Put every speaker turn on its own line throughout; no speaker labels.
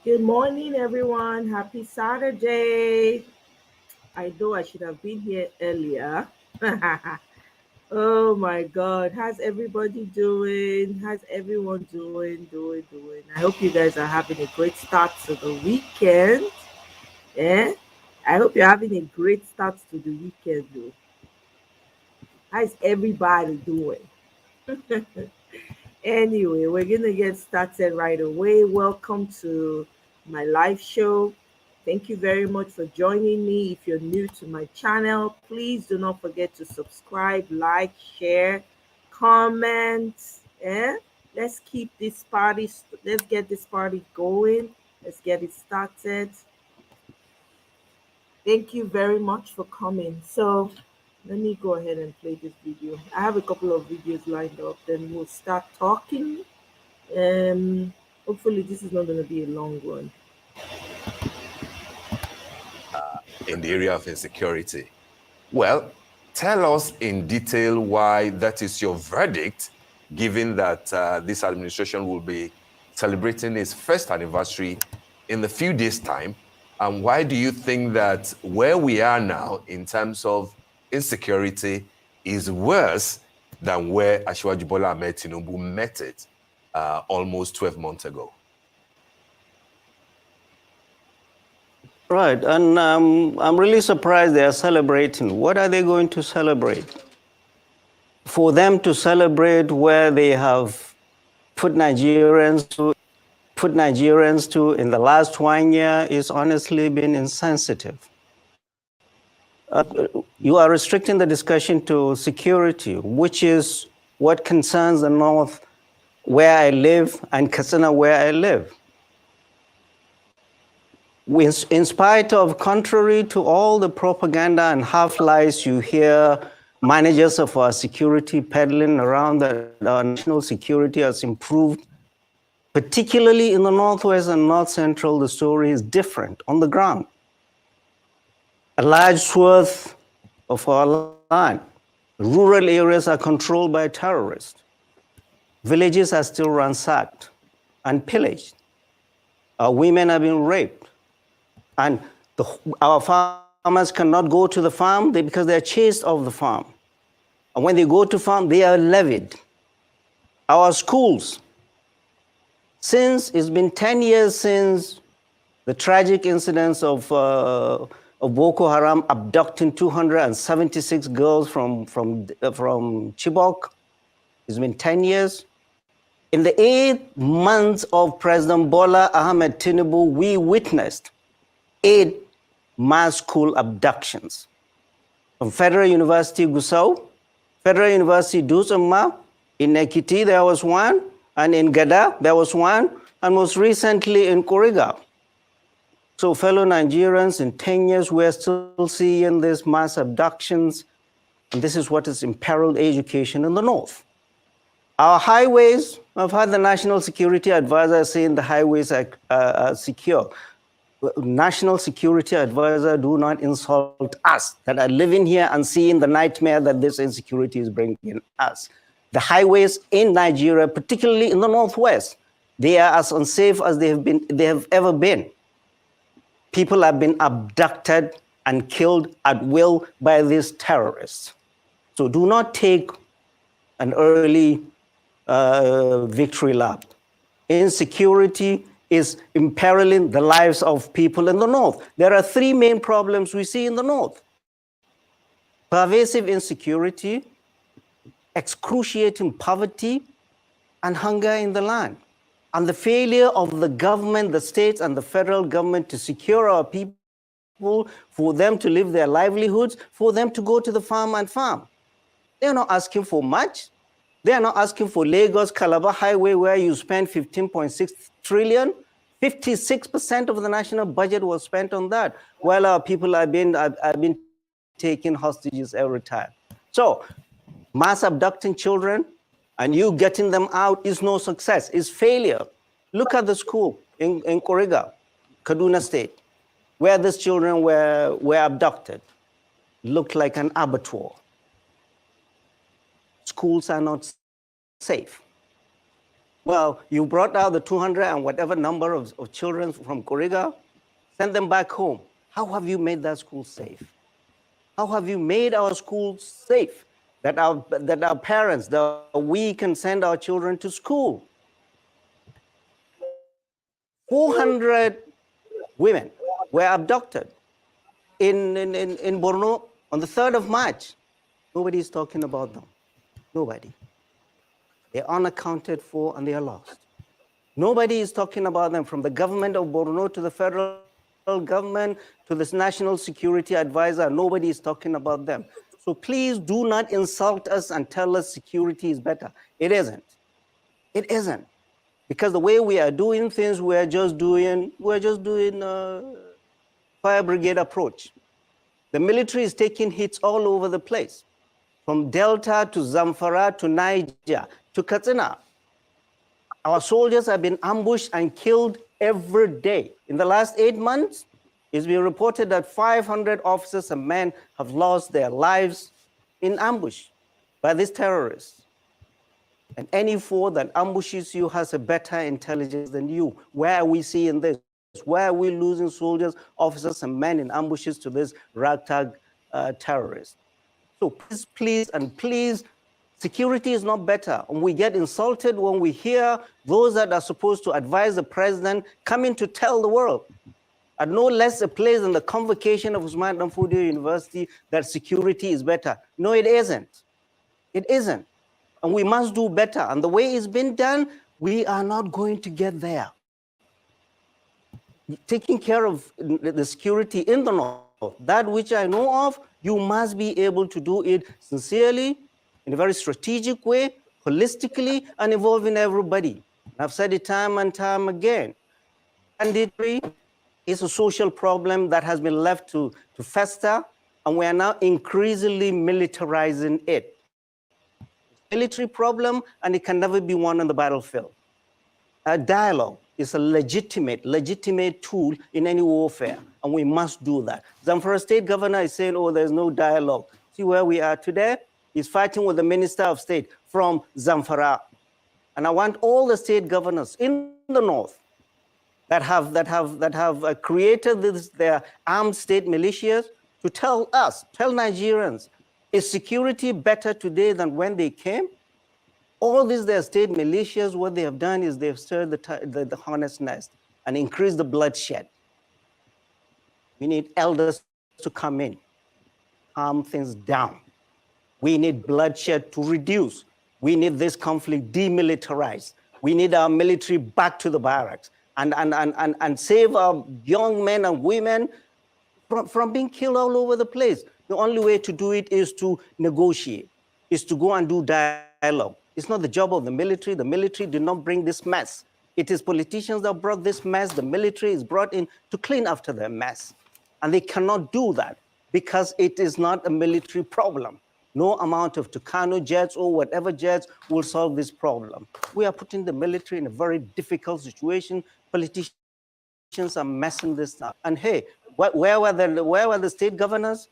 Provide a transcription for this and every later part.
Good morning, everyone. Happy Saturday. I know I should have been here earlier. Oh my God. How's everybody doing? How's everyone doing? I hope you guys are having a great start to the weekend. Eh? I hope you're having a great start to the weekend, though. How's everybody doing? Anyway, we're going to get started right away. Welcome to my live show. Thank you very much for joining me. If you're new to my channel, please do not forget to subscribe, like, share, comment. Eh? Let's keep this party, let's get this party going. Let's get it started. Thank you very much for coming. So let me go ahead and play this video. I have a couple of videos lined up, then we'll start talking. Um, Hopefully this is not going to be a long one.
In the area of insecurity. Well, tell us in detail why that is your verdict, given that this administration will be celebrating its first anniversary in a few days' time. And why do you think that where we are now in terms of insecurity is worse than where Asiwaju Bola Ahmed Tinubu met it almost 12 months ago?
Right, and I'm really surprised they are celebrating. What are they going to celebrate? For them to celebrate where they have put Nigerians to in the last 1 year is honestly been insensitive. You are restricting the discussion to security, which is what concerns the North, where I live, and Katsina, where I live. In spite of, contrary to all the propaganda and half-lies you hear managers of our security peddling around, that our national security has improved, particularly in the Northwest and North Central, the story is different on the ground. A large swath of our land, rural areas are controlled by terrorists. Villages are still ransacked and pillaged. Our women are being raped. And our farmers cannot go to the farm because they're chased off the farm. And when they go to farm, they are levied. Our schools, since it's been 10 years since the tragic incidents of Boko Haram abducting 276 girls from Chibok, it's been 10 years. In the 8 months of President Bola Ahmed Tinubu, we witnessed 8 mass school abductions from Federal University Gusau, Federal University Dusama, in Ekiti there was one, and in Gada there was one, and most recently in Kuriga. So fellow Nigerians, in 10 years we're still seeing these mass abductions, and this is what has imperiled education in the North. Our highways, I've had the National Security Advisor saying the highways are secure. National Security Advisor, do not insult us that are living here and seeing the nightmare that this insecurity is bringing us. The highways in Nigeria, particularly in the Northwest, they are as unsafe as they have ever been. People have been abducted and killed at will by these terrorists. So do not take an early victory lap. Insecurity is imperiling the lives of people in the North. There are 3 main problems we see in the North: pervasive insecurity, excruciating poverty, and hunger in the land. And the failure of the government, the states and the federal government to secure our people, for them to live their livelihoods, for them to go to the farm and farm. They're not asking for much. They're not asking for Lagos-Calabar Highway, where you spend 15.6 trillion. 56% of the national budget was spent on that, while our people have been taking hostages every time. So mass abducting children and you getting them out is no success, it's failure. Look at the school in Kuriga, Kaduna State, where these children were abducted. Looked like an abattoir. Schools are not safe. Well, you brought out the 200 and whatever number of children from Kuriga, send them back home. How have you made that school safe? How have you made our schools safe that our parents, that we can send our children to school? 400 women were abducted in Borno on the 3rd of March. Nobody is talking about them. Nobody. They're unaccounted for and they are lost. Nobody is talking about them, from the government of Borno to the federal government to this national security advisor. Nobody is talking about them. So please do not insult us and tell us security is better. It isn't. It isn't. Because the way we are doing things, we're just doing fire brigade approach. The military is taking hits all over the place, from Delta to Zamfara to Niger to Katsina. Our soldiers have been ambushed and killed every day. In the last 8 months, it's been reported that 500 officers and men have lost their lives in ambush by these terrorists. And any foe that ambushes you has a better intelligence than you. Where are we seeing this? Where are we losing soldiers, officers, and men in ambushes to this ragtag terrorists? So please, security is not better. And we get insulted when we hear those that are supposed to advise the president coming to tell the world, at no less a place than the convocation of Usman Danfodio University, that security is better. No, it isn't. It isn't. And we must do better. And the way it's been done, we are not going to get there. Taking care of the security in the north, that which I know of, you must be able to do it sincerely, in a very strategic way, holistically, and involving everybody. I've said it time and time again. Banditry is a social problem that has been left to fester, and we are now increasingly militarizing it. Military problem, and it can never be won on the battlefield. A dialogue is a legitimate tool in any warfare, and we must do that. Zamfara state governor is saying, oh, there's no dialogue. See where we are today? He's fighting with the minister of state from Zamfara. And I want all the state governors in the north that have created their armed state militias to tell Nigerians, is security better today than when they came? All these their state militias, what they have done is they've stirred the hornet's nest and increased the bloodshed. We need elders to come in, calm things down. We need bloodshed to reduce. We need this conflict demilitarized. We need our military back to the barracks and save our young men and women from being killed all over the place. The only way to do it is to negotiate, is to go and do dialogue. It's not the job of the military. The military did not bring this mess. It is politicians that brought this mess. The military is brought in to clean after their mess. And they cannot do that because it is not a military problem. No amount of Tucano jets or whatever jets will solve this problem. We are putting the military in a very difficult situation. Politicians are messing this up. And hey, where were the state governors?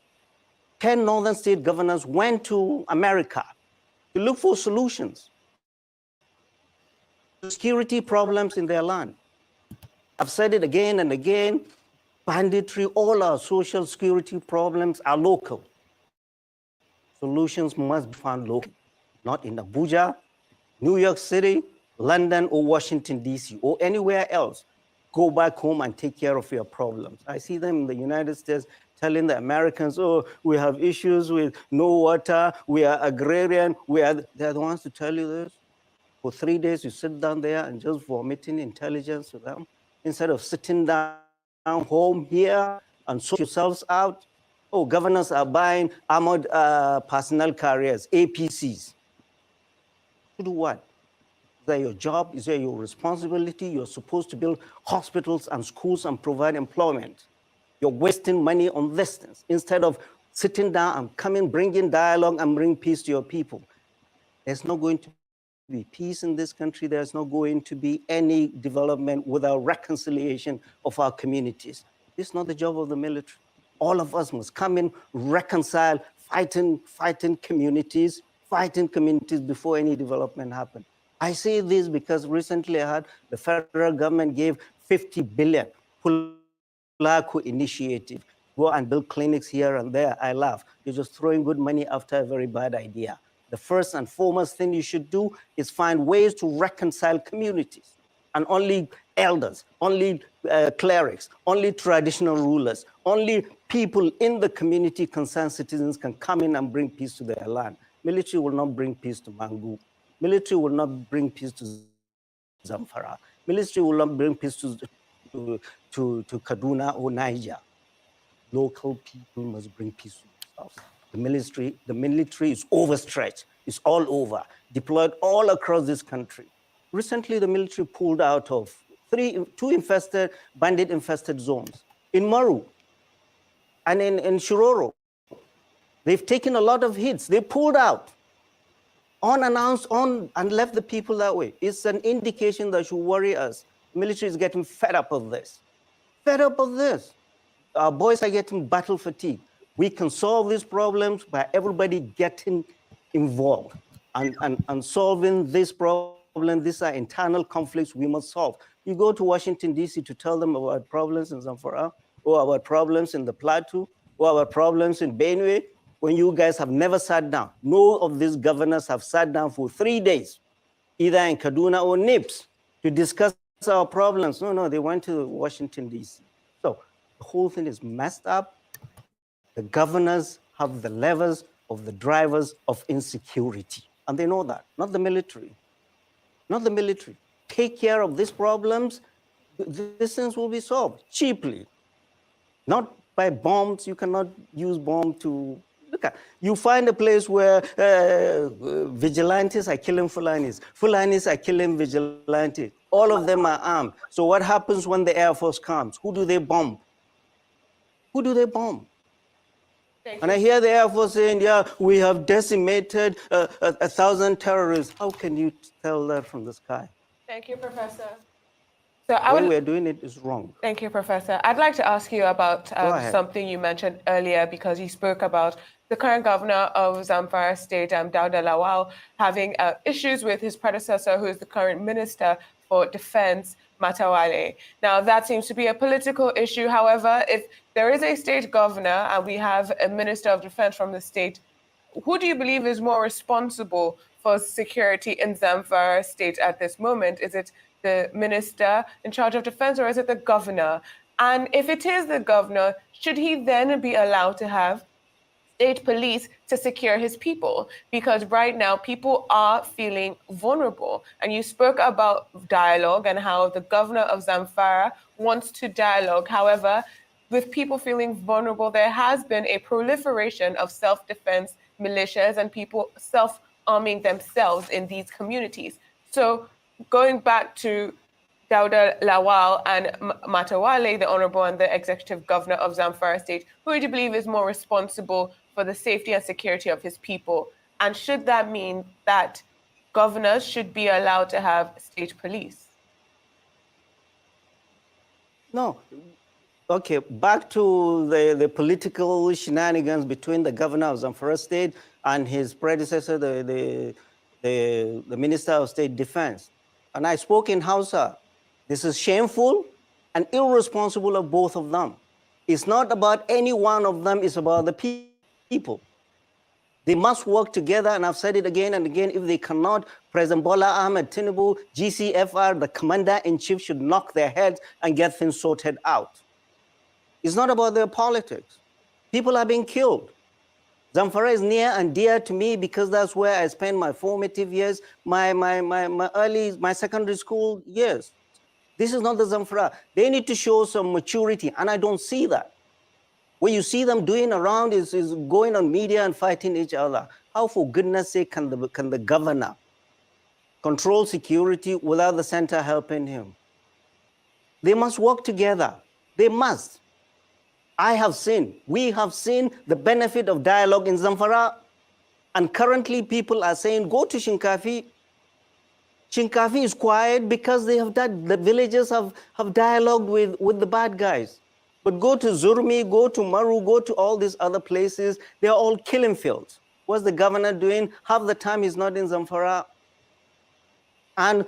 10 northern state governors went to America to look for solutions to security problems in their land. I've said it again and again, banditry, all our social security problems are local. Solutions must be found locally, not in Abuja, New York City, London, or Washington, D.C., or anywhere else. Go back home and take care of your problems. I see them in the United States telling the Americans, oh, we have issues with no water, we are agrarian, they're the ones to tell you this. For 3 days, you sit down there and just vomiting intelligence to them, instead of sitting down home here and sort yourselves out. Oh, governors are buying armored personnel carriers, APCs. To do what? Is that your job? Is that your responsibility? You're supposed to build hospitals and schools and provide employment. You're wasting money on this things instead of sitting down and coming, bringing dialogue and bring peace to your people. There's not going to be peace in this country. There's not going to be any development without reconciliation of our communities. This is not the job of the military. All of us must come in, reconcile, fighting communities before any development happens. I say this because recently I heard the federal government gave 50 billion Pulaku initiative. Go and build clinics here and there. I laugh. You're just throwing good money after a very bad idea. The first and foremost thing you should do is find ways to reconcile communities. And only elders, only clerics, only traditional rulers, only people in the community, concerned citizens, can come in and bring peace to their land. Military will not bring peace to Mangu. Military will not bring peace to Zamfara. Military will not bring peace to Kaduna or Niger. Local people must bring peace to themselves. The military is overstretched. It's all over, deployed all across this country. Recently, the military pulled out of two bandit-infested zones in Maru and in Shiroro. They've taken a lot of hits. They pulled out unannounced and left the people that way. It's an indication that should worry us. The military is getting fed up of this. Fed up of this. Our boys are getting battle fatigue. We can solve these problems by everybody getting involved and solving this problem. These are internal conflicts we must solve. You go to Washington, D.C. to tell them about problems in Zamfara, or about problems in the Plateau, or about problems in Benue, when you guys have never sat down. No of these governors have sat down for 3 days, either in Kaduna or NIPS, to discuss our problems. No, they went to Washington, D.C. So the whole thing is messed up. The governors have the levers of the drivers of insecurity, and they know that, not the military. Not the military. Take care of these problems, these things will be solved cheaply. Not by bombs. You cannot use bomb to, look at, you find a place where vigilantes are killing Fulanis. Fulanis are killing vigilantes. All of them are armed. So what happens when the Air Force comes? Who do they bomb? Who do they bomb? And I hear the Air Force saying, yeah, we have decimated 1,000 terrorists. How can you tell that from the sky?
Thank you, Professor.
So the way we're doing it is wrong.
Thank you, Professor. I'd like to ask you about something you mentioned earlier, because you spoke about the current governor of Zamfara State, Dauda Lawal, having issues with his predecessor, who is the current Minister for Defense, Matawale. Now, that seems to be a political issue. However, if there is a state governor and we have a Minister of Defense from the state, who do you believe is more responsible for security in Zamfara State at this moment? Is it the minister in charge of defense, or is it the governor? And if it is the governor, should he then be allowed to have state police to secure his people? Because right now people are feeling vulnerable. And you spoke about dialogue and how the governor of Zamfara wants to dialogue. However, with people feeling vulnerable, there has been a proliferation of self-defense militias and people self-arming themselves in these communities. So going back to Dauda Lawal and Matawale, the Honorable and the Executive Governor of Zamfara State, who do you believe is more responsible for the safety and security of his people? And should that mean that governors should be allowed to have state police?
No. Okay, back to the political shenanigans between the governor of Zamfara State and his predecessor, the Minister of State Defense. And I spoke in Hausa. This is shameful and irresponsible of both of them. It's not about any one of them, it's about the people. They must work together, and I've said it again and again. If they cannot, President Bola Ahmed Tinubu, GCFR, the commander-in-chief, should knock their heads and get things sorted out. It's not about their politics. People are being killed. Zamfara is near and dear to me because that's where I spent my formative years, my secondary school years. This is not the Zamfara. They need to show some maturity, and I don't see that. What you see them doing around is going on media and fighting each other. How, for goodness sake, can the governor control security without the center helping him? They must work together. They must. We have seen the benefit of dialogue in Zamfara, and currently people are saying, go to Shinkafi. Shinkafi is quiet because the villagers have dialogued with the bad guys. But go to Zurmi, go to Maru, go to all these other places, they're all killing fields. What's the governor doing? Half the time he's not in Zamfara. And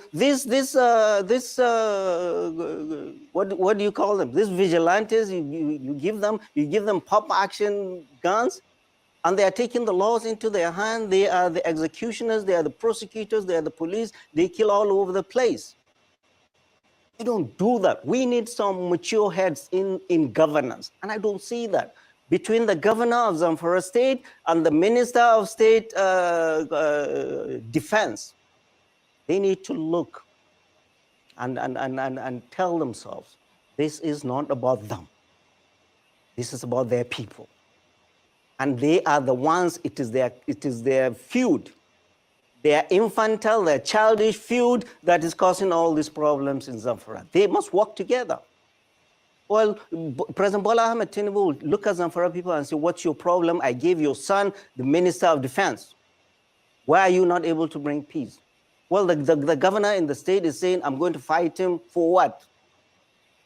what do you call them? These vigilantes, you give them pop action guns, and they are taking the laws into their hand. They are the executioners, they are the prosecutors, they are the police. They kill all over the place. We don't do that. We need some mature heads in governance, and I don't see that. Between the governor of Zamfara State and the Minister of State Defense, they need to look and tell themselves, this is not about them. This is about their people. And they are the ones, it is their feud, their infantile, their childish feud that is causing all these problems in Zamfara. They must work together. Well, President Bola Ahmed Tinubu will look at Zamfara people and say, what's your problem? I gave your son the Minister of Defense. Why are you not able to bring peace? Well, the governor in the state is saying, I'm going to fight him for what?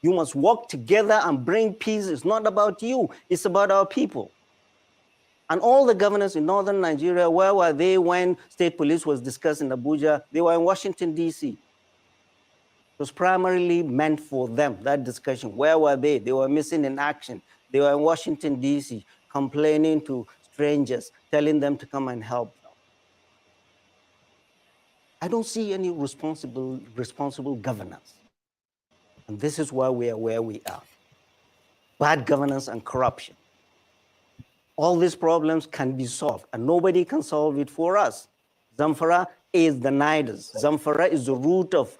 You must work together and bring peace. It's not about you, it's about our people. And all the governors in northern Nigeria, where were they when state police was discussed in Abuja? They were in Washington, D.C. It was primarily meant for them, that discussion. Where were they? They were missing in action. They were in Washington, D.C., complaining to strangers, telling them to come and help them. I don't see any responsible governance. And this is why we are where we are. Bad governance and corruption. All these problems can be solved, and nobody can solve it for us. Zamfara is the nidus. Zamfara is the root of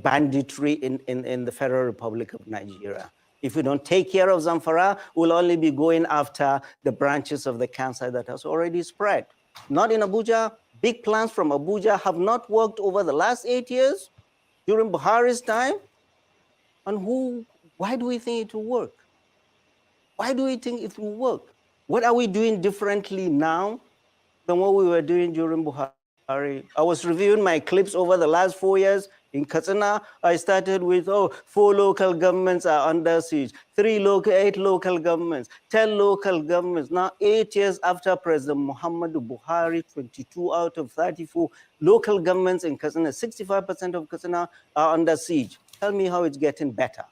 banditry in the Federal Republic of Nigeria. If we don't take care of Zamfara, we'll only be going after the branches of the cancer that has already spread. Not in Abuja. Big plans from Abuja have not worked over the last 8 years during Buhari's time. And why do we think it will work? Why do we think it will work? What are we doing differently now than what we were doing during Buhari? I was reviewing my clips over the last 4 years. In Katsina, I started with, 4 local governments are under siege, 8 local governments, 10 local governments. Now, 8 years after President Muhammadu Buhari, 22 out of 34 local governments in Katsina, 65% of Katsina are under siege. Tell me how it's getting better.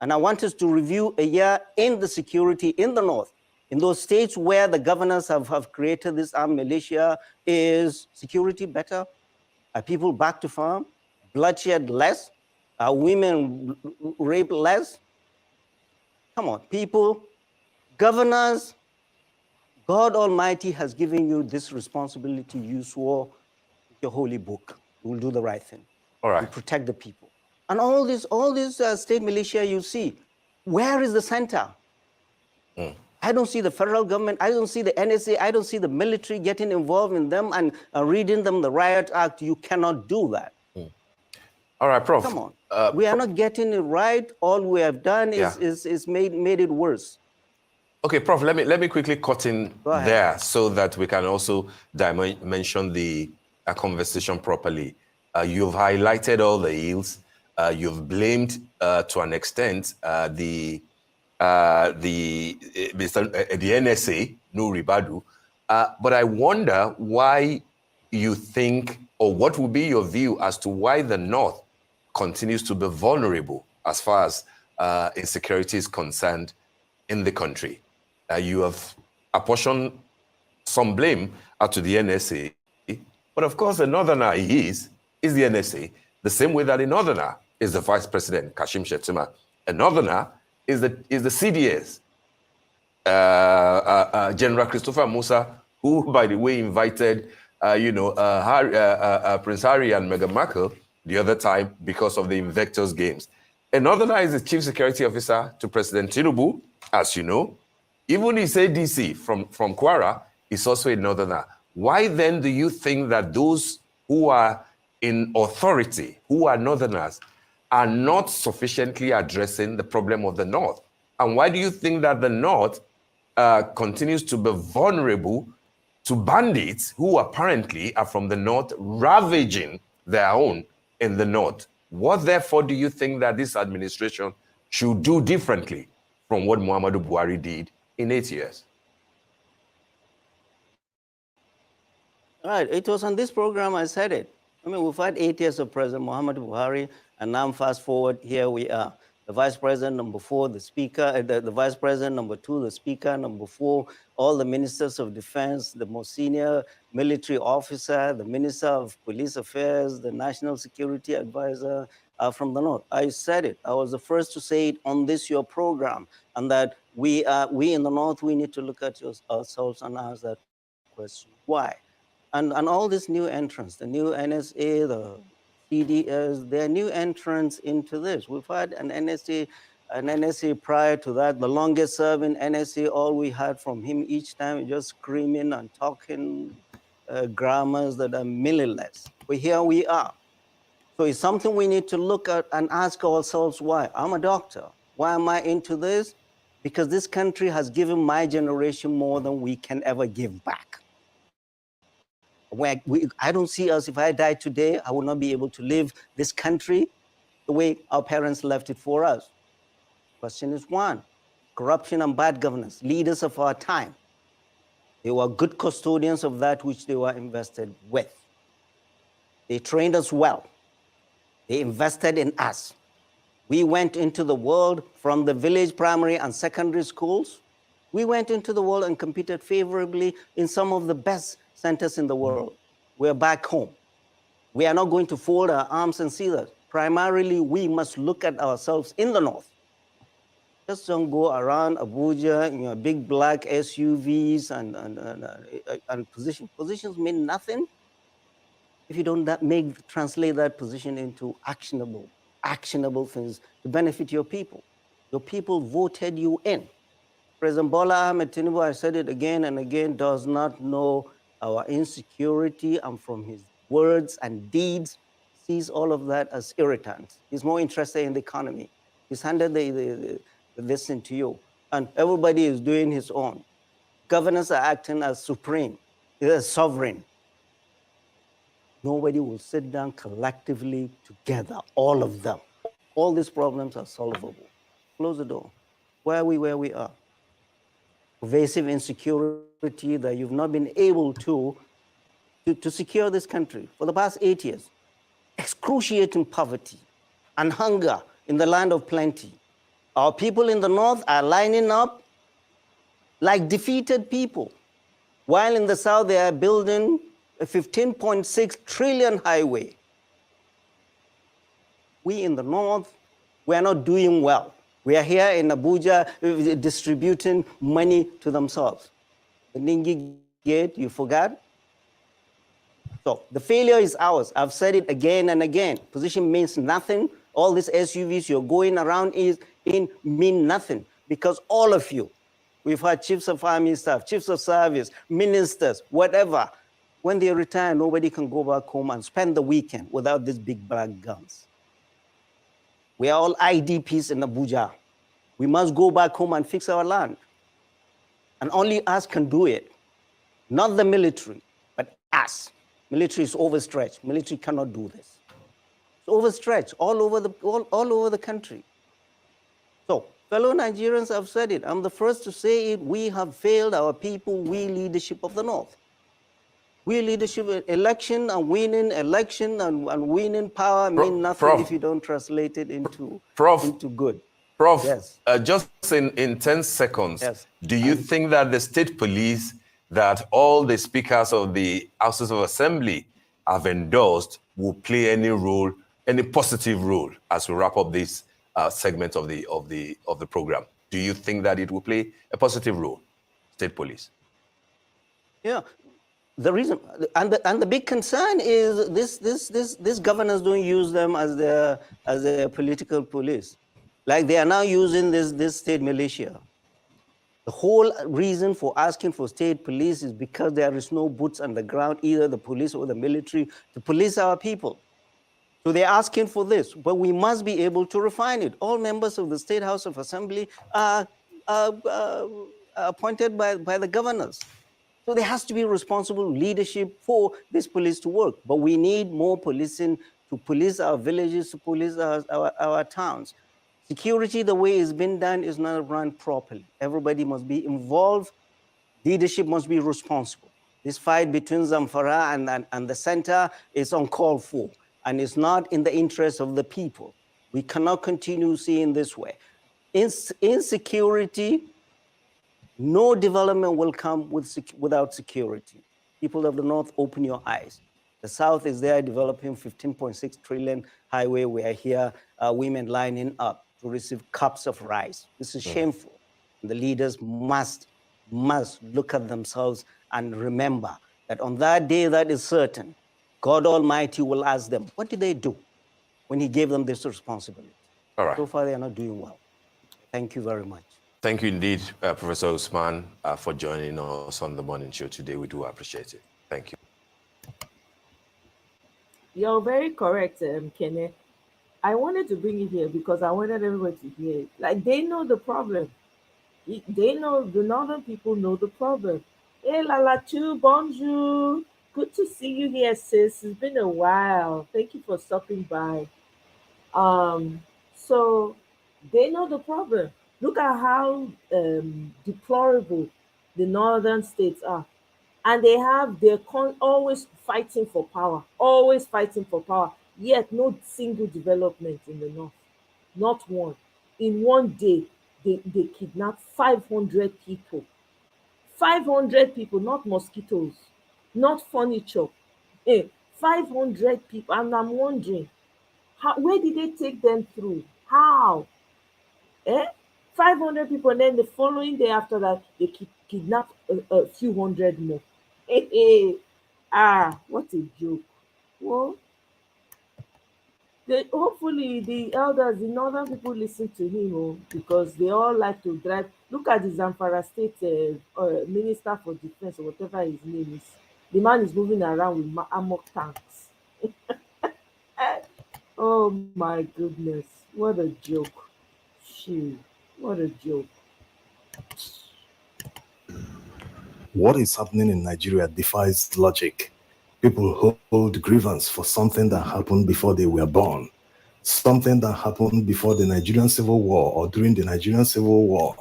And I want us to review a year in the security in the north. In those states where the governors have created this armed militia, is security better? Are people back to farm? Bloodshed less? Are women raped less? Come on, people, governors, God Almighty has given you this responsibility. You swore your holy book. You will do the right thing.
All right.
You protect the people. And all this state militia you see, where is the center? I don't see the federal government, I don't see the NSA, I don't see the military getting involved in them and reading them the Riot Act. You cannot do that.
All right, Prof.
Come on. We are not getting it right. All we have done is made it worse.
Okay, Prof, let me quickly cut in there so that we can also dimension the conversation properly. You've highlighted all the ills. You've blamed, to an extent, the NSA, no Ribadu. But I wonder why you think, or what would be your view as to why the North continues to be vulnerable as far as insecurity is concerned in the country. You have apportioned some blame to the NSA, but of course the Northerner is the NSA, the same way that a Northerner is the Vice President, Kashim Shettima. A Northerner is the CDS, General Christopher Musa, who, by the way, invited Prince Harry and Meghan Markle the other time because of the Invictus Games. A Northerner is the Chief Security Officer to President Tinubu, as you know. Even his ADC from Kwara is also a Northerner. Why then do you think that those who are in authority, who are Northerners, are not sufficiently addressing the problem of the North? And why do you think that the North continues to be vulnerable to bandits who apparently are from the North, ravaging their own in the North? What, therefore, do you think that this administration should do differently from what Muhammadu Buhari did in 8 years?
All right, it was on this program I said it. I mean, we've had 8 years of President Muhammad Buhari, and now fast forward, here we are. The Vice President, number 4, the Speaker, the Vice President, number 2, the Speaker, number 4, all the Ministers of Defense, the most senior military officer, the Minister of Police Affairs, the National Security Advisor from the North. I said it. I was the first to say it on this, your program, and that we in the North, we need to look at ourselves and ask that question, why? And all these new entrants, the new NSA, the CDS, they're new entrants into this. We've had an NSA prior to that, the longest serving NSA, all we heard from him each time, just screaming and talking grammars that are meaningless. But here we are. So it's something we need to look at and ask ourselves why. I'm a doctor. Why am I into this? Because this country has given my generation more than we can ever give back. I don't see us, if I die today, I will not be able to live this country the way our parents left it for us. Question is one, corruption and bad governance, leaders of our time. They were good custodians of that which they were invested with. They trained us well. They invested in us. We went into the world from the village primary and secondary schools. We went into the world and competed favorably in some of the best centers in the world. We're back home. We are not going to fold our arms and see that. Primarily, we must look at ourselves in the North. Just don't go around Abuja, big black SUVs and positions. Positions mean nothing if you don't translate that position into actionable things to benefit your people. Your people voted you in. President Bola Ahmed Tinubu, I said it again and again, does not know our insecurity, and from his words and deeds, sees all of that as irritants. He's more interested in the economy. He's handed this thing to you, and everybody is doing his own. Governors are acting as supreme, as sovereign. Nobody will sit down collectively together, all of them. All these problems are solvable. Close the door. Why are we where we are? Pervasive insecurity that you've not been able to secure this country for the past 8 years. Excruciating poverty and hunger in the land of plenty. Our people in the North are lining up like defeated people, while in the South they are building a 15.6 trillion highway. We in the North, we are not doing well. We are here in Abuja distributing money to themselves. The Ningi Gate, you forgot? So the failure is ours. I've said it again and again. Position means nothing. All these SUVs you're going around mean nothing, because all of you, we've had chiefs of army staff, chiefs of service, ministers, whatever. When they retire, nobody can go back home and spend the weekend without these big black guns. We are all IDPs in Abuja. We must go back home and fix our land. And only us can do it. Not the military, but us. Military is overstretched. Military cannot do this. It's overstretched all over the country. So, fellow Nigerians have said it. I'm the first to say it. We have failed our people, we leadership of the North. We leadership, election and winning power mean nothing if you don't translate it into good.
Prof,
yes.
Just in 10 seconds,
yes.
Do you think that the state police that all the speakers of the Houses of Assembly have endorsed will play any role, any positive role, as we wrap up this segment of the program? Do you think that it will play a positive role, state police?
Yeah. The reason and the big concern is this governors don't use them as their political police, like they are now using this state militia. The whole reason for asking for state police is because there is no boots on the ground, either the police or the military, to police our people. So they're asking for this, but we must be able to refine it. All members of the State House of Assembly are appointed by the governors. So there has to be responsible leadership for this police to work. But we need more policing to police our villages, to police our towns. Security, the way it's been done, is not run properly. Everybody must be involved. Leadership must be responsible. This fight between Zamfara and the center is uncalled for, and it's not in the interest of the people. We cannot continue seeing this way. Insecurity, no development will come without security. People of the North, open your eyes. The South is there developing 15.6 trillion highway. We are here, women lining up to receive cups of rice. This is shameful. The leaders must look at themselves and remember that on that day that is certain, God Almighty will ask them, what did they do when he gave them this responsibility?
All right.
So far, they are not doing well. Thank you very much.
Thank you indeed, Professor Usman, for joining us on the morning show today. We do appreciate it. Thank you.
You're very correct, Kenneth. I wanted to bring it here because I wanted everybody to hear it. Like, they know the problem. They know, the northern people know the problem. Hey, Lalatu, bonjour. Good to see you here, sis. It's been a while. Thank you for stopping by. So they know the problem. Look at how deplorable the northern states are. And they're always fighting for power, yet no single development in the north, not one. In one day, they kidnapped 500 people. 500 people, not mosquitoes, not furniture. 500 people. And I'm wondering, where did they take them through? How? 500 people, and then the following day after that, they kidnapped a few hundred more. What a joke. Well, hopefully the elders, the northern people, listen to him, because they all like to drive. Look at the Zamfara state minister for defense, or whatever his name is. The man is moving around with amok tanks. Oh my goodness, what a joke. Shoot, what a joke.
What is happening in Nigeria defies logic. People hold grievance for something that happened before they were born, something that happened before the Nigerian Civil War or during the Nigerian Civil War,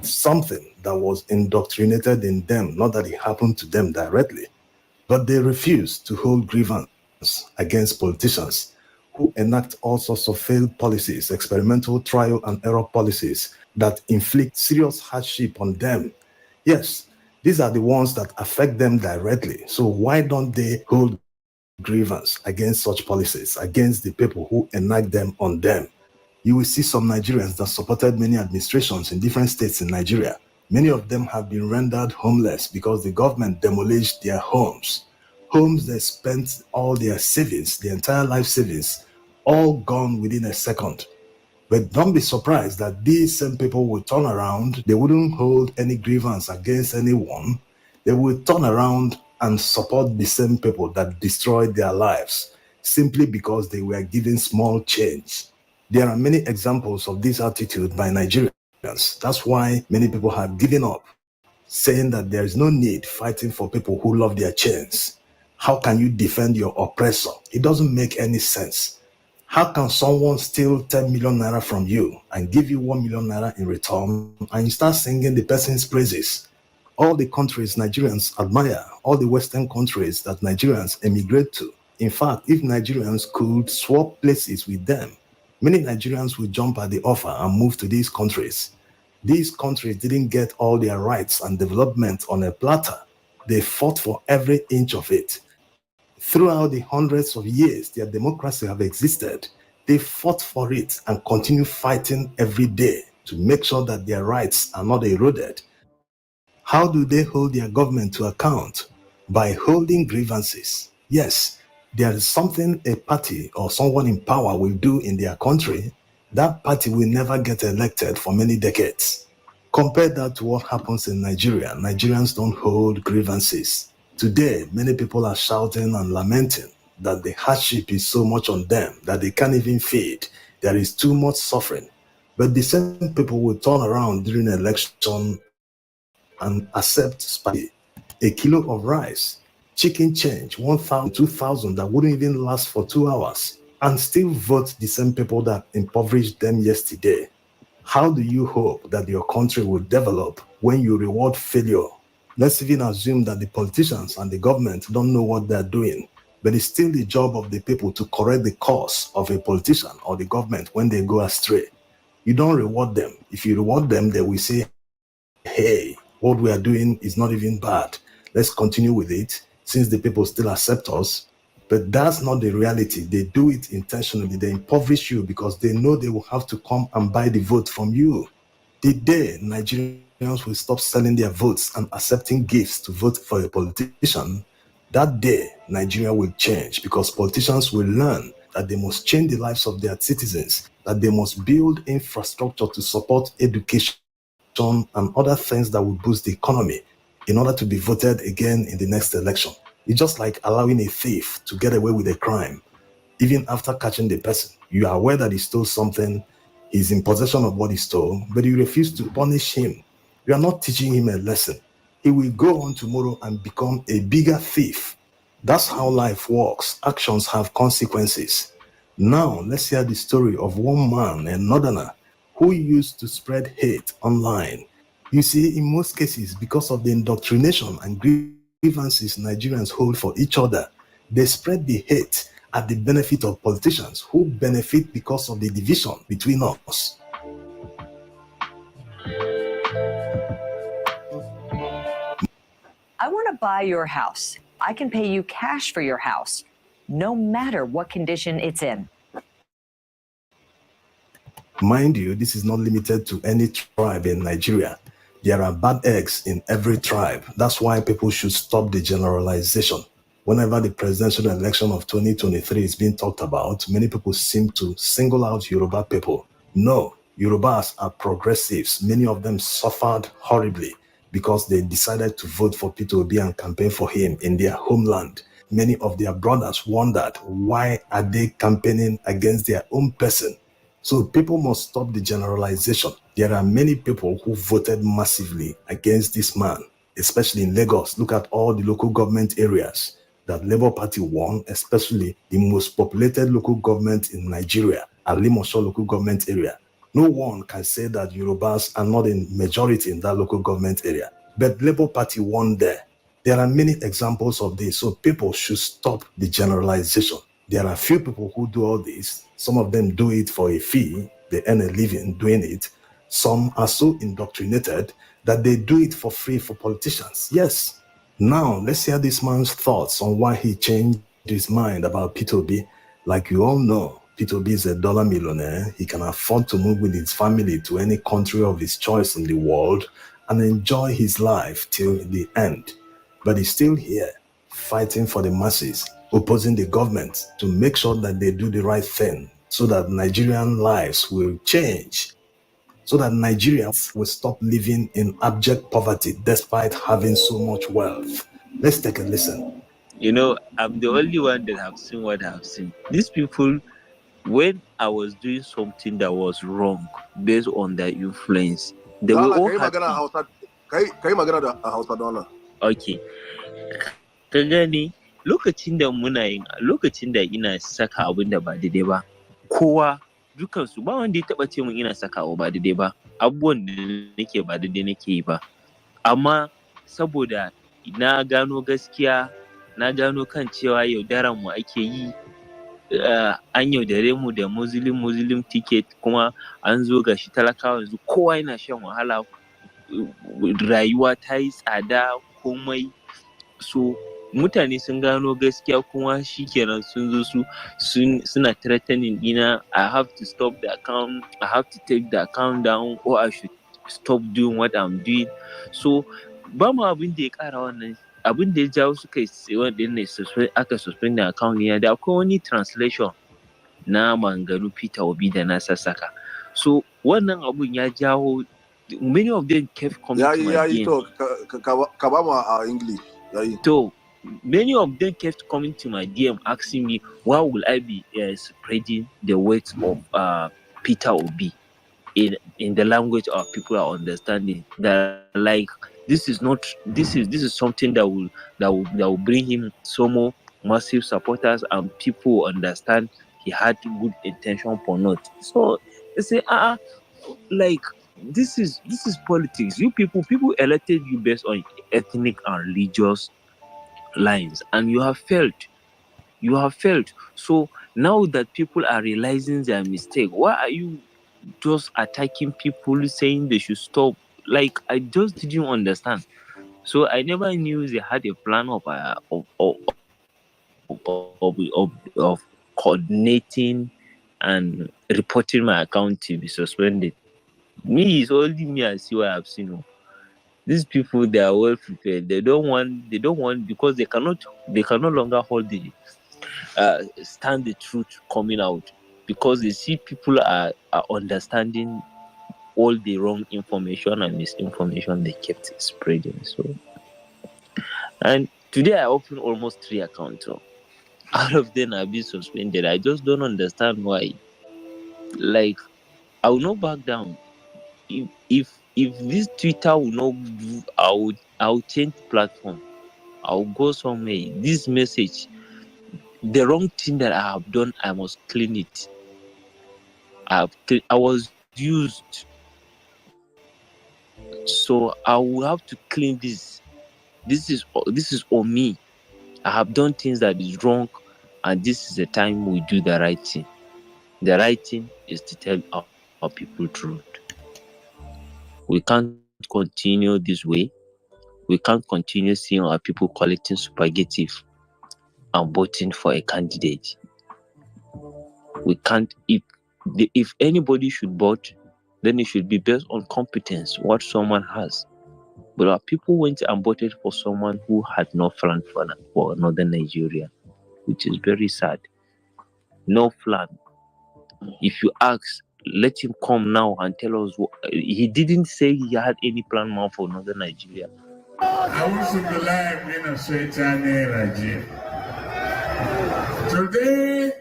something that was indoctrinated in them, not that it happened to them directly. But they refuse to hold grievance against politicians who enact all sorts of failed policies, experimental trial and error policies that inflict serious hardship on them. Yes, these are the ones that affect them directly. So why don't they hold grievance against such policies, against the people who enact them on them? You will see some Nigerians that supported many administrations in different states in Nigeria. Many of them have been rendered homeless because the government demolished their homes. Homes they spent all their savings, their entire life savings, all gone within a second. But don't be surprised that these same people will turn around. They wouldn't hold any grievance against anyone. They will turn around and support the same people that destroyed their lives simply because they were given small change. There are many examples of this attitude by Nigerians. That's why many people have given up, saying that there is no need fighting for people who love their chains. How can you defend your oppressor? It doesn't make any sense. How can someone steal 10 million naira from you and give you 1 million naira in return, and you start singing the person's praises? All the countries Nigerians admire, all the Western countries that Nigerians emigrate to. In fact, if Nigerians could swap places with them, many Nigerians would jump at the offer and move to these countries. These countries didn't get all their rights and development on a platter. They fought for every inch of it. Throughout the hundreds of years their democracy have existed, they fought for it and continue fighting every day to make sure that their rights are not eroded. How do they hold their government to account? By holding grievances. Yes, there is something a party or someone in power will do in their country. That party will never get elected for many decades. Compare that to what happens in Nigeria. Nigerians don't hold grievances. Today, many people are shouting and lamenting that the hardship is so much on them that they can't even feed. There is too much suffering. But the same people will turn around during an election and accept spicy, a kilo of rice, chicken change, 1,000, 2,000 that wouldn't even last for 2 hours, and still vote the same people that impoverished them yesterday. How do you hope that your country will develop when you reward failure Let's even assume that the politicians and the government don't know what they're doing, but it's still the job of the people to correct the course of a politician or the government when they go astray. You don't reward them. If you reward them, they will say, hey, what we are doing is not even bad. Let's continue with it since the people still accept us. But that's not the reality. They do it intentionally. They impoverish you because they know they will have to come and buy the vote from you. The day Nigerians will stop selling their votes and accepting gifts to vote for a politician, that day Nigeria will change because politicians will learn that they must change the lives of their citizens, that they must build infrastructure to support education and other things that will boost the economy in order to be voted again in the next election. It's just like allowing a thief to get away with a crime. Even after catching the person, you are aware that he stole something, he's in possession of what he stole, but you refuse to punish him. You are not teaching him a lesson. He will go on tomorrow and become a bigger thief. That's how life works. Actions have consequences. Now, let's hear the story of one man, a northerner, who used to spread hate online. You see, in most cases, because of the indoctrination and grievances Nigerians hold for each other, they spread the hate at the benefit of politicians who benefit because of the division between us.
I want to buy your house. I can pay you cash for your house, no matter what condition it's in.
Mind you, this is not limited to any tribe in Nigeria. There are bad eggs in every tribe. That's why people should stop the generalization. Whenever the presidential election of 2023 is being talked about, many people seem to single out Yoruba people. No, Yorubas are progressives. Many of them suffered horribly because they decided to vote for Peter Obi and campaign for him in their homeland. Many of their brothers wondered, why are they campaigning against their own person? So people must stop the generalization. There are many people who voted massively against this man, especially in Lagos. Look at all the local government areas that Labour Party won, especially the most populated local government in Nigeria, Alimosho local government area. No one can say that Yorubas are not in majority in that local government area, but Labour Party won there. There are many examples of this, so people should stop the generalization. There are few people who do all this. Some of them do it for a fee. They earn a living doing it. Some are so indoctrinated that they do it for free for politicians. Yes. Now, let's hear this man's thoughts on why he changed his mind about Peter Obi. Like you all know, Peter Obi is a dollar millionaire. He can afford to move with his family to any country of his choice in the world and enjoy his life till the end. But he's still here, fighting for the masses, opposing the government to make sure that they do the right thing so that Nigerian lives will change, so that Nigerians will stop living in abject poverty despite having so much wealth. Let's take a listen.
You know, I'm the only one that have seen what I've seen. These people, when I was doing something that was wrong based on their influence, they were all happy. Okay. Ka gani lokacin da ina saka abin da ba daidai ba, kowa dukansu ba wanda ya taba ce min ina saka ba daidai ba, abubuwan da nake ba daidai nake yi ba, amma saboda na gano gaskiya, na gano kan cewa yaudaran mu ake yi, an yaudare mu da muslim ticket, kuma an zo ga shi talakawa yanzu kowa yana shan wahala, rayuwa ta yi tsada komai. So mutane sun gano gaskiya kuma shikenan sun zo suna threatening dina. I have to stop the account, I have to take the account down, or I should stop doing what I'm doing. So ba mu abin da ya kara wannan, abin da ya jawo suka yi wanda ne aka suspend the account ne, da akwai wani translation na manganu Peter Obi da na sassaka. So wannan abun ya jawo, many of them kept coming to my DM.
English.
So many of them kept coming to my DM asking me, why will I be spreading the words of Peter Obi in the language of people are understanding? That like this is something that will bring him so more massive supporters, and people will understand he had good intention for not. So they say, like this is politics. You people elected you based on ethnic and religious lines, and you have failed. So now that people are realizing their mistake, why are you just attacking people, saying they should stop? Like, I just didn't understand. So I never knew they had a plan of coordinating and reporting my account to be suspended. Me, it's only me. I see what I've seen. These people, they are well prepared. They don't want because they can no longer hold the stand the truth coming out, because they see people are understanding all the wrong information and misinformation they kept spreading. So, and today I opened almost 3 accounts. Out of them have been suspended. I just don't understand why. Like, I will not back down. If this Twitter will not do, I will change platform. I'll go somewhere. This message, the wrong thing that I have done, I must clean it. I was used, so I will have to clean this. This is on me. I have done things that is wrong, and this is the time we do the right thing. The right thing is to tell our people truth. We can't continue this way. We can't continue seeing our people collecting spaghetti and voting for a candidate. We can't. If anybody should vote, then it should be based on competence, what someone has. But our people went and voted for someone who had no plan for northern Nigeria, which is very sad. No plan. If you ask, let him come now and tell us. He didn't say he had any plan now for northern Nigeria.
Today,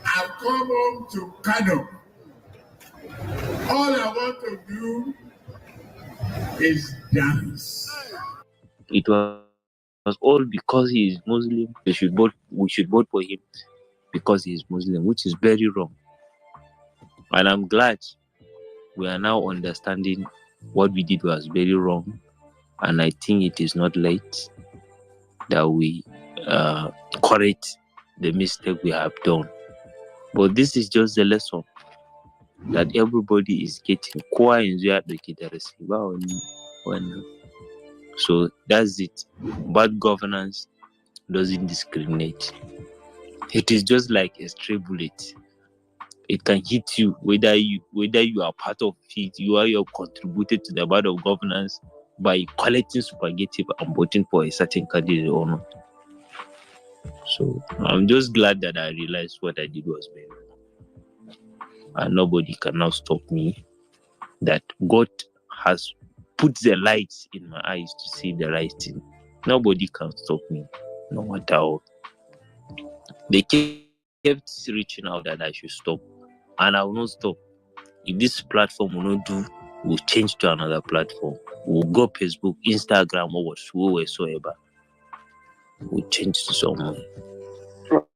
I've come home to Kano. All I want to do is dance.
It was all because he is Muslim. We should vote for him because he is Muslim, which is very wrong. And I'm glad we are now understanding what we did was very wrong. And I think it is not late that we correct the mistake we have done. But this is just the lesson that everybody is getting. So that's it. Bad governance doesn't discriminate. It is just like a stray bullet. It can hit you whether you are part of it, you have contributed to the bad of governance by collecting spaghetti and voting for a certain candidate or not. So I'm just glad that I realized what I did was very wrong. And nobody can now stop me. That God has put the lights in my eyes to see the right thing. Nobody can stop me, no matter how. They kept reaching out that I should stop, and I will not stop. If this platform will not do, we'll change to another platform. We'll go Facebook, Instagram, or whatsoever. We'll change to somewhere.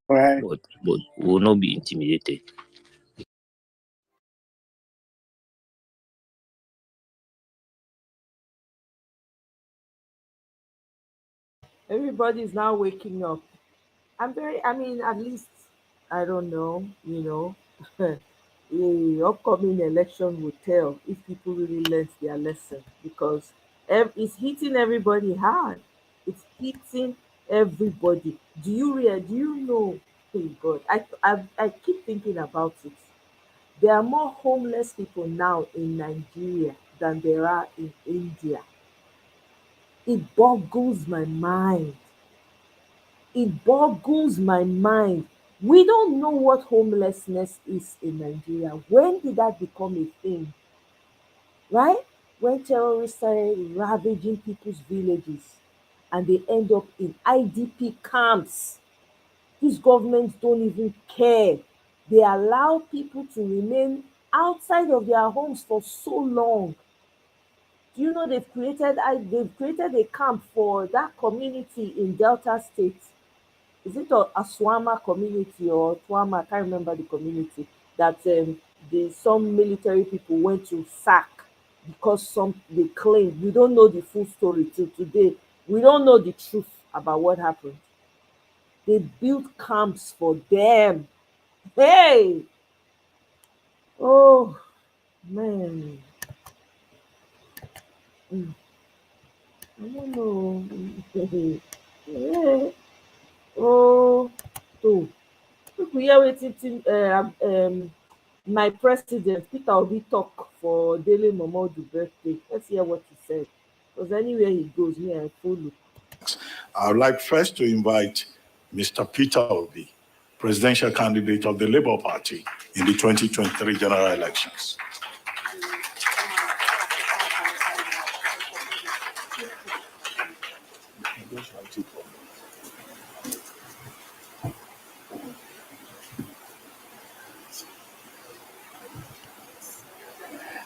Right.
But we will not be intimidated.
Everybody is now waking up. At least, I don't know, the upcoming election will tell if people really learned their lesson, because it's hitting everybody hard. It's hitting everybody. Do you know? Oh God, I keep thinking about it. There are more homeless people now in Nigeria than there are in India. It boggles my mind. It boggles my mind. We don't know what homelessness is in Nigeria. When did that become a thing? Right? When terrorists started ravaging people's villages and they end up in IDP camps. These governments don't even care. They allow people to remain outside of their homes for so long. Do you know they've created a camp for that community in Delta State? Is it a Aswama community or Twama? I can't remember the community that some military people went to sack because they claimed. We don't know the full story till today. We don't know the truth about what happened. They built camps for them. Hey, oh man, I don't know. Yeah. Oh, so look, we hear wetin my president Peter Obi talk for Daily Momodu birthday. Let's hear what he said. Because anywhere he goes, me I follow.
I would like first to invite Mr. Peter Obi, presidential candidate of the Labour Party in the 2023 general elections.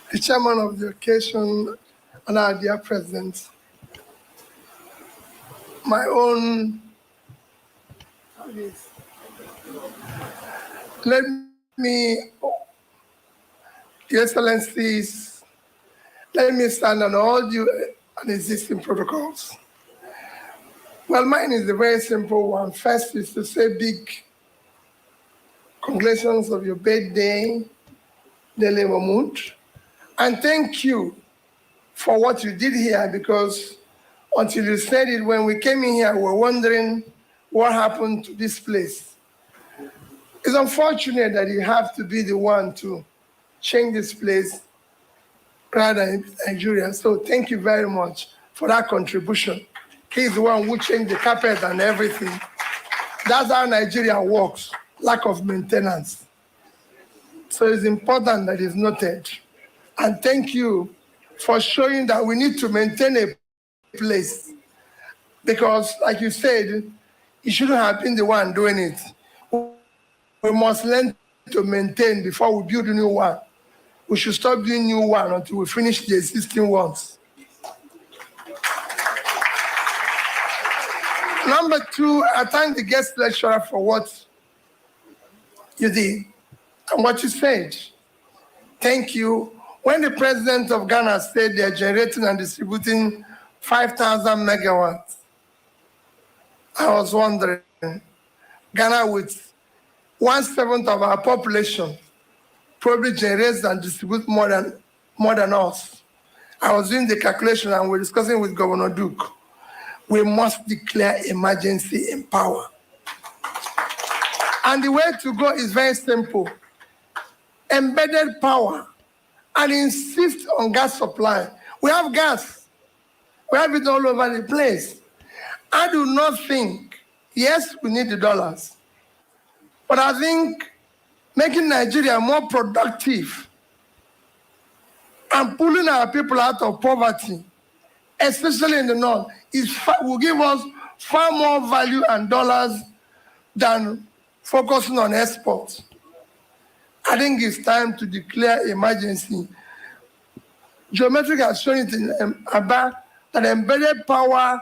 The chairman of the occasion and our dear president, my own, let me, Your Excellencies, let me stand on all due and existing protocols. Well, mine is a very simple one. First is to say big congratulations of your birthday, Dele Mahmood, and thank you for what you did here, because until you said it, when we came in here, we were wondering what happened to this place. It's unfortunate that you have to be the one to change this place rather than Nigeria. So thank you very much for that contribution. He's the one who changed the carpet and everything. That's how Nigeria works, lack of maintenance. So it's important that it's noted. And thank you for showing that we need to maintain a place. Because, like you said, you shouldn't have been the one doing it. We must learn to maintain before we build a new one. We should stop doing new one until we finish the existing ones. Number two, I thank the guest lecturer for what you did and what you said. Thank you. When the president of Ghana said they're generating and distributing 5,000 megawatts, I was wondering, Ghana with 1/7 of our population probably generates and distributes more than us. I was doing the calculation and we're discussing with Governor Duke. We must declare emergency in power. And the way to go is very simple. Embedded power and insist on gas supply. We have gas. We have it all over the place. I do not think, yes, we need the dollars, but I think making Nigeria more productive and pulling our people out of poverty, especially in the north, will give us far more value and dollars than focusing on exports. I think it's time to declare emergency. Geometric has shown it in Aba that embedded power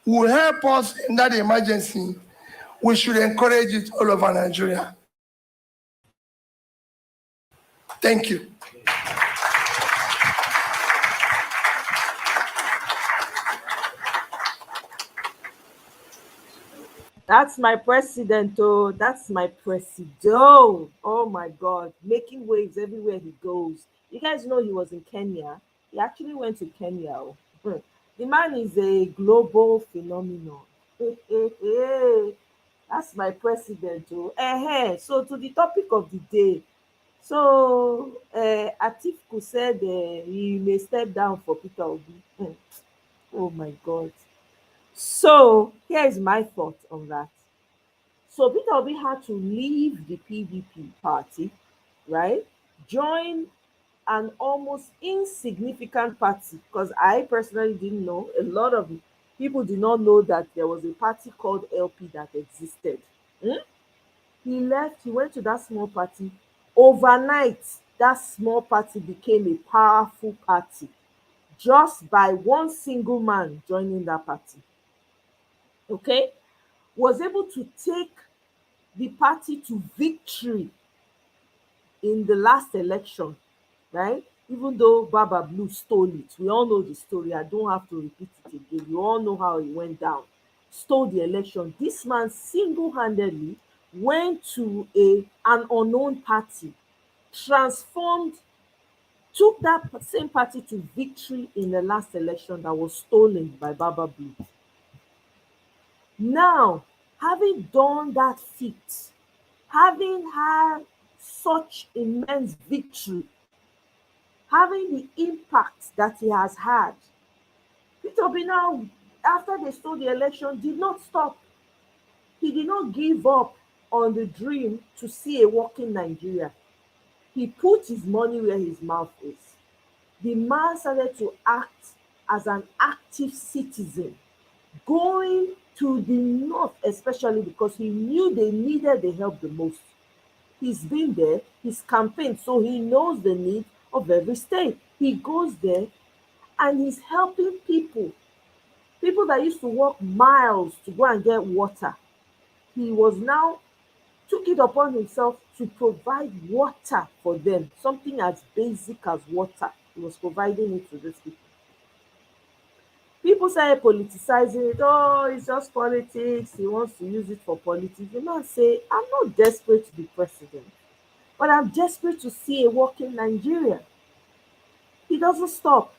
will help us in that emergency. We should encourage it all over Nigeria. Thank you.
That's my president, oh, that's my presido. Oh my God, making waves everywhere he goes. You guys know he was in Kenya. He actually went to Kenya. Oh. The man is a global phenomenon. That's my president, oh. So to the topic of the day. So Atiku said he may step down for Peter Obi. Oh my God. So here is my thought on that. So Peter Obi had to leave the PDP party, right? Join an almost insignificant party, because I personally didn't know. A lot of people did not know that there was a party called LP that existed. He left, he went to that small party. Overnight, that small party became a powerful party just by one single man joining that party. Okay? Was able to take the party to victory in the last election, right? Even though Baba Blue stole it, we all know the story. I don't have to repeat it again. You all know how it went down. Stole the election. This man single-handedly went to an unknown party, transformed, took that same party to victory in the last election that was stolen by Baba Blue. Now, having done that feat, having had such immense victory, having the impact that he has had, Peter Obi now, after they stole the election, did not stop. He did not give up on the dream to see a working Nigeria. He put his money where his mouth is. The man started to act as an active citizen, going to the north, especially because he knew they needed the help the most. He's been there, he's campaigned, so he knows the need of every state. He goes there and he's helping people that used to walk miles to go and get water. He was now took it upon himself to provide water for them, something as basic as water. He was providing it to these people. People started politicizing it. Oh, it's just politics. He wants to use it for politics. The man say, I'm not desperate to be president, but I'm desperate to see a working Nigeria. He doesn't stop.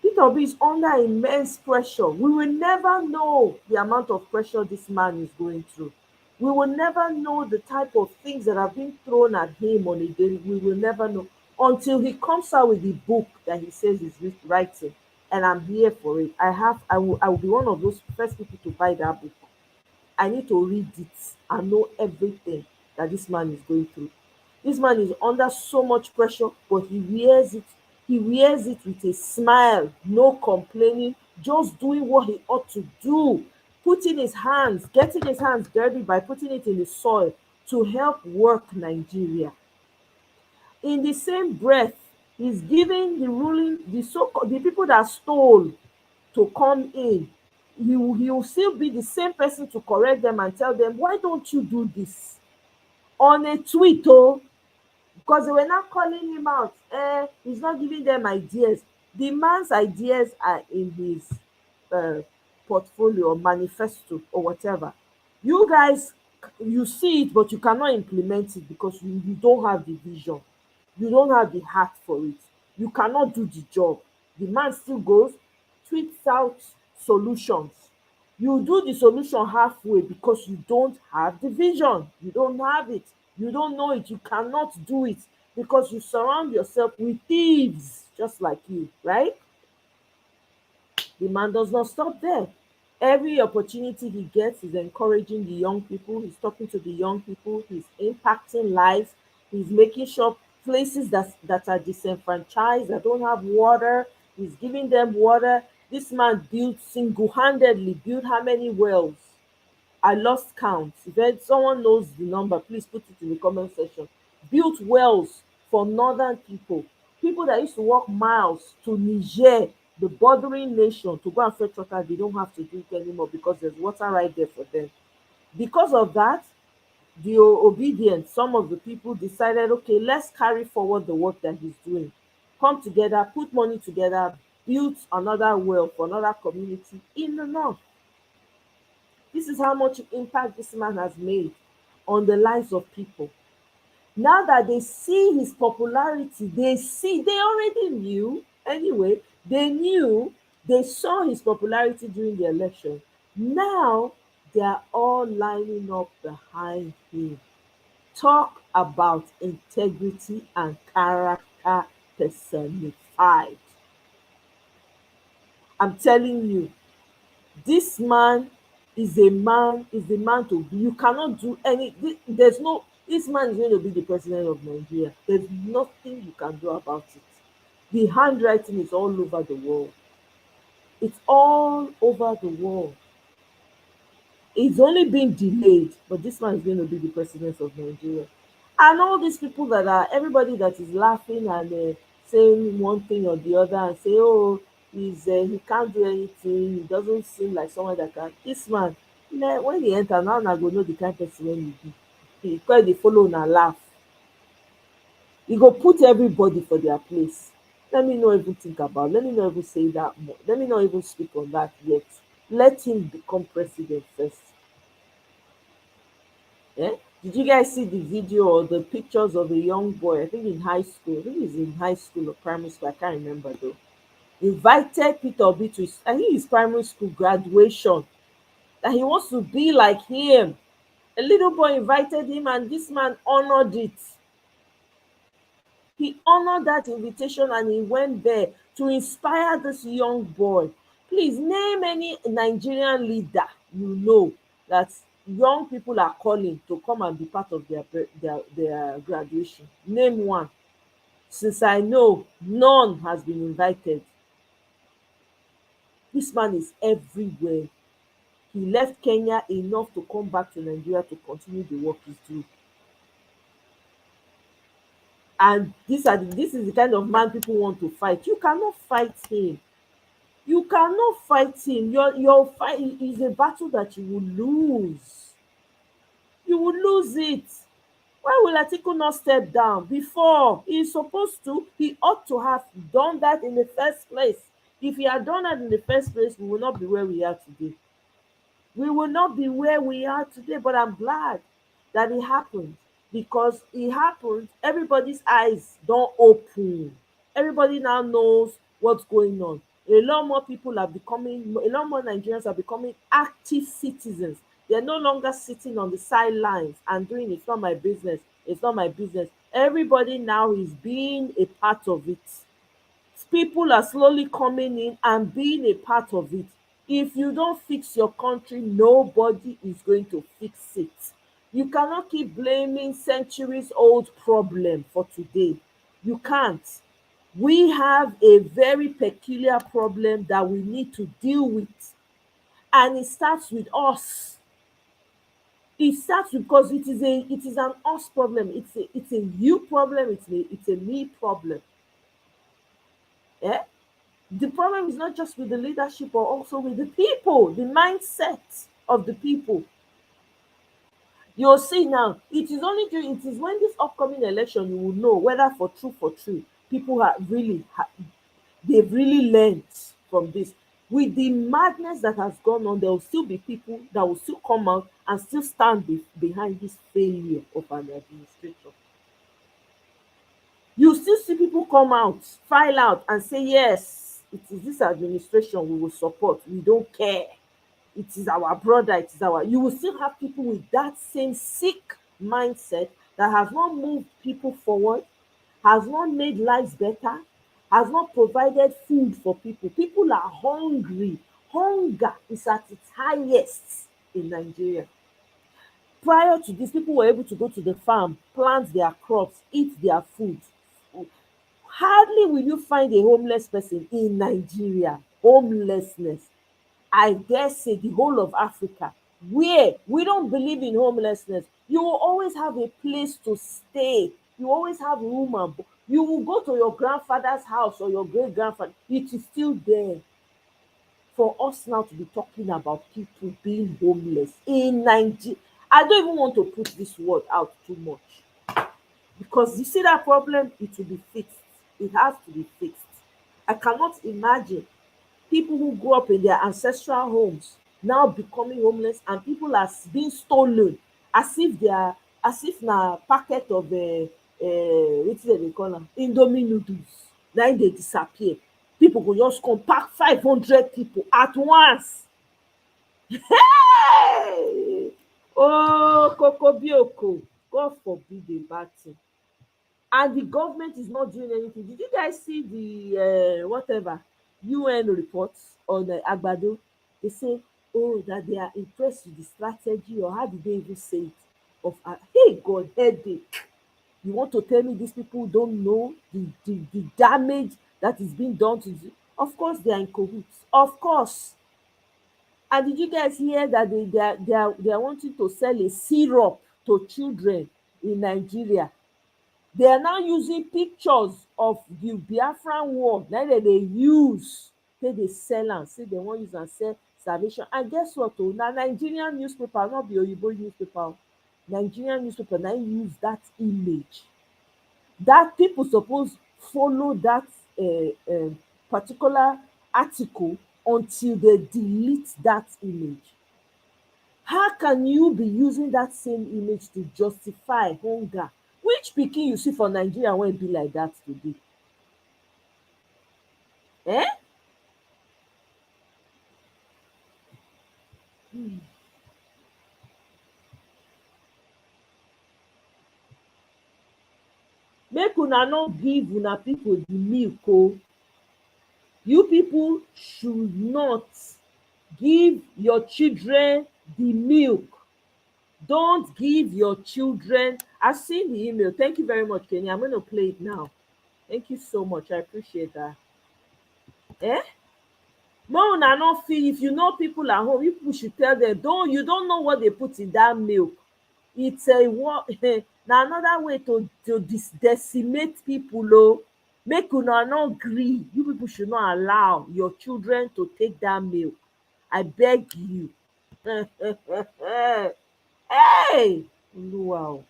Peter Obi is under immense pressure. We will never know the amount of pressure this man is going through. We will never know the type of things that are being thrown at him on a daily. We will never know until he comes out with the book that he says he's writing. And I'm here for it. I will be one of those first people to buy that book. I need to read it and know everything that this man is going through. This man is under so much pressure, but he wears it. He wears it with a smile, no complaining, just doing what he ought to do, putting his hands, getting his hands dirty by putting it in the soil to help work Nigeria. In the same breath, he's giving the ruling, the people that stole to come in. He will still be the same person to correct them and tell them, why don't you do this? On a tweet, because they were not calling him out. He's not giving them ideas. The man's ideas are in his portfolio or manifesto or whatever. You guys, you see it, but you cannot implement it because you don't have the vision. You don't have the heart for it. You cannot do the job. The man still goes, tweets out solutions. You do the solution halfway because you don't have the vision. You don't have it. You don't know it. You cannot do it because you surround yourself with thieves just like you, right? The man does not stop there. Every opportunity he gets, he's encouraging the young people. He's talking to the young people. He's impacting lives. He's making sure places that are disenfranchised, that don't have water, he's giving them water. This man built single-handedly, built how many wells? I lost count. If someone knows the number, please put it in the comment section. Built wells for northern people that used to walk miles to Niger, the bordering nation, to go and fetch water. They don't have to do it anymore because there's water right there for them. Because of that, the obedient, some of the people decided, okay, let's carry forward the work that he's doing. Come together, put money together, build another well for another community in the north. This is how much impact this man has made on the lives of people. Now that they see his popularity, they already knew, anyway, they saw his popularity during the election. Now they are all lining up behind him. Talk about integrity and character personified. I'm telling you, this man is a man to be. You cannot do any. There's no. This man is going to be the president of Nigeria. There's nothing you can do about it. The handwriting is all over the world. It's all over the world. It's only been delayed, but this man is going to be the president of Nigeria. And all these people everybody that is laughing and saying one thing or the other and say, oh, he can't do anything, he doesn't seem like someone that can. This man, when he enter, now I go know the kind of person when he be. Because they follow and laugh. e go put everybody for their place. Let me not even think about, let me not even say that more, let me not even speak on that yet. Let him become president first. Eh? Did you guys see the video or the pictures of a young boy, I think in high school, I think he's in high school or primary school, I can't remember though, invited Peter Obi to his, I think his primary school graduation, that he wants to be like him. A little boy invited him and this man honored it. He honored that invitation and he went there to inspire this young boy. Please name any Nigerian leader you know that young people are calling to come and be part of their graduation. Name one. Since I know, none has been invited. This man is everywhere. He left Kenya enough to come back to Nigeria to continue the work he's doing. And this is the kind of man people want to fight. You cannot fight him. You cannot fight him. Your fight is a battle that you will lose. You will lose it. Why will Atiku not step down before? He's supposed to. He ought to have done that in the first place. If he had done that in the first place, we will not be where we are today. We will not be where we are today, but I'm glad that it happened, because it happened, everybody's eyes don't open. Everybody now knows what's going on. A lot more people are becoming, a lot more Nigerians are becoming active citizens. They're no longer sitting on the sidelines and doing it's not my business, it's not my business. Everybody now is being a part of it. People are slowly coming in and being a part of it. If you don't fix your country, nobody is going to fix it. You cannot keep blaming centuries old problem for today. You can't. We have a very peculiar problem that we need to deal with, and it starts with us. It starts because it is an us problem. It's a you problem. It's a me problem. Yeah. The problem is not just with the leadership, but also with the people, the mindset of the people. You'll see now, it is when this upcoming election you will know whether for true, people they've really learned from this. With the madness that has gone on, there will still be people that will still come out and still stand behind this failure of an administration. You still see people come out, file out and say, yes, it is this administration we will support. We don't care. It is our brother, it is our. You will still have people with that same sick mindset that has not moved people forward, has not made lives better, has not provided food for people. People are hungry. Hunger is at its highest in Nigeria. Prior to this, people were able to go to the farm, plant their crops, eat their food. Hardly will you find a homeless person in Nigeria. Homelessness, I dare say the whole of Africa, where we don't believe in homelessness. You will always have a place to stay. You always have room and you will go to your grandfather's house or your great grandfather. It is still there. For us now to be talking about people being homeless in Nigeria, I don't even want to put this word out too much, because you see that problem, it will be fixed. It has to be fixed. I cannot imagine people who grew up in their ancestral homes now becoming homeless, and people are being stolen as if they are, as if na packet of wetin dem dey call am, indomie noodles, na im dey disappear. People go just come pack 500 people at once. Hey! Oh, kokobioko, God forbid a bad thing. And the government is not doing anything. Did you guys see the whatever UN reports on Agbado? They say, oh, that they are impressed with the strategy, or how did they even say it? Of hey God, headache. You want to tell me these people don't know the damage that is being done to the, of course they are in cahoots, of course. And did you guys hear that they are wanting to sell a syrup to children in Nigeria? They are now using pictures of the Biafran war. Na dem dey use take dey sell am, say dem wan use am sell salvation. And guess what o, na Nigerian newspaper, no be oyibo newspaper o. Nigerian newspaper na im use that image that people suppose follow that particular article until they delete that image. How can you be using that same image to justify hunger? Which pikin you see for Nigeria wey be like that today? Eh? Make una no give una people the milk o. You people should not give your children the milk. Don't give your children. I've seen the email. Thank you very much, Kenny. I'm going to play it now. Thank you so much. I appreciate that. Eh? No, una no feel. If you know people at home, you people should tell them, you don't know what they put in that milk. It's a now another way to decimate people. Oh, make una not gree. You people should not allow your children to take that milk. I beg you. Hey, wow.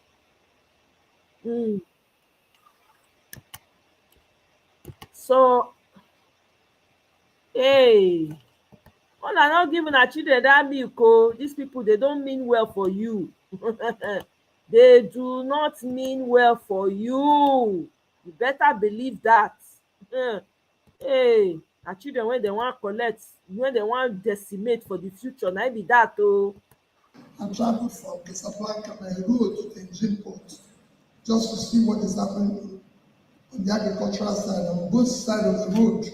So, hey, una not give una children that milk. Oh, these people, they don't mean well for you. They do not mean well for you. You better believe that. Hey, na children when they want collect, when they want decimate for the future, na be that. Oh,
I traveled from Casablanca by road to the Engine Port just to see what is happening on the agricultural side, on both sides of the road.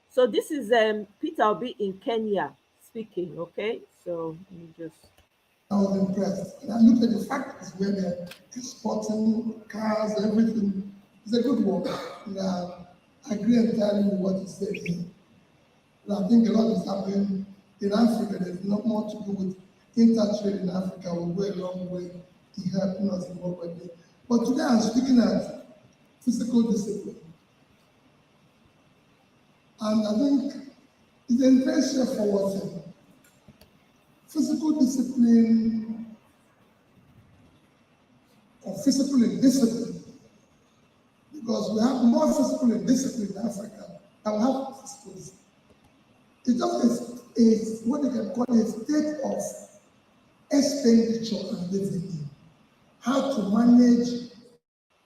So this is Peter Obi in Kenya speaking, okay? So let me just...
I was impressed. And I looked at the factories where they're exporting cars, everything. It's a good work. And I agree entirely with what he said here. And I think a lot is happening in Africa. There's not more to do with intertrade in Africa. We'll go a long way in helping us in what we're doing. But today I'm speaking at physical discipline. And I think it's a very straightforward thing. Physical discipline or physical indiscipline, because we have more physical indiscipline in Africa than we have physical discipline. It's just a what you can call a state of expenditure and revenue. How to manage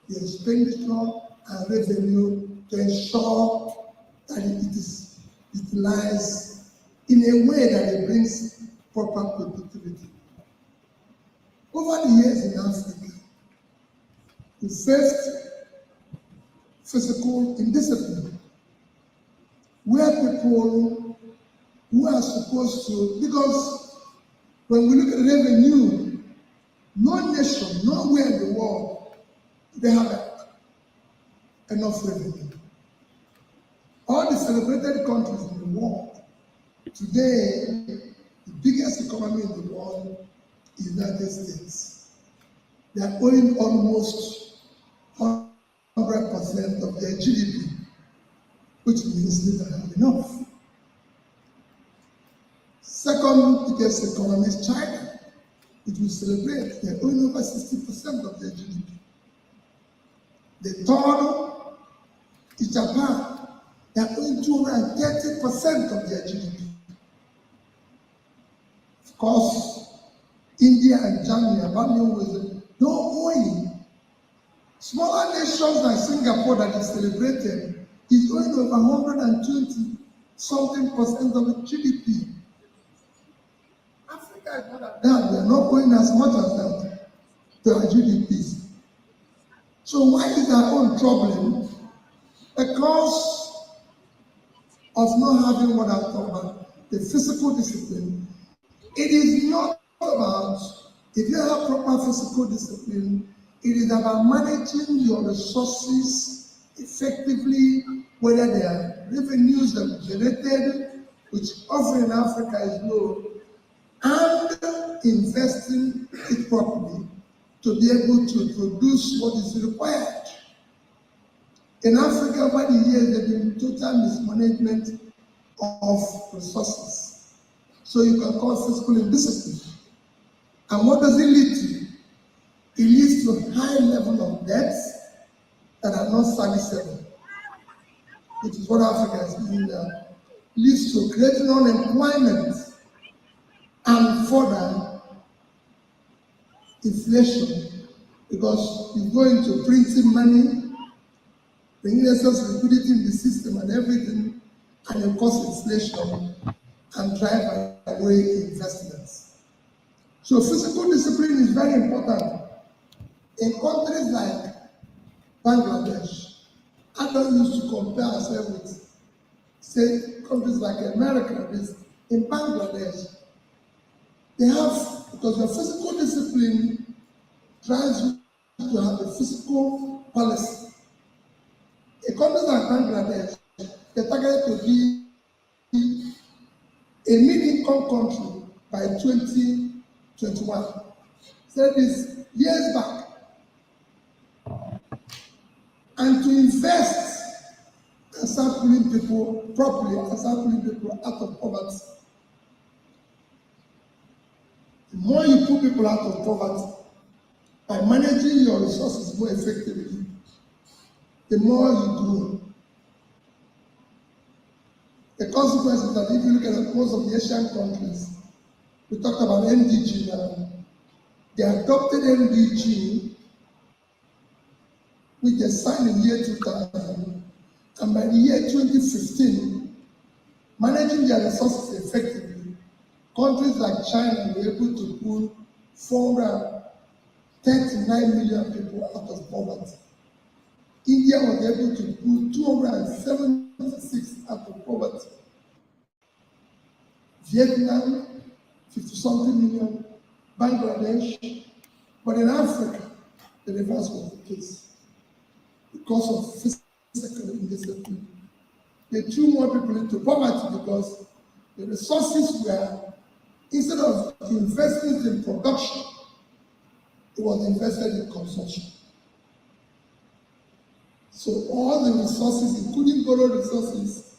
the expenditure and revenue to ensure that it is utilized in a way that it brings proper productivity. Over the years in Africa, we faced physical indiscipline, where people who are supposed to, because when we look at revenue, no nation, nowhere in the world, they have enough revenue. All the celebrated countries in the world, today, the biggest economy in the world is the United States. They are owing almost 100% of their GDP, which means they don't have enough. Second biggest economy is China, which we celebrate. They are owing over 60% of their GDP. The third is Japan. They are owing 230% of their GDP. Of course, India and Germany are valuing with no owing. Smaller nations like Singapore that is celebrated is owing over 120 something percent of its GDP. Africa is not like that. They are not owing as much as that to our GDPs. So why is our own problem? Because of not having what I'm talking about, the physical discipline. It is not about, if you have proper physical discipline, it is about managing your resources effectively, whether they are revenues that are generated, which often in Africa is low, and investing it properly to be able to produce what is required. In Africa, over the years, there has been total mismanagement of resources. So you can call physical indiscipline. And what does it lead to? It leads to a high level of debt, that are not serviceable, which is what Africa is doing now, leads to creating unemployment and further inflation, because you go into printing money, bringing excess liquidity in the system and everything, and you cause inflation and drive away investments. So physical discipline is very important. In countries like Bangladesh, I don't used to compare ourselves with, say, countries like America. In Bangladesh, they have, because the physical discipline drives you to have a physical policy. In countries like Bangladesh, they're targeted to be a mid-income country by 2021. So this years back. And to invest and start pulling people properly and start pulling people out of poverty. The more you pull people out of poverty by managing your resources more effectively, the more you grow. The consequence is that if you look at most of the Asian countries, we talked about MDG now, they adopted MDG, which they signed in the year 2000, and by the year 2015, managing their resources effectively, countries like China were able to pull 439 million people out of poverty. India was able to pull 276 out of poverty. Vietnam, 50-something million. Bangladesh. But in Africa, the reverse was the case. Because of physical indiscipline, they threw more people into poverty because the resources were, instead of investing in production, it was invested in consumption. So all the resources, including borrowed resources,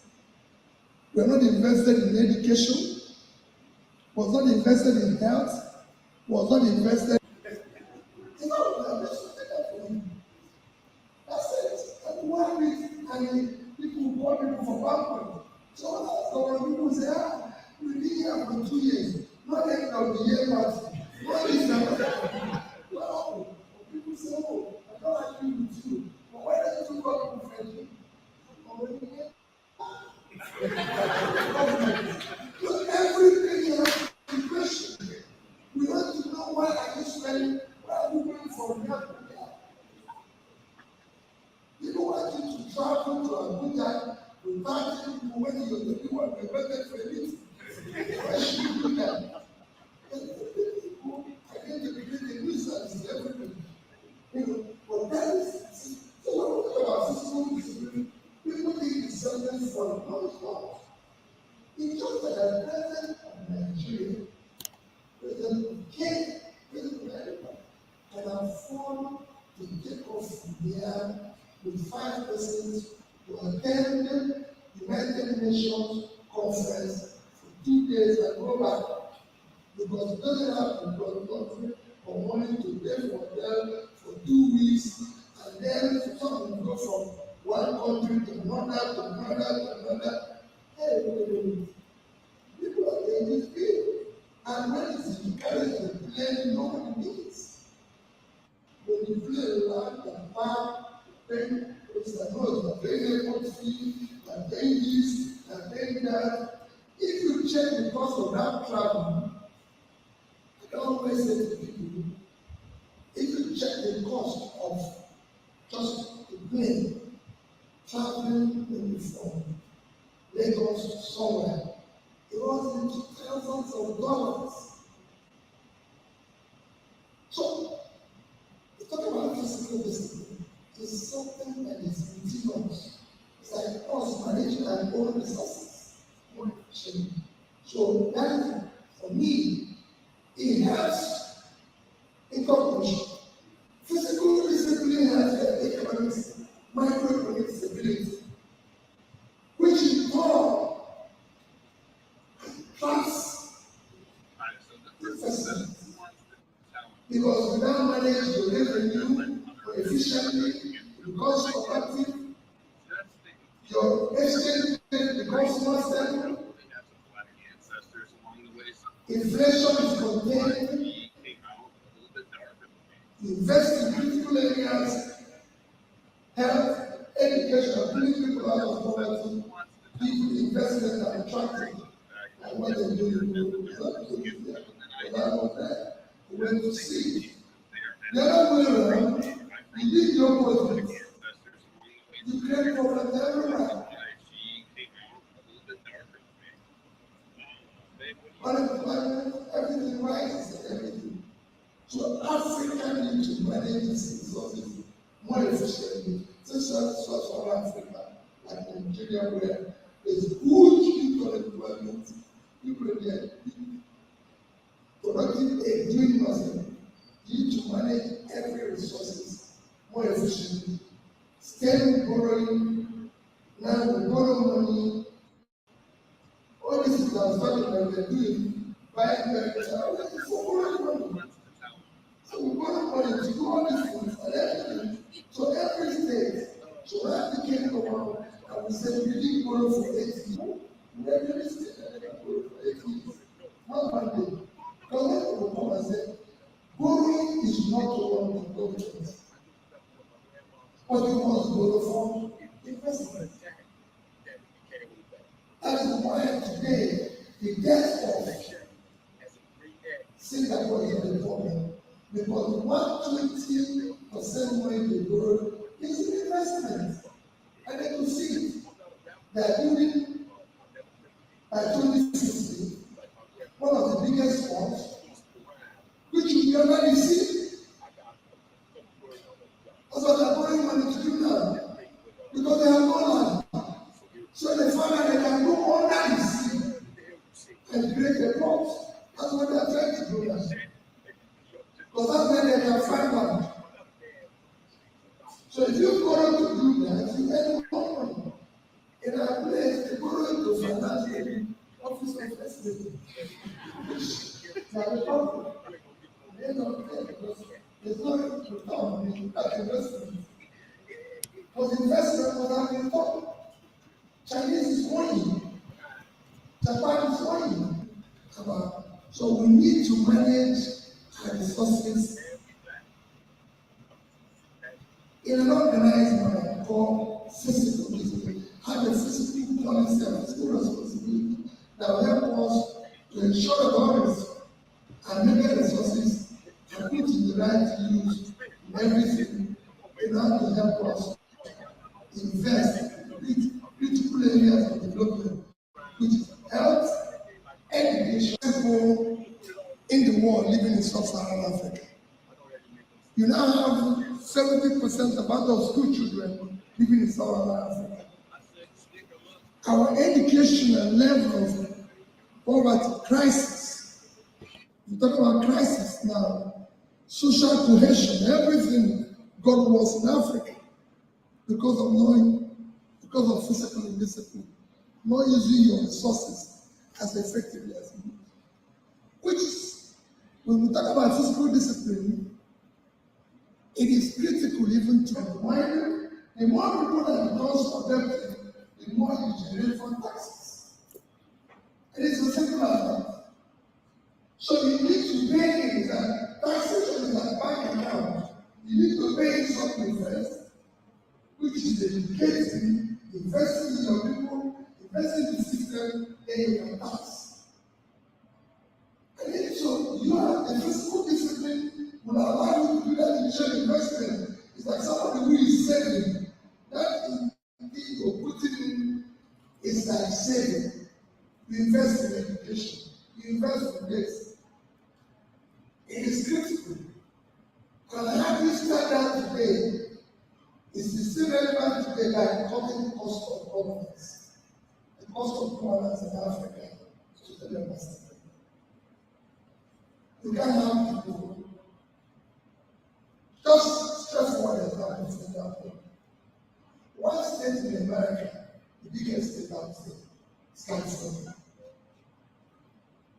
were not invested in education, was not invested in health, was not invested. You know, that's it. And 1 week, and people call people for banquet. So when people say, we've been here for 2 years, not end of the year party. What is that? Well, people say, I don't agree with you. But why don't you call people friendly? Because everything you have to question. We want to know why are you spending, why are you going for that? People want you to travel to Abuja without people when you're the only one prevented for a meeting. Why should you do that? People are going to create a nuisance to everybody. You know, but that is, so when we talk about physical discipline, people think it's something for non-stop. It's just that the president of Nigeria, President America, can afford to take off from there with 5 persons to attend the United Nations conference for 2 days and go back. Because it doesn't have to go to the country from morning to day for them for 2 weeks, and then some go from one country to another, to another, to another. Hey, people are getting this bill. And when it's encouraged to play, nobody needs. When you play land and park, then it's like, no, you're paying a fee, you're paying this, you're paying that. If you check the cost of that travel, I always say to people, if you check the cost of just the plane, traveling maybe from Lagos to somewhere, it was into thousands of dollars. So, the talk about physical discipline is something that is within us. It's like us managing our own resources more efficiently. So, that for me, it helps in conclusion. Physical discipline has economics, microeconomic stability, which in turn trust investment. Because we now manage the revenue efficiently, becomes productive, your exchange rate becomes more stable, inflation is contained, invest in critical areas, health, education, bring people out of poverty, people investment are attractive. And what they do is not to do that. But I want that. We went to see. The other way around, you did the opposite. You create problems everywhere. Unemployment, everything rises, everything. So Africa needs to manage its resources more efficiently. This is for Africa, like Nigeria, where there's huge unemployment, people there, productive aid, doing nothing. You need to manage every resources more efficiently. Still borrowing, now we borrow money. All this is started like we're doing, buying very for borrowing money. So we borrow money to do all these things and everything. So every state should replicate the one and we say we didn't borrow for 8 years. Every state can borrow for 8 years. Not 1 day. Because when people come and say, borrowing is not the one with government. But you must borrow from investment. That is why today the debt of Singapore is the problem. Because 120% money they borrow is an investment. And they can see it. They are doing by 2060 one of the biggest funds, which you can already see. That's what they are borrowing money to do now. Because they have no land. So they find that they can go under the sea and create the crops. That's what they are trying to do now. Because that's where they can find land. So if you borrow to do that, you earn more money. In our place, they borrow to finance the office of estate. Now the problem, they don't pay because there's no return in that investment. Because investment was not been done. Chinese is owing. Japan is owing. So we need to manage our resources in an organized manner called physical discipline. Have a physical policy and physical responsibility that will help us to ensure that all and many resources are put in the right use in everything in order to help us invest in critical areas of development, which is health, education. People in the world living in sub-Saharan Africa. You now have 70% amount of school children living in sub-Saharan Africa. Our educational level of poverty crisis. We talk about crisis now. Social cohesion, everything got worse in Africa because of physical indiscipline, not using your resources as effectively as you. Which is, when we talk about physical discipline, it is critical even to remind the more people that becomes productive, the more you generate from taxes. It is as simple as that. So you need to pay in that taxation is a bank account. You need to pay something first, which is educating, investing in your people, investing in the system, paying your tax. And then so you have the physical discipline will allow you to do that initial investment. It's like somebody who is saving. That thing you're putting in is like saving. You invest in education. You invest in this. It is critical. And how you start that today is still relevant today by cutting the cost of governance. The cost of governance in Africa is to 30%. You can't have people. Just stress one example, for example. One state in America, the biggest state out there, is California.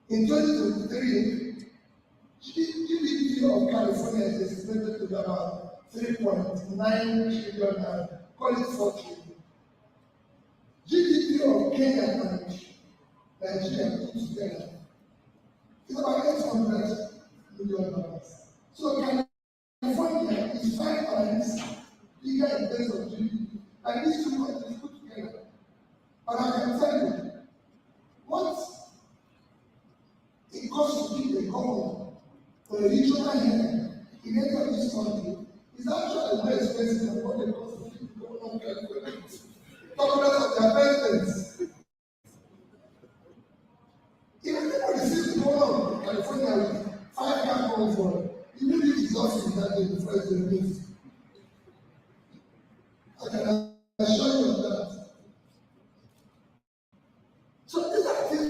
In 2023, GDP of California is estimated to be about 3.9 trillion, call it 4 trillion. GDP of Kenya and Nigeria put together is about $800 million. So California is 5 times bigger in terms of GDP, and these two countries put together. But I can tell you, what it costs to be a governor for a regional head in any of this country is actually more expensive than what it costs to be a governor of California. Governors of their presidents. If anybody sees the governor of California with 5 car convoy, he will be exhausted that day before it's released. I can assure you of that. So these are things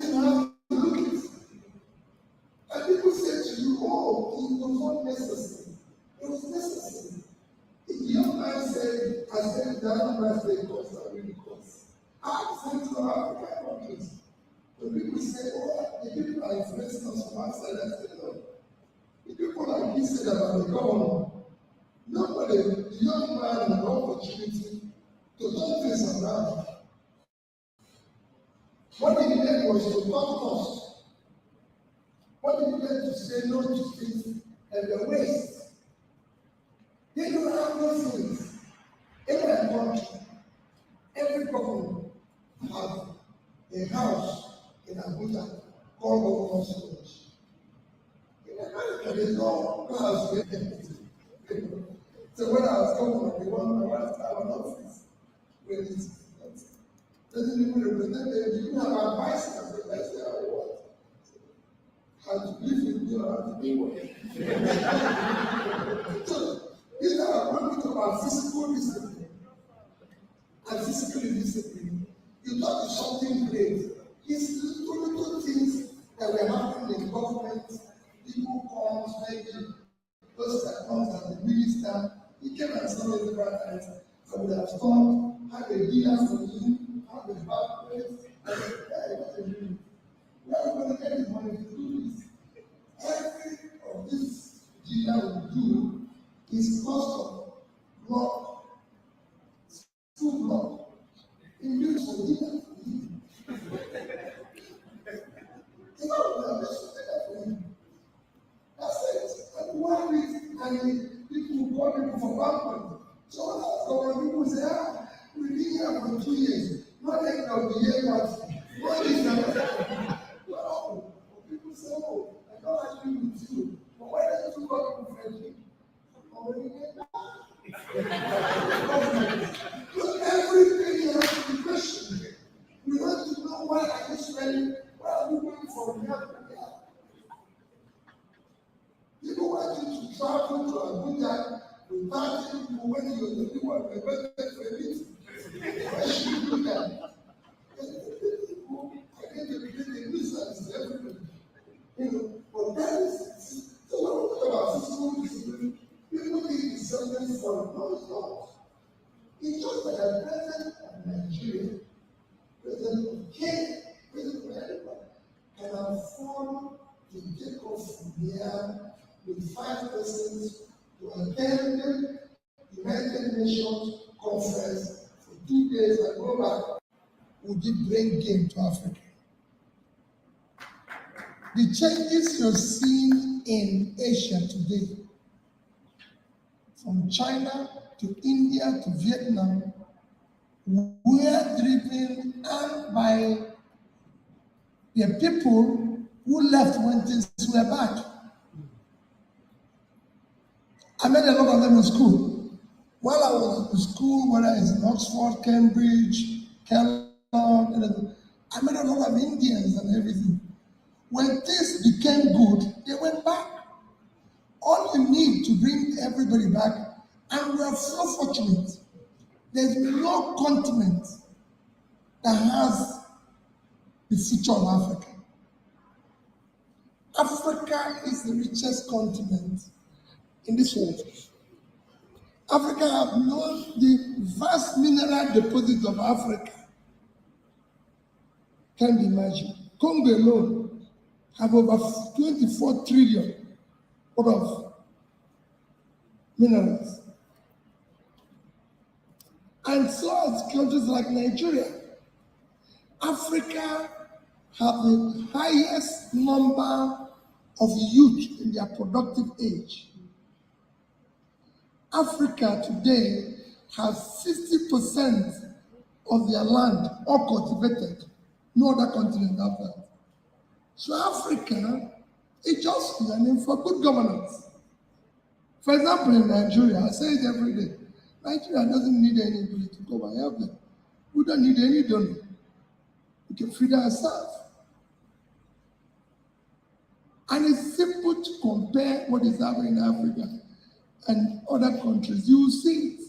you have to look at. And people say to you, oh, it was not necessary. It was necessary. The young man said, I said, the young man said, costs are really costs. I said to African countries, the people say, oh, the people are influencing us from outside. I said, no. The people like he said about the government, nobody, the young man had an opportunity to turn things around. What he needed was to cut costs. What he needed to say no to things and the waste. They don't have those things. In my country, every government has a house in Abuja called Governor's Lodge. In America, there's no house there. So when I was governor, they want my wife to have an office. When it's doesn't even represent them. You have advice as the best they are what? How to live with you, how to be with you. So, these are one thing about physical discipline. And physical discipline, you thought it's something great. It's little things that were happening in government. People come, maybe those that comes as the minister, he came and saw me several times. I would have thought, have a dealer for you, have a bad place. I said, hey, what are you doing? We are going to get the money to do this. Every of this dealer will do is cost of block, school block. In use for dealer for you. You know, we are just that for you. That's it. And one week, and people call people for banquet. So when people say, we've been here for 2 years, not end of the year, what is that? Well, people say, oh, I don't agree with you. But why don't you call people friendly? Because everything you have to be questioned. We want to know why are you spending, why are you going from here to there? People want you to travel to Abuja without people when you're the only one requested for a meeting. Why should you do that? People, I get the nuisance everybody. You know, but that is, so when we talk about physical discipline, people think it's something for no, it's not. It's just that the president of Nigeria, president of Kenya, president of America, can afford to take off from here with 5 persons to attend the United Nations conference for 2 days and go back. Would it bring game to Africa? The changes you're seeing in Asia today, from China to India to Vietnam, were driven by the people who left when things were bad. I met a lot of them in school. While I was in school, whether it's in Oxford, Cambridge, Kellogg, I met a lot of Indians and everything. When things became good, they went back. All you need to bring everybody back, and we are so fortunate. There's no continent that has the future of Africa. Africa is the richest continent in this world. Africa have known the vast mineral deposits of Africa. Can you imagine? Congo alone have over 24 trillion of minerals. And so as countries like Nigeria, Africa have the highest number of youth in their productive age. Africa today has 60% of their land uncultivated. No other continent has that. So Africa is just yearning for good governance. For example, in Nigeria, I say it every day, Nigeria doesn't need anybody to come and help them. We don't need any donor. We can feed ourselves. And it's simple to compare what is happening in Africa and other countries. You will see it.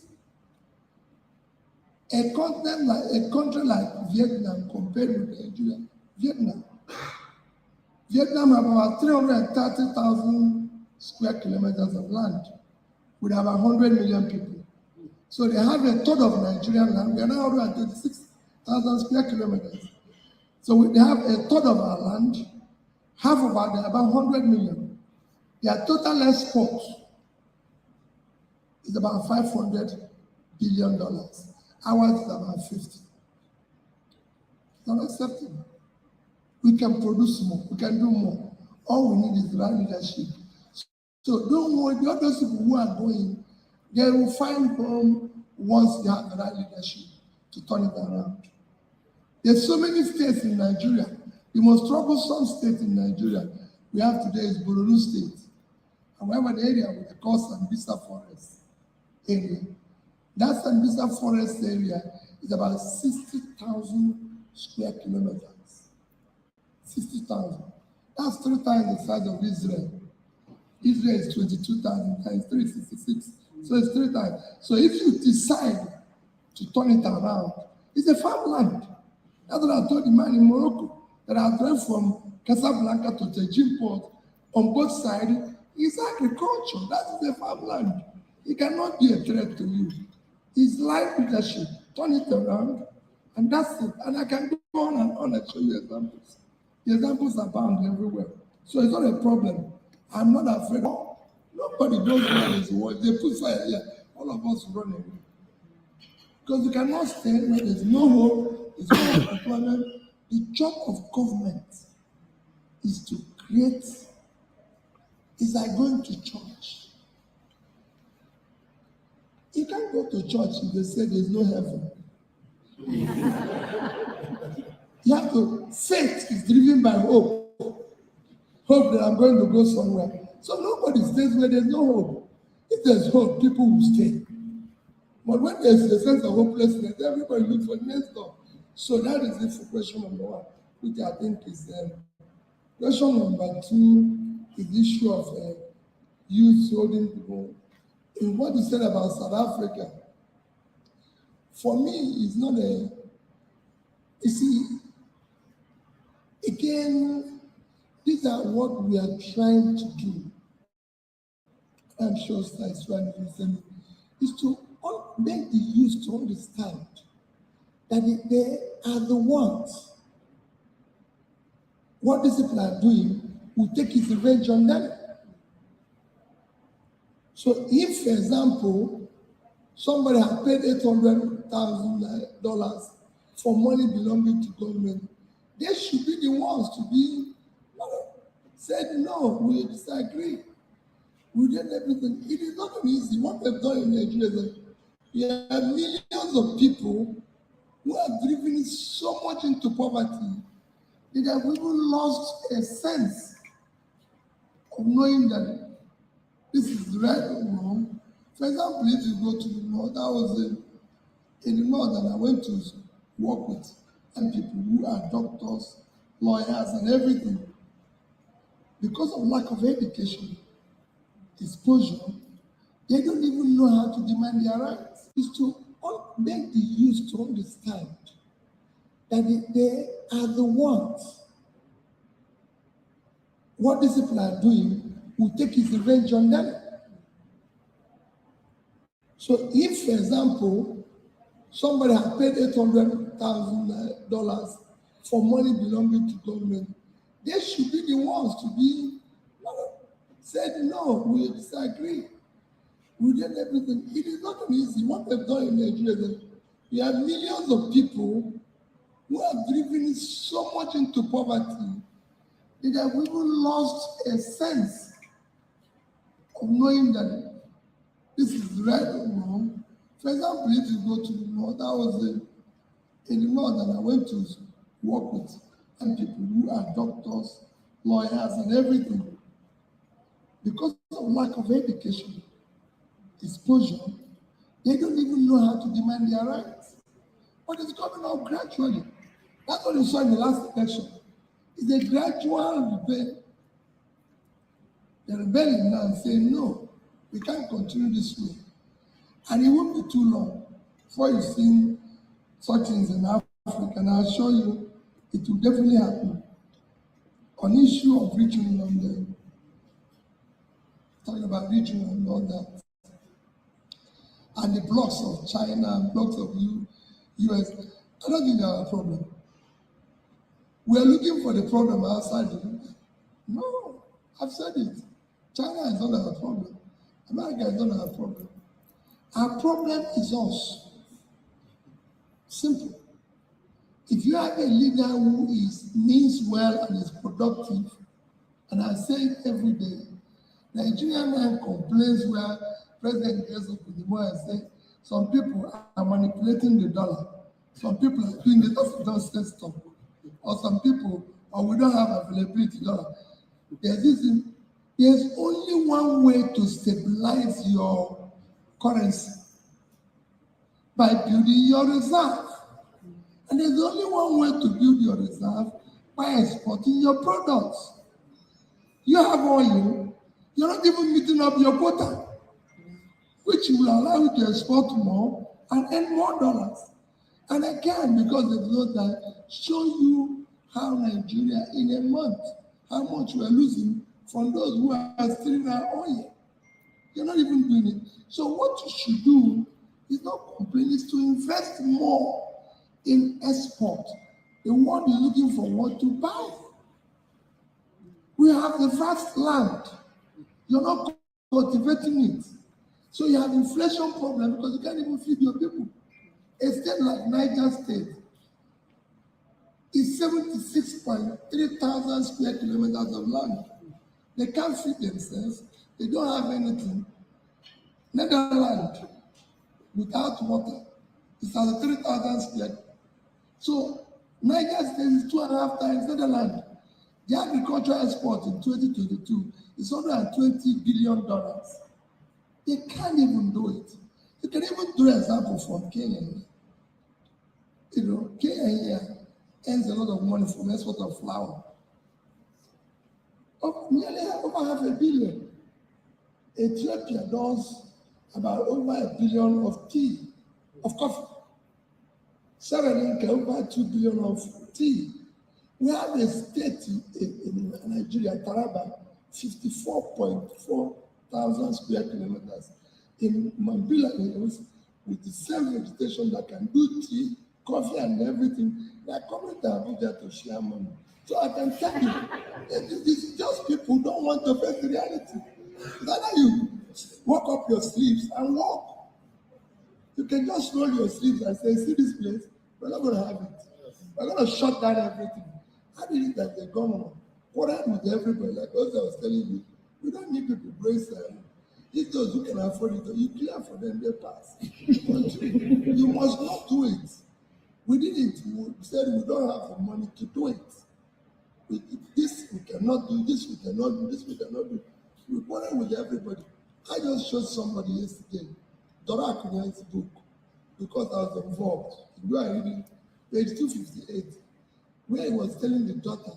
A country like Vietnam compared with Nigeria, Vietnam have about 330,000 square kilometers of land with about 100 million people. So they have a third of Nigerian land. We are now 136,000 square kilometers. So they have a third of our land, half of about 100 million. Their total export is about $500 billion. Ours is about 50. It's not acceptable. We can produce more, we can do more. All we need is the right leadership. So don't worry, the other people who are going, they will find home once they have the right leadership to turn it around. There's so many states in Nigeria. The most troublesome state in Nigeria we have today is Borno State. And we have an area with the called Sambisa Forest area. That Sambisa Forest area is about 60,000 square kilometers. 60,000. That's 3 times the size of Israel. Israel is 22,000 times 3, 66. So it's 3 times. So if you decide to turn it around, it's a farmland. That's what I told the man in Morocco, that I drove from Casablanca to Tajin Port. On both sides, it's agriculture. That is a farmland. It cannot be a threat to you. It's life leadership. Turn it around, and that's it. And I can go on and on and show you examples. The examples are found everywhere. So it's not a problem. I'm not afraid. Nobody knows where is what. They put fire here. All of us run away. Because you cannot stay where there's no hope, there's no employment. The job of government is to create, is like going to church. You can't go to church if they say there's no heaven. You have to, faith is driven by hope. Hope that I'm going to go somewhere. So nobody stays where there's no hope. If there's hope, people will stay. But when there's a sense of hopelessness, everybody looks for the next door. So that is it for question number 1, which I think is question number 2 is the issue of youth holding people. In what you said about South Africa, for me, it's not a, you see, again, these are what we are trying to do. I'm sure Slice One is to make the youth to understand that they are the ones. What these people are doing will take its revenge on them. So if, for example, somebody has paid $800,000 for money belonging to government, they should be the ones to be said, no, we disagree. We did everything. It is not easy. What they've done in Nigeria is that you have millions of people who are driven so much into poverty that have even lost a sense of knowing that this is right or wrong. For example, if you go to the north, I was in the north and I went to work with some people who are doctors, lawyers, and everything. Because of lack of education, exposure, they don't even know how to demand their rights. It's to make the youth to understand that they are the ones. What these people are doing will take its revenge on them. So if, for example, somebody has paid $800,000 for money belonging to government, they should be the ones to be said, no, we disagree. We did everything. It is not easy. What they've done in Nigeria, we have millions of people who have driven so much into poverty that they have even lost a sense of knowing that this is right or wrong. For example, if you go to the north, I was in the north and I went to work with people who are doctors, lawyers, and everything. Because of lack of education, exposure, they don't even know how to demand their rights. But it's coming out gradually. That's what you saw in the last election. It's a gradual rebellion. The rebellion now saying, no, we can't continue this way. And it won't be too long before you see such things in Africa. And I'll show you it will definitely happen. On issue of regional and talking about regional and all that. And the blocks of China, blocks of US, I don't think they are a problem. We are looking for the problem outside the US. No, I've said it. China is not our problem. America is not our problem. Our problem is us. Simple. If you have a leader who means well and is productive, and I say it every day, Nigerian man complains where President gets up in the morning and says, some people are manipulating the dollar. Some people are doing the don't say stop. Or some people, or we don't have availability dollar. There's only one way to stabilize your currency, by building your reserve. And there's only one way to build your reserve, by exporting your products. You have oil, you're not even meeting up your quota, which will allow you to export more and earn more dollars. And again, because of those that show you how Nigeria in a month, how much we're losing from those who are stealing our oil. You're not even doing it. So what you should do is not complain, is to invest more in export. The world is looking for what to buy. We have the vast land. You're not cultivating it. So you have inflation problem because you can't even feed your people. A state like Niger State is 76.3 thousand square kilometers of land. They can't feed themselves. They don't have anything. Netherlands, without water, is at 3,000 square. So Niger State is 2.5 times Netherlands. The agricultural export in 2022 is $120 billion. They can't even do it. You can even do an example from Kenya. You know, Kenya earns a lot of money from export of flour. Nearly over $500 million. Ethiopia does about over $1 billion of tea, of coffee. Sri Lanka over $2 billion of tea. We have a state in Nigeria, Taraba, 54.4 thousand square kilometers. In Mambila Hills, with the same vegetation that can do tea, coffee, and everything, they are coming to Abuja to share money. So I can tell you, this is just people who don't want to face the reality. That's you walk up your sleeves and walk. You can just roll your sleeves and say, see this place, we're not going to have it. We're going to shut down everything. I did it as the governor, quarreled with everybody, like I was telling you. We don't need people brace them. If those who can afford it, you clear for them, they pass. You must not do it. We did it. We said we don't have the money to do it. This we cannot do, this we cannot do, this we cannot do. We quarrel with everybody. I just showed somebody yesterday, Dora Akunyai's book, because I was involved. You are reading page 258, where he was telling the daughter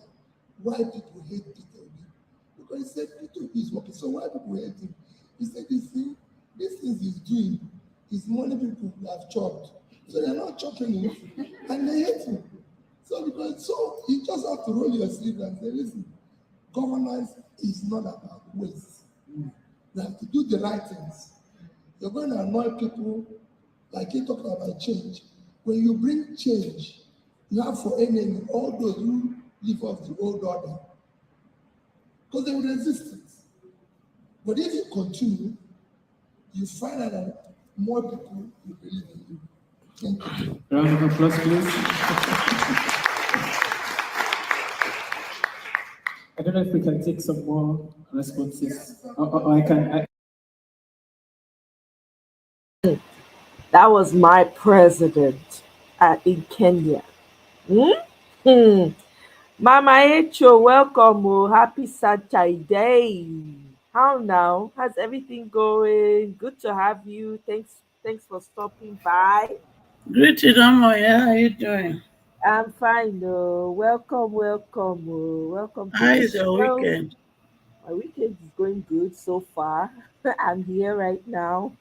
why people hate Peter Obi. Because he said Peter Obi is working, so why people hate him? He said, you see, these things he's doing is money people have chopped. So they're not chopping him, and they hate him. So you just have to roll your sleeve and say, listen, governance is not about waste. You have to do the right things. You're going to annoy people, like you talked about change. When you bring change, you have for enemy all those who live off the old order, because they will resist it. But if you continue, you find out that more people will believe in you. Thank you.
Round of applause, please. I don't know if we can take some more responses. I can.
That was my president in Kenya. Mama Echo, welcome. Oh, happy Saturday. How now? How's everything going? Good to have you. Thanks for stopping by.
Greeting, Amoya. How are you doing?
I'm fine. Welcome. Welcome to
How
the
is your
show.
weekend?
My weekend is going good so far. I'm here right now.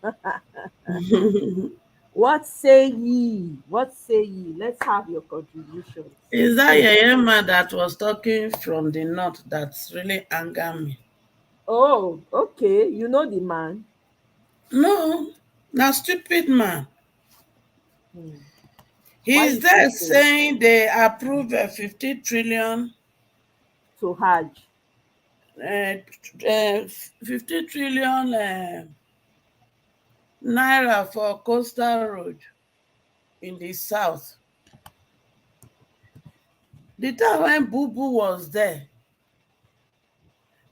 What say ye? What say ye? Let's have your contributions.
Is that your man that was talking from the north that's really anger me?
Oh, okay. You know the man.
No, now stupid man.
Hmm. Why
He's
you say
there
so?
saying they approve a 50 trillion,
To Hajj.
50 trillion naira for coastal road in the south. The time when Bubu was there,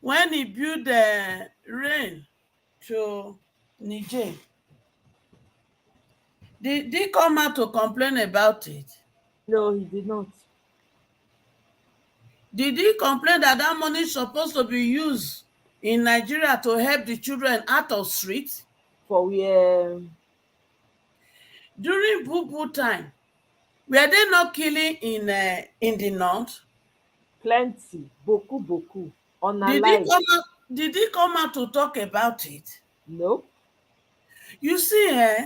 when he built the rain to Niger, did he come out to complain about it?
No, he did not.
Did he complain that that money is supposed to be used in Nigeria to help the children out of street?
For where
During Bubu time, were they not killing in the north?
plenty, boku, on a
Did he
lie.
come out? Did he come out to talk about it?
No.
You see,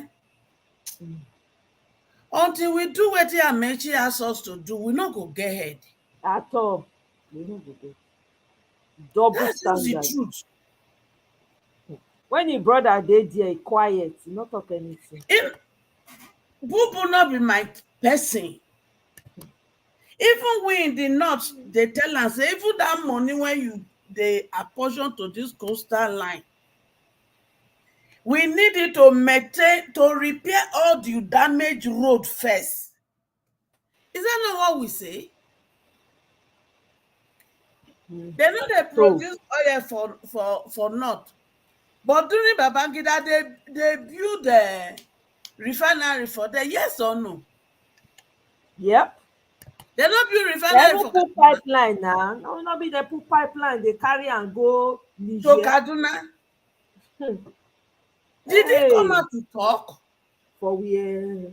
until we do what Amechi asks us to do, we not go get ahead.
At all. We no go get. Double
That's just the
standard.
truth.
When your brother dey there, quiet, he not talk anything.
If Bubu not be my person, even we in the north, they tell us, even that money when they apportion to this coastal line, we need it to maintain, to repair all the damaged road first. Is that not what we say? They know they produce oil for north. But during Babangida, they build the refinery for them, yes or no?
Yep.
They don't build
They
refinery
even
for
put
Kaduna.
pipeline now. No, not be they put pipeline, they carry and go
To
Niger.
Kaduna. Did he come
Hey,
out to talk?
for where?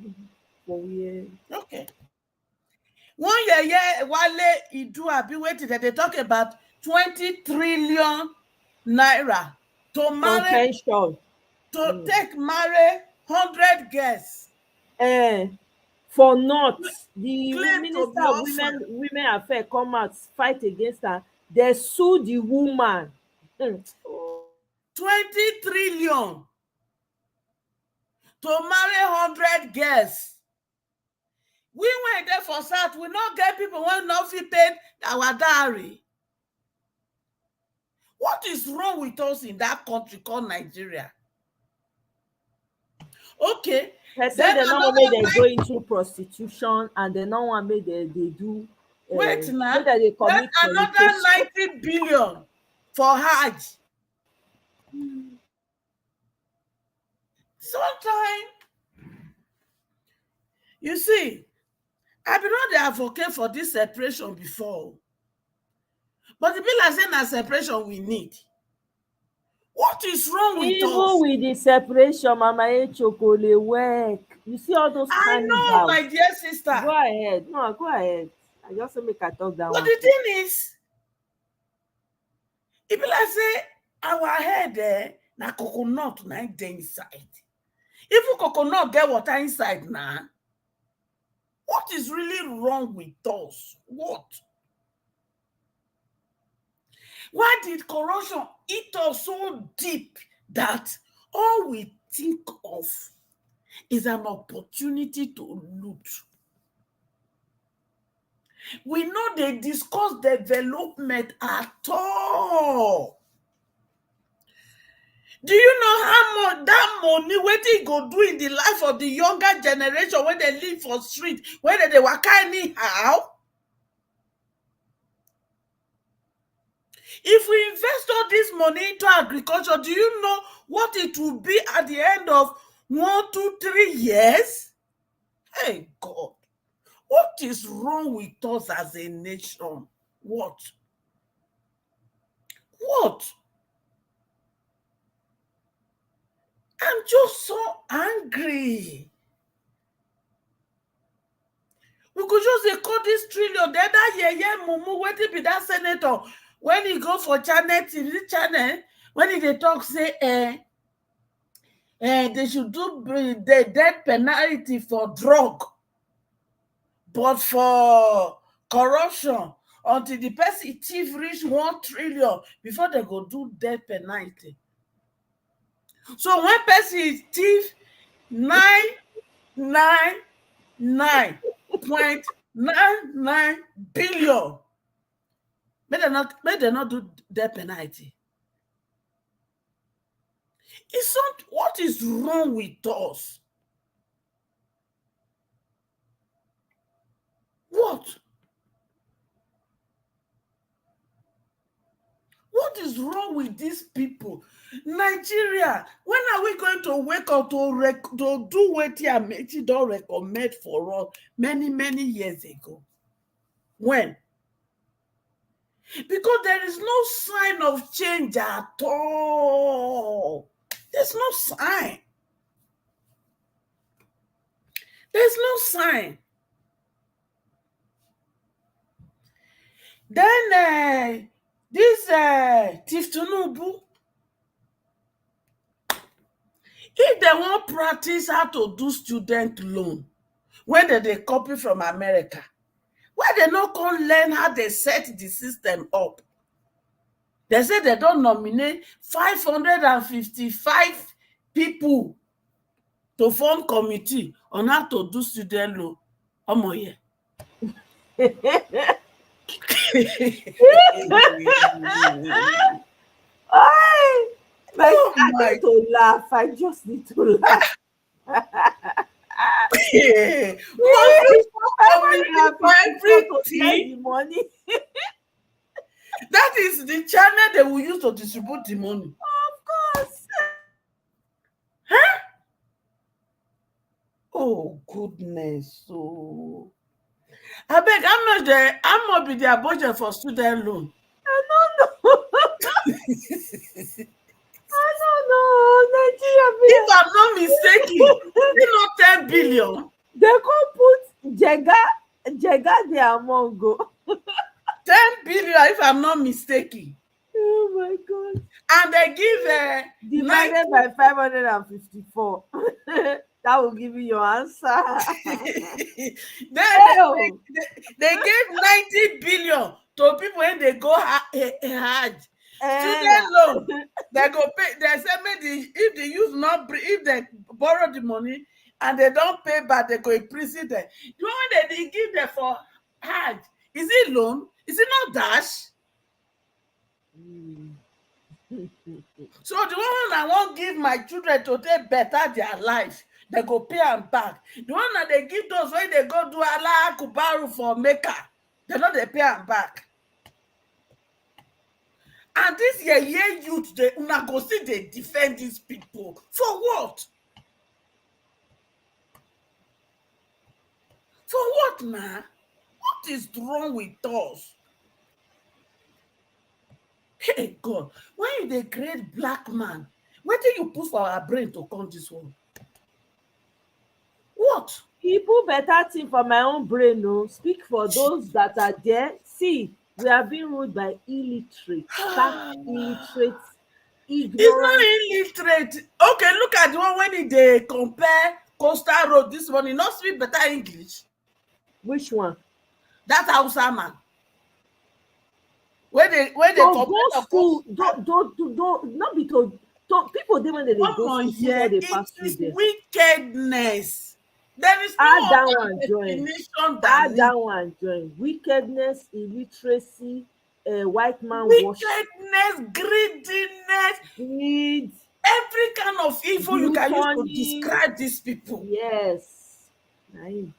Okay. 1 year, Wale Idu be waiting that they talk about 20 trillion naira to
From
marry,
pension.
to take marry 100 girls.
For not the
Claim to
minister
be
of
orphan.
women affairs come out fight against her. They sue the woman.
20 trillion to marry 100 girls. We went there for South. We not get people when not fit pay our dowry. What is wrong with us in that country called Nigeria? Okay.
They say
Then
they don't want
another
make them
like,
go into prostitution, and they don't want make they do
wait now.
make them they
Then
commit
another
fornication.
90 billion for Hajj. Sometimes, you see, I've been not the advocate for this separation before. But the bill like saying that separation we need. What is wrong with
Even
us?
with the separation, Mama Echokole work. You see all those
I know,
cannibals.
my dear sister.
Go ahead. No, go ahead. I just make I talk that
But
one.
the thing is, if you like say our head na coconut na dey inside. If coconut get water inside now, what is really wrong with us? What? Why did corruption eat us so deep that all we think of is an opportunity to loot? We know they discuss development at all. Do you know how much that money wetin go do in the life of the younger generation when they live for street, when they waka anyhow? If we invest all this money into agriculture, do you know what it will be at the end of 1, 2, 3 years? Hey God, what is wrong with us as a nation? What? I'm just so angry. We could just call this trillion. The other year, Mumu, waiting be that senator when he go for channel TV channel, when they talk say they should do the death penalty for drug, but for corruption until the person thief reach 1 trillion before they go do death penalty. So when person is thief 999.99 billion, may they not do death penalty. It's not. What is wrong with us? What is wrong with these people? Nigeria, when are we going to wake up to do what Amechi don't recommend for us many years ago? When? Because there is no sign of change at all. There's no sign. There's no sign. Then this Chief Tinubu, if they want practice how to do student loan, when they copy from America, why they not going learn how they set the system up? They say they don't nominate 555 people to form committee on how to do student loan. Oh yeah.
I need to laugh. I just need to laugh. Money.
That is the channel they will use to distribute the money.
Of course.
Huh? Oh goodness. So I beg, how much be their budget for student loan?
I don't know. I don't know. Nigeria.
If I'm not mistaken, it's not 10 billion.
They could put Jega there among go.
10 billion, if I'm not mistaken.
Oh my God.
And they give
divided by 554. That will give you your answer.
Then they gave 90 billion to people when they go Hajj. Student loan, they go pay. They say maybe if they use not, if they borrow the money and they don't pay back, they go in prison. There. You know when they give them for Hajj? Is it loan? Is it not dash? So the one I won't give my children to take better their life, they go pay them back. The one that they give those when they go do Allah Kubaru for Mecca, they know they pay them back. And this year youth, they una go see they defend these people. For what? For what, man? What is wrong with us? Hey God, when they create black man, what do you put for our brain to come this one? What?
People better think for my own brain, no. Speak for those that are there. See, we are being ruled by illiterate, illiterate, ignorant.
It's not illiterate. Okay, look at the one when they compare Coastal Road this morning. Not speak better English.
Which one?
That Hausa man. When they
compare school, don't not because people they when they go to
here,
they pass through there.
Wickedness. There is
no
that
one
definition
that one join. Wickedness, illiteracy, white man
wickedness, greediness,
greed.
Every kind of evil you can use to describe these people.
Yes. Nice.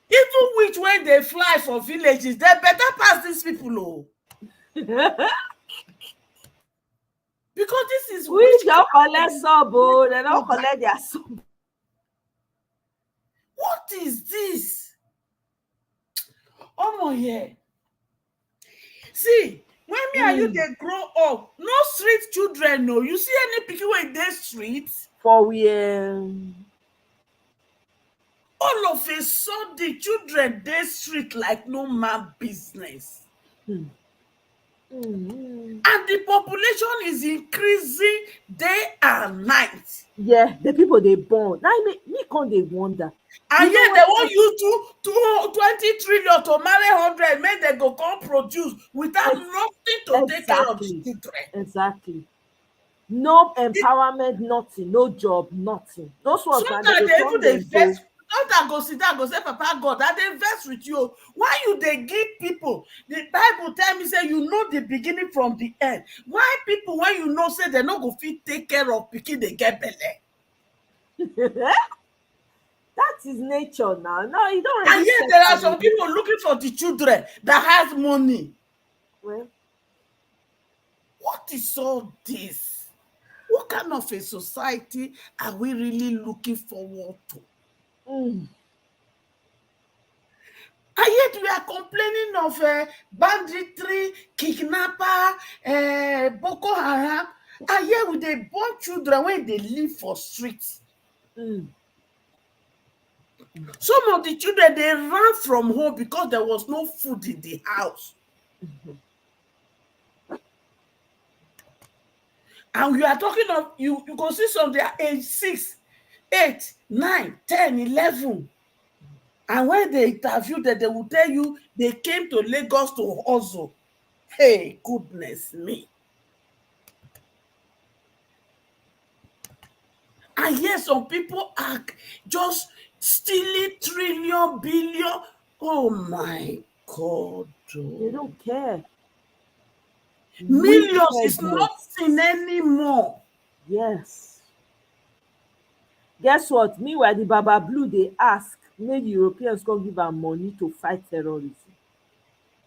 Even which when they fly for villages, they better pass these people. Oh. Because this is
we don't collect sub, they don't collect their sub.
What is this? Oh my yeah. See, when me and you they grow up, no street children, no. You see any people in the streets?
For we
all of a sudden the children they street like no man business. And the population is increasing day and night.
Yeah, the people they born. Now me can't they wonder.
And yet they want you to 20 trillion to marry 100, make they go come produce without nothing to take care of the children.
Exactly. No empowerment, nothing, no job, nothing. Those ones
sometimes they even invest. Sometimes go sit down, go say, Papa God, that they invest with you. Why you they give people? The Bible tell me say you know the beginning from the end. Why people when you know say they not go fit take care of pikin they get belly?
That is nature now. No, you don't.
And yet there are some people looking for the children that has money.
Well,
what is all this? What kind of a society are we really looking forward to? And yet we are complaining of banditry, kidnapper, Boko Haram, and yet with the born children when they live for streets. Some of the children they ran from home because there was no food in the house. And we are talking of you can see some they are age 6, 8, 9, 10, 11. And when they interview them, they will tell you they came to Lagos to hustle. Hey, goodness me. And yes, some people are just stealing trillion, billion. Oh my God.
They don't care.
Millions is nothing anymore.
Yes. Guess what? Meanwhile, the Baba Blue, they ask, make Europeans come give them money to fight terrorism.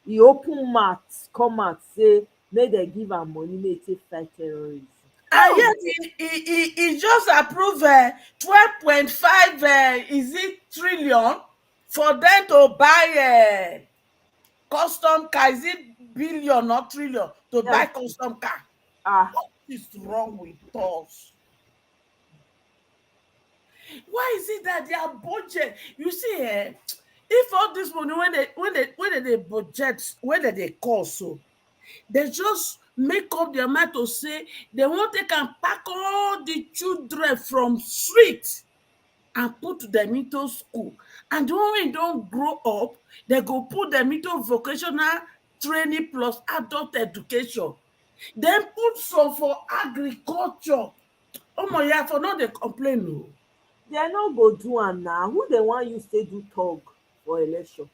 He open mouth, come out, say, make they give them money, make they fight terrorism.
And yet he just approved 12.5 trillion for them to buy custom car. Is it billion or trillion to buy custom car? What is wrong with us? Why is it that their budget? You see, if all this money when they budget, when they call so, they just make up their mind to say they want to can pack all the children from street and put them into school. And when they don't grow up, they go put them into vocational training plus adult education. Then put some for agriculture. Oh my God, for now they complain. No.
They no go do am now. Who they want use to do talk for election?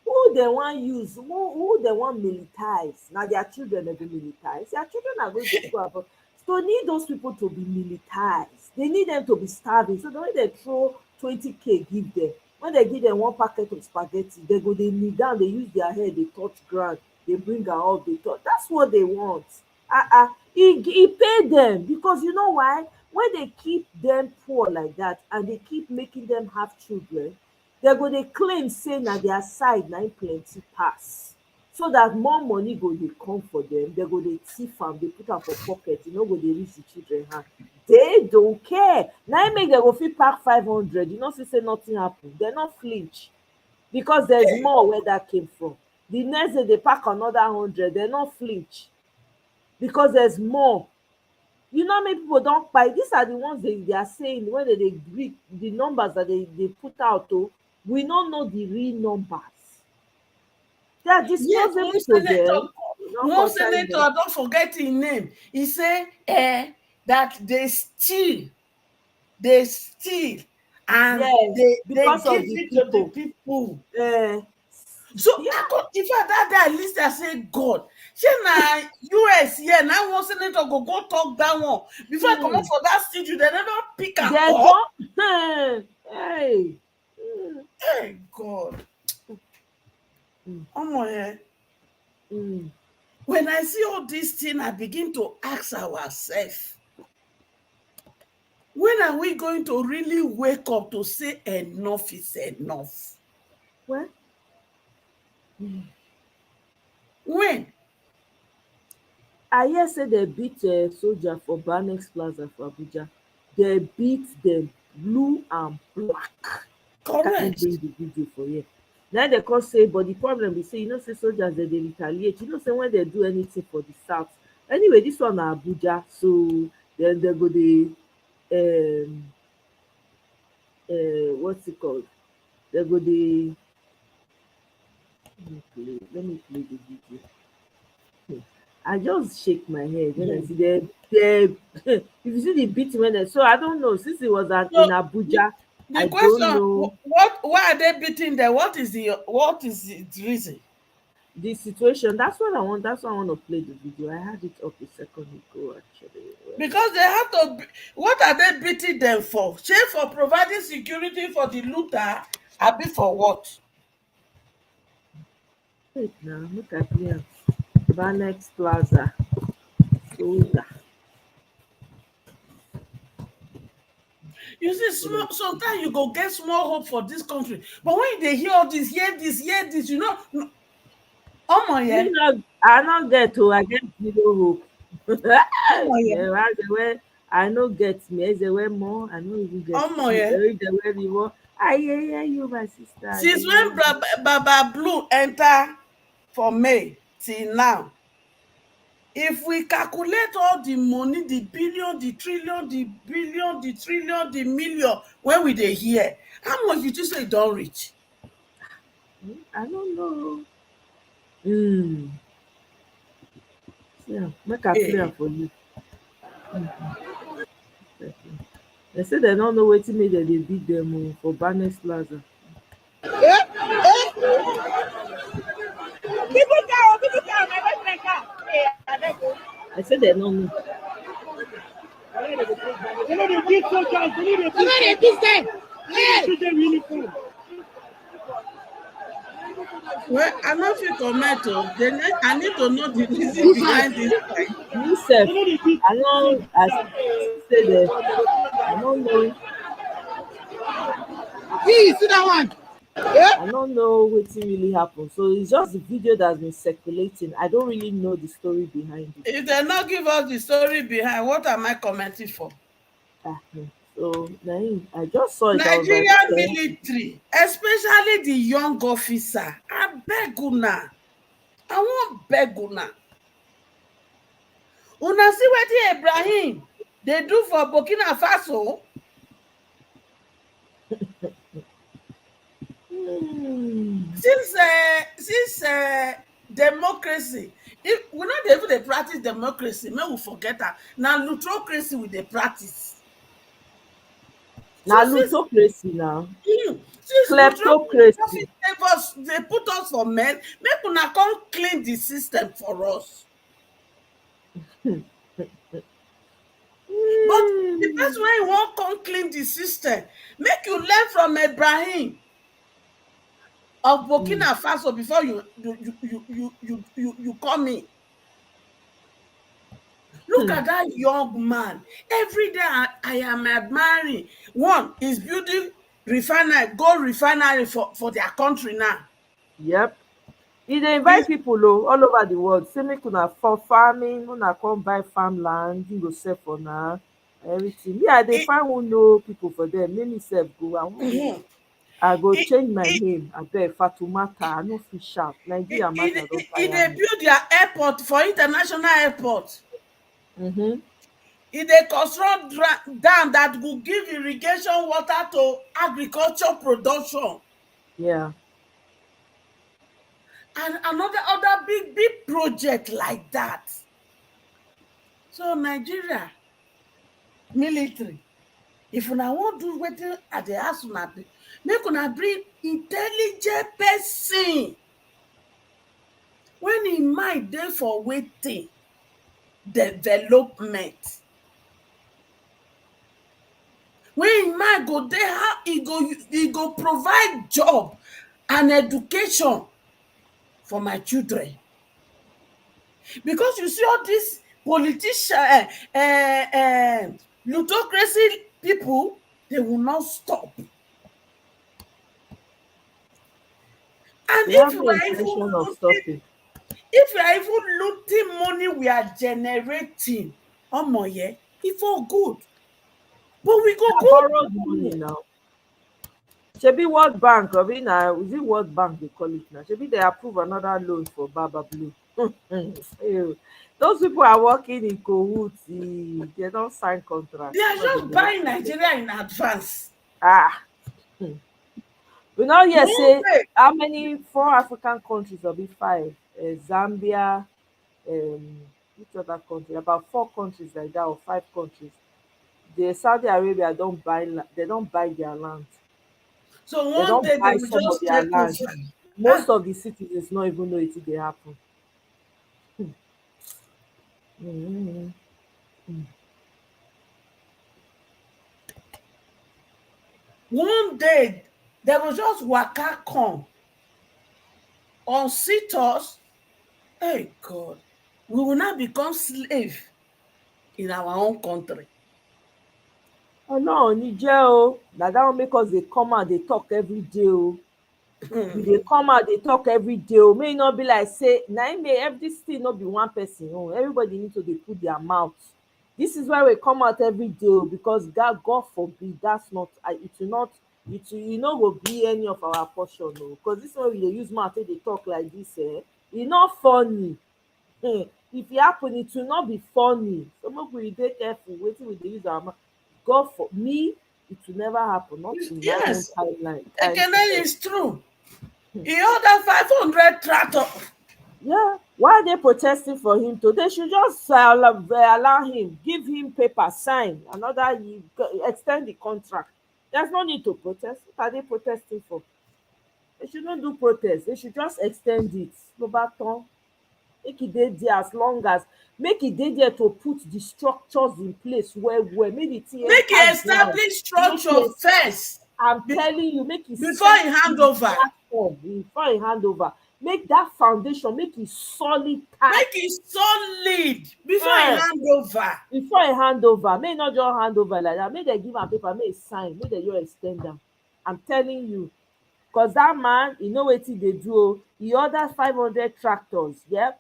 Who they want use? Who they want militarize? Now their children are being militarized. Their children are going to school. But so need those people to be militarized. They need them to be starving. So the way they throw 20K give them, when they give them one packet of spaghetti, they go, they kneel down, they use their head, they touch ground, they bring her up, they touch. That's what they want. He paid them because you know why? When they keep them poor like that and they keep making them have children, they go they claim say na their side na plenty pass, so that more money go dey come for them. They go they thief am, they put am for pocket, go they reach the children hand. They don't care. Now make them go fit pack 500. Say nothing happen. They not flinch because there's more where that came from. The next day they pack another 100. They not flinch because there's more. Many people don't buy. These are the ones they are saying when they read the numbers that they put out. We don't know the real numbers. They are disposable to them.
One senator, don't forget his name. He said that they steal, and they give it to the people. So if I that list, I say, God, na US here now one senator go talk that one before I come up for that studio. They never pick am up.
Hey.
Hey God. When I see all these things, I begin to ask ourselves, when are we going to really wake up to say enough is enough?
Well,
when?
I hear say they beat a soldier for Banex Plaza for Abuja. They beat them blue and black.
Correct.
I can't bring the video for you. Now they can't say, but the problem is, say, say soldiers they retaliate. Say when they do anything for the south. Anyway, this one na Abuja, so then they go the what's it called? They go the let me play the video. I just shake my head when I see the if you see the beating when so I don't know, since it was in Abuja.
The question, why are they beating them? What is the reason?
The situation. That's what I want to play the video. I had it up a second ago actually.
Because they have to. What are they beating them for? Say for providing security for the looter, abi for what?
Wait now, look at me. Banex Plaza. Soldier.
You see, sometimes you go get small hope for this country, but when they hear all this, hear this, you know. Oh my God!
I not get to. I get zero hope. I no get me. Is there more? I no even get.
Oh my God!
More. I hear you, my sister.
Since when Baba Blue enter for May till now, if we calculate all the money, the billion, the trillion, the billion, the trillion, the million, when we dey hear, how much did you say it don't reach?
I don't know. Yeah, make a clear for you. They say they don't know wetin make dem dey beat them for Banex Plaza. I said they don't know.
Well, I no fit comment o. I need to know the reason behind this.
Me sef, I no as say that I don't know.
See that one.
I don't know wetin really happened. So it's just the video that's been circulating. I don't really know the story behind it.
If they not give us the story behind, what am I commenting for?
So I just saw it.
Nigerian military, especially the young officer, I beg una. I won't beg una. Una see wetin Ibrahim they do for Burkina Faso. Since democracy, if we not even dey practice democracy, may we forget that. Now plutocracy we dey practice.
Now plutocracy now.
Kleptocracy. They put us for men. Make una come clean the system for us. But the person when you won't come clean the system, make you learn from Ibrahim of Burkina Faso before you come in. Look at that young man. Every day I am admiring. One is building gold refinery for their country now.
Yep. He dey invite people all over the world. Say make una for farming, una come buy farmland, you go sell for now. Everything. Yeah, they find who know people for them. Make me self go. I go change my name. I beg Fatumata. I no fit shout. Nigeria matter don fire.
They build their airport for international airport.
If
they construct dam that will give irrigation water to agriculture production.
Yeah.
And other big project like that. So Nigeria military, if una want do wetin I dey ask una, make una bring intelligent person. when im mind dey for wetin development, when im mind go dey how e go provide job and education for my children. Because you see all dis politician plutocracy people, they will not stop. And
They have no intention of stopping.
if we are even looting money we are generating, omoye, e for good. But we go
They borrowed money now. Shebi World Bank, abi na is it World Bank they call it now? Shebi they approve another loan for Baba Blue. Ew. Those people are working in cahoots. They don't sign contracts.
They are just buying Nigeria in advance.
We now hear say how many 4 African countries or be 5? Zambia, which other country? About 4 countries like that, or 5 countries. The Saudi Arabia don't buy. They don't buy their land.
So
They
one
don't
day
buy
they will
some of
just
their
take
land.
over.
Most of the citizens not even know it dey happen.
One day they will just waka come, unseat us. Hey God, we will not become slave in our own country.
No, Niger o, na that one make us dey come out dey talk every day o. We dey come out dey talk every day o. May e no be like say na im make every thing no be one person own. Everybody need to dey put their mouth. This is why we come out every day o, because God forbid, that's not it will not e no go be any of our portion o. Because this one we dey use mouth take dey talk like this, e no funny. If e happen, it will not be funny. So make we dey careful wetin we dey use our mouth. God for me, it will never happen. Not in my own
Yes,
timeline.
Ekene is true. He ordered 500 tractor.
Yeah, why are they protesting for him? They should just allow him, give him paper, sign another, extend the contract. There's no need to protest. What are they protesting for? They should not do protest. They should just extend it. No baton. Make it there as long as make it there to put the structures in place where make it
Make he establish structure first.
I'm telling you, make it
before he hand over.
Before he hand over, make that foundation, make it solid.
Make it solid before he hand over.
Before he hand over, may not just hand over like that. May they give him paper, may he sign, may they just extend them. I'm telling you, because that man, you know what they do. He ordered 500 tractors, yeah,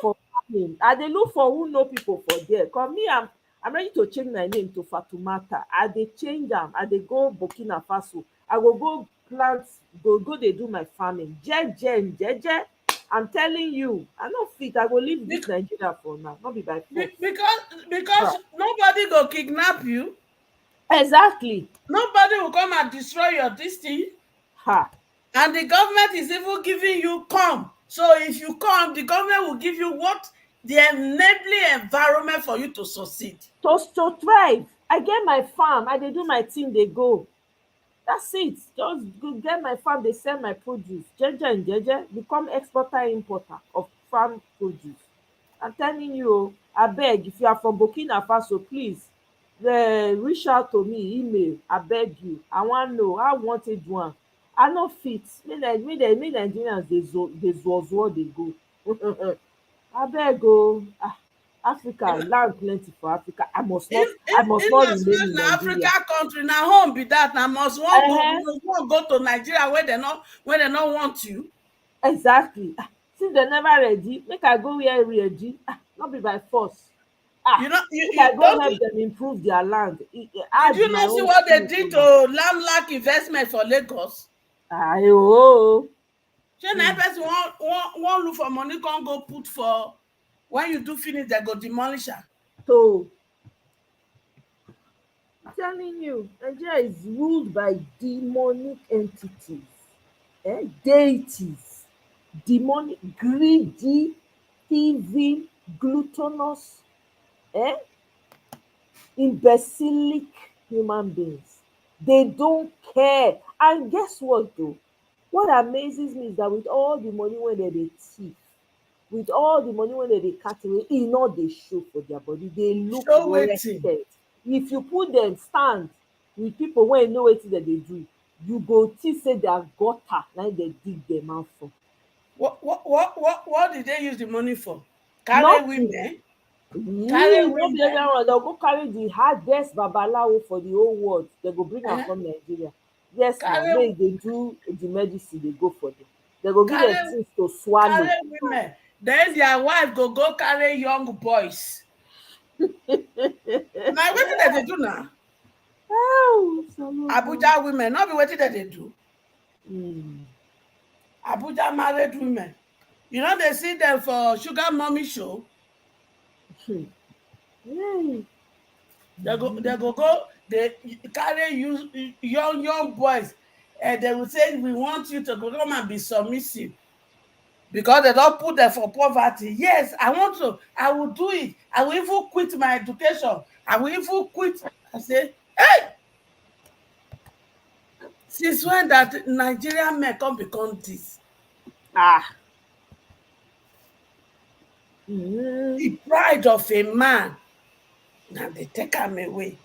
for farming. And they look for who know people for there. Because me, I'm ready to change my name to Fatumata. I they change them. I they go Burkina Faso. I will go plant, go they do my farming. Jeje. I'm telling you, I no fit. I go leave this Nigeria for now. Not be by force.
Because nobody go kidnap you.
Exactly.
Nobody will come and destroy your destiny. And the government is even giving you come. So if you come, the government will give you what the enabling environment for you to succeed.
To thrive. I get my farm. I they do my thing. They go. That's it. Just go get my farm. They sell my produce. Jeje become exporter importer of farm produce. I'm telling you, I beg, if you are from Burkina Faso, please reach out to me, email. I beg you. I want to know how wanted one. I no fit. Make Nigerians they zozo they go. I beg Africa, land plenty for Africa. I must not remain in Nigeria.
Africa country, now home be that. Now must one go to Nigeria where they not want you.
Exactly. Since they never ready, make I go where ready. Not be by force. I go help them improve their land.
Did you not see what they did to Lamlack investment for Lagos? Person won't look for money, can't go put for when you do finish, they go demolish her.
So I'm telling you, Nigeria is ruled by demonic entities, deities, demonic, greedy, thieving, gluttonous, imbecilic human beings. They don't care. And guess what though? What amazes me is that with all the money where they thief, with all the money when they cut away, e no dey show for their body. They look
Show
rested.
wetin.
If you put them stand with people wey know wetin dem dey do, you go think say their gutter na dem dig them out for.
What did they use the money for? Carry
Nothing.
women? Carry
No be
women?
everyone. Dem go carry the hardest babalawo for the whole world. Dem go bring am come Nigeria. Yes, now
Carry
make dey do the medicine dey go for them. Dem go give them
carry
things to swallow.
carry women. Then their wife go carry young boys. Now wetin dem dey do now?
Oh,
Abuja women, not be wetin dem dey do.
Mm.
Abuja married women. You know they see them for Sugar Mommy show.
Mm.
They carry young boys, and they will say, we want you to go come and be submissive. Because they don't put them for poverty. Yes, I will do it. I will even quit my education. I will even quit. I say, hey! Since when that Nigerian men come become this? The pride of a man. Now they take him away.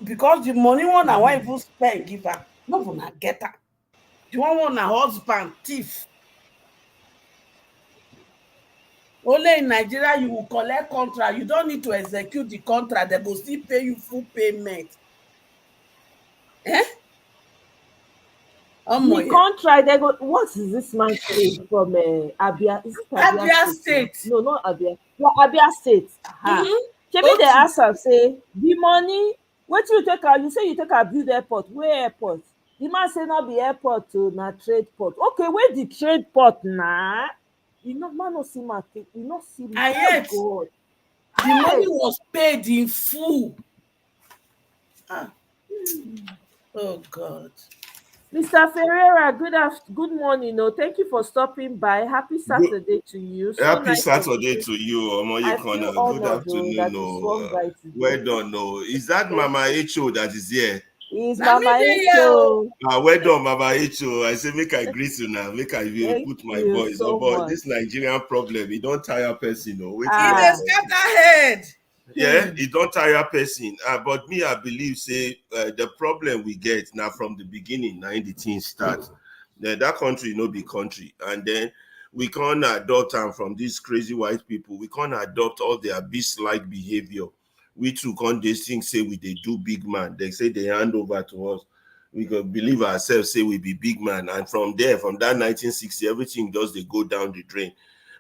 Because the money one I want even spend, give her. No one get her. The one a husband, thief. Only in Nigeria you will collect contract. You don't need to execute the contract. They will still pay you full payment. Eh?
The contract, they go, what is this man saying from Abia? Is it
Abia State?
No, not Abia. No, Abia State. Maybe
Okay.
they ask am say, the money, what you take out? You say you take a build airport. Where airport? The man say not be airport to na trade port. Okay, where the trade port na? You know, man no see market. You not see me.
And yet,
God.
The money was paid in full. Oh God.
Mr. Ferreira, good morning. No, thank you for stopping by. Happy Saturday to you. So
Happy
nice
Saturday to you,
I feel honored,
Good afternoon.
that you swung by today.
Well done. No, is that Mama Echo that is here?
Is Mama Echo.
Well done, Mama Echo. I say make I greet you now. Make I put my voice.
So
but this Nigerian problem, it don't tire person. No,
It is scatter head.
Yeah, it don't tire person. But me, I believe say the problem we get now from the beginning, now in the things start. That country no be country, and then we can't adopt them from these crazy white people. We can't adopt all their beast-like behavior. We too can't these things say they do big man. They say they hand over to us. We can believe ourselves, say we be big man, and from there, from that 1960, everything does they go down the drain.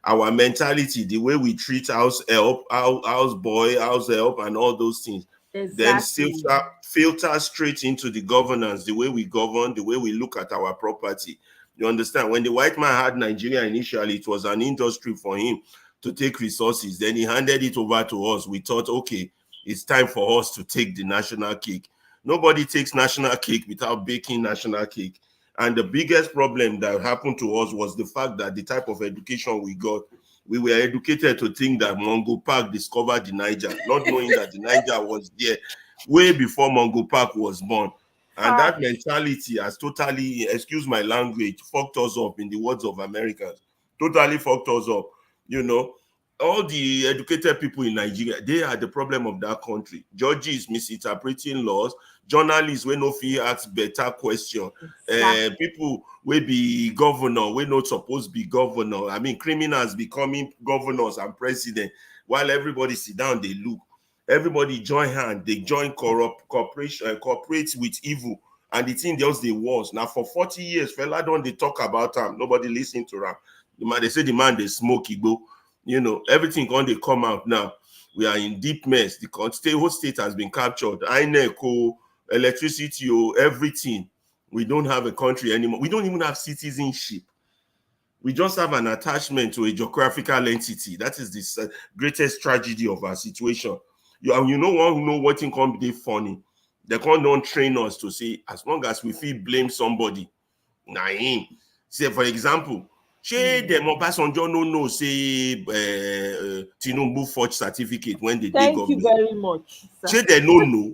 Our mentality, the way we treat house help, house boy, house help, and all those things, then filter straight into the governance, the way we govern, the way we look at our property. You understand? When the white man had Nigeria initially, it was an industry for him to take resources. Then he handed it over to us. We thought, okay, it's time for us to take the national cake. Nobody takes national cake without baking national cake. And the biggest problem that happened to us was the fact that the type of education we got, we were educated to think that Mongo Park discovered the Niger, not knowing that the Niger was there way before Mongo Park was born. And that mentality has totally, excuse my language, fucked us up, in the words of Americans. Totally fucked us up. You know, all the educated people in Nigeria, they are the problem of that country. Judges misinterpreting laws, journalists wey no fit ask better question, people wey be governor wey not supposed to be governor. I mean, criminals becoming governors and president while everybody sit down, they look. Everybody join hand, they join cooperate with evil, and the thing just they was. Now for 40 years, fella don't they talk about him. Nobody listen to him. The man, they say the man they smoke igbo. You know, everything on they come out now. We are in deep mess. The whole state has been captured. INEC, electricity, everything. We don't have a country anymore. We don't even have citizenship. We just have an attachment to a geographical entity. That is the greatest tragedy of our situation. You know one who know what thing can be funny. They don't train us to say, as long as we feel blame somebody, nah him. Say, for example, dem Obasanjo no know say Tinubu forged certificate when they
Thank you very much.
They don't know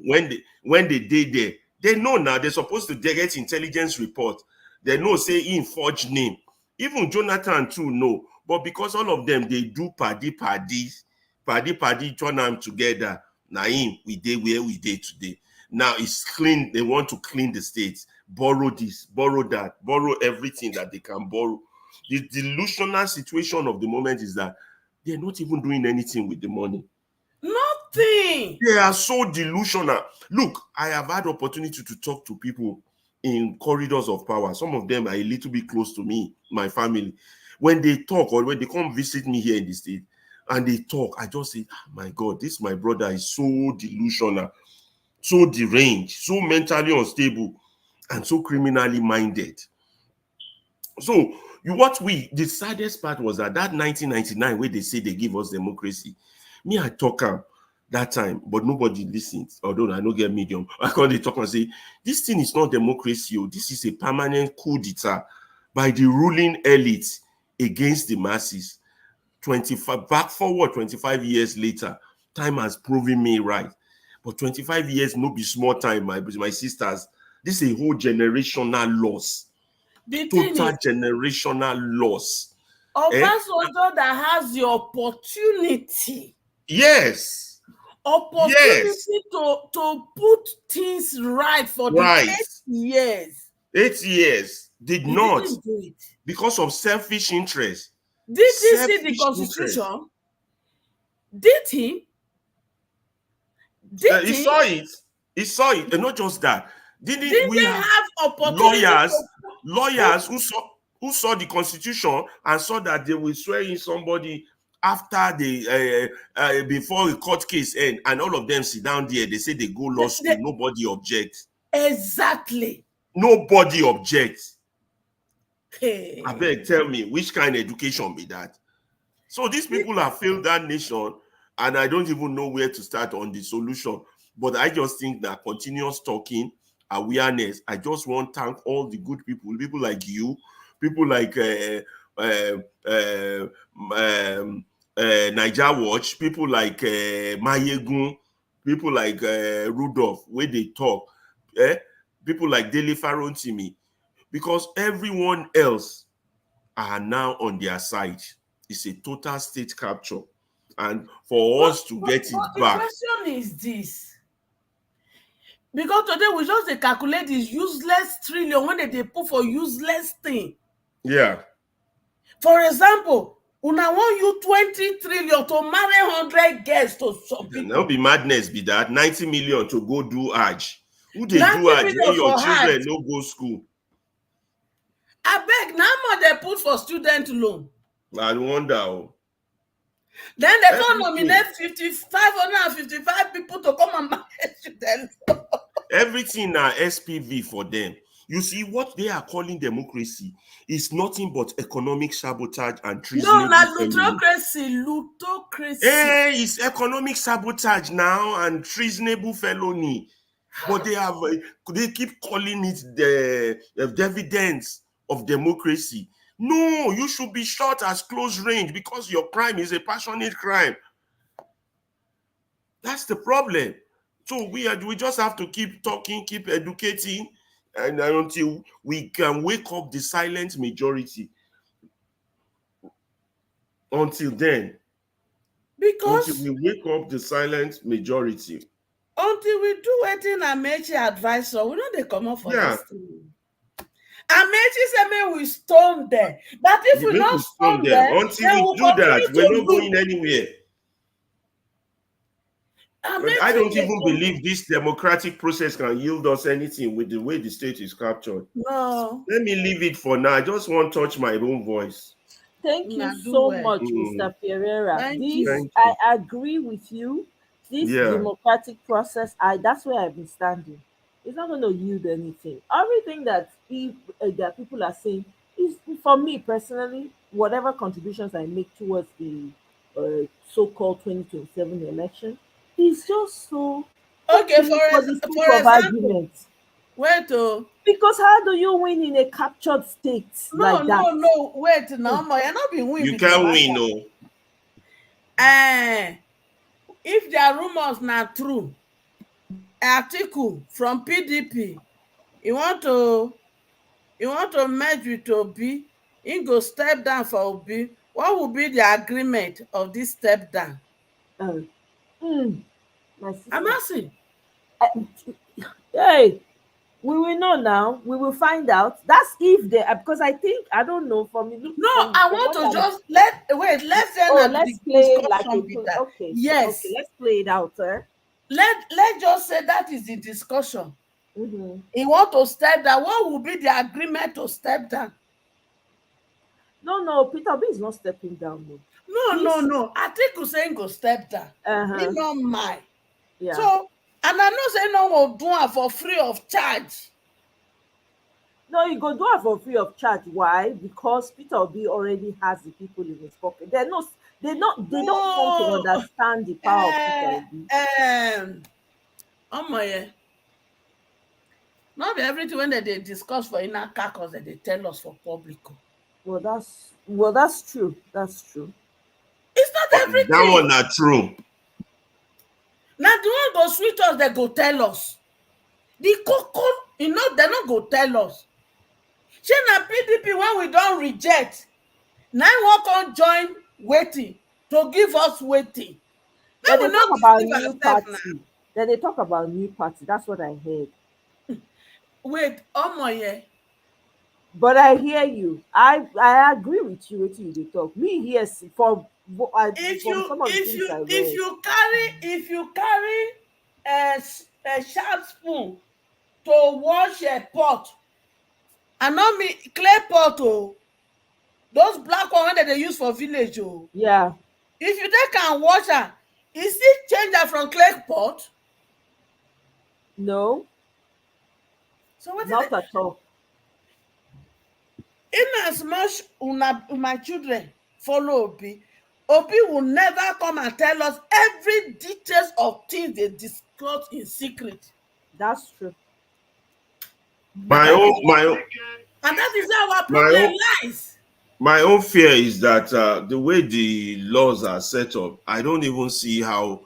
when they did there. They know now they're supposed to get intelligence report. They know say in forged name. Even Jonathan too know. But because all of them, they do paddy, turn them together. Now, we did where we did today. Now it's clean. They want to clean the states, borrow this, borrow that, borrow everything that they can borrow. The delusional situation of the moment is that they're not even doing anything with the money.
Nothing.
They are so delusional. Look, I have had opportunity to talk to people in corridors of power. Some of them are a little bit close to me, my family. When they talk or when they come visit me here in the state and they talk, I just say, oh my God, this my brother is so delusional, so deranged, so mentally unstable, and so criminally minded. So the saddest part was that 1999, where they say they give us democracy, me, I talk that time, but nobody listens. Although I don't get medium, I call they talk and say, this thing is not democracy. This is a permanent coup d'etat by the ruling elite against the masses. 25 years later, time has proven me right. But 25 years, no be small time, my sisters. This is a whole generational loss. Total generational loss.
Obasanjo that has the opportunity.
Yes.
Opportunity to put things right for the 8 years.
8 years. Did not.
Didn't do it.
Because of selfish interest.
Did he see the constitution? Did he?
He saw it. He saw it. And not just that.
Didn't we have opportunity
lawyers who saw the constitution and saw that they will swear in somebody after before a court case end, and all of them sit down there, they say they go law school, nobody objects.
Exactly.
Nobody objects.
Hey.
I beg, tell me, which kind of education be that? So these people have failed that nation, and I don't even know where to start on the solution. But I just think that continuous talking, awareness, I just want to thank all the good people like you, people like Niger Watch, people like Mayegun, people like Rudolph, where they talk, people like Dele Farontimi, because everyone else are now on their side. It's a total state capture. And for us to get it back.
The question is this. Because today we just calculate this useless trillion when they put for useless thing.
Yeah.
For example, una want you 20 trillion to marry 100 girls to some people.
That'll be madness, be that 90 million to go do Hajj. Who they do Hajj when your children no go school?
I beg, now much they put for student loan.
I wonder.
Then they can't nominate 555 people to come and manage student loan.
Everything now SPV for them. You see, what they are calling democracy is nothing but economic sabotage and treason.
No, not plutocracy.
Hey, it's economic sabotage now and treasonable felony. But they keep calling it the dividends of democracy. No, you should be shot as close range because your crime is a passionate crime. That's the problem. So we just have to keep talking, keep educating, and until we can wake up the silent majority. Until then,
because
until we wake up the silent majority.
Until we do anything Amechi advice, so we know they come up for this thing. Amechi said, we stone them. But if we not stone them,
until we do that, we're not going anywhere. But I don't even believe this democratic process can yield us anything with the way the state is captured.
No.
Let me leave it for now. I just want to touch my own voice.
Thank you so much, Mr. Pereira. I agree with you. This democratic process, that's where I've been standing. It's not going to yield anything. Everything that people are saying is, for me personally, whatever contributions I make towards the so-called 2027 election, is just so
okay for example. Wait,
because how do you win in a captured state like that?
No, wait, now you're not being win.
You can't win, no.
If their rumors not true, Atiku from PDP, you want to merge with Obi, he go step down for Obi. what will be the agreement of this step down?
My sister.
I'm asking.
Hey, we will know now. We will find out. That's if they, because I think, I don't know, from
No, I want to just let's end
let's
the
play
discussion
like
with that.
okay.
Yes.
Okay, let's play it out, sir.
Let's just say that is the discussion. He want to step down. What will be the agreement to step down?
No, Peter Obi is not stepping down.
No. I think you're saying go step down. He not mind.
Yeah.
So, and I know say no will do it for free of charge.
No, you go do it for free of charge. Why? Because Peter Obi already has the people in his pocket. They don't come to understand the power of Peter Obi.
Not everything when they discuss for inner caucus that they tell us for public.
Well, that's true. That's true.
It's not everything.
That one not true.
Now the one go sweet us, they go tell us. The cocoa, they're not go tell us. She na PDP when we don't reject. Now we can join waiting to give us waiting.
Then they talk about new party. Then they talk about new party. That's what I heard.
Wait, yeah.
But I hear you. I agree with you. What you talk. Me here from
if you carry a sharp spoon to wash a pot, and not me clay pot, those black ones that they use for village,
yeah.
If you take and wash her, is it change her from clay pot?
No.
So what?
Not at all.
In as much my children follow Obi will never come and tell us every details of things they discuss in secret.
That's true.
And that is how our problem lies.
My own fear is that the way the laws are set up, I don't even see how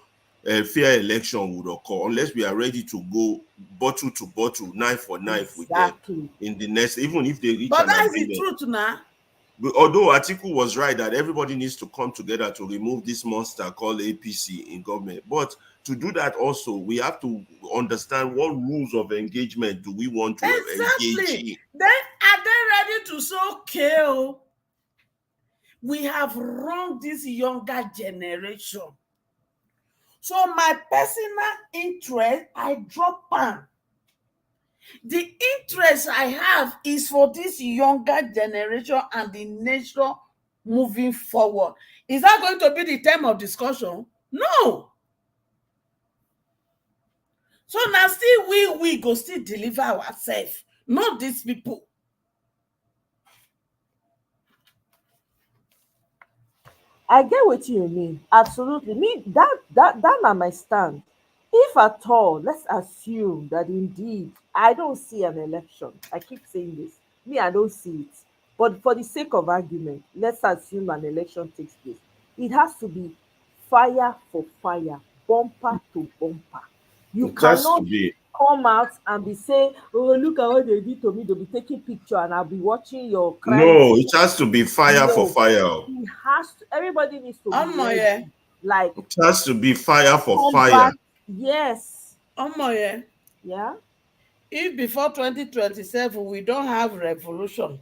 a fair election would occur unless we are ready to go bottle to bottle, knife for knife with them in the next, even if they reach
but
an
that
agreement.
Is the truth now.
But although Atiku was right that everybody needs to come together to remove this monster called APC in government, but to do that also, we have to understand what rules of engagement do we want to engage in.
Then are they ready to so kill? We have wronged this younger generation. So my personal interest, I drop on. The interest I have is for this younger generation and the nation moving forward. Is that going to be the theme of discussion? No. So now still we go still deliver ourselves, not these people.
I get what you mean. Absolutely. Me, that not my stand. If at all, let's assume that indeed I don't see an election. I keep saying this. Me, I don't see it. But for the sake of argument, let's assume an election takes place. It has to be fire for fire, bumper to bumper. You cannot come out and be saying, "Oh, look at what they did to me." They'll be taking picture and I'll be watching your crime.
No, it has to be fire for fire.
It has to. Everybody needs to be
ready.
Like
it has to be fire for fire.
Yes.
Yeah. If before 2027 we don't have revolution,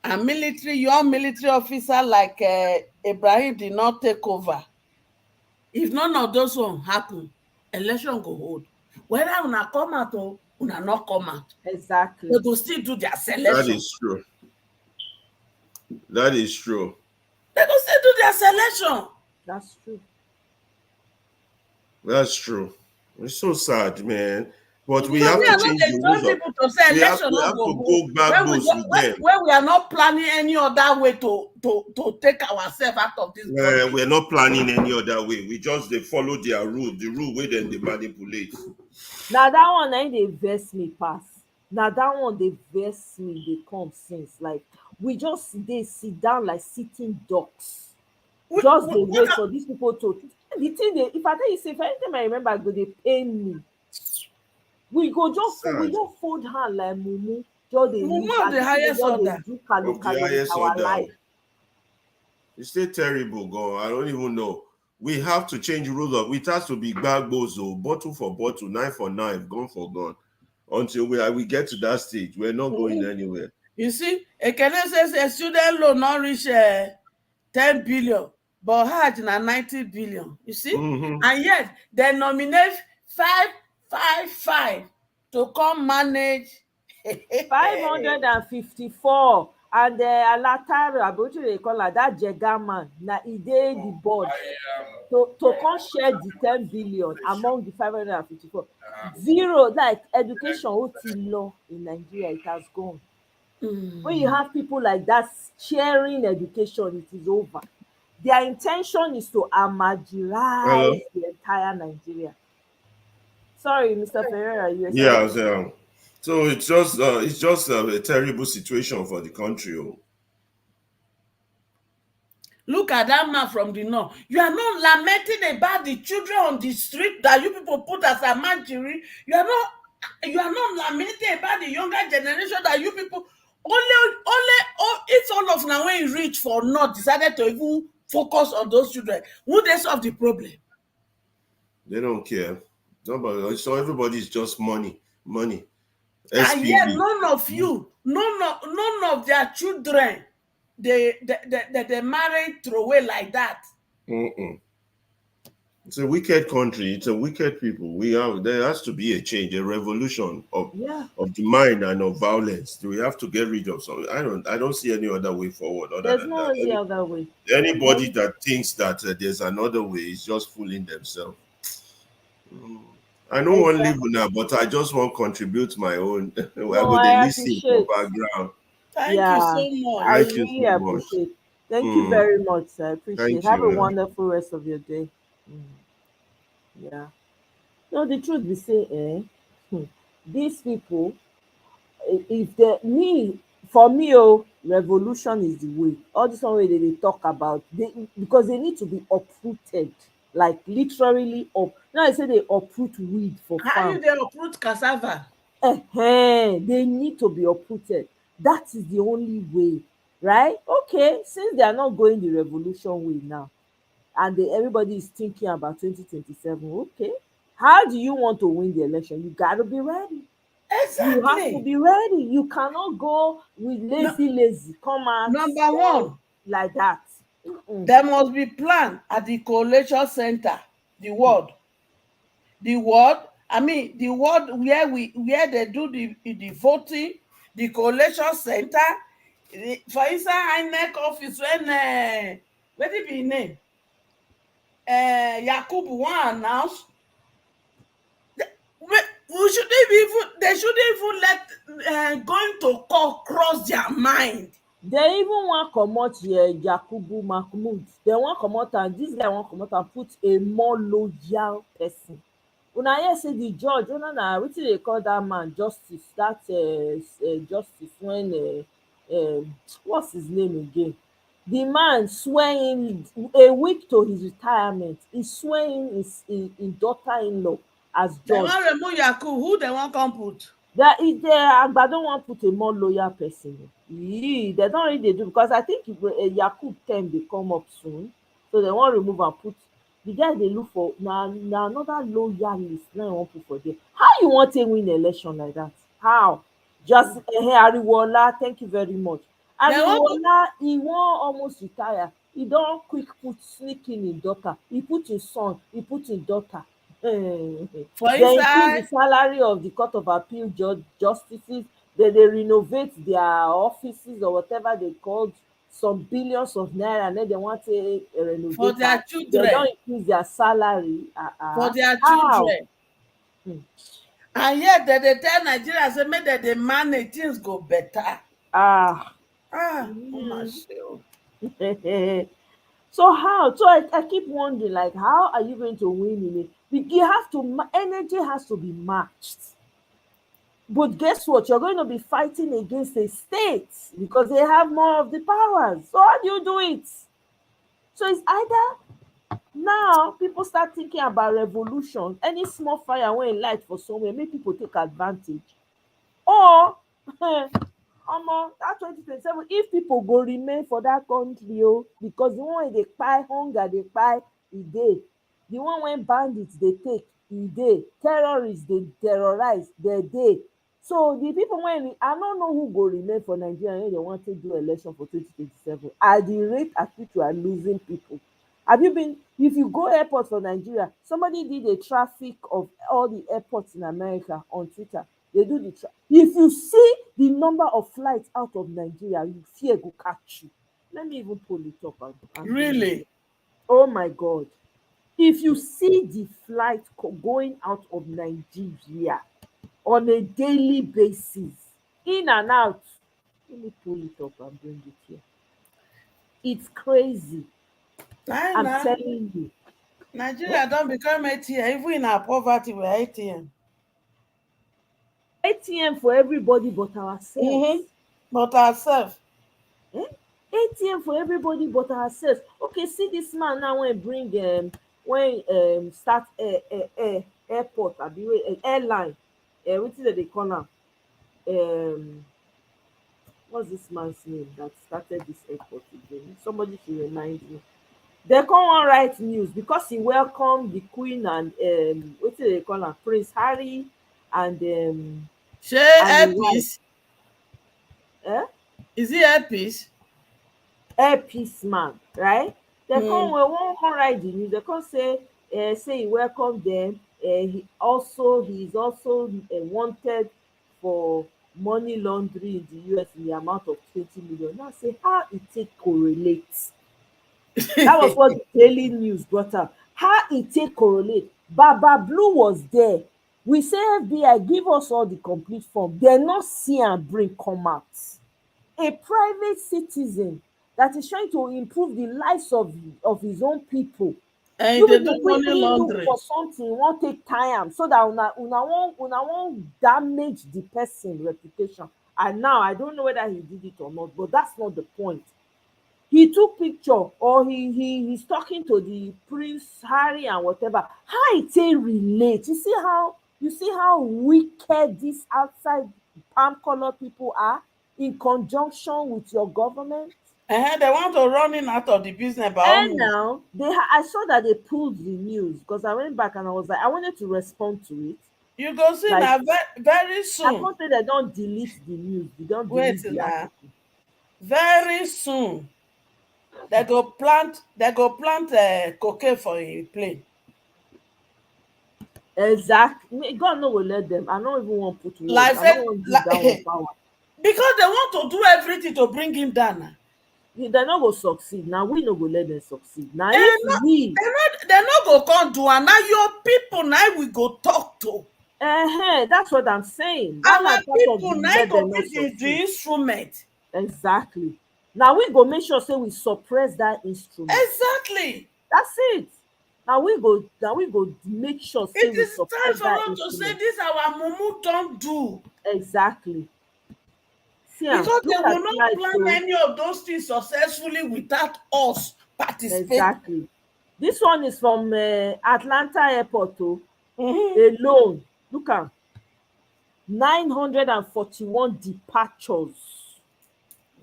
and young military officer like Ibrahim did not take over, if none of those one happen, election go hold. Whether una come out or una not come out,
exactly,
they go still do their selection.
That is true. That is true.
They go still do their selection.
That's true.
That's true. It's so sad, man. But we have to change the rules. We have to go back with them.
When we are not planning any other way to take ourselves out of this.
We're not planning any other way. We just they follow their rule, the rule where then they manipulate.
Now that one, they vex me pass. Now that one, they vex me. They come since like we just they sit down like sitting ducks. Just they wait for these people to. The thing they, if I tell you, say, if anytime I remember, go they pay me. We go just fold hand like mumu. Just they
mumu the highest order.
Our life.
It's still terrible, go. I don't even know. We have to change rules of it has to be bagbozo, bottle for bottle, knife for knife, gun for gun. Until we get to that stage, we're not going anywhere.
You see, Ekene says a student loan not reach 10 billion, but Hajj na 90 billion. You see? And yet they nominate 555 to come manage
554, and Alataro Abuja they call her that Jegama na ide the board to come share the 10 billion among the 554. Zero, like education law in Nigeria, it has gone. When you have people like that sharing education, it is over. Their intention is to marginalize the entire Nigeria. Sorry, Mr. Ferreira, you were saying?
So it's just a terrible situation for the country.
Look at that man from the north. You are not lamenting about the children on the street that you people put as a manjiri. You are not lamenting about the younger generation that you people it's all of now when you reach for not decided to even focus on those children. Would they solve the problem?
They don't care. Nobody. So everybody is just money.
And yet none of you, none of their children, they marry throw away like that.
It's a wicked country. It's a wicked people. There has to be a change, a revolution of the mind and of violence. We have to get rid of something. I don't see any other way forward.
There's no other way.
Anybody that thinks that there's another way is just fooling themselves. I don't want to live now, but I just want to contribute my own. I listen for background.
Thank you so much.
I really appreciate. Thank you very much, sir. I appreciate. Have a wonderful rest of your day. Yeah. No, the truth be say, these people, for me, revolution is the way. All this one way they talk about, because they need to be uprooted, like literally up. Now I say they uproot weed for farm.
How do they uproot cassava?
They need to be uprooted. That is the only way, right? Okay, since they are not going the revolution way now, and everybody is thinking about 2027, okay, how do you want to win the election? You got to be ready.
Exactly.
You have to be ready. You cannot go with lazy come out.
Number one,
like that.
There must be plan at the collation center. The ward where they do the voting, the collation center. For inside INEC office when what did be name? Yakubu one announced. They shouldn't even let going to court cross their mind.
They even want comot Yakubu Mahmood. They want comot, and this guy want comot and put a more loyal person. Una hear say the judge, na wetin they call that man, justice, that justice when what's his name again? The man swearing a week to his retirement. He's swearing his daughter-in-law as judge.
They wan remove Yakubu. Who they wan come put?
Agbado wan put a more loyal person. They don really do, because I think Yakub term dey come up soon, so they wan remove and put the guy they look for. Na another loyalist na wan put for there. How you wan take win election like that? How? Just Ariwola, thank you very much. Ariwola, he wan almost retire. He don quick sneak in his daughter. He put his son, he put his daughter. They increase the salary of the Court of Appeal justices. They renovate their offices or whatever they called, some billions of naira, and then they want to renovate
for their children.
They don't increase their salary
for their children. And yet they tell Nigeria say make them dey manage, things go better.
So how? So I keep wondering, like, how are you going to win in it? Energy has to be matched. But guess what? You're going to be fighting against a state because they have more of the powers. So how do you do it? So it's either now people start thinking about revolution, any small fire when light for somewhere, make people take advantage. Or that 2027, if people go remain for that country, because the one wey dey kpai hunger dey kpai e dey, the one wey bandits dey take e dey, terrorists dey terrorize dey dey. So the people wey I no know who go remain for Nigeria when they wan take do election for 2027 at the rate at which we are losing people. Have you been, if you go airport for Nigeria, somebody did a traffic of all the airports in America on Twitter. They do the if you see the number of flights out of Nigeria, you fear go catch you. Let me even pull it up and
Really?
oh my God. If you see the flight going out of Nigeria on a daily basis, in and out, let me pull it up and bring it here. It's crazy. I'm telling you.
Nigeria don become ATM. Even in our poverty, we're ATM.
ATM for everybody but ourselves.
But ourselves.
ATM for everybody but ourselves. Okay, see this man now when bring start airport airline. Wetin dem dey call am? What's this man's name that started this airport again? Somebody should remind me. They come on write news because he welcomed the Queen and wetin dem dey call am, Prince Harry and
Airpiece? Is he Airpiece?
Airpiece man, right? They come one write the news. They come say he welcome them. He is also wanted for money laundering in the US in the amount of 20 million. Now say how it take correlate. That was what the Daily News brought up. How it take correlate. Baba Blue was there. We say FBI give us all the complete form. They not see and bring come out. A private citizen that is trying to improve the lives of his own people.
And
you
they
people
do money
quickly look
laundering
for something, won't take time so that una won't damage the person reputation. And now I don't know whether he did it or not, but that's not the point. He took picture or he's talking to the Prince Harry and whatever. How it relate? You see how wicked these outside palm color people are in conjunction with your government.
They want to run in out of the business by
And now I saw that they pulled the news because I went back and I was like, I wanted to respond to it.
You go see
like,
now very soon.
I thought they don't delete the news. They don't delete the article.
Very soon they go plant cocaine for a plane.
Exactly. God no will let them. I don't even want to put words. I don't want to give that one power.
Because they want to do everything to bring him down.
They're not going to succeed. Now we no go let them succeed. Now
they're not going to come do, and now your people now we go talk to.
That's what I'm saying.
And my people now go be the instrument.
Exactly. Now we go make sure say we suppress that instrument.
Exactly.
That's it. Now we go make sure say
it is time for us to say this our mumu don't do.
Exactly.
Because they will not plan any of those things successfully without us participating.
Exactly. This one is from Atlanta Airport alone. Look at 941 departures.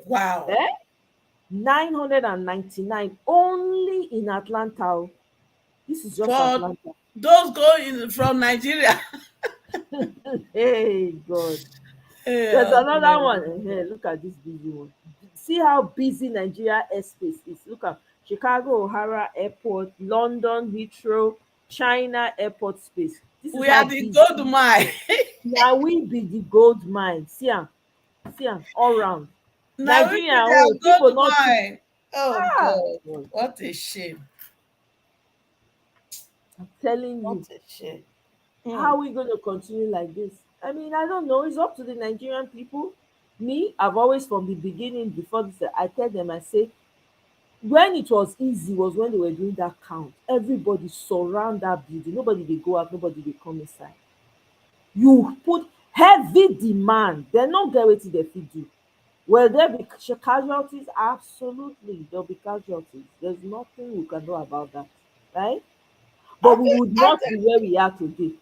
Wow.
999 only in Atlanta. This is just Atlanta.
Those going from Nigeria.
Hey God. There's another one. Hey, look at this busy one. See how busy Nigeria airspace is. Look at Chicago O'Hara Airport, London Heathrow, China Airport space.
We are the gold mine.
Now we be the gold mine. See all round.
Nigeria, people not mine. Oh God, what a shame.
I'm telling you.
What a shame.
How are we going to continue like this? I mean, I don't know. It's up to the Nigerian people. Me, I've always from the beginning, before this, I tell them, I say, when it was easy was when they were doing that count. Everybody surround that building. Nobody they go out, nobody they come inside. You put heavy demand. They not get what they fit do. Will there be casualties? Absolutely, there'll be casualties. There's nothing we can do about that, right? But we would not be where we are today.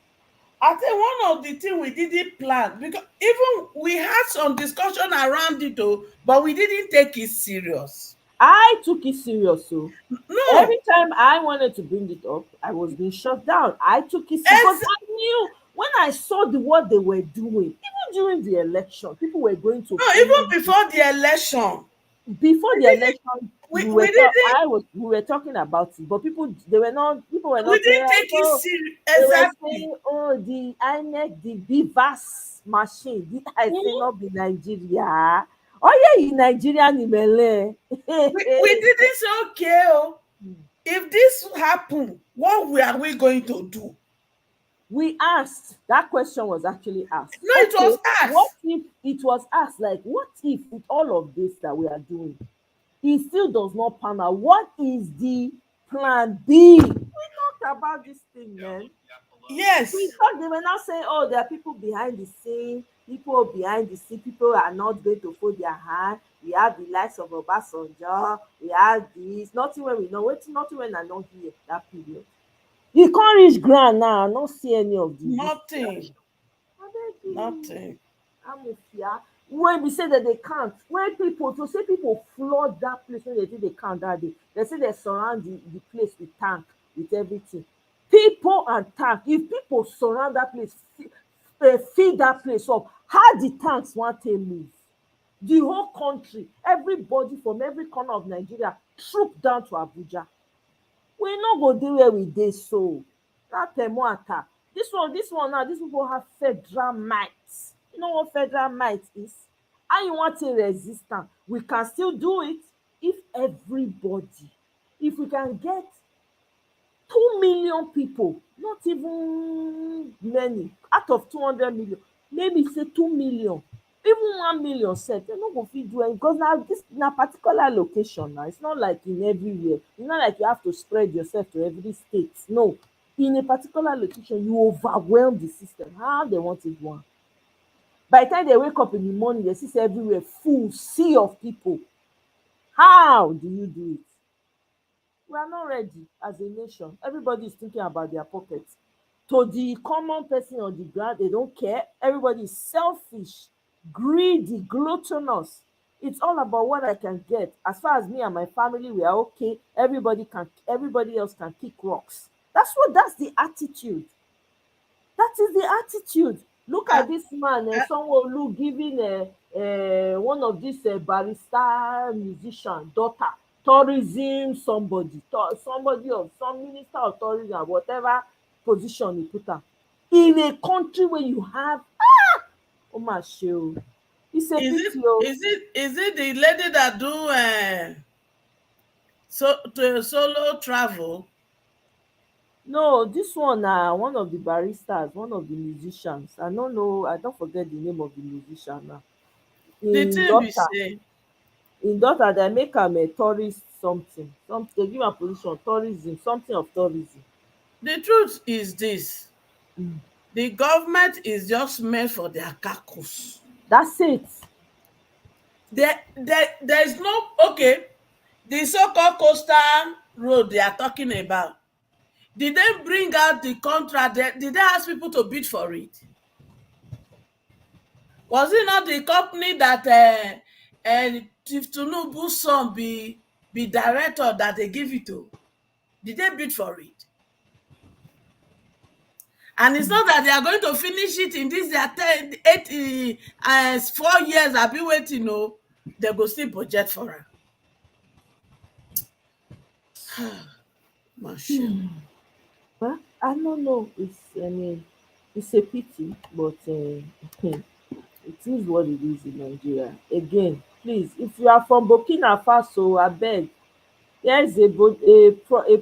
I think one of the things we didn't plan, because even we had some discussion around it, though, but we didn't take it serious.
I took it serious. So
No,
every time I wanted to bring it up, I was being shut down. I took it serious because I knew when I saw what they were doing, even during the election, people were going to
no,
polling
even before the election,
before
we
the
didn't,
election.
we didn't,
We were talking about it, but people were
we
not saying,
didn't take it
oh,
serious.
they were
Exactly.
saying, oh, the INEC, the BVAS machine. I say
Mhm.
not be Nigeria. Oh yeah, in Nigeria, Nimele.
We didn't say, okay, oh, if this happen, what are we going to do?
We asked, that question was actually asked.
No, it
Okay,
was
what
us.
if it was asked, like, what if with all of this that we are doing, it still does not pan out? What is the plan B? We talked about this thing, man. We
Yes.
thought they were not saying, oh, there are people behind the scene, people are not going to fold their hand. We have the likes of Obasanjo, we have this, nothing when we know, wait, nothing when I don't hear that period. You can't reach ground now, I not see any of this.
Nothing.
Abeg
Nothing.
Amofia, when we say that they can't, when people to say people flood that place when they say they can't that day, they say they surround the place with tank, with everything. People and tank, if people surround that place, fill that place up, how the tanks wan take move? The whole country, everybody from every corner of Nigeria troop down to Abuja. We no go dey where we dey so. Dat attack. This one now, dis people have federal might. You know what federal might is? How you wan take resist am? We can still do it if everybody, if we can get 2 million people, not even many, out of 200 million, maybe say 2 million, even 1 million sef, dem no go fit do am, because na particular location na, it's not like in everywhere, it's not like you have to spread yourself to every state. No, in a particular location you overwhelm the system. How dem wan take do am? By the time they wake up in the morning, they see say everywhere full, sea of people. How do you do it? We are not ready as a nation. Everybody is thinking about their pockets. To the common person on the ground, they don't care. Everybody is selfish, greedy, gluttonous. It's all about what I can get. As far as me and my family, we are okay. Everybody else can kick rocks. That's the attitude. That is the attitude. Look
Uh,
at this man,
uh,
Sanwo-Olu, giving one of these barrister musician daughter tourism somebody, somebody of some minister of tourism, whatever position he put am, in a country where you have ó mà ṣe o, it's a pity o.
is it the lady that do to solo travel?
No, this one na one of the barristers, one of the musicians. I no know, I don forget the name of the musician now.
The
Im
thing be
daughter
say,
im daughter dem make am a tourist something, dem give am position tourism, something of tourism.
the truth is this: the government is just meant for their kakus.
That's it.
There's no, okay. The so-called coastal road they are talking about, did they bring out the contract? Did they ask people to bid for it? Was it not the company that Chief Tinubu's son be director that they give it to? Did they bid for it? And it's not that they are going to finish it in this their 4 years. I've been waiting. No, they go still budget for her.
Well, I don't know. It's a pity, but it is what it is in Nigeria. Again, please, if you are from Burkina Faso, abeg, there is a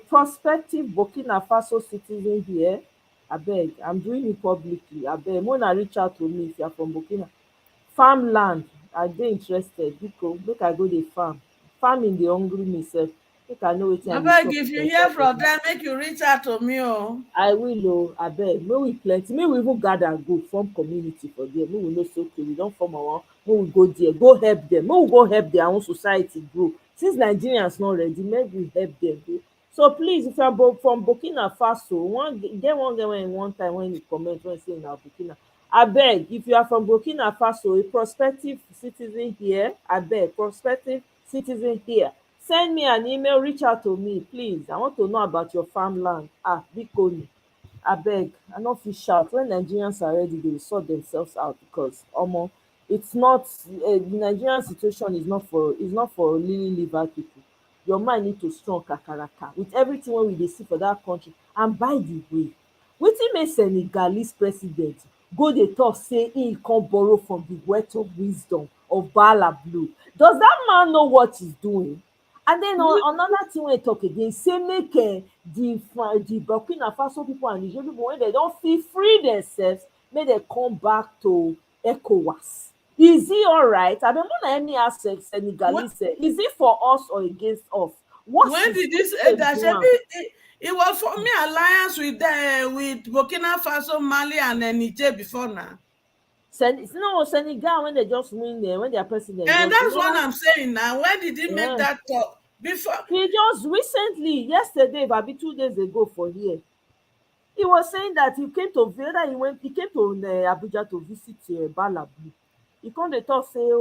prospective Burkina Faso citizen here. Abeg, I'm doing it publicly. Abeg, make una reach out to me if you are from Burkina. Farmland, I dey interested. Biko, make I go dey farming dey hungry me sef, make I know wetin I dey
Abeg,
chop
if you
for
hear
inside
from
body.
them, make you reach out to me. Oh,
I will o, abeg, make we plenty, make we even gather go form community for there, make we know say okay, we don form our own, make we go there go help dem, make we go help their own society grow. Since Nigerians no ready, make we help dem So please, if you're from Burkina Faso, get one guy one time when you comment when say na Burkina. Abeg, if you are from Burkina Faso, a prospective citizen here, abeg, prospective citizen here, send me an email, reach out to me, please. I want to know about your farmland. Bikoni. Abeg, I no fit shout. When Nigerians are ready, they will sort themselves out because it's not the Nigerian situation is not for lily liver people. Your mind need to strong kakaraka with everything wey we dey see for dat country. And by the way, wetin make Senegalese president go dey talk say im come borrow from the wealth of wisdom of Bala Blue? Does dat man know what he's doing? And then another thing wey talk again say make the Burkina Faso people and Niger people when they don feel free themselves make dem come back to ECOWAS. Is he alright? I don't know any aspect Senegalese. Is it for us or against us?
When did this it was forming alliance with Burkina Faso, Mali, and Niger before now.
Senegal when they just win there, when their president.
And that's what I'm saying now. When did he make that talk? Before
he just recently, yesterday, maybe 2 days ago for here. He was saying that he came to Abuja to visit Bala Blue. He come dey talk say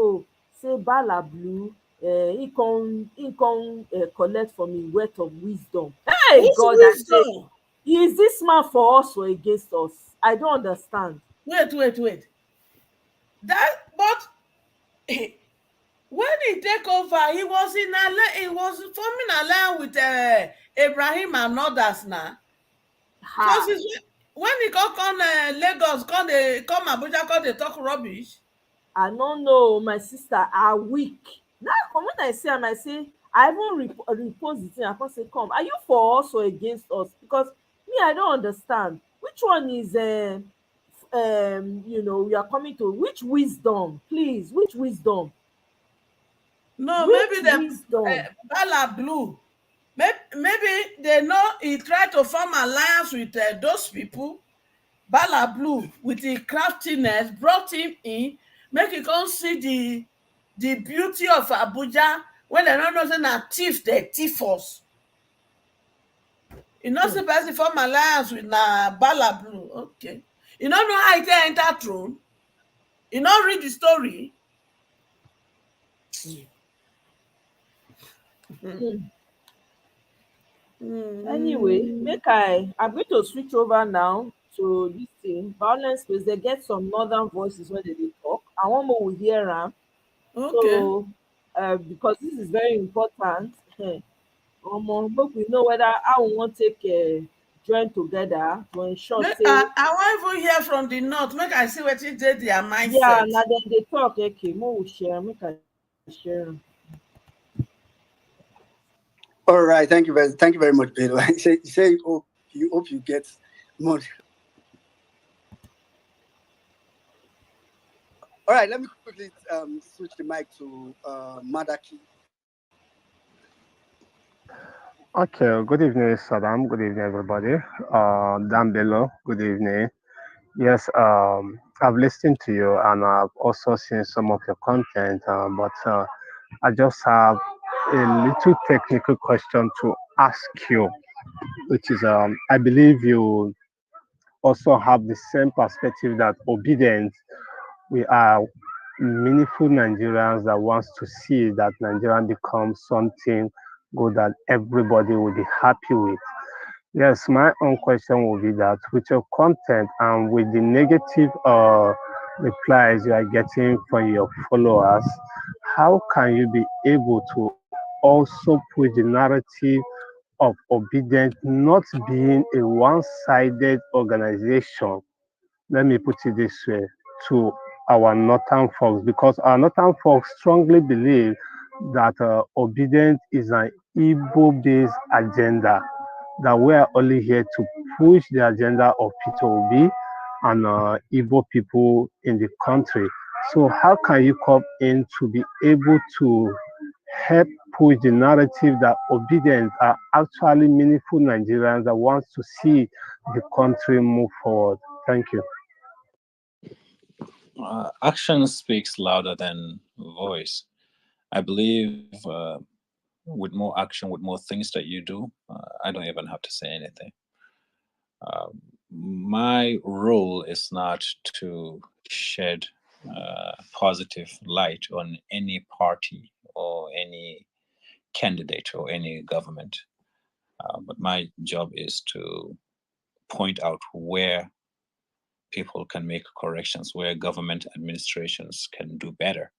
Bala Blue he come collect from him wealth of wisdom. Hey,
whose
God,
wisdom?
Is this man for us or against us? I don't understand.
Wait. But when he take over, he was forming alliance with Ibrahim and others now. Because when he come Lagos, come Abuja, come they talk rubbish.
I don't know, my sister are weak. Now, when I say I say, I even repost the thing. I can say, come, are you for us or against us? Because me, I don't understand. Which one is we are coming to which wisdom, please? Which wisdom?
No, maybe the Bala Blue. Maybe they know he tried to form alliance with those people. Bala Blue, with the craftiness, brought him in, make him come see the beauty of Abuja. When they don't know say na thief, they thief us. You know, suppose to form alliance with Bala Blue. Okay. You don't know how he enter throne. You don't read the story.
Anyway, I'm going to switch over now to this thing. Violence space. They get some northern voices when they talk. I want more we hear them.
Okay.
So because this is very important. Hope we know whether I want to take join together to ensure
I want even hear from the north. Make I see what it did their mindset.
Yeah, now then they talk. Okay, more we share. Make I share.
All right, thank you very much, Pedro. Say hope you get more. All right, let me quickly switch the mic to Madaki.
Okay, good evening, Saddam. Good evening, everybody. Dan Bello, good evening. Yes, I've listened to you and I've also seen some of your content, but I just have a little technical question to ask you, which is I believe you also have the same perspective that obedience, we are meaningful Nigerians that wants to see that Nigeria becomes something good that everybody will be happy with. Yes, my own question will be that with your content and with the negative replies you are getting from your followers, how can you be able to also push the narrative of obedience not being a one-sided organization? Let me put it this way, to our northern folks, because our northern folks strongly believe that obedience is an Igbo-based agenda, that we are only here to push the agenda of Peter Obi and Igbo people in the country. So how can you come in to be able to help push the narrative that obedience are actually meaningful Nigerians that want to see the country move forward? Thank you.
Action speaks louder than voice. I believe with more action, with more things that you do, I don't even have to say anything. My role is not to shed positive light on any party or any candidate or any government, but my job is to point out where people can make corrections, where government administrations can do better.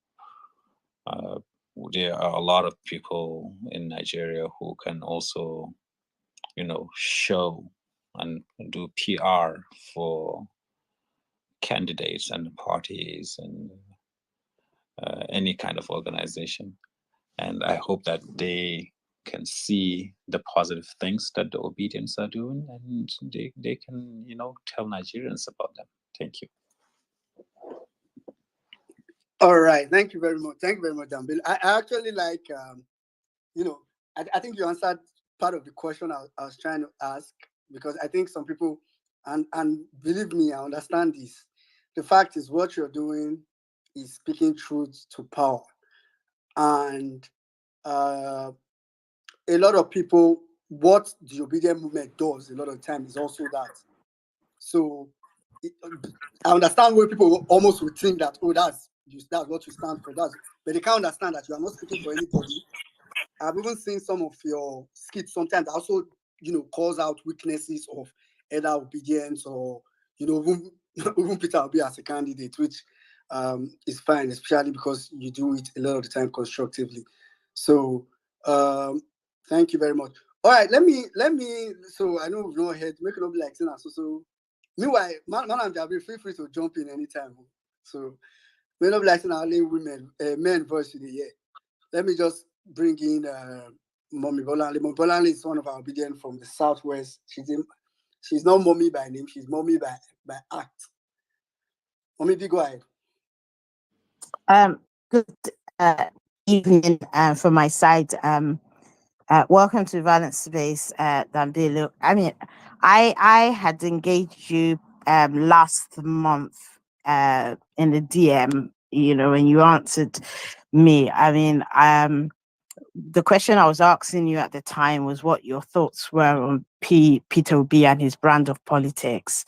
There are a lot of people in Nigeria who can also, show and do PR for candidates and parties and any kind of organization. And I hope that they can see the positive things that the Obedience are doing, and they can, tell Nigerians about them. Thank you.
All right. Thank you very much. Thank you very much, Dambil. I actually like, I think you answered part of the question I was trying to ask, because I think some people, and believe me, I understand this. The fact is, what you're doing is speaking truth to power. And a lot of people, what the obedient movement does a lot of time is also that. So I understand where people almost would think that, oh, that's what you stand for. But they can't understand that you are not speaking for anybody. I've even seen some of your skits sometimes also, calls out weaknesses of either obedience or, even Peter Obi as a candidate, which is fine, especially because you do it a lot of the time constructively. So thank you very much. All right, let me. So I know we've not heard. Make it up like saying so. Meanwhile, man and Jabir, feel free to jump in anytime. So, may not like saying only women, men voice today. Yeah. Let me just bring in Mommy Bolanle. Mommy Bolanle is one of our obedient from the southwest. She's not Mommy by name. She's Mommy by act. Mommy, go ahead.
Good evening from my side. Welcome to Violence Space, Dambilu. I mean, I had engaged you last month in the DM, and you answered me. I mean, the question I was asking you at the time was what your thoughts were on Peter Obi and his brand of politics.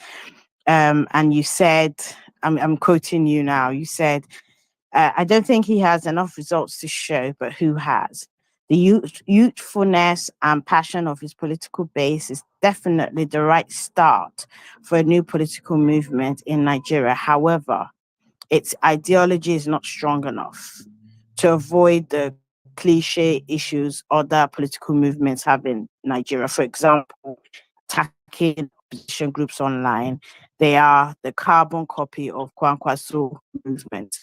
And you said, I'm quoting you now, you said, I don't think he has enough results to show, but who has? The youthfulness and passion of his political base is definitely the right start for a new political movement in Nigeria. However, its ideology is not strong enough to avoid the cliche issues other political movements have in Nigeria. For example, attacking opposition groups online. They are the carbon copy of Kwankwaso movement.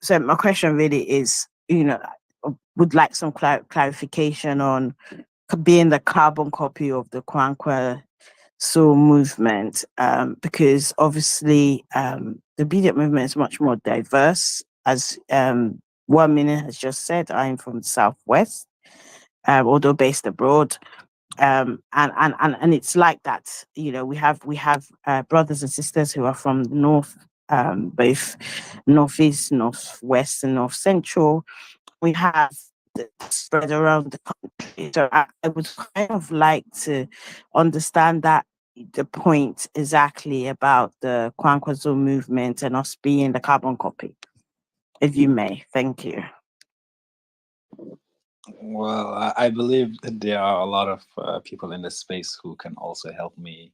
So my question really is, would like some clarification on being the carbon copy of the Kwankwaso movement, because obviously the obedient movement is much more diverse. As one minute has just said, I'm from the Southwest, although based abroad. And it's like that. We have brothers and sisters who are from the north, both northeast, northwest, and north central. We have spread around the country. So I would kind of like to understand that the point exactly about the Kwankwaso movement and us being the carbon copy, if you may. Thank you.
Well, I believe that there are a lot of people in this space who can also help me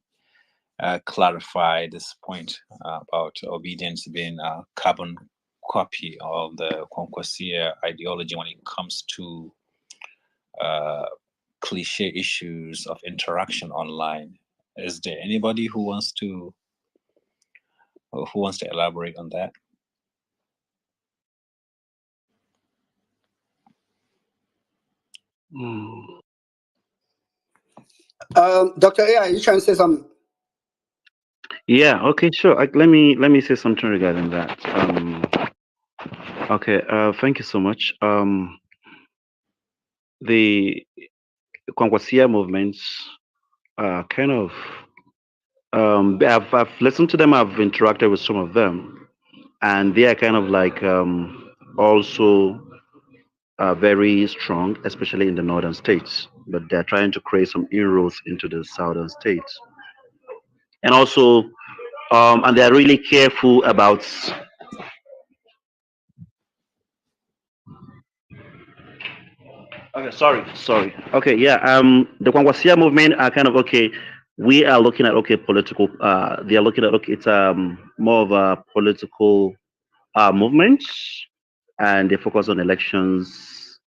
clarify this point about obedience being a carbon copy of the Kwankwaso ideology when it comes to cliche issues of interaction online. Is there anybody who wants to elaborate on that?
Dr. A, are you trying to say something?
Yeah, okay, sure. Let me say something regarding that. Okay, thank you so much. The Kwankwaso movements kind of I've listened to them, I've interacted with some of them, and they are kind of like also very strong, especially in the northern states, but they're trying to create some inroads into the southern states. And also, and they're really careful about. Okay, sorry. Okay, yeah. The Kwangwasia movement are kind of okay. We are looking at okay political. They are looking at okay. It's more of a political movement, and they focus on elections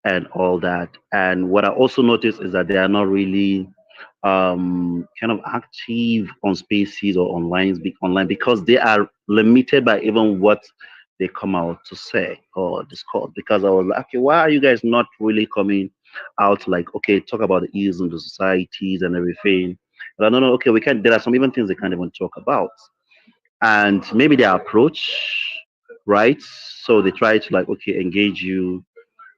and all that. And what I also noticed is that they are not really kind of active on spaces or online because they are limited by even what they come out to say or discuss. Because I was like, okay, why are you guys not really coming out like okay, talk about the issues in the societies and everything? But no, okay, we can. There are some even things they can't even talk about, and maybe their approach, right? So they try to like okay, engage you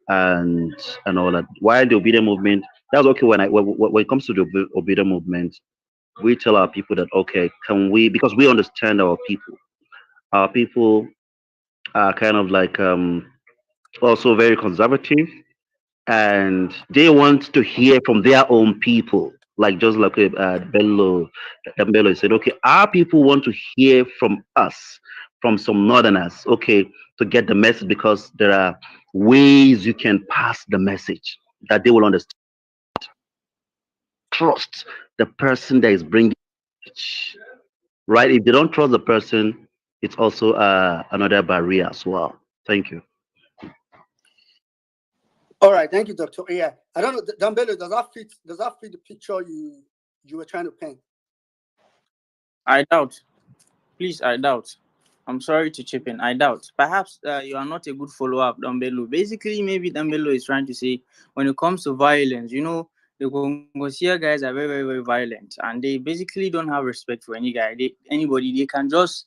and all that. While the obedient movement, that's okay when when it comes to the obedient movement, we tell our people that okay, can we because we understand our people. Our people are kind of like also very conservative, and they want to hear from their own people. Like just like Bello said, okay, our people want to hear from us, from some northerners, okay, to get the message because there are ways you can pass the message that they will understand. Trust the person that is bringing it, right? If they don't trust the person, it's also another barrier as well. Thank you.
All right, thank you, Dr. Yeah, I don't know, Dambele, does that fit the picture you were trying to paint?
I doubt. Please, I doubt. I'm sorry to chip in. I doubt. Perhaps you are not a good follow-up, Dambelu. Basically, maybe Dambelu is trying to say when it comes to violence, the Congosia guys are very, very, very violent, and they basically don't have respect for any guy. Anybody. They can just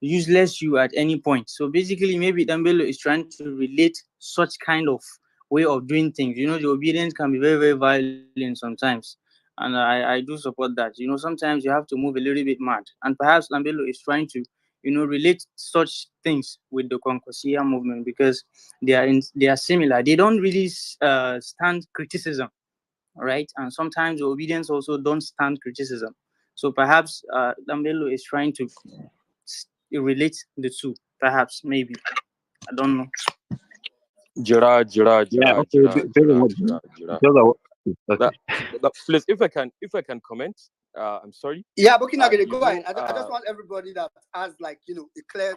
useless you at any point. So basically, maybe Dambelu is trying to relate such kind of way of doing things. The obedience can be very, very violent sometimes. And I do support that. Sometimes you have to move a little bit mad. And perhaps Lambelo is trying to, relate such things with the Konkosia movement because they are similar. They don't really stand criticism, right? And sometimes the obedience also don't stand criticism. So perhaps Lambelo is trying to relate the two. Perhaps, maybe. I don't know.
Jira.
Okay.
Please, if I can comment, I'm sorry.
Yeah, but go ahead. I just want everybody that has like a clear.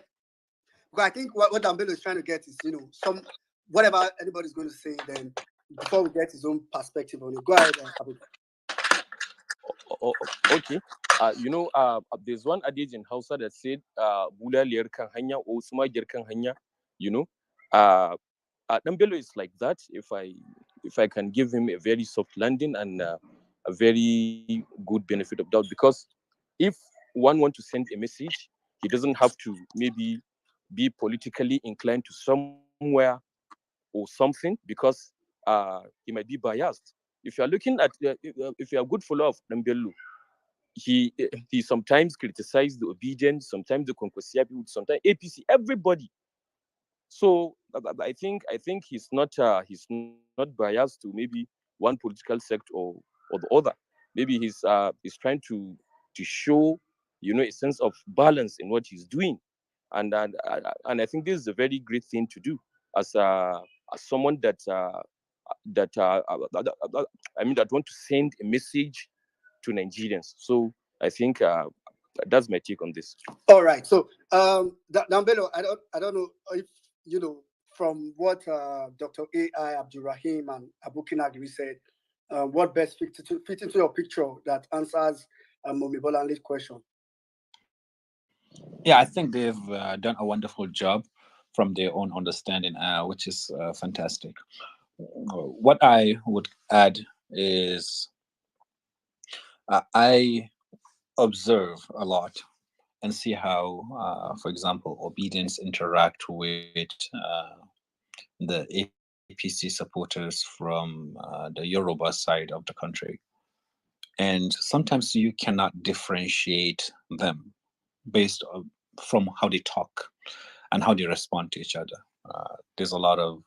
Because I think what Dambelo is trying to get is some whatever anybody's going to say. Then before we get his own perspective on it, go ahead.
Okay. There's one adage in Hausa that said, "Bula liyar kan hanya or suma kan hanya." Dambelo is like that. If I can give him a very soft landing and a very good benefit of doubt, because if one wants to send a message, he doesn't have to maybe be politically inclined to somewhere or something, because he might be biased. If you are looking at, if you are a good follower of Dambelo, he sometimes criticizes the obedience, sometimes the Konkosia people, sometimes APC, everybody. So I think he's not biased to maybe one political sect or the other. Maybe he's trying to show a sense of balance in what he's doing, and I think this is a very great thing to do as someone that want to send a message to Nigerians. So I think that's my take on this.
All right. So Dambelo, I don't know if from what Dr. A.I. Abdurrahim and Abu Kinagri said, what best fit into your picture that answers Momi Bolanle's question?
Yeah, I think they've done a wonderful job from their own understanding, which is fantastic. What I would add is I observe a lot and see how, for example, obedience interact with the APC supporters from the Yoruba side of the country. And sometimes you cannot differentiate them based from how they talk and how they respond to each other. There's a lot of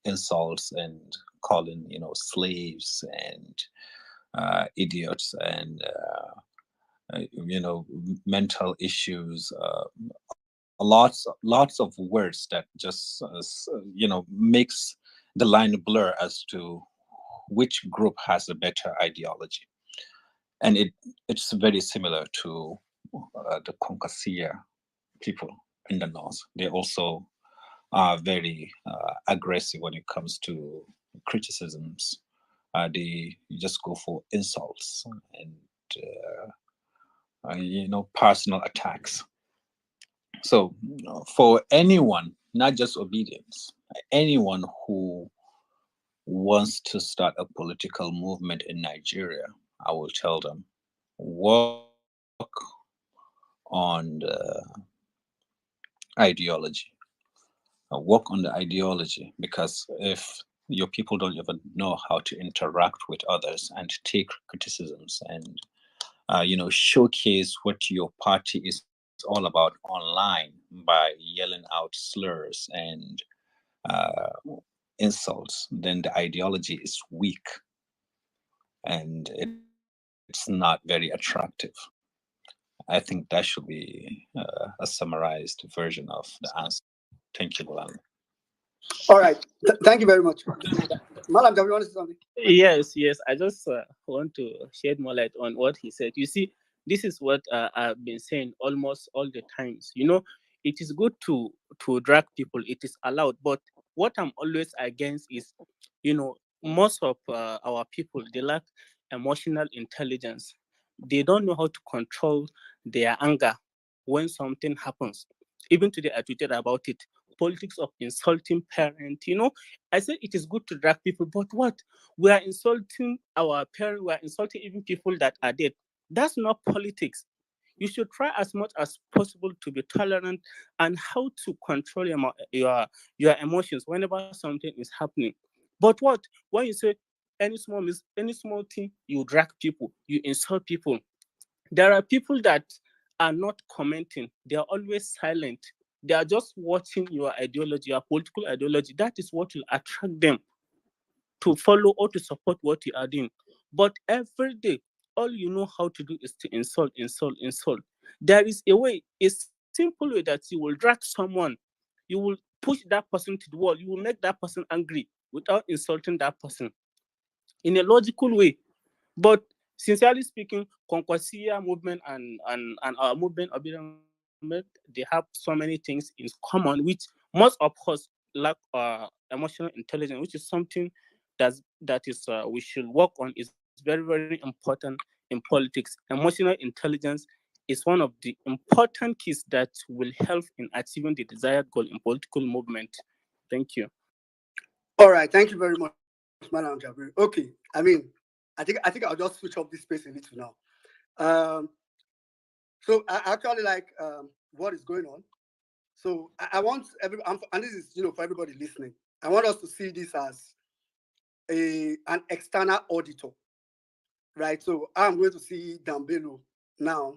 insults and calling slaves and idiots and mental issues. Lots of words that just makes the line blur as to which group has a better ideology, and it's very similar to the Konkasia people in the north. They also are very aggressive when it comes to criticisms. They just go for insults and personal attacks. So for anyone, not just obedience, anyone who wants to start a political movement in Nigeria, I will tell them, work on the ideology. Work on the ideology, because if your people don't even know how to interact with others and take criticisms and showcase what your party is all about online by yelling out slurs and insults, then the ideology is weak and it's not very attractive. I think that should be a summarized version of the answer. Thank you, Bolan.
All right. Thank you very much. Malam, do you want to say something?
Yes. I just want to shed more light on what he said. You see, this is what I've been saying almost all the times. It is good to drag people. It is allowed. But what I'm always against is, most of our people, they lack emotional intelligence. They don't know how to control their anger when something happens. Even today, I tweeted about it. Politics of insulting parent. I said it is good to drag people, but what? We are insulting our parents, we are insulting even people that are dead. That's not politics. You should try as much as possible to be tolerant and how to control your emotions whenever something is happening. But what? When you say any small thing, you drag people, you insult people. There are people that are not commenting. They are always silent. They are just watching your ideology, your political ideology. That is what will attract them to follow or to support what you are doing. But every day, all you know how to do is to insult. There is a simple way that you will drag someone. You will push that person to the wall. You will make that person angry without insulting that person in a logical way. But sincerely speaking, Konkwasiya movement and our movement, they have so many things in common, which most of us lack emotional intelligence, which is something that is we should work on. Is very, very important in politics. Emotional intelligence is one of the important keys that will help in achieving the desired goal in political movement. Thank you.
All right, thank you very much, Madam Jabri. Okay, I think I'll just switch up this space a little now. So I actually like what is going on. So I want and this is for everybody listening. I want us to see this as an external auditor, right? So I'm going to see Dambelo now.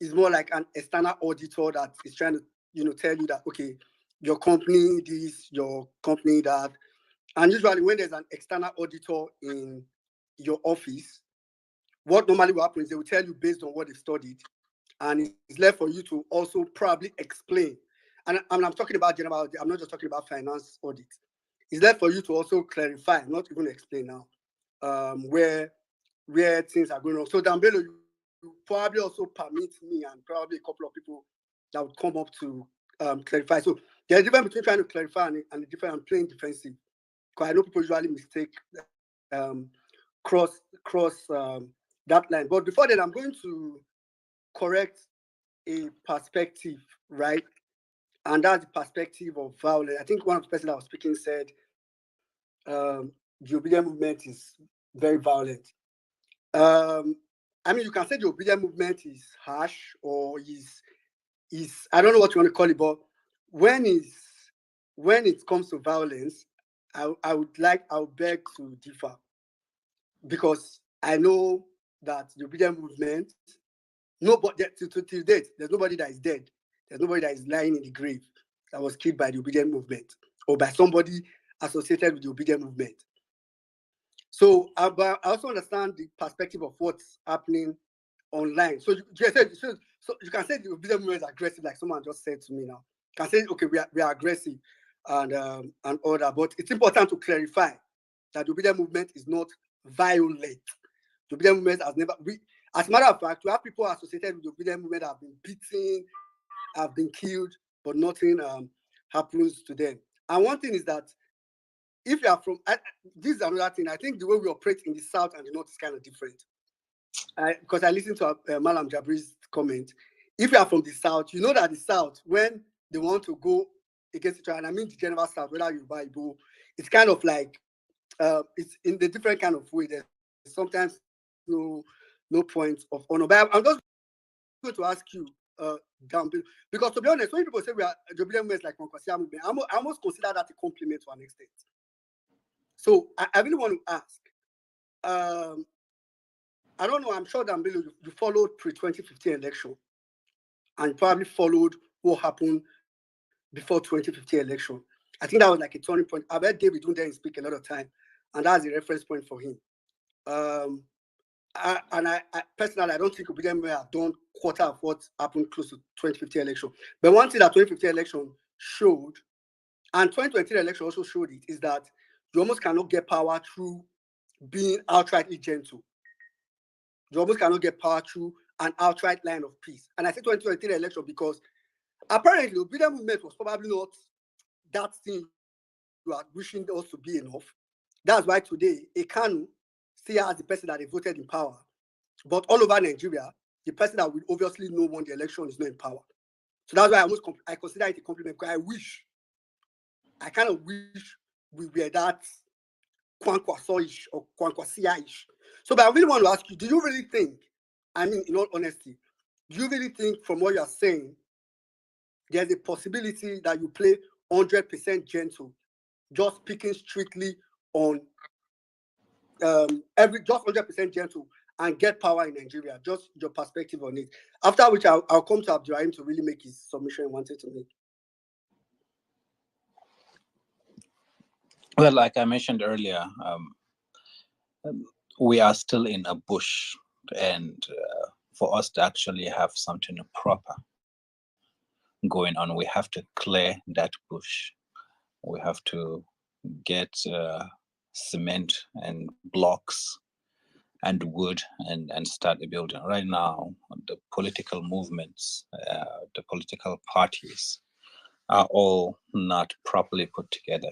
Is more like an external auditor that is trying to tell you that okay, your company this, your company that. And usually when there's an external auditor in your office, what normally will happen is they will tell you based on what they've studied, and it's left for you to also probably explain. And I'm talking about general, I'm not just talking about finance audit. It's left for you to also clarify, not even explain now, where things are going on. So Dambelo, you probably also permit me and probably a couple of people that would come up to clarify. So there's a difference between trying to clarify and the difference and playing defensive. Because I know people usually mistake cross that line. But before that, I'm going to correct a perspective, right? And that's the perspective of violence. I think one of the person that was speaking said the obedient movement is very violent. You can say the obedient movement is harsh or is I don't know what you want to call it, but when it comes to violence, I would beg to differ, because I know that the obedient movement, nobody till date, there's nobody that is dead. There's nobody that is lying in the grave. that was killed by the obedient movement or by somebody associated with the obedient movement. So I also understand the perspective of what's happening online. So you can say the obedient movement is aggressive, like someone just said to me now. You can say, okay, we are aggressive and all that, but it's important to clarify that the obedient movement is not violent. The obedient movement has never. As a matter of fact, we have people associated with the obedient movement that have been beaten, have been killed, but nothing happens to them. And one thing is that if you are from, this is another thing. I think the way we operate in the South and the North is kind of different. Because I listened to Malam Jabri's comment. If you are from the South, you know that the South, when they want to go against each other, and I mean the general South, whether you buy Igbo, it's kind of like, it's in the different kind of way. There's sometimes no point of honor. But I'm just going to ask you, Gamble, because to be honest, when people say we are the movement like Kwankwasia movement, I almost consider that a compliment to an extent. So I really want to ask, I don't know, I'm sure Gamble, you followed pre-2015 election and probably followed what happened before 2015 election. I think that was like a turning point. I bet David Dunde speak a lot of time, and that's a reference point for him. I personally, I don't think Obidem may have done quarter of what happened close to 2015 election. But one thing that 2015 election showed, and 2023 election also showed it, is that you almost cannot get power through being outrightly gentle. You almost cannot get power through an outright line of peace. And I say 2023 election because apparently the Obidem movement was probably not that thing you are wishing us to be enough. That's why today Ekanu still has the person that they voted in power. But all over Nigeria, the person that we obviously know won the election is not in power. So that's why I consider it a compliment, because I kind of wish we were that Kwankwaso-ish or Kwankwasia-ish. So but I really want to ask you, do you really think, I mean, in all honesty, do you really think from what you are saying, there's a possibility that you play 100% gentle, just speaking strictly on just 100% gentle and get power in Nigeria? Just your perspective on it. After which I'll come to Abdurrahim to really make his submission he wanted to make.
Well, like I mentioned earlier, we are still in a bush, and for us to actually have something proper going on, we have to clear that bush. We have to get cement and blocks and wood and start the building. Right now, the political movements, the political parties are all not properly put together.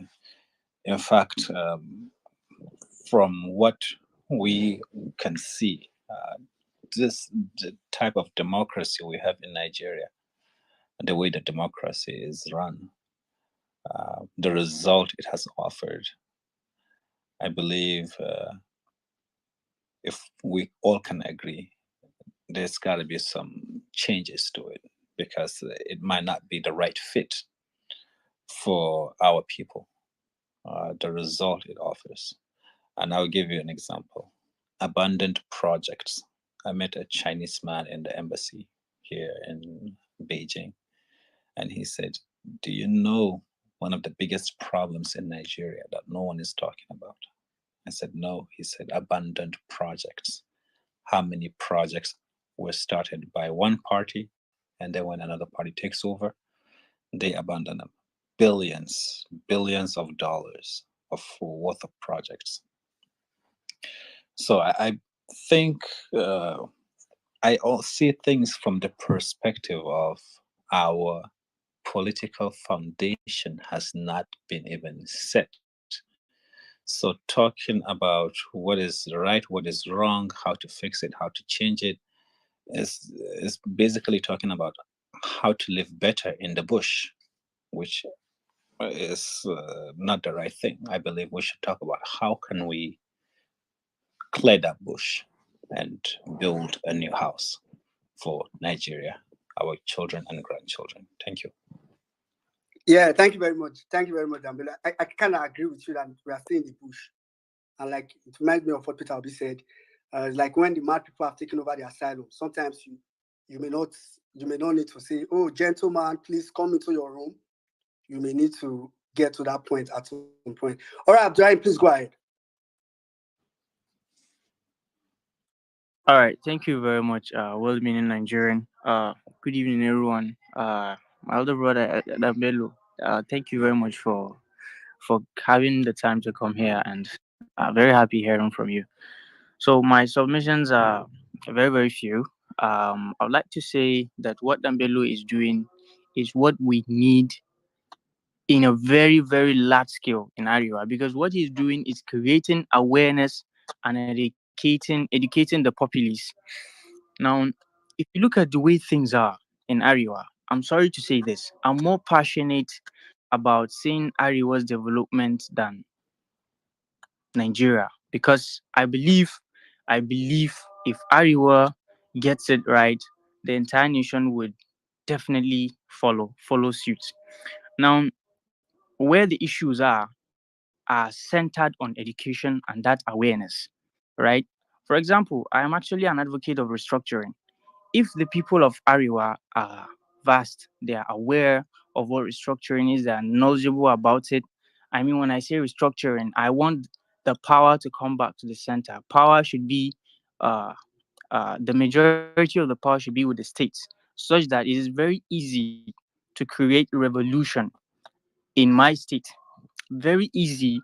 In fact, from what we can see, the type of democracy we have in Nigeria, the way the democracy is run, the result it has offered, I believe if we all can agree, there's got to be some changes to it, because it might not be the right fit for our people, the result it offers. And I'll give you an example. Abandoned projects. I met a Chinese man in the embassy here in Beijing, and he said, do you know one of the biggest problems in Nigeria that no one is talking about? I said, no. He said, abandoned projects. How many projects were started by one party, and then when another party takes over, they abandon them. Billions of dollars worth of projects. So I think I all see things from the perspective of our political foundation has not been even set. So talking about what is right, what is wrong, how to fix it, how to change it, is basically talking about how to live better in the bush, which is not the right thing. I believe we should talk about how can we clear that bush and build a new house for Nigeria, our children and grandchildren. Thank you.
Yeah, thank you very much. Thank you very much, Dambila. I kind of agree with you that we are still in the bush. And like, it reminds me of what Peter Obi said. Like when the mad people have taken over the asylum, sometimes you may not need to say, oh, gentleman, please come into your room. you may need to get to that point at some point. All right, Abdurrahim, please go ahead.
All right, thank you very much, well-meaning Nigerian. Good evening, everyone. My elder brother Dambelu, thank you very much for having the time to come here, and very happy hearing from you. So my submissions are very very few. I'd like to say that what Dambelu is doing is what we need in a very very large scale in Ariwa, because what he's doing is creating awareness and educating the populace. Now, if you look at the way things are in Ariwa, I'm sorry to say this, I'm more passionate about seeing Ariwa's development than Nigeria, because I believe if Ariwa gets it right, the entire nation would definitely follow suit. Now, where the issues are centered on education and that awareness, right? For example, I am actually an advocate of restructuring. If the people of Ariwa are vast, they are aware of what restructuring is, they are knowledgeable about it. I mean, when I say restructuring, I want the power to come back to the center. Power should be, the majority of the power should be with the states, such that it is very easy to create revolution in my state. Very easy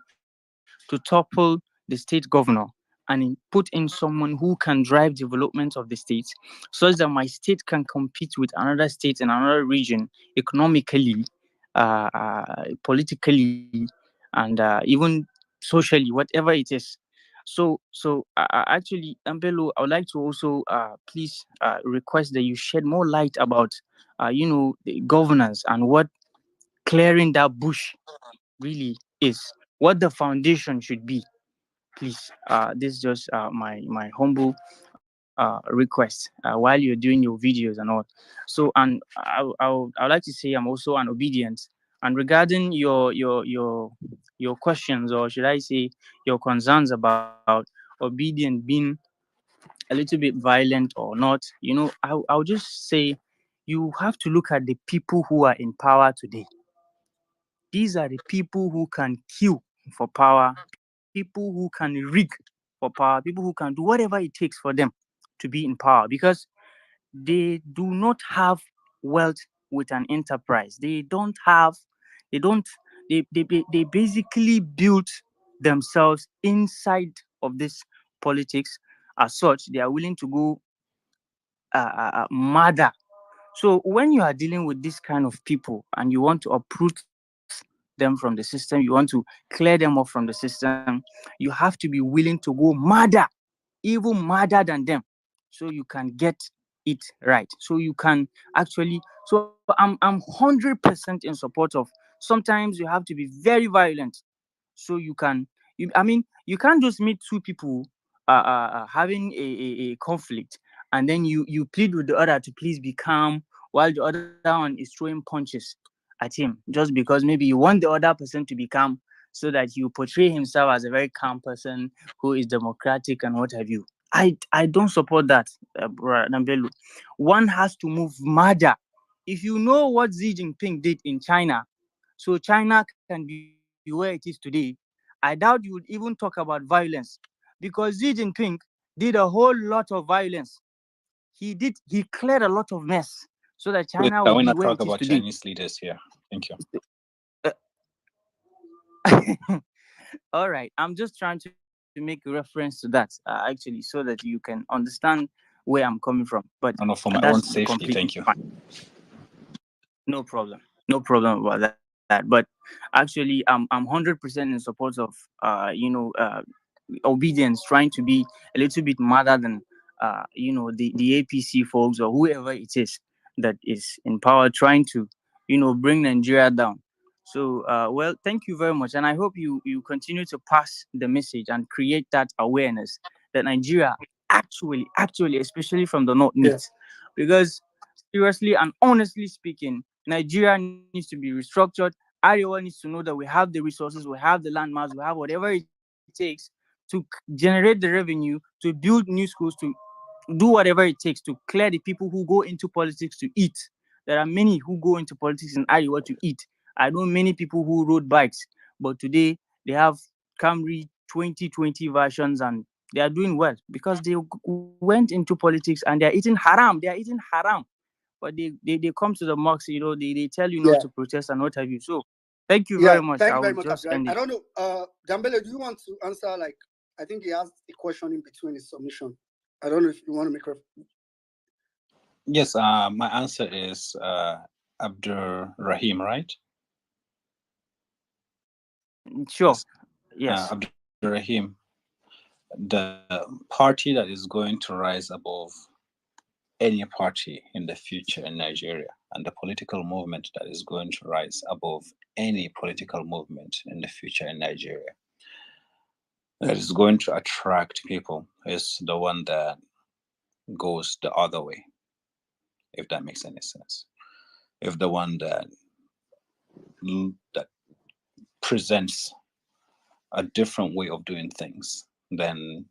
to topple the state governor and put in someone who can drive development of the state, such that my state can compete with another state in another region economically, politically, and even socially, whatever it is. So actually, Ambelo, I would like to also please request that you shed more light about, the governance and what clearing that bush really is, what the foundation should be. Please, this is just my humble request while you're doing your videos and all. So, and I would like to say I'm also an obedient. And regarding your questions, or should I say your concerns about obedient being a little bit violent or not, I'll just say you have to look at the people who are in power today. These are the people who can kill for power, people who can rig for power, people who can do whatever it takes for them to be in power, because they do not have wealth with an enterprise. They don't, they basically built themselves inside of this politics. As such, they are willing to go murder. So when you are dealing with this kind of people and you want to uproot them from the system, you want to clear them off from the system, you have to be willing to go murder, even murder than them, so you can get it right. So you can actually, so I'm 100% in support of, sometimes you have to be very violent, so you can, I mean, you can't just meet two people having a conflict, and then you plead with the other to please be calm, while the other one is throwing punches at him, just because maybe you want the other person to be calm, so that you portray himself as a very calm person who is democratic and what have you. I don't support that, Nambelu. One has to move murder. If you know what Xi Jinping did in China, so China can be where it is today, I doubt you would even talk about violence, because Xi Jinping did a whole lot of violence. He cleared a lot of mess so that
Please,
China
can
would
we
be
not
where
talk
it is
about
today.
Chinese leaders here? Thank you.
All right, I'm just trying to make reference to that, actually, so that you can understand where I'm coming from. But
No, for my
that's
own safety,
completely
thank you.
fine. No problem. No problem about that. But actually, I'm 100% in support of obedience, trying to be a little bit madder than the APC folks or whoever it is that is in power, trying to bring Nigeria down. So well, thank you very much, and I hope you continue to pass the message and create that awareness that Nigeria actually, especially from the north,
Yeah.
needs. Because seriously and honestly speaking, Nigeria needs to be restructured. Iowa needs to know that we have the resources, we have the landmass, we have whatever it takes to generate the revenue, to build new schools, to do whatever it takes to clear the people who go into politics to eat. There are many who go into politics in Iowa to eat, I know many people who rode bikes, but today they have Camry 2020 versions and they are doing well because they went into politics and they are eating haram. They are eating haram. But they come to the mosque, they tell you not
Yeah.
to protest and what have you. So thank you
Yeah,
very much.
thank
I
you very
will
much,
just
Abdul.
end
I
it.
don't know, Dambele, do you want to answer? Like, I think he asked a question in between his submission. I don't know if you want to make a.
Yes, my answer is Abdur Rahim, right?
Sure. Yes.
Abdur Rahim, the party that is going to rise above any party in the future in Nigeria, and the political movement that is going to rise above any political movement in the future in Nigeria, that is going to attract people, is the one that goes the other way, if that makes any sense. If the one that presents a different way of doing things than,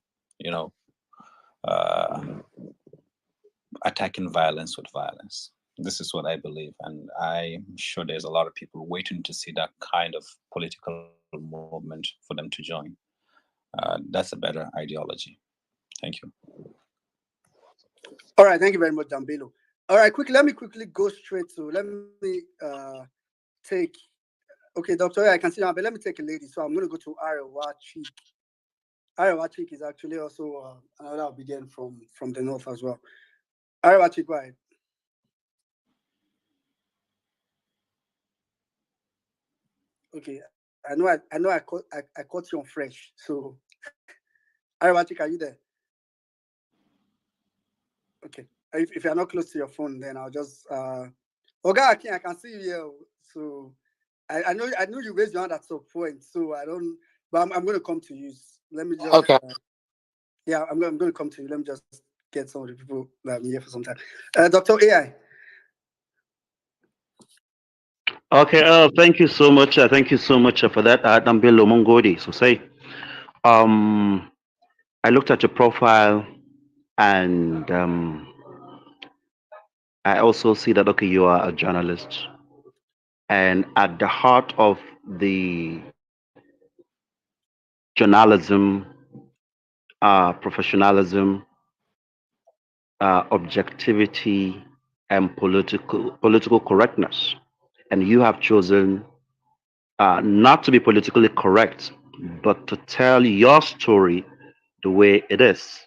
attacking violence with violence. This is what I believe, and I'm sure there's a lot of people waiting to see that kind of political movement for them to join. That's a better ideology. Thank you.
All right, thank you very much, Dambelo. All right, let me quickly go straight to, let me take, okay, Dr. I can see now, but let me take a lady. So I'm going to go to Arewa Chik. Arewa Chik is actually also another Abidjan from the north as well. Arewa Chik, go ahead. Okay, I know I caught you on fresh. So, Arewa Chik, are you there? Okay. If you're not close to your phone, then I'll just okay, I can see you here. So I know you raised your hand at some point, so I don't, but I'm going to come to you. Let me just
Okay.
Yeah, I'm going to come to you. Let me just get some of the people that are here for some time. Dr. AI.
Okay, thank you so much. Thank you so much for that. Dambelo Mongodi. So say, I looked at your profile and I also see that, okay, you are a journalist. And at the heart of the journalism, professionalism, objectivity, and political correctness. And you have chosen not to be politically correct, but to tell your story the way it is,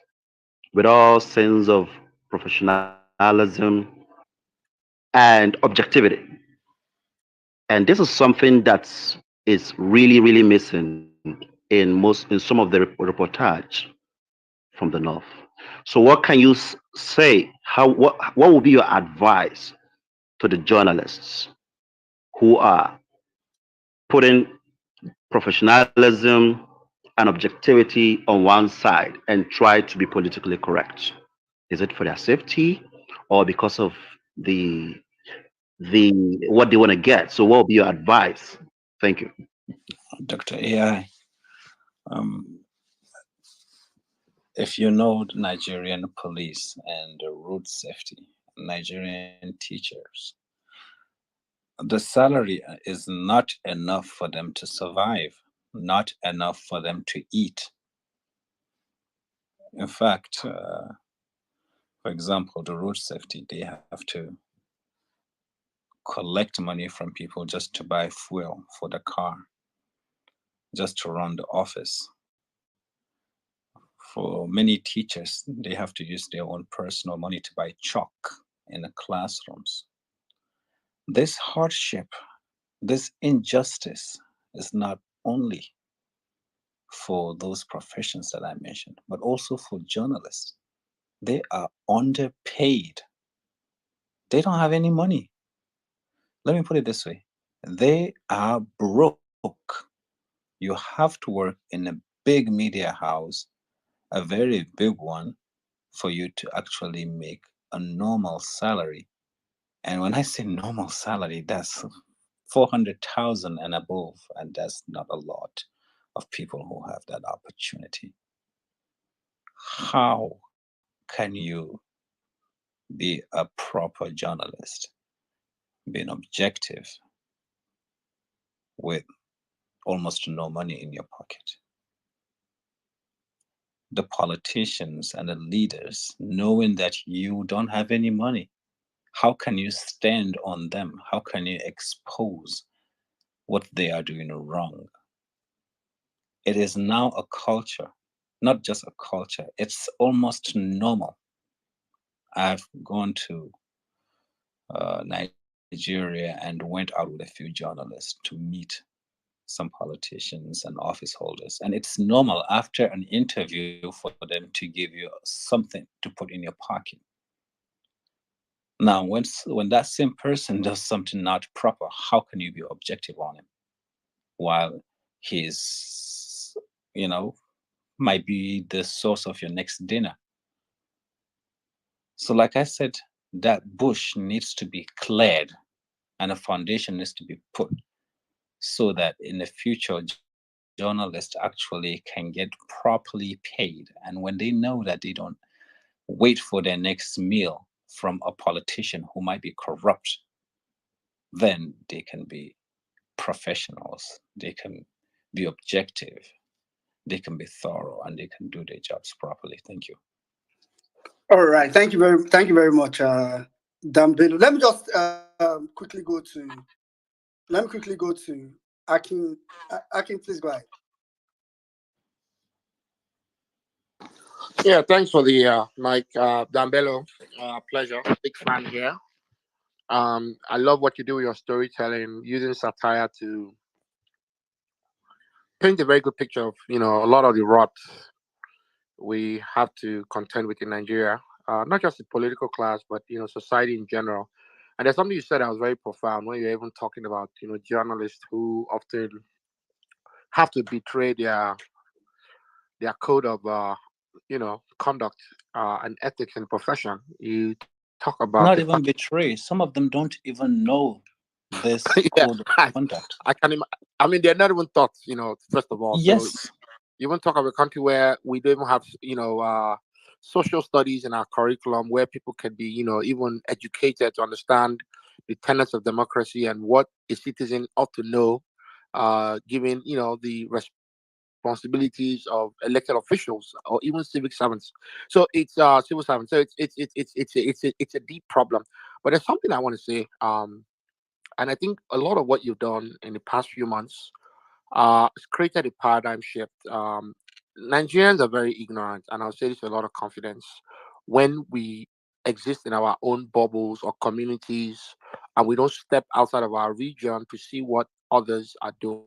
with all sense of professionalism and objectivity. And this is something that is really, really missing in some of the reportage from the north. So, what can you say? What would be your advice to the journalists who are putting professionalism and objectivity on one side and try to be politically correct? Is it for their safety or because of the the what they want to get? So, what would be your advice? Thank you.
Dr. AI, if you know the Nigerian police and the road safety, Nigerian teachers, the salary is not enough for them to survive, not enough for them to eat. In fact, for example, the road safety, they have to collect money from people just to buy fuel for the car, just to run the office. For many teachers, they have to use their own personal money to buy chalk in the classrooms. This hardship, this injustice is not only for those professions that I mentioned, but also for journalists. They are underpaid. They don't have any money. Let me put it this way. They are broke. You have to work in a big media house, a very big one, for you to actually make a normal salary. And when I say normal salary, that's 400,000 and above, and that's not a lot of people who have that opportunity. How can you be a proper journalist, being objective, with almost no money in your pocket. The politicians and the leaders, knowing that you don't have any money, how can you stand on them? How can you expose what they are doing wrong? It is now a culture, not just a culture, it's almost normal. I've gone to Nigeria and went out with a few journalists to meet some politicians and office holders. And it's normal after an interview for them to give you something to put in your pocket. Now, when that same person does something not proper, how can you be objective on him? While he's, might be the source of your next dinner. So like I said, that bush needs to be cleared and a foundation needs to be put so that in the future, journalists actually can get properly paid. And when they know that they don't wait for their next meal from a politician who might be corrupt, then they can be professionals, they can be objective, they can be thorough, and they can do their jobs properly. Thank you.
All right, thank you very much, Dambelu. Let me just quickly go to Akin. Akin, please go ahead.
Yeah, thanks for the mic, Dambelo. Pleasure. Big fan here. I love what you do with your storytelling, using satire to paint a very good picture of a lot of the rot we have to contend with in Nigeria, not just the political class, but society in general. And there's something you said that was very profound when you're even talking about journalists who often have to betray their code of conduct and ethics in profession. You talk about
not even betray. Some of them don't even know this code of conduct.
I mean, they're not even taught. First of all,
yes.
So you even talk of a country where we don't even have social studies in our curriculum, where people can be even educated to understand the tenets of democracy and what a citizen ought to know, given the responsibilities of elected officials or even civic servants. So it's civil servants. So it's a deep problem. But there's something I want to say, and I think a lot of what you've done in the past few months it's created a paradigm shift. Nigerians are very ignorant, and I'll say this with a lot of confidence. When we exist in our own bubbles or communities, and we don't step outside of our region to see what others are doing.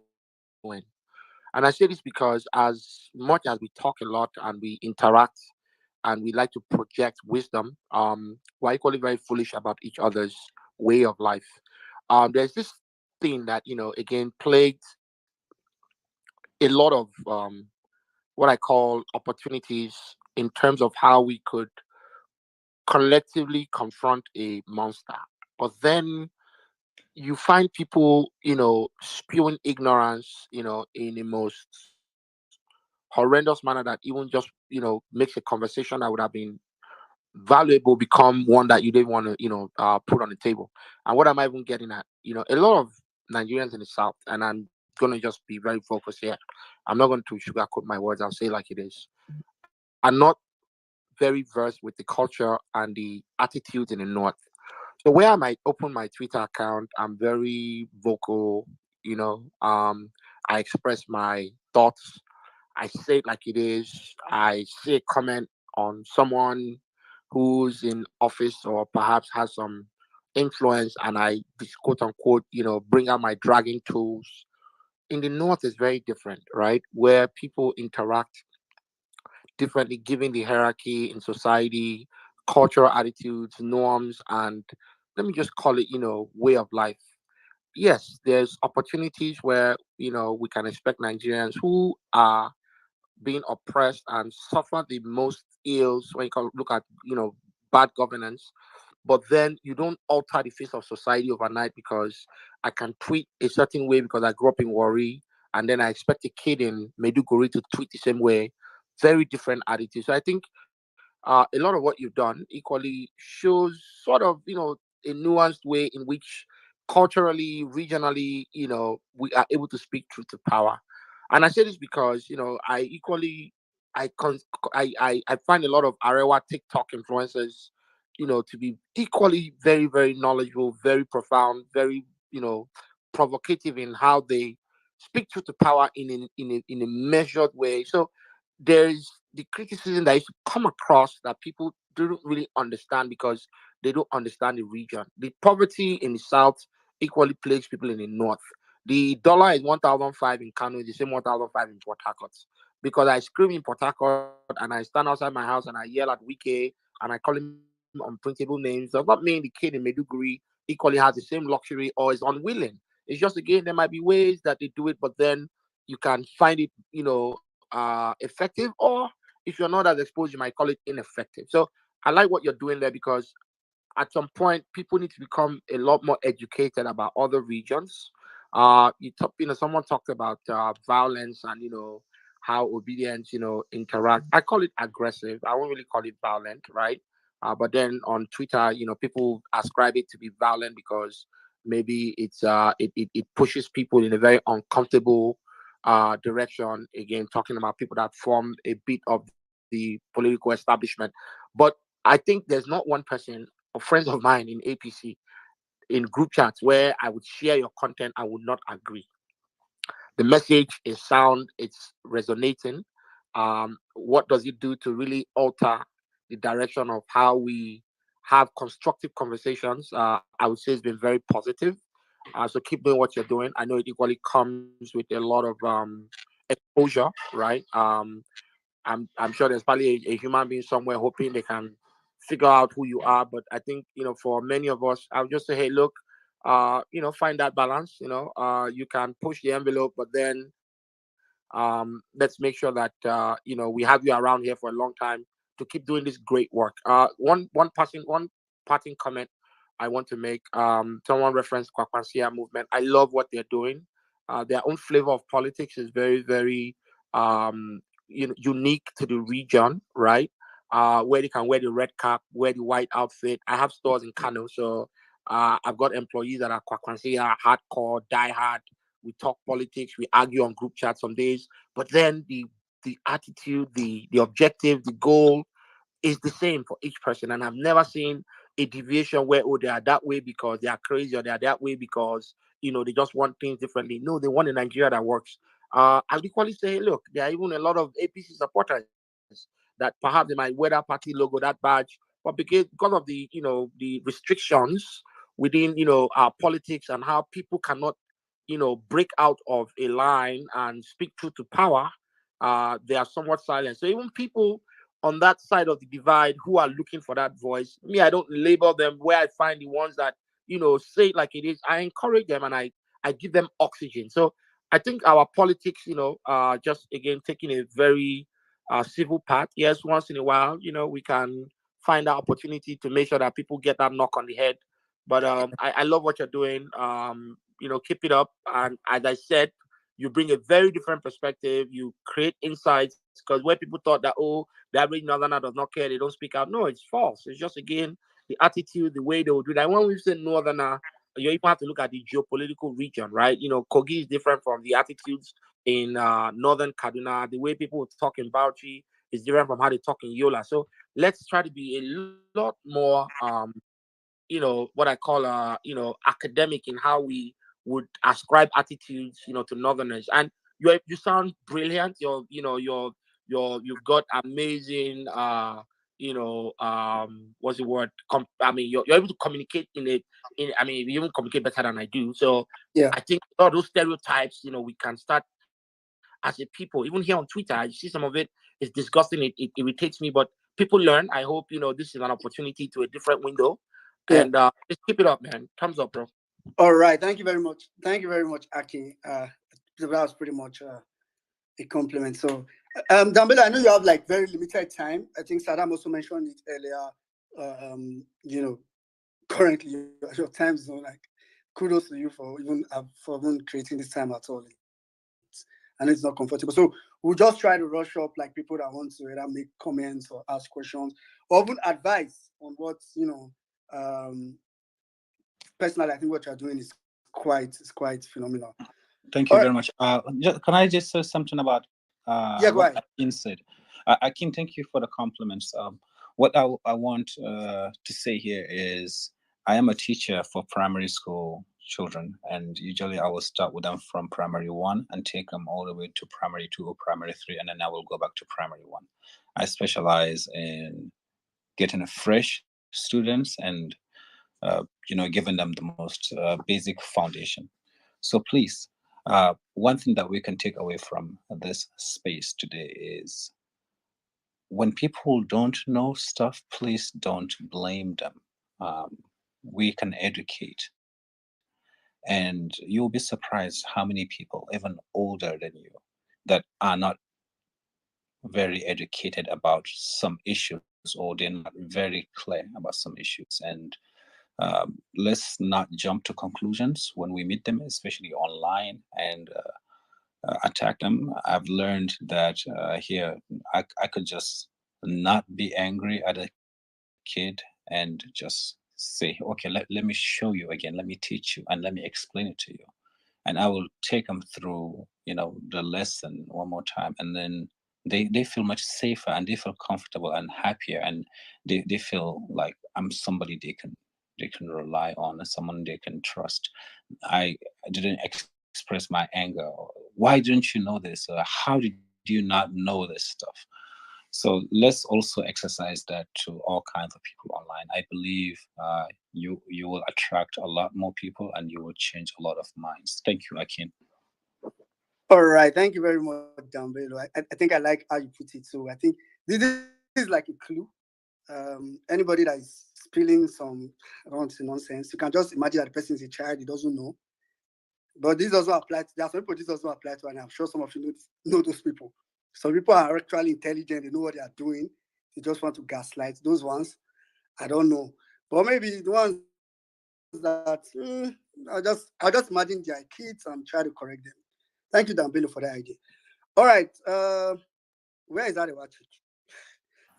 And I say this because, as much as we talk a lot and we interact and we like to project wisdom, we're equally very foolish about each other's way of life. There's this thing that again plagued a lot of what I call opportunities in terms of how we could collectively confront a monster. But then you find people, spewing ignorance, in the most horrendous manner that even just, makes a conversation that would have been valuable become one that you didn't want to, put on the table. And what am I even getting at? A lot of Nigerians in the South, and I'm going to just be very focused here. I'm not going to sugarcoat my words. I'll say it like it is. Are not very versed with the culture and the attitudes in the North. So where I might open my Twitter account, I'm very vocal. I express my thoughts. I say it like it is. I say a comment on someone who's in office or perhaps has some influence, and I quote unquote, bring out my dragging tools. In the North, is very different, right? Where people interact differently, given the hierarchy in society, cultural attitudes, norms, and let me just call it, way of life. Yes, there's opportunities where we can expect Nigerians who are being oppressed and suffer the most ills when you look at bad governance. But then you don't alter the face of society overnight because I can tweet a certain way because I grew up in Warri, and then I expect a kid in Meduguri to tweet the same way. Very different attitude. So I think a lot of what you've done equally shows sort of a nuanced way in which culturally, regionally, we are able to speak truth to power. And I say this because, I equally, I find a lot of Arewa TikTok influencers, to be equally very, very knowledgeable, very profound, very, provocative in how they speak truth to power in a measured way. So there's the criticism that is to come across that people don't really understand because they don't understand the region. The poverty in the south equally plagues people in the north. The dollar is 1,005 in Kano, the same 1,005 in Port Harcourt. Because I scream in Port Harcourt and I stand outside my house and I yell at Wike and I call him unprintable names, does not mean the kid in Meduguri equally has the same luxury or is unwilling. It's just, again, there might be ways that they do it, but then you can find it, effective, or if you're not as exposed, you might call it ineffective. So I like what you're doing there because at some point people need to become a lot more educated about other regions. Someone talked about violence and how obedience interact. I call it aggressive. I won't really call it violent, right? But then on Twitter, people ascribe it to be violent because maybe it pushes people in a very uncomfortable direction. Again, talking about people that form a bit of the political establishment. But I think there's not one person or friends of mine in APC in group chats where I would share your content, I would not agree. The message is sound, it's resonating. What does it do to really alter the direction of how we have constructive conversations? I would say it's been very positive. So keep doing what you're doing. I know it equally comes with a lot of exposure, right? I'm sure there's probably a human being somewhere hoping they can figure out who you are. But I think, for many of us, I would just say, hey, look, find that balance. You can push the envelope, but then let's make sure that we have you around here for a long time to keep doing this great work. One parting comment I want to make. Someone referenced Kwakwansia movement. I love what they're doing. Their own flavor of politics is very, very unique to the region, right? Where they can wear the red cap, wear the white outfit. I have stores in Kano, so I've got employees that are Kwakwansia, hardcore, diehard. We talk politics, we argue on group chats some days, but then the attitude, the objective, the goal is the same for each person. And I've never seen a deviation where, oh, they are that way because they are crazy, or they are that way because they just want things differently. No, they want a Nigeria that works. I'd equally say, look, there are even a lot of APC supporters that perhaps they might wear that party logo, that badge, but because of the restrictions within our politics and how people cannot break out of a line and speak truth to power, they are somewhat silent. So even people on that side of the divide who are looking for that voice, me, I don't label them. Where I find the ones that say it like it is, I encourage them and I give them oxygen. So I think our politics, just again taking a very civil path. Yes, once in a while, we can find that opportunity to make sure that people get that knock on the head. But I love what you're doing. Keep it up. And as I said, you bring a very different perspective. You create insights, because where people thought that, oh, the average northerner does not care, they don't speak out. No, it's false. It's just, again, the attitude, the way they will do that. When we say northerner, you even have to look at the geopolitical region, right? Kogi is different from the attitudes in northern Kaduna. The way people talk in Bauchi is different from how they talk in Yola. So let's try to be a lot more what I call academic in how we would ascribe attitudes to northerners. And you sound brilliant. You've got amazing what's the word, you're able to communicate you even communicate better than I do. So
yeah,
I think all those stereotypes, we can start as a people. Even here on Twitter, I see some of it is disgusting. It irritates me, but people learn. I hope this is an opportunity to a different window.
yeah.
And just keep it up, man. Thumbs up, bro.
All right, thank you very much. Thank you very much, Aki. That was pretty much a compliment. So, Dambela, I know you have like very limited time. I think Saddam also mentioned it earlier. Currently your time zone, like, kudos to you for even creating this time at all. And it's not comfortable. So we'll just try to rush up like people that want to either make comments or ask questions or even advice on what personally, I think what you're doing is quite phenomenal.
Thank you very much. Can I just say something about
yeah, go
what
ahead.
Akin said? Akin, thank you for the compliments. What I want to say here is I am a teacher for primary school children, and usually I will start with them from primary 1 and take them all the way to primary 2 or primary 3, and then I will go back to primary 1. I specialize in getting fresh students and giving them the most basic foundation. So please, one thing that we can take away from this space today is when people don't know stuff, please don't blame them. We can educate. And you'll be surprised how many people, even older than you, that are not very educated about some issues, or they're not very clear about some issues. And let's not jump to conclusions when we meet them, especially online, and attack them. I've learned that here I could just not be angry at a kid and just say, okay, let me show you again, let me teach you, and let me explain it to you. And I will take them through, the lesson one more time, and then they feel much safer, and they feel comfortable and happier, and they feel like I'm somebody they can rely on, someone they can trust. I didn't express my anger. Why didn't you know this? How did you not know this stuff? So let's also exercise that to all kinds of people online. I believe you will attract a lot more people, and you will change a lot of minds. Thank you, Akin.
All right, thank you very much, Dambelo. I think I like how you put it. So I think this is like a clue. Anybody that is spilling some, I don't want to say nonsense, you can just imagine that the person is a child, he doesn't know. But this also applies. There are some people this also applies to, and I'm sure some of you know those people. Some people are actually intelligent; they know what they are doing. They just want to gaslight. Those ones, I don't know. But maybe the ones that I'll just imagine they are kids and try to correct them. Thank you, Dambelo, for that idea. All right, where is Arewachik?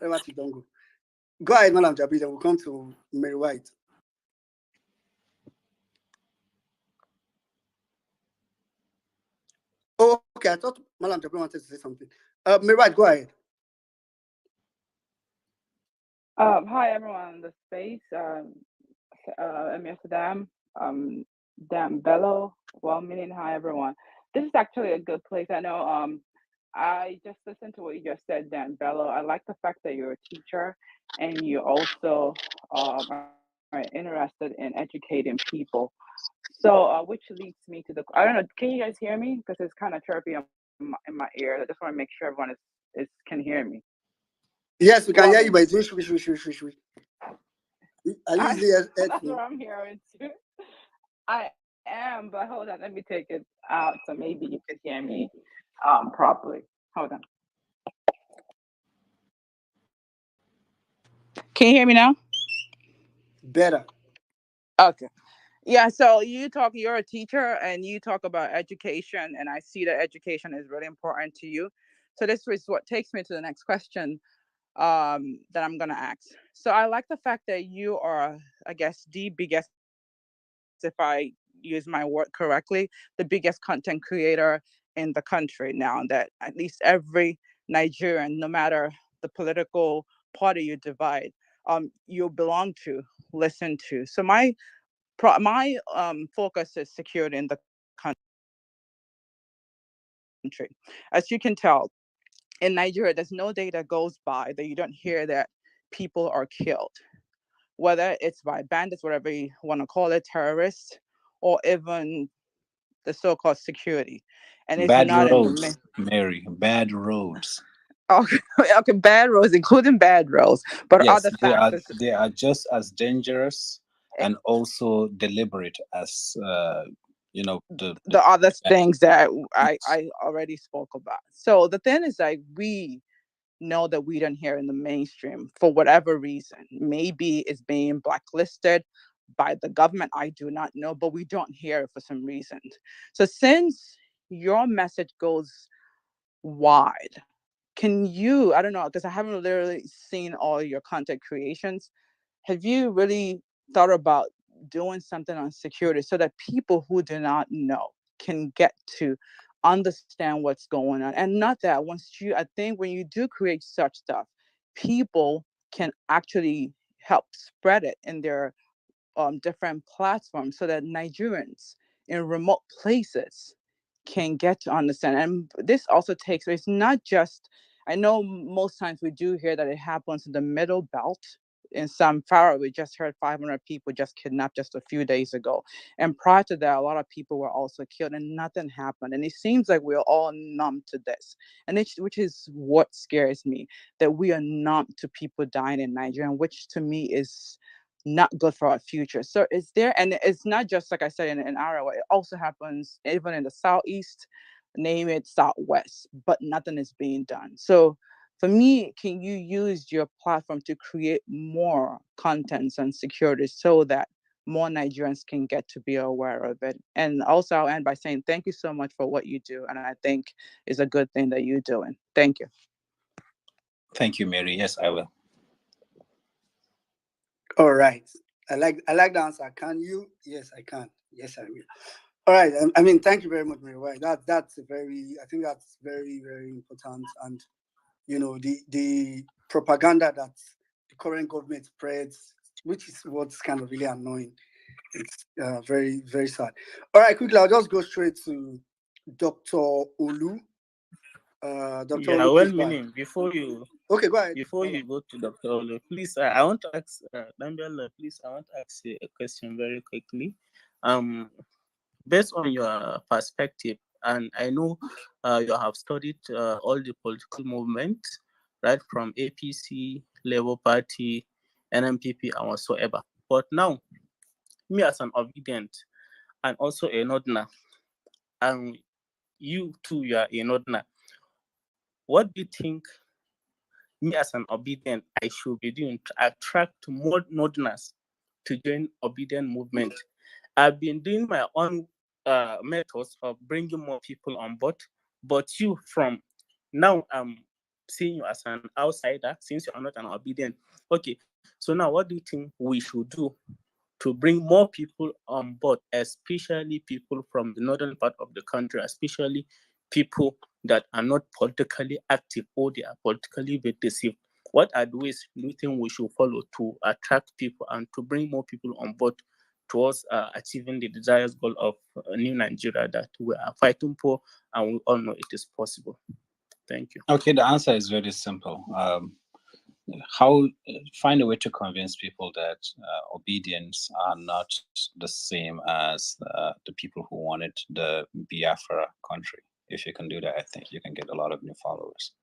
Arewachik, don't go. Go ahead, Malam Jabi. Then we'll come to Mary White. Oh, okay. I thought Malam Jabi wanted to say something. Mary White, go ahead.
Hi, everyone in the space. Amsterdam, Dan Bello, well-meaning. Hi, everyone. This is actually a good place. I know. I just listened to what you just said, Dan Bello. I like the fact that you're a teacher and you also are interested in educating people. So, which leads me to I don't know. Can you guys hear me? Because it's kind of chirpy in my ear. I just want to make sure everyone can hear me.
Yes, we can hear you, but it's wish.
That's what I'm hearing too. I am, but hold on, let me take it out so maybe you could hear me properly. Hold on. Can you hear me now?
Better.
Okay. Yeah, so you're a teacher and you talk about education, and I see that education is really important to you. So this is what takes me to the next question that I'm gonna ask. So I like the fact that you are, I guess, the biggest, if I use my word correctly, the biggest content creator in the country now, that at least every Nigerian, no matter the political party you divide, you belong to, listen to. So my focus is security in the country. As you can tell, in Nigeria, there's no day that goes by that you don't hear that people are killed, whether it's by bandits, whatever you want to call it, terrorists, or even the so-called security. And it's
Bad
not
roads, Mary. Bad roads.
Okay, okay, bad roads, including bad roads, but
Yes,
other factors.
they are just as dangerous and also deliberate as
the other things that I already spoke about. So the thing is, like, we know that we don't hear in the mainstream for whatever reason. Maybe it's being blacklisted by the government. I do not know, but we don't hear it for some reason. So since your message goes wide, can you, I don't know, because I haven't literally seen all your content creations. Have you really thought about doing something on security so that people who do not know can get to understand what's going on. And not that I think when you do create such stuff, people can actually help spread it in their different platforms so that Nigerians in remote places can get to understand. And this also it's not just, I know most times we do hear that it happens in the middle belt. In Zamfara, we just heard 500 people just kidnapped just a few days ago. And prior to that, a lot of people were also killed and nothing happened. And it seems like we're all numb to this. And which is what scares me, that we are numb to people dying in Nigeria, which to me is not good for our future. So it's there, and it's not just like I said in Arawa. It also happens even in the southeast, name it southwest, but nothing is being done. So for me, can you use your platform to create more contents and security so that more Nigerians can get to be aware of it? And also I'll end by saying thank you so much for what you do, and I think it's a good thing that you're doing. Thank you.
Thank you, Mary. Yes, I will.
All right. I like the answer. Can you? Yes, I can. Yes, I will. All right. I mean, thank you very much, Mary White. That's a I think that's very, very important. And the propaganda that the current government spreads, which is what's kind of really annoying. It's very, very sad. All right, quickly, I'll just go straight to Dr. Olu. Dr.
Yeah,
Olu,
well,
please go ahead.
meaning before you
Okay, go ahead.
before you go to Dr. Olu, please, I want to ask Dambela, please, I want to ask you a question very quickly. Based on your perspective, and I know you have studied all the political movements, right, from APC, Labour Party, NMPP, and whatsoever. But now, me as an obedient and also a Northerner, and you too, you are a Northerner, what do you think me as an obedient I should be doing to attract more Northerners to join obedient movement? I've been doing my own methods of bringing more people on board, but you from now I'm seeing you as an outsider since you are not an obedient. Okay, so now what do you think we should do to bring more people on board, especially people from the northern part of the country, especially people that are not politically active or they are politically deceived? What are the ways do you think we should follow to attract people and to bring more people on board towards achieving the desired goal of a new Nigeria that we are fighting for, and we all know it is possible? Thank you.
Okay, the answer is very simple. Find a way to convince people that obedience are not the same as the people who wanted the Biafra country. If you can do that, I think you can get a lot of new followers.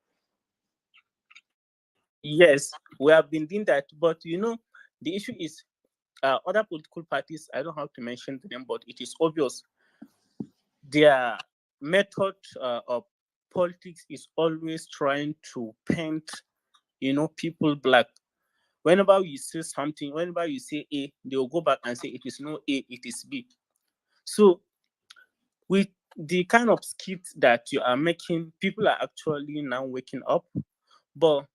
Yes, we have been doing that, but the issue is other political parties, I don't have to mention them, but it is obvious their method of politics is always trying to paint, people black. Whenever you say something, whenever you say A, they will go back and say it is not A, it is B. So with the kind of skits that you are making, people are actually now waking up. But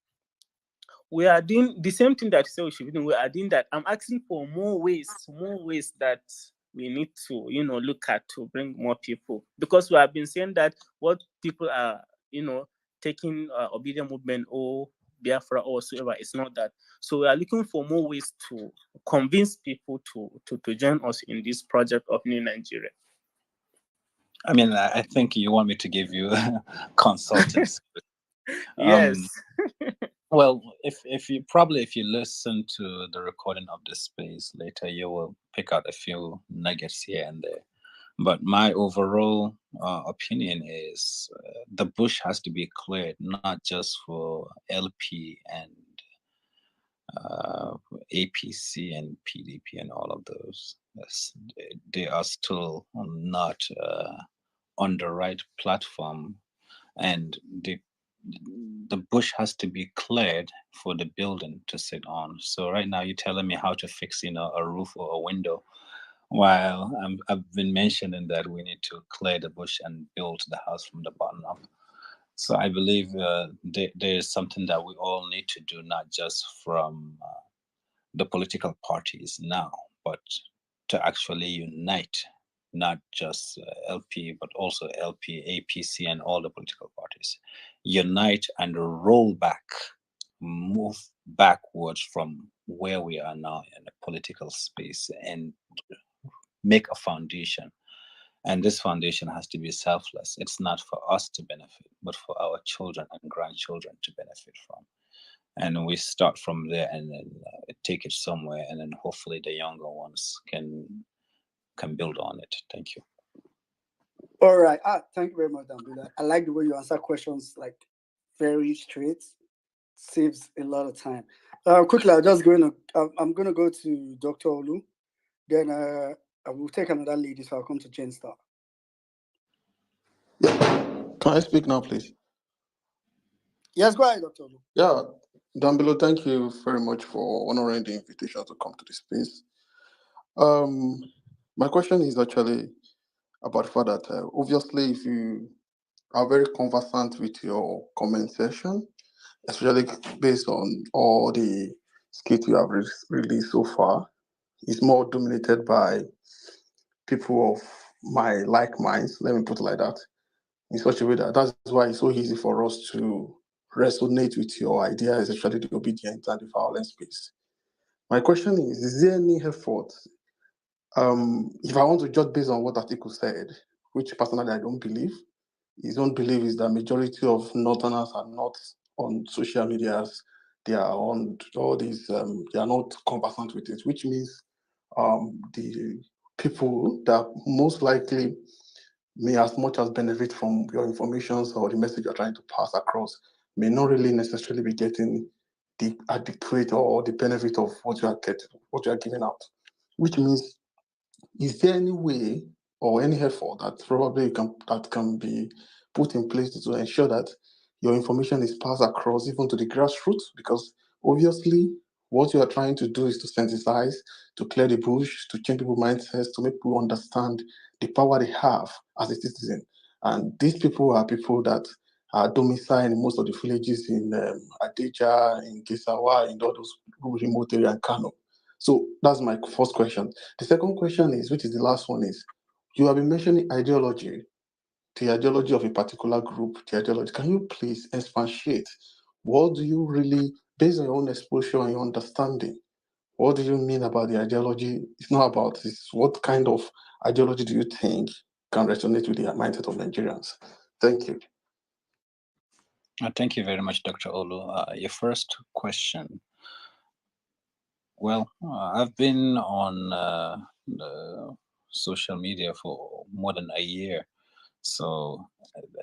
we are doing the same thing that you say we should be doing. We are doing that. I'm asking for more ways that we need to, look at to bring more people. Because we have been saying that what people are, taking obedient movement or Biafra or whatsoever, it's not that. So we are looking for more ways to convince people to join us in this project of New Nigeria.
I mean, I think you want me to give you consultants.
Yes.
Well, if you listen to the recording of this space later, you will pick out a few nuggets here and there. But my overall opinion is the bush has to be cleared, not just for LP and APC and PDP and all of those. They are still not on the right platform, and the bush has to be cleared for the building to sit on. So right now you're telling me how to fix, a roof or a window, while I've been mentioning that we need to clear the bush and build the house from the bottom up. So I believe there is something that we all need to do, not just from the political parties now, but to actually unite, not just LP, but also LP, APC, and all the political parties. Unite and roll back, move backwards from where we are now in the political space and make a foundation. And this foundation has to be selfless. It's not for us to benefit, but for our children and grandchildren to benefit from. And we start from there and then take it somewhere, and then hopefully the younger ones can build on it. Thank you.
All right. Thank you very much, Dambila. I like the way you answer questions like very straight. Saves a lot of time. Quickly, I'm gonna go to Dr. Olu. Then I will take another lady, so I'll come to Jen Star.
Can I speak now, please?
Yes, go ahead, Dr. Olu.
Yeah, Dambilo, thank you very much for honoring the invitation to come to the space. My question is actually about the fact that obviously, if you are very conversant with your comment section, especially based on all the skits you have released so far, it's more dominated by people of my like minds, let me put it like that, in such a way that that's why it's so easy for us to resonate with your ideas, especially the obedient and the violence space. My question is there any effort, if I want to judge based on what Atiku said, which personally I don't believe, his own belief is that majority of Northerners are not on social medias, they are on all these, they are not conversant with it, which means the people that most likely may as much as benefit from your information or the message you're trying to pass across may not really necessarily be getting the adequate or the benefit of what you are giving out. Which means, is there any way or any effort that probably that can be put in place to ensure that your information is passed across even to the grassroots? Because obviously what you are trying to do is to sensitize, to clear the bush, to change people's mindsets, to make people understand the power they have as a citizen. And these people are people that are domiciled in most of the villages in Adeja, in Gisawa, in all those remote areas in Kano. So that's my first question. The second question is, which is the last one, is you have been mentioning ideology, the ideology of a particular group, the ideology. Can you please expatiate? What do you really, based on your own exposure and your understanding, what do you mean about the ideology? It's not about this. What kind of ideology do you think can resonate with the mindset of Nigerians? Thank you.
Thank you very much, Dr. Olu. Your first question. Well, I've been on the social media for more than a year. So,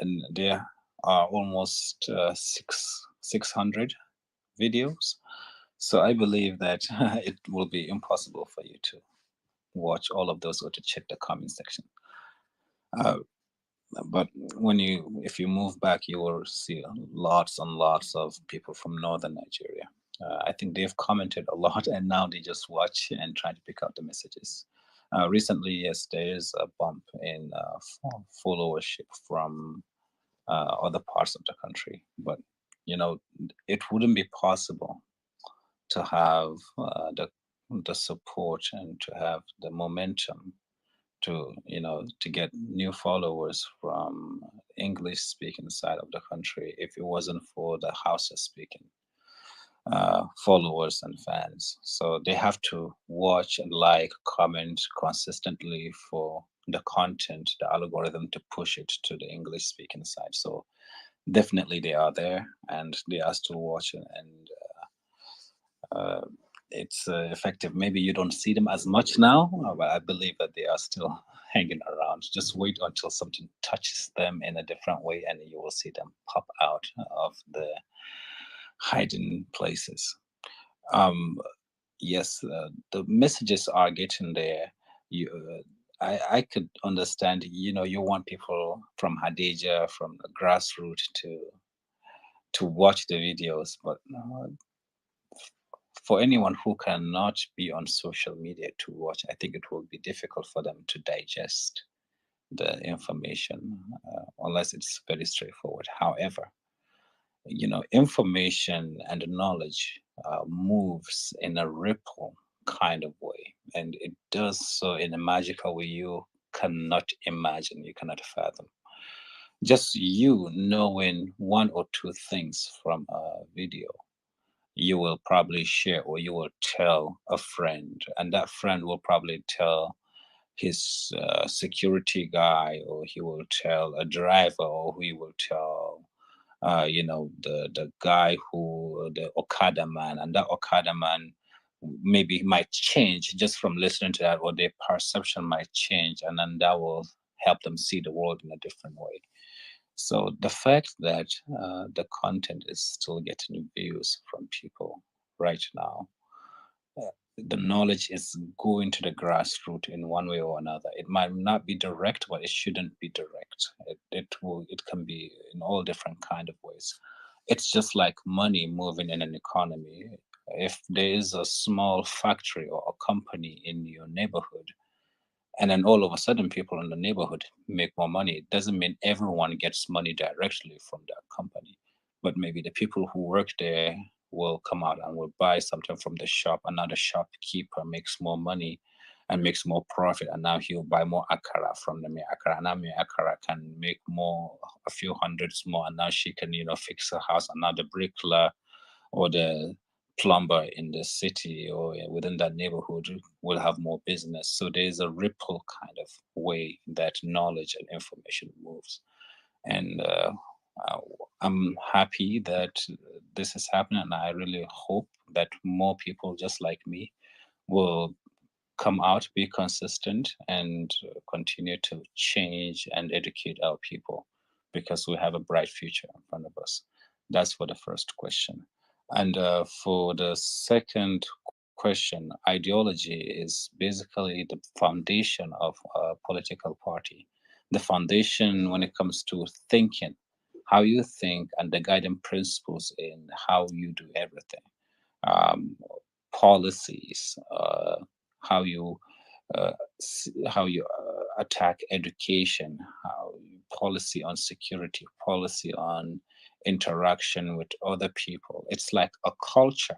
and there are almost 600 videos. So I believe that it will be impossible for you to watch all of those or to check the comment section. But if you move back, you will see lots and lots of people from northern Nigeria. I think they've commented a lot, and now they just watch and try to pick out the messages. Recently, yes, there is a bump in followership from other parts of the country, but it wouldn't be possible to have the support and to have the momentum to get new followers from English speaking side of the country if it wasn't for the Hausa speaking followers and fans. So they have to watch and comment consistently for the content, the algorithm to push it to the English speaking side. So definitely they are there and they are still watching, and it's effective. Maybe you don't see them as much now, but I believe that they are still hanging around. Just wait until something touches them in a different way and you will see them pop out of the hiding places. Yes, the messages are getting there. I could understand, you want people from Hadejia, from the grassroots to watch the videos, but for anyone who cannot be on social media to watch, I think it will be difficult for them to digest the information unless it's very straightforward. However, information and knowledge moves in a ripple kind of way, and it does so in a magical way you cannot imagine, you cannot fathom. Just you knowing one or two things from a video, you will probably share or you will tell a friend, and that friend will probably tell his security guy, or he will tell a driver, or he will tell the guy who, the Okada man, and that Okada man maybe might change just from listening to that, or their perception might change, and then that will help them see the world in a different way. So the fact that the content is still getting views from people right now, the knowledge is going to the grassroots in one way or another. It might not be direct, but it shouldn't be direct. It can be in all different kind of ways. It's just like money moving in an economy. If there is a small factory or a company in your neighborhood, and then all of a sudden people in the neighborhood make more money, it doesn't mean everyone gets money directly from that company, but maybe the people who work there will come out and will buy something from the shop. Another shopkeeper makes more money and makes more profit, and now he'll buy more akara from the May Akara. And now May Akara can make more, a few hundreds more, and now she can fix her house. Another bricklayer or the plumber in the city or within that neighborhood will have more business. So there's a ripple kind of way that knowledge and information moves. And I'm happy that this is happening, and I really hope that more people just like me will come out, be consistent, and continue to change and educate our people, because we have a bright future in front of us. That's for the first question. And for the second question, ideology is basically the foundation of a political party. The foundation when it comes to thinking, how you think, and the guiding principles in how you do everything. Policies, how you attack education, policy on security, policy on interaction with other people. It's like a culture,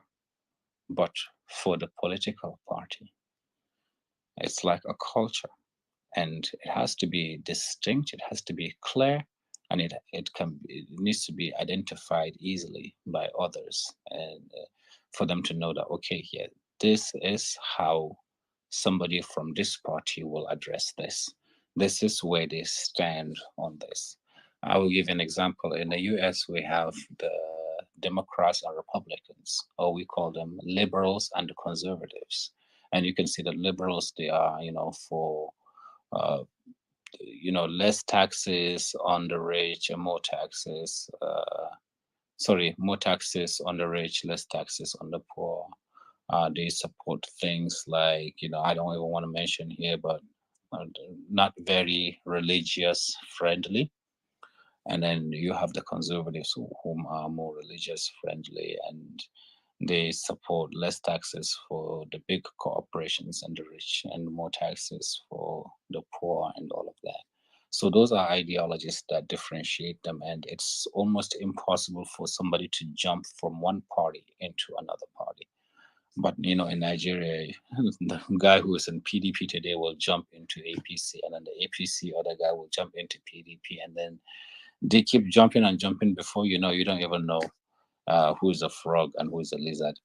but for the political party. It's like a culture, and it has to be distinct, it has to be clear, and it needs to be identified easily by others, and for them to know that, okay, yeah, this is how somebody from this party will address this. This is where they stand on this. I will give an example. In the US, we have the Democrats and Republicans, or we call them liberals and the conservatives. And you can see that liberals, they are, for less taxes on the rich and more taxes. More taxes on the rich, less taxes on the poor. They support things like, I don't even want to mention here, but not very religious friendly. And then you have the conservatives whom are more religious friendly, and they support less taxes for the big corporations and the rich, and more taxes for the poor and all of that. So those are ideologies that differentiate them, and it's almost impossible for somebody to jump from one party into another party. But in Nigeria, the guy who is in PDP today will jump into APC, and then the APC other guy will jump into PDP, and then they keep jumping and jumping. Before you don't even know who is a frog and who is a lizard.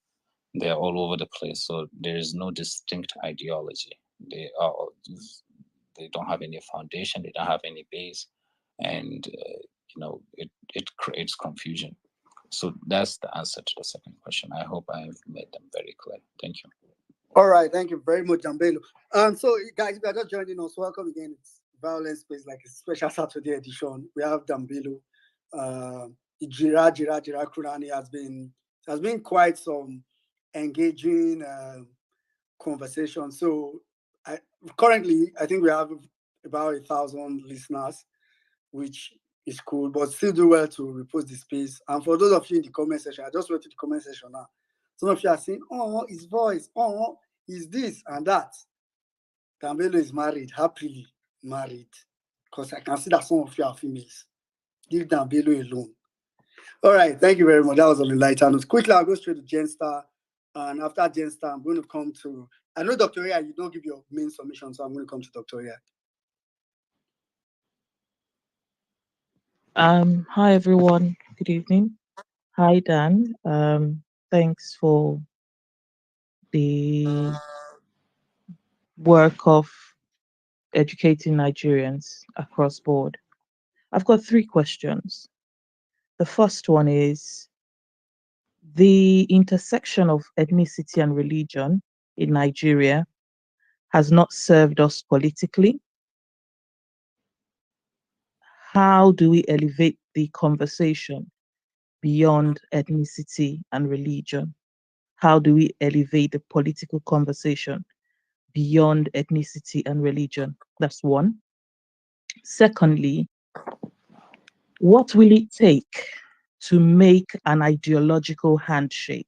They're all over the place. So there is no distinct ideology. They don't have any foundation. They don't have any base, and it creates confusion. So that's the answer to the second question. I hope I've made them very clear. Thank you.
All right, thank you very much, Jambelo. So guys, if you are just joining us, welcome again. It's Violence Space, like a special Saturday edition. We have Jambelo. Jira Kurani has been quite some engaging conversation. So currently, I think we have about 1,000 listeners, which is cool, but still do well to repost the space. And for those of you in the comment section, I just went to the comment section now. Some of you are saying, oh, his voice, oh, he's this and that. Jambelo is married, happily married, because I can see that some of you are females. Leave Jambelo alone. All right, thank you very much. That was on the lighter note. Quickly, I'll go straight to Genstar. And after Jane Star, I'm going to come to, I know Dr. Ria, you don't give your main submission, so I'm going to come to Dr. Ria.
Hi everyone. Good evening. Hi Dan. Thanks for the work of educating Nigerians across board. I've got 3 questions. The first one is the intersection of ethnicity and religion in Nigeria has not served us politically. How do we elevate the conversation beyond ethnicity and religion? How do we elevate the political conversation beyond ethnicity and religion? That's one. Secondly, what will it take to make an ideological handshake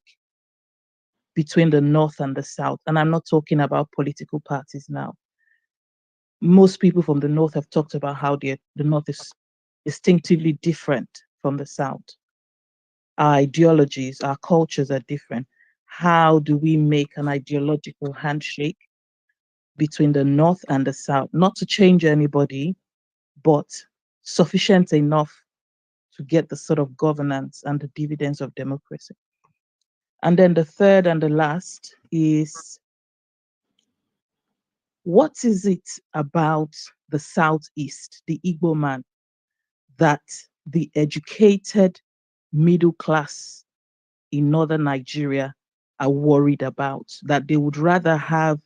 between the North and the South? And I'm not talking about political parties now. Most people from the North have talked about how the North is distinctively different from the South. Our ideologies, our cultures are different. How do we make an ideological handshake between the North and the South? Not to change anybody, but sufficient enough to get the sort of governance and the dividends of democracy. And then the third and the last is, what is it about the Southeast, the Igbo man, that the educated middle class in northern Nigeria are worried about, that they would rather have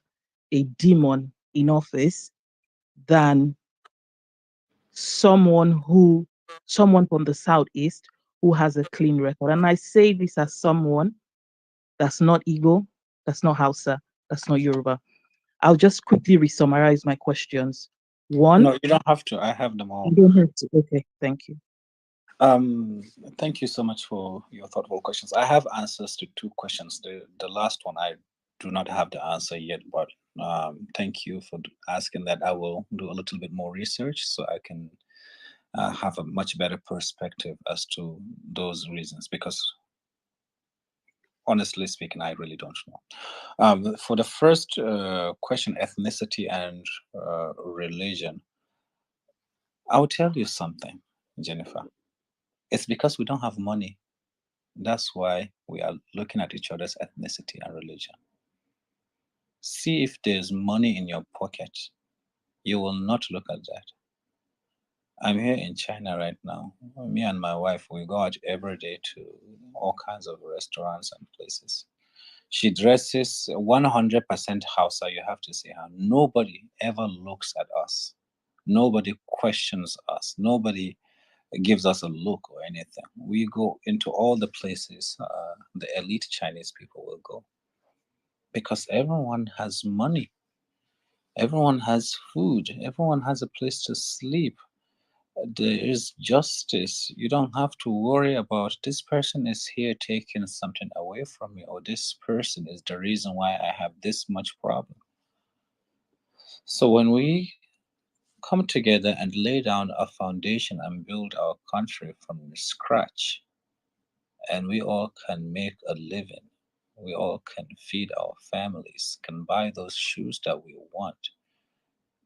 a demon in office than someone from the Southeast who has a clean record? And I say this as someone that's not Igbo, that's not Hausa, that's not Yoruba. I'll just quickly re-summarize my questions. One.
No, you don't have to. I have them all.
You don't have to. Okay, thank you.
Thank you so much for your thoughtful questions. I have answers to 2 questions. The last one, I do not have the answer yet, but thank you for asking that. I will do a little bit more research so I can have a much better perspective as to those reasons, because honestly speaking, I really don't know. For the first question, ethnicity and religion, I'll tell you something, Jennifer. It's because we don't have money. That's why we are looking at each other's ethnicity and religion. See if there's money in your pocket. You will not look at that. I'm here in China right now. Me and my wife, we go out every day to all kinds of restaurants and places. She dresses 100% Hausa. You have to see her. Nobody ever looks at us. Nobody questions us. Nobody gives us a look or anything. We go into all the places the elite Chinese people will go, because everyone has money. Everyone has food. Everyone has a place to sleep. There is justice. You don't have to worry about this person is here taking something away from me, or this person is the reason why I have this much problem. So when we come together and lay down a foundation and build our country from scratch, and we all can make a living, we all can feed our families, can buy those shoes that we want,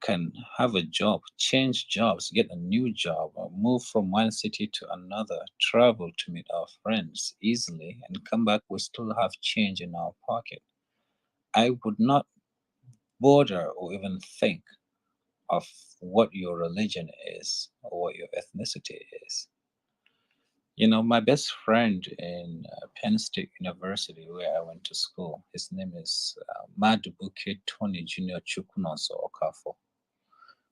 can have a job, change jobs, get a new job, or move from one city to another, travel to meet our friends easily, and come back, we still have change in our pocket. I would not bother or even think of what your religion is or what your ethnicity is. You know, my best friend in Penn State University, where I went to school, his name is Madubuke Tony Jr. Chukwunonso Okafo.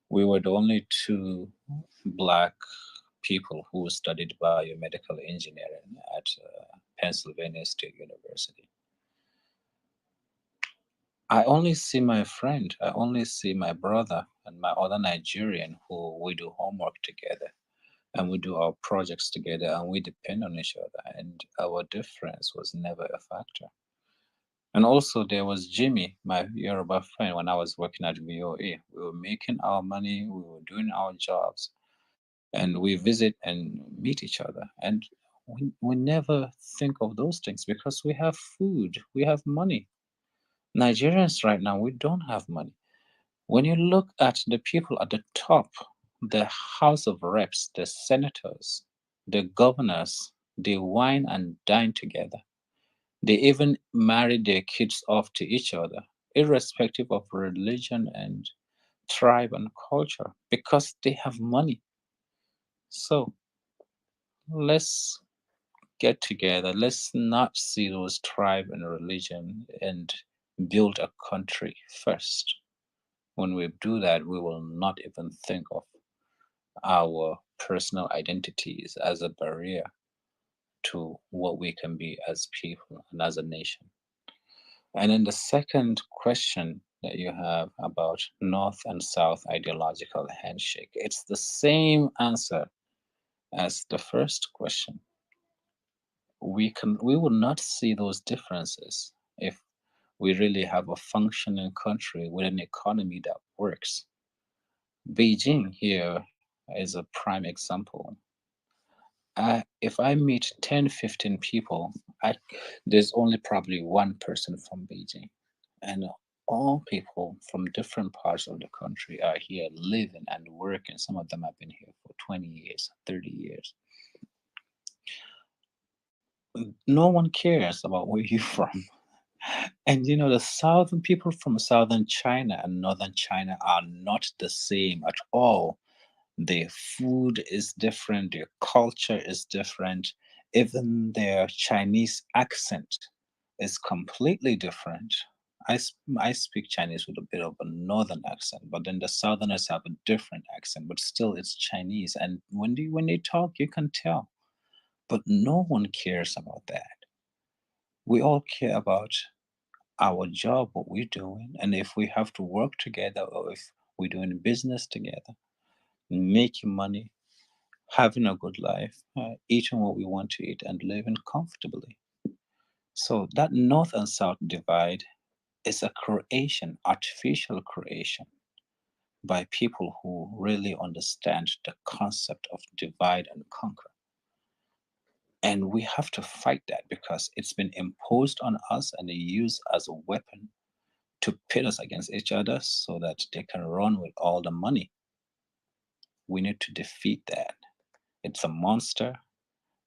We were the only 2 Black people who studied biomedical engineering at Pennsylvania State University. I only see my friend, I only see my brother and my other Nigerian who we do homework together, and we do our projects together, and we depend on each other, and our difference was never a factor. And also there was Jimmy, my Yoruba friend, when I was working at VOA. We were making our money, we were doing our jobs, and we visit and meet each other. And we never think of those things because we have food, we have money. Nigerians right now, we don't have money. When you look at the people at the top, the House of Reps, the senators, the governors, they wine and dine together. They even marry their kids off to each other, irrespective of religion and tribe and culture, because they have money. So let's get together. Let's not see those tribe and religion and build a country first. When we do that, we will not even think of our personal identities as a barrier to what we can be as people and as a nation. And then the second question that you have about North and South ideological handshake, it's the same answer as the first question. We will not see those differences if we really have a functioning country with an economy that works. Beijing here is a prime example. If I meet 10, 15 people, there's only probably one person from Beijing. And all people from different parts of the country are here living and working. Some of them have been here for 20 years, 30 years. No one cares about where you're from. And you know, the southern people from southern China and northern China are not the same at all. Their food is different, their culture is different, even their Chinese accent is completely different. I speak Chinese with a bit of a northern accent, but then the southerners have a different accent, but still it's Chinese. And when they talk, you can tell. But no one cares about that. We all care about our job, what we're doing, and if we have to work together or if we're doing business together, making money, having a good life, eating what we want to eat, and living comfortably. So that North and South divide is a creation, artificial creation, by people who really understand the concept of divide and conquer. And we have to fight that because it's been imposed on us and used as a weapon to pit us against each other so that they can run with all the money. We need to defeat that. It's a monster,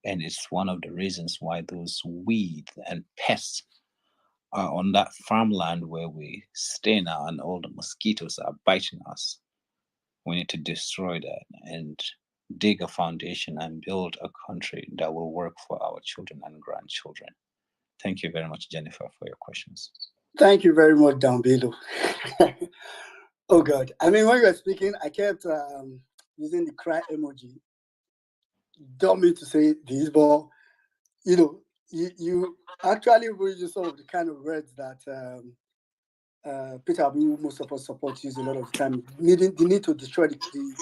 and it's one of the reasons why those weeds and pests are on that farmland where we stay now, and all the mosquitoes are biting us. We need to destroy that and dig a foundation and build a country that will work for our children and grandchildren. Thank you very much, Jennifer, for your questions.
Thank you very much, Dambelo. Oh God! I mean, when you were speaking, I kept using the cry emoji. Don't mean to say this, but you know, you actually use some of the kind of words that Peter Obi, most of us support, use a lot of the time. The need to destroy the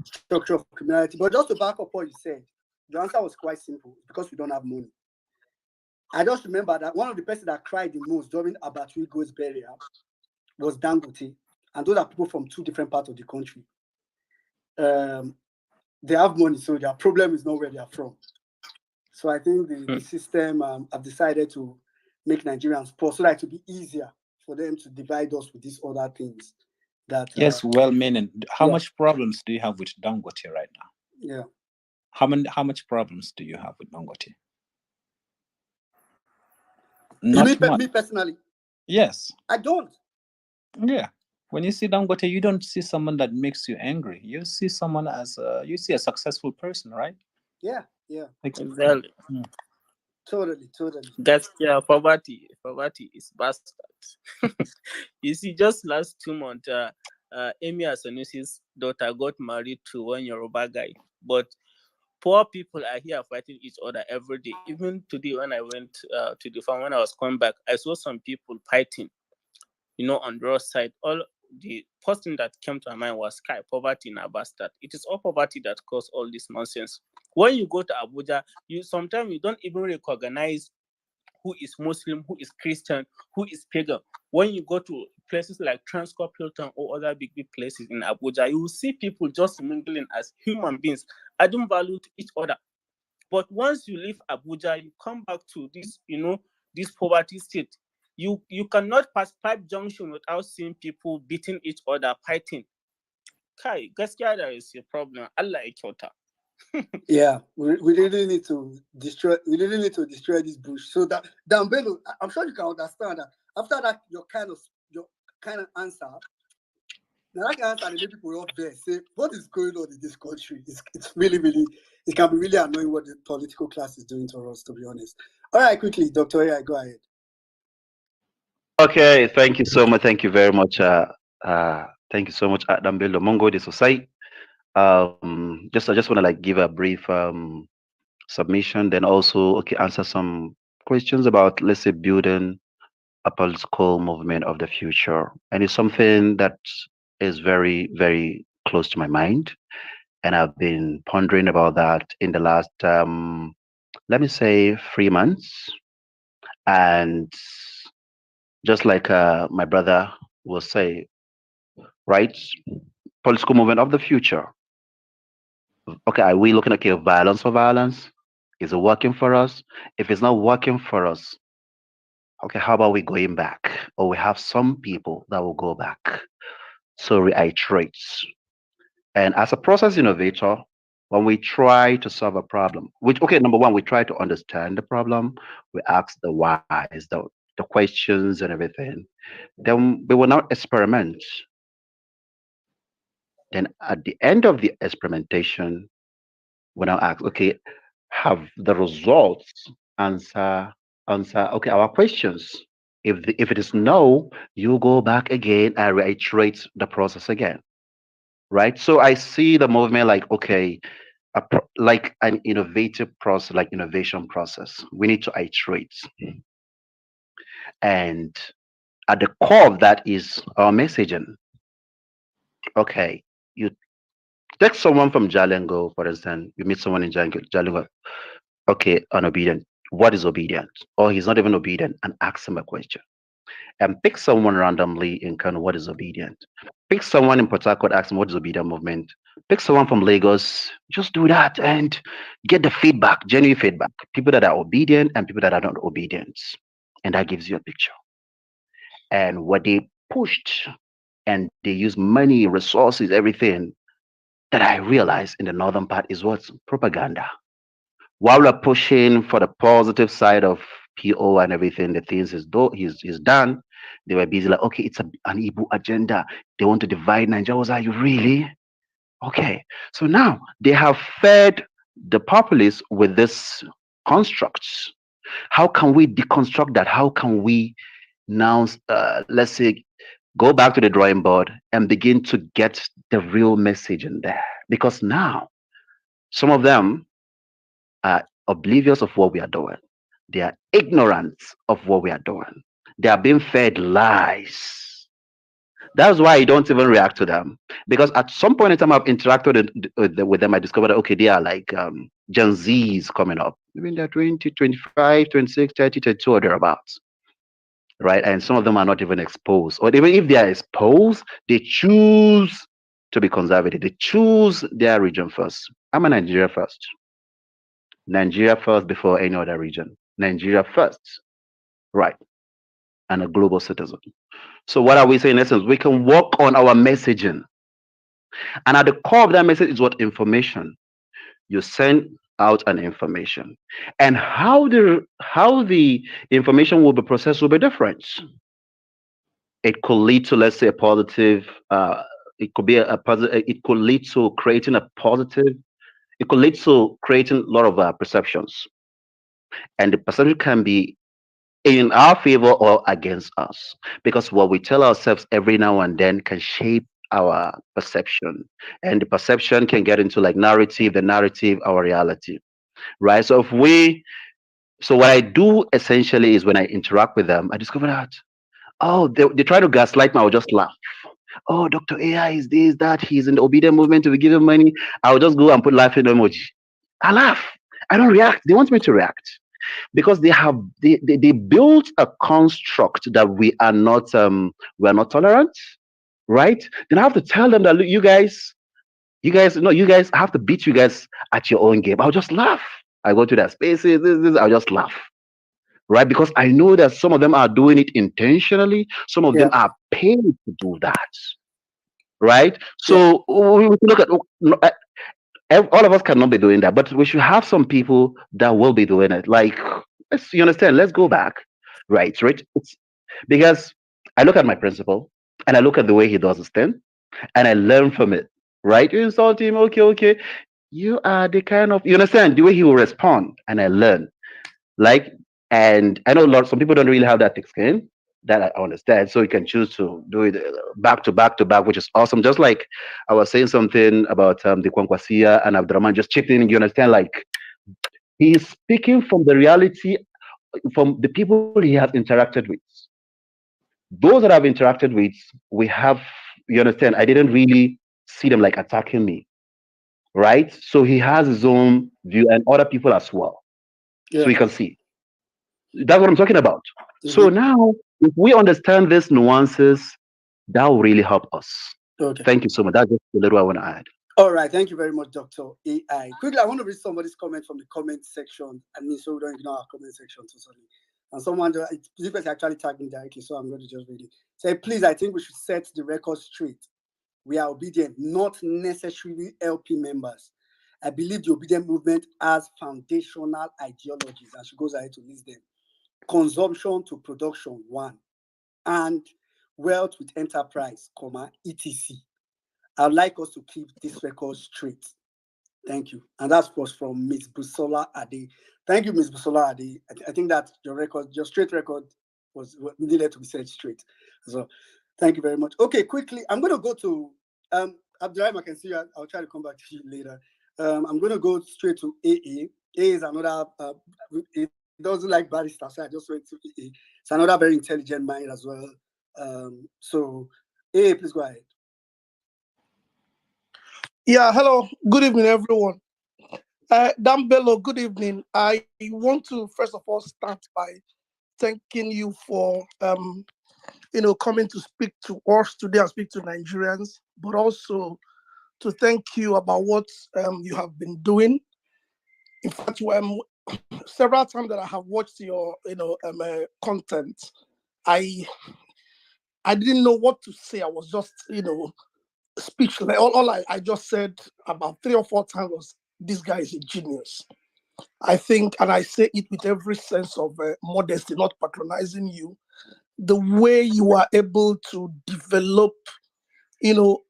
structure of criminality. But just to back up what you said, the answer was quite simple: because we don't have money. I just remember that one of the persons that cried the most during Abaturigo's burial was Dangote, and those are people from two different parts of the country. They have money, so their problem is not where they are from. So I think the system have decided to make Nigerians poor so that it will be easier for them to divide us with these other things. That
yes, well meaning. How much problems do you have with Dangote right now?
Yeah.
How much problems do you have with Dangote?
Not much. Me personally?
Yes.
I don't.
Yeah. When you see Dangote, you don't see someone that makes you angry. You see someone as you see a successful person, right?
Yeah.
Exactly.
Totally.
That's poverty is bastard. You see, just last 2 months, Amy Asanusi's daughter got married to one Yoruba guy. But poor people are here fighting each other every day. Even today, when I went to the farm, when I was coming back, I saw some people fighting, on the road side. All the first thing that came to my mind was poverty in a bastard. It is all poverty that caused all this nonsense. When you go to Abuja, sometimes you don't even recognize who is Muslim, who is Christian, who is pagan. When you go to places like Transcorp Hilton or other big places in Abuja, you will see people just mingling as human beings, adding value to each other.
But once you leave Abuja, you come back to this, this poverty state. You cannot pass pipe junction without seeing people beating each other, fighting. Kai, gaskiya there is a problem. Allah ya kyauta.
Yeah, we really need to destroy. We really need to destroy this bush. So that Dambelo, I'm sure you can understand that. After that, your kind of answer. Now I can answer and maybe people out there say, what is going on in this country? It's really, really, it can be really annoying what the political class is doing to us, to be honest. All right, quickly, Dr. AI, go ahead.
Okay, thank you so much. Thank you very much. Thank you so much, Adam Bello Mongo de Society. I just want to like give a brief submission, then also answer some questions about, let's say, building a political movement of the future, and it's something that is very, very close to my mind, and I've been pondering about that in the last let me say 3 months, and just like my brother will say, right? Political movement of the future. Okay, are we looking at violence for violence? Is it working for us? If it's not working for us, okay, how about we going back? Or we have some people that will go back. So reiterate. And as a process innovator, when we try to solve a problem, which, okay, number one, we try to understand the problem, we ask the whys, the questions and everything. Then we will now experiment. Then at the end of the experimentation, we now ask, okay, have the results answer okay our questions? If it is no, you go back again and reiterate the process again, right? So I see the movement like, okay, like an innovative process, like innovation process. We need to iterate, and at the core of that is our messaging. Okay, you take someone from Jalingo, for instance. You meet someone in Jalingo. Okay, unobedient. What is obedient? Or he's not even obedient, and ask him a question. And pick someone randomly in Kano, what is obedient? Pick someone in Port Harcourt, ask them what is obedient movement. Pick someone from Lagos, just do that and get the feedback, genuine feedback. People that are obedient and people that are not obedient. And that gives you a picture. And what they pushed and they use money, resources, everything that I realized in the northern part is what's propaganda. While we're pushing for the positive side of PO and everything, the things is done, they were busy like, okay, it's an Igbo agenda. They want to divide Nigeria. Was like, you really? Okay. So now they have fed the populace with this constructs. How can we deconstruct that? How can we now, let's say, go back to the drawing board and begin to get the real message in there? Because now some of them are oblivious of what we are doing. They are ignorant of what we are doing. They are being fed lies. That's why I don't even react to them. Because at some point in time, I've interacted with them. I discovered that, okay, they are like Gen Zs coming up. Maybe they're 20, 25, 26, 30, 32 or thereabouts. Right? And some of them are not even exposed. Or even if they are exposed, they choose to be conservative. They choose their region first. I'm a Nigeria first. Nigeria first before any other region. Nigeria first. Right. And a global citizen. So what are we saying in essence? We can work on our messaging. And at the core of that message is what? Information. You send out an information. And how the information will be processed will be different. It could lead to, let's say, a positive, it could be a positive, it could lead to creating a positive, it could lead to creating a lot of perceptions. And the perception can be in our favor or against us, because what we tell ourselves every now and then can shape our perception, and the perception can get into like narrative, the narrative our reality, right? So what I do essentially is when I interact with them, I discover that, oh, they try to gaslight me. I'll just laugh. Oh, Dr. AI is this, that, he's in the obedient movement to be given money. I'll just go and put laughing emoji. I laugh. I don't react. They want me to react. Because they built a construct that we are not tolerant, right? Then I have to tell them that, look, you guys I have to beat you guys at your own game. I'll just laugh. I go to their spaces, I'll just laugh, right? Because I know that some of them are doing it intentionally, some of them
Yeah.
are paid to do that, right?
Yeah.
So we look at all of us cannot be doing that, but we should have some people that will be doing it. Like, you understand? Let's go back, right? Because I look at my principal and I look at the way he does his thing and I learn from it, right? You insult him, okay. You are the kind of, you understand the way he will respond, and I learn. Like, and I know some people don't really have that thick skin. That I understand. So you can choose to do it back to back to back, which is awesome. Just like I was saying something about the Kwankwasia and Abdurrahman just chipped in. You understand? Like, he's speaking from the reality, from the people he has interacted with. Those that I've interacted with, we have, you understand, I didn't really see them like attacking me, right? So he has his own view and other people as well. So
Yeah.
you can see. That's what I'm talking about. So
Mhm.
now, if we understand these nuances, that will really help us.
Okay.
Thank you so much. That's just a little I want to add.
All right. Thank you very much, Dr. AI. Quickly, I want to read somebody's comment from the comment section. I mean, so we don't ignore our comment section totally. And someone, this person actually tagged me directly, so I'm going to just read it. Say, please, I think we should set the record straight. We are obedient, not necessarily LP members. I believe the obedient movement has foundational ideologies, and she goes ahead to list them. Consumption to production, one, and wealth with enterprise, etc. I'd like us to keep this record straight. Thank you. And that was from Ms. Busola Ade. Thank you, Ms. Busola Ade. I think that your straight record was needed to be set straight. So thank you very much. Okay, quickly, I'm going to go to Abdurrahim. I can see you. I'll try to come back to you later. I'm going to go straight to AA. AA is another, it doesn't like barista, so I just went to AA. It's another very intelligent mind as well. So AA, please go ahead.
Yeah, hello. Good evening, everyone. Dan Bello, good evening. I want to first of all start by thanking you for coming to speak to us today and speak to Nigerians, but also to thank you about what you have been doing. In fact, several times that I have watched your content, I didn't know what to say. I was just speechless. All I just said about 3 or 4 times was, this guy is a genius. I think, and I say it with every sense of modesty, not patronizing you, the way you are able to develop,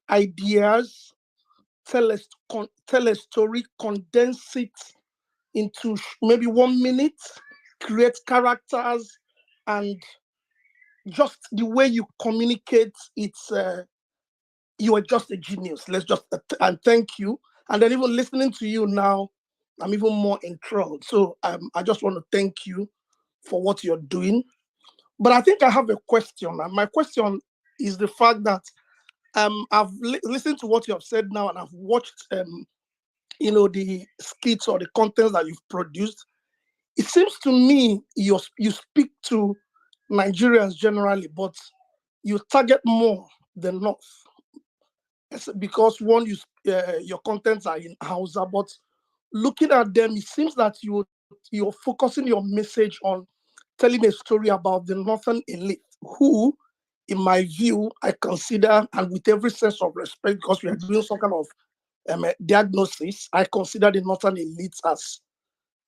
ideas, tell a story, condense it into maybe 1 minute, create characters, and just the way you communicate, you are just a genius. Let's just and thank you. And then even listening to you now, I'm even more enthralled. So I just want to thank you for what you're doing. But I think I have a question. And my question is the fact that I've listened to what you have said now, and I've watched the skits or the content that you've produced. It seems to me you speak to Nigerians generally, but you target more the North. Because one, your contents are in Hausa, but looking at them, it seems that you're focusing your message on telling a story about the Northern elite, who, in my view, I consider, and with every sense of respect, because we are doing some kind of diagnosis, I consider the Northern elites as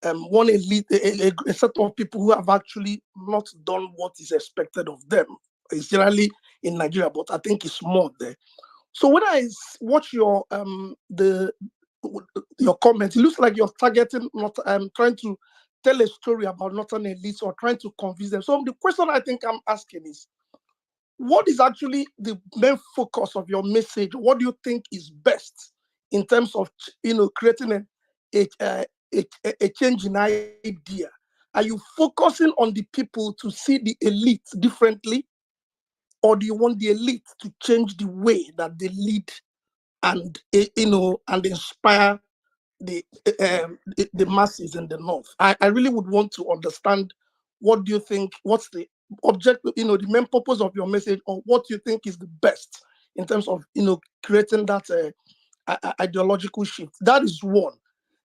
one elite, a set of people who have actually not done what is expected of them. It's generally in Nigeria, but I think it's more there. So when I watch your comments, it looks like you're targeting, not trying to tell a story about Northern elites or trying to convince them. So the question I think I'm asking is, what is actually the main focus of your message? What do you think is best in terms of creating a change in idea? Are you focusing on the people to see the elite differently, or do you want the elite to change the way that they lead and and inspire the masses in the North? I really would want to understand, what do you think, what's the objective, the main purpose of your message, or what you think is the best in terms of creating that ideological shift. That is one.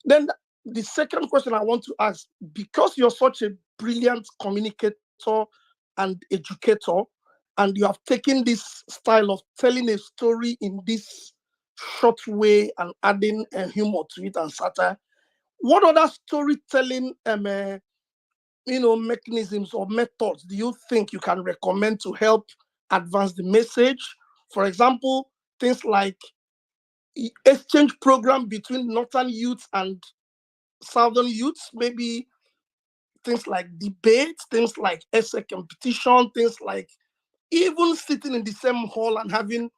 Then the second question I want to ask, because you're such a brilliant communicator and educator, and you have taken this style of telling a story in this short way and adding humor to it and satire, what other storytelling mechanisms or methods do you think you can recommend to help advance the message? For example, things like exchange program between northern youths and southern youths, maybe things like debates, things like essay competition, things like even sitting in the same hall and having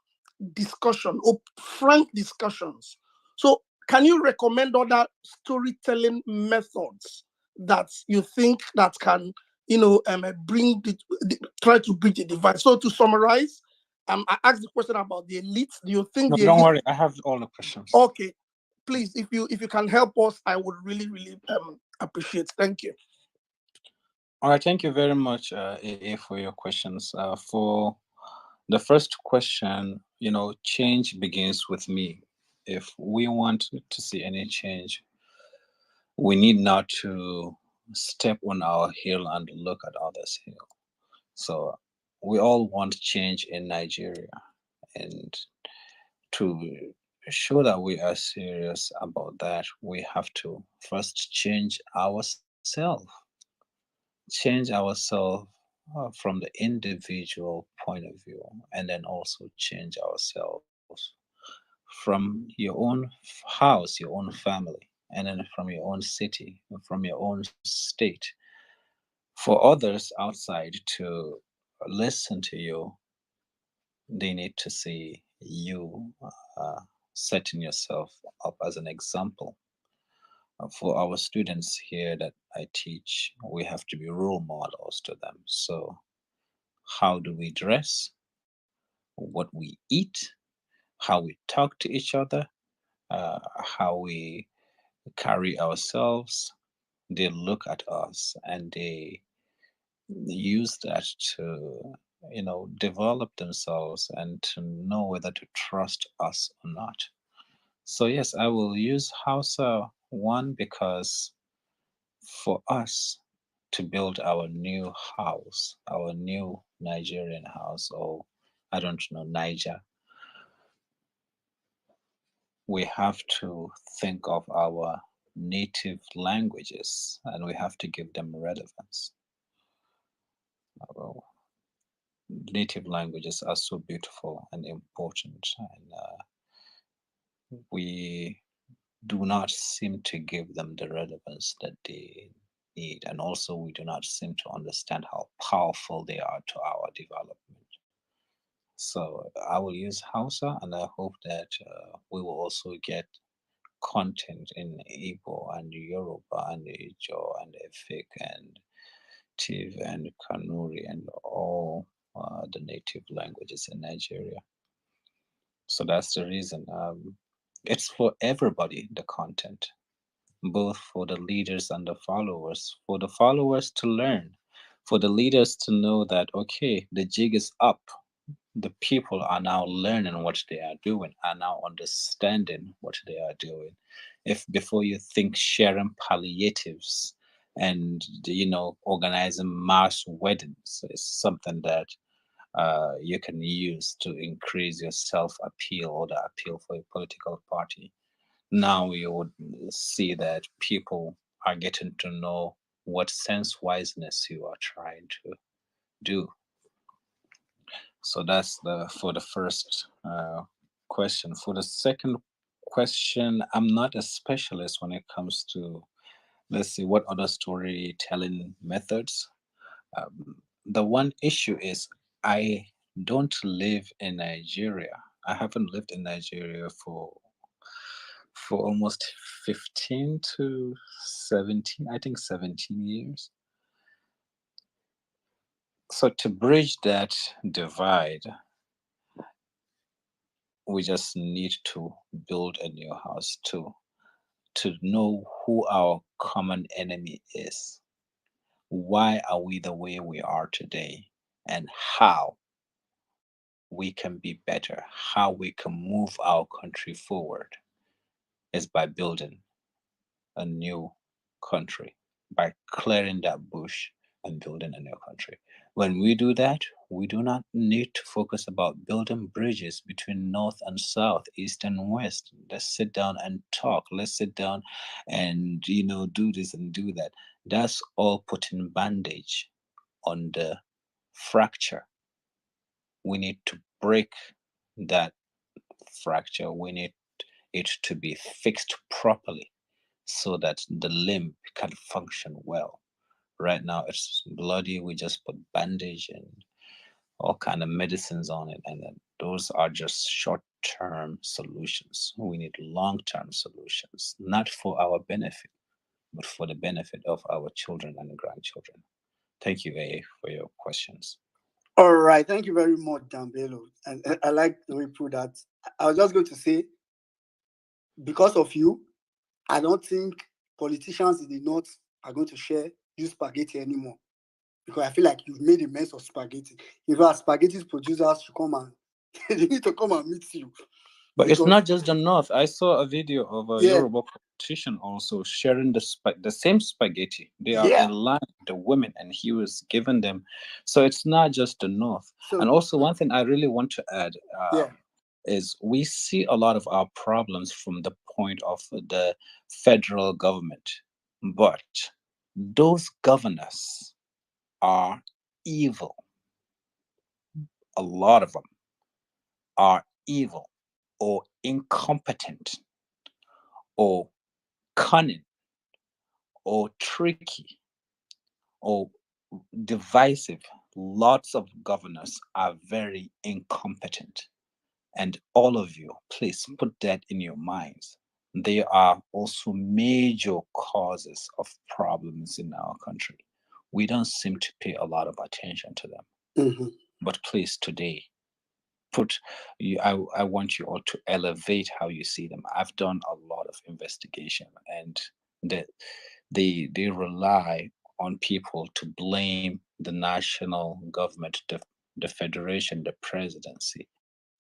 discussion or frank discussions. So can you recommend other storytelling methods that you think that can, bring try to bridge the divide? So to summarize, I asked the question about the elite. Do you think
No,
the
don't
elite?
worry. I have all the questions.
Okay, please, if you can help us, I would really, really appreciate. Thank you.
All right, thank you very much, AA, for your questions. For the first question, change begins with me. If we want to see any change, we need not to step on our heel and look at others' heel. So we all want change in Nigeria, and to show that we are serious about that, we have to first change ourselves. Change ourselves from the individual point of view, and then also change ourselves from your own house, your own family, and then from your own city, from your own state. For others outside to listen to you, they need to see you setting yourself up as an example. For our students here that I teach, we have to be role models to them. So, how do we dress? What we eat? How we talk to each other? How we carry ourselves? They look at us and they use that to, develop themselves and to know whether to trust us or not. So, yes, I will use Hausa one because for us to build our new house, our new Nigerian house, or I don't know, Niger, we have to think of our native languages and we have to give them relevance. Our native languages are so beautiful and important, and we do not seem to give them the relevance that they need, and also we do not seem to understand how powerful they are to our development. So I will use Hausa, and I hope that we will also get content in Igbo and Yoruba and Ijo and Efik and Tiv and Kanuri and all the native languages in Nigeria. So that's the reason. It's for everybody, the content, both for the leaders and the followers, for the followers to learn, for the leaders to know that, okay, the jig is up. The people are now learning what they are doing, are now understanding what they are doing. If before you think sharing palliatives and, organizing mass weddings is something that you can use to increase your self-appeal or the appeal for a political party. Now you would see that people are getting to know what sense wiseness you are trying to do. So that's for the first question. For the second question, I'm not a specialist when it comes to, let's see, what other storytelling methods. The one issue is I don't live in Nigeria. I haven't lived in Nigeria for almost 15 to 17, I think 17 years. So to bridge that divide, we just need to build a new house to know who our common enemy is. Why are we the way we are today? And how we can be better, how we can move our country forward is by building a new country by clearing that bush and building a new country. When we do that, we do not need to focus about building bridges between north and south, east and west. Let's sit down and talk. Let's sit down and do this and do that. That's all putting bandage on the fracture. We need to break that fracture. We need it to be fixed properly so that the limb can function well. Right now it's bloody. We just put bandage and all kind of medicines on it, and then those are just short-term solutions. We need long-term solutions, not for our benefit, but for the benefit of our children and grandchildren. Thank you, AA, for your questions.
All right, thank you very much, Dambelo. And I like the way you put that. I was just going to say, because of you, I don't think politicians in the north are going to use spaghetti anymore. Because I feel like you've made a mess of spaghetti. If our spaghetti producers should come and they need to come and meet you.
But it's not just the north. I saw a video of a Yoruba politician also sharing the same spaghetti. They are in line, the women, and he was giving them. So it's not just the north. And also one thing I really want to add is we see a lot of our problems from the point of the federal government. But those governors are evil. A lot of them are evil or incompetent or cunning or tricky or divisive. Lots of governors are very incompetent. And all of you, please put that in your minds. They are also major causes of problems in our country. We don't seem to pay a lot of attention to them. But please, today, I want you all to elevate how you see them. I've done a lot of investigation, and they rely on people to blame the national government, the federation, the presidency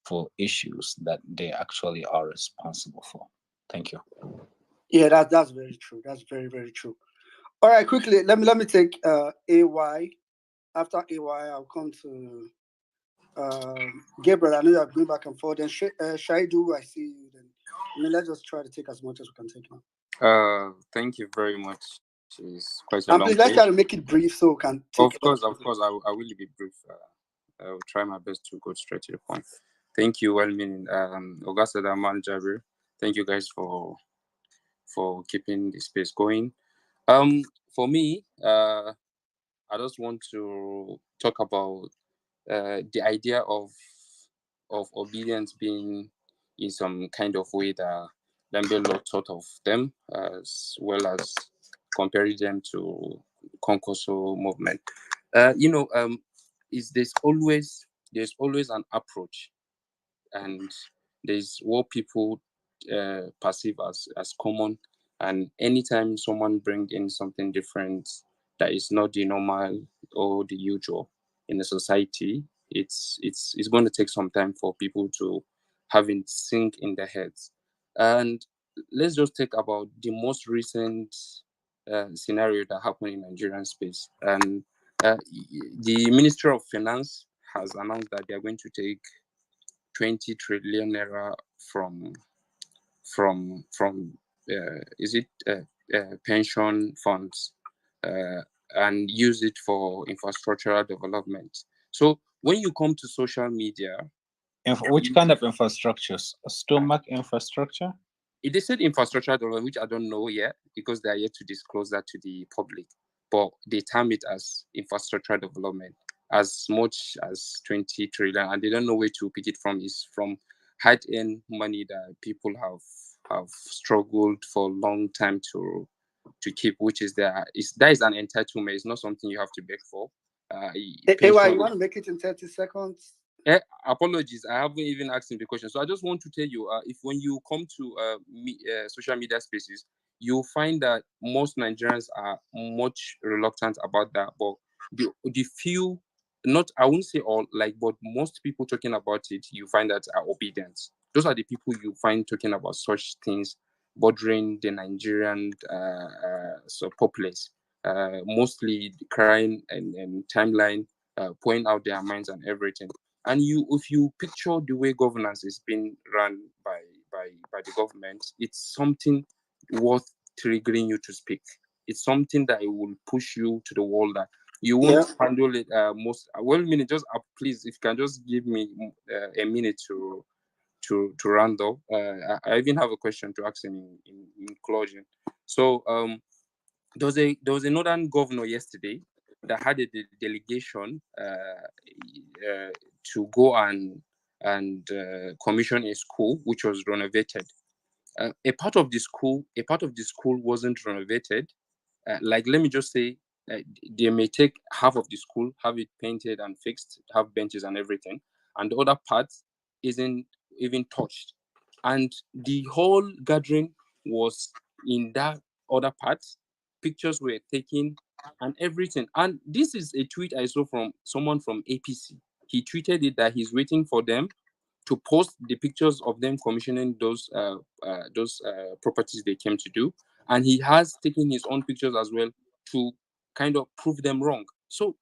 for issues that they actually are responsible for. Thank you.
Yeah, that's very true. That's very, very true. All right, quickly, let me take AY. After AY, I'll come to Gabriel. I know you are going back and forth. And Shaidu, I see you. Then let's just try to take as much as we can take now.
Thank you very much. It's quite a
and
long
please, let's
day.
try to make it brief so we can take
Of course, I will be brief. I will try my best to go straight to the point. Thank you, well-meaning Ogasada Man Jabir. Thank you guys for keeping the space going. For me, I just want to talk about the idea of obedience being in some kind of way that Lambelo thought of them, as well as comparing them to Konkoso movement. There's always an approach, and there's what people perceive as common. And anytime someone brings in something different that is not the normal or the usual in a society, it's going to take some time for people to have it sink in their heads. And let's just take about the most recent scenario that happened in Nigerian space. And the Ministry of Finance has announced that they are going to take 20 trillion naira from pension funds and use it for infrastructural development. So when you come to social media,
which kind of infrastructures? Stomach infrastructure?
They said infrastructural development, which I don't know yet because they are yet to disclose that to the public. But they term it as infrastructural development, as much as 20 trillion, and they don't know where to pick it from. Is from hard-earned money that people have struggled for a long time to keep, which is that is an entitlement. It's not something you have to beg for.
You want to make it in 30 seconds?
Apologies, I haven't even asked him the question. So I just want to tell you, if when you come to social media spaces, you'll find that most Nigerians are much reluctant about that. But the few, I won't say all, but most people talking about it, you find that are obedient. Those are the people you find talking about such things bordering the Nigerian populace, mostly crying and timeline, pouring out their minds and everything. And if you picture the way governance is being run by the government, it's something worth triggering you to speak. It's something that it will push you to the wall that you won't handle it most well. Minute, just please, if you can just give me a minute to round up. I even have a question to ask in closing. So there was a northern governor yesterday that had a delegation to go and commission a school which was renovated. A part of the school wasn't renovated. Like, let me just say, they may take half of the school, have it painted and fixed, have benches and everything, and the other part isn't even touched. And the whole gathering was in that other part. Pictures were taken and everything. And this is a tweet I saw from someone from APC. He tweeted it that he's waiting for them to post the pictures of them commissioning those properties they came to do, and he has taken his own pictures as well to kind of prove them wrong. So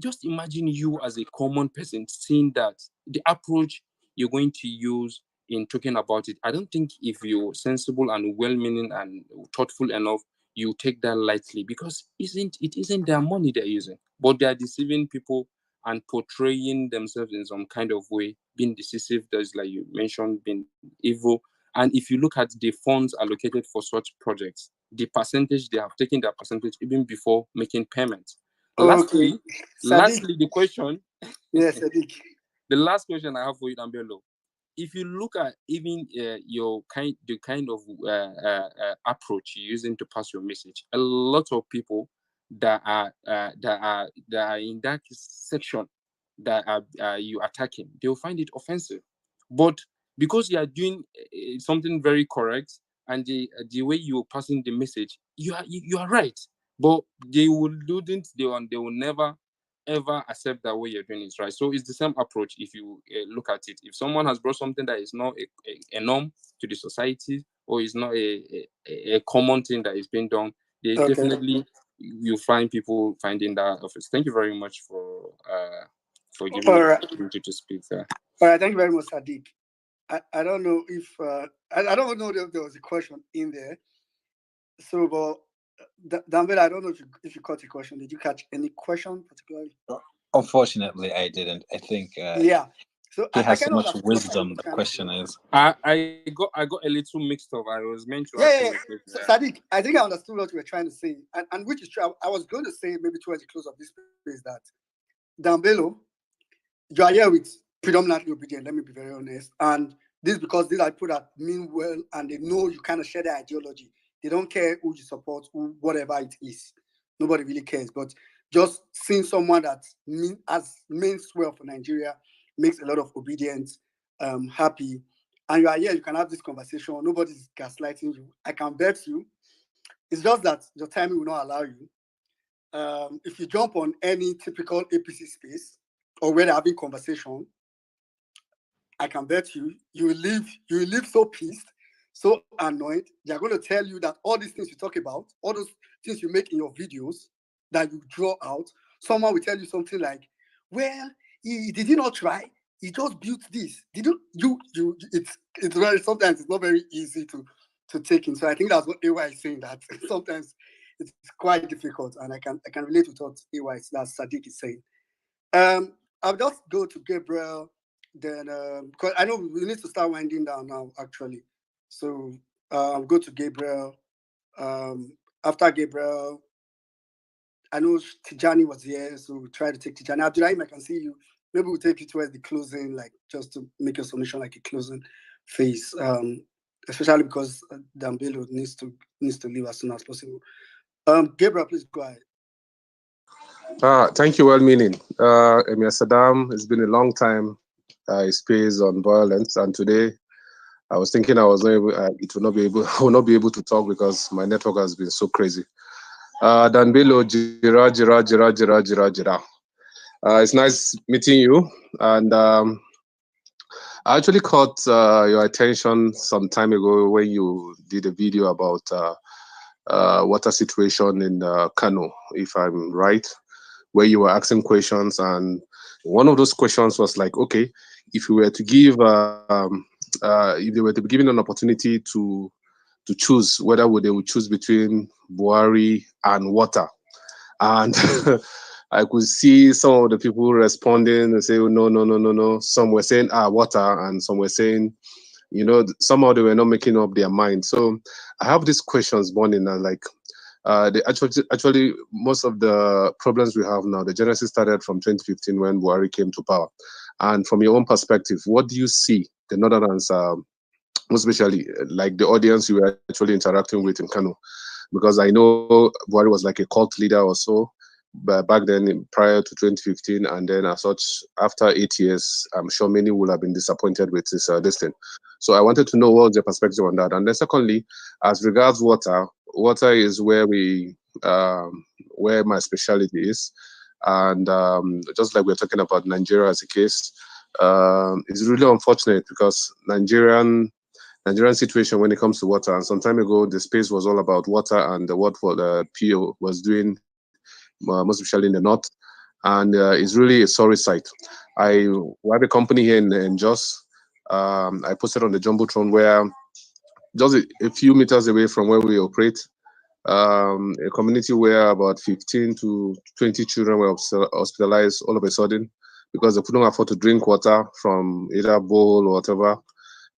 just imagine you as a common person seeing that the approach you're going to use in talking about it. I don't think if you're sensible and well-meaning and thoughtful enough, you take that lightly, because it isn't their money they're using, but they're deceiving people and portraying themselves in some kind of way, being decisive, there's, like you mentioned, being evil. And if you look at the funds allocated for such projects, the percentage, they have taken that percentage even before making payments.
Okay.
Lastly, the question.
Yes, Sadiq.
The last question I have for you, Dambello. If you look at even the kind of approach you're using to pass your message, a lot of people that are in that section that are you attacking, they'll find it offensive. But because you are doing something very correct, and the way you're passing the message, you are right. But they will never ever accept that way you're doing is right. So it's the same approach if you look at it. If someone has brought something that is not a norm to the society, or is not a common thing that is being done, they definitely, you find people finding that office. Thank you very much for giving me the opportunity to speak there.
All right, thank you very much, Sadiq. I don't know if I don't know if there was a question in there. So, but Danville, I don't know if you caught the question. Did you catch any question particularly?
Unfortunately, I didn't. I think
yeah. So
he has so much wisdom. The question is,
I got a little mixed up. I was meant to ask you.
So, Sadiq, I think I understood what you were trying to say, and which is true. I was going to say maybe towards the close of this space that Dambello, you are here with predominantly obedient. Let me be very honest, and this because these are people that mean well and they know you kind of share their ideology. They don't care who you support, whatever it is. Nobody really cares. But just seeing someone that means well for Nigeria makes a lot of obedience happy. And you are here, you can have this conversation. Nobody's gaslighting you. I can bet you. It's just that your timing will not allow you. If you jump on any typical APC space or where they're having conversation, I can bet you will leave so pissed, so annoyed. They're going to tell you that all these things you talk about, all those things you make in your videos that you draw out, someone will tell you something like, well, he did not try, he just built this. It's very, sometimes it's not very easy to take in. So I think that's what AY is saying, that sometimes it's quite difficult, and I can relate with what AY that Sadiq is saying. I'll just go to Gabriel. Then, because I know we need to start winding down now, actually. So I'll go to Gabriel. After Gabriel, I know Tijani was here, so we'll try to take Tijani. Abdurrahim, I can see you. Maybe we'll take you towards the closing, like just to make your submission like a closing phase. Especially because Dambello needs to leave as soon as possible. Gabriel, please go ahead.
Thank you, well-meaning. Emir Saddam, it's been a long time. Space on violence, and today I was thinking I was not able, I will not be able to talk because my network has been so crazy. Danbilo, Jira. It's nice meeting you, and I actually caught your attention some time ago when you did a video about water situation in Kano, if I'm right, where you were asking questions, and one of those questions was like, okay, if you were to give, if they were to be given an opportunity to choose whether they would choose between Buhari and water, and I could see some of the people responding and say, oh, no, no, no, no, no. Some were saying, water, and some were saying, somehow they were not making up their mind. So I have these questions burning, and like, they actually, most of the problems we have now, the genesis started from 2015 when Buhari came to power. And from your own perspective, what do you see the Northerners, most especially like the audience you were actually interacting with in Kano? Because I know Buhari was like a cult leader or so, but back then prior to 2015, and then as such after 8 years, I'm sure many will have been disappointed with this thing. So I wanted to know what's your perspective on that. And then secondly, as regards water, water is where where my specialty is, and just like we're talking about Nigeria as a case, it's really unfortunate because Nigerian situation when it comes to water. And some time ago, the space was all about water and what the PO was doing, most especially in the north. And it's really a sorry sight. We have a company here in Jos. I posted on the Jumbotron where just a few meters away from where we operate, a community where about 15 to 20 children were hospitalized all of a sudden because they couldn't afford to drink water from either bowl or whatever.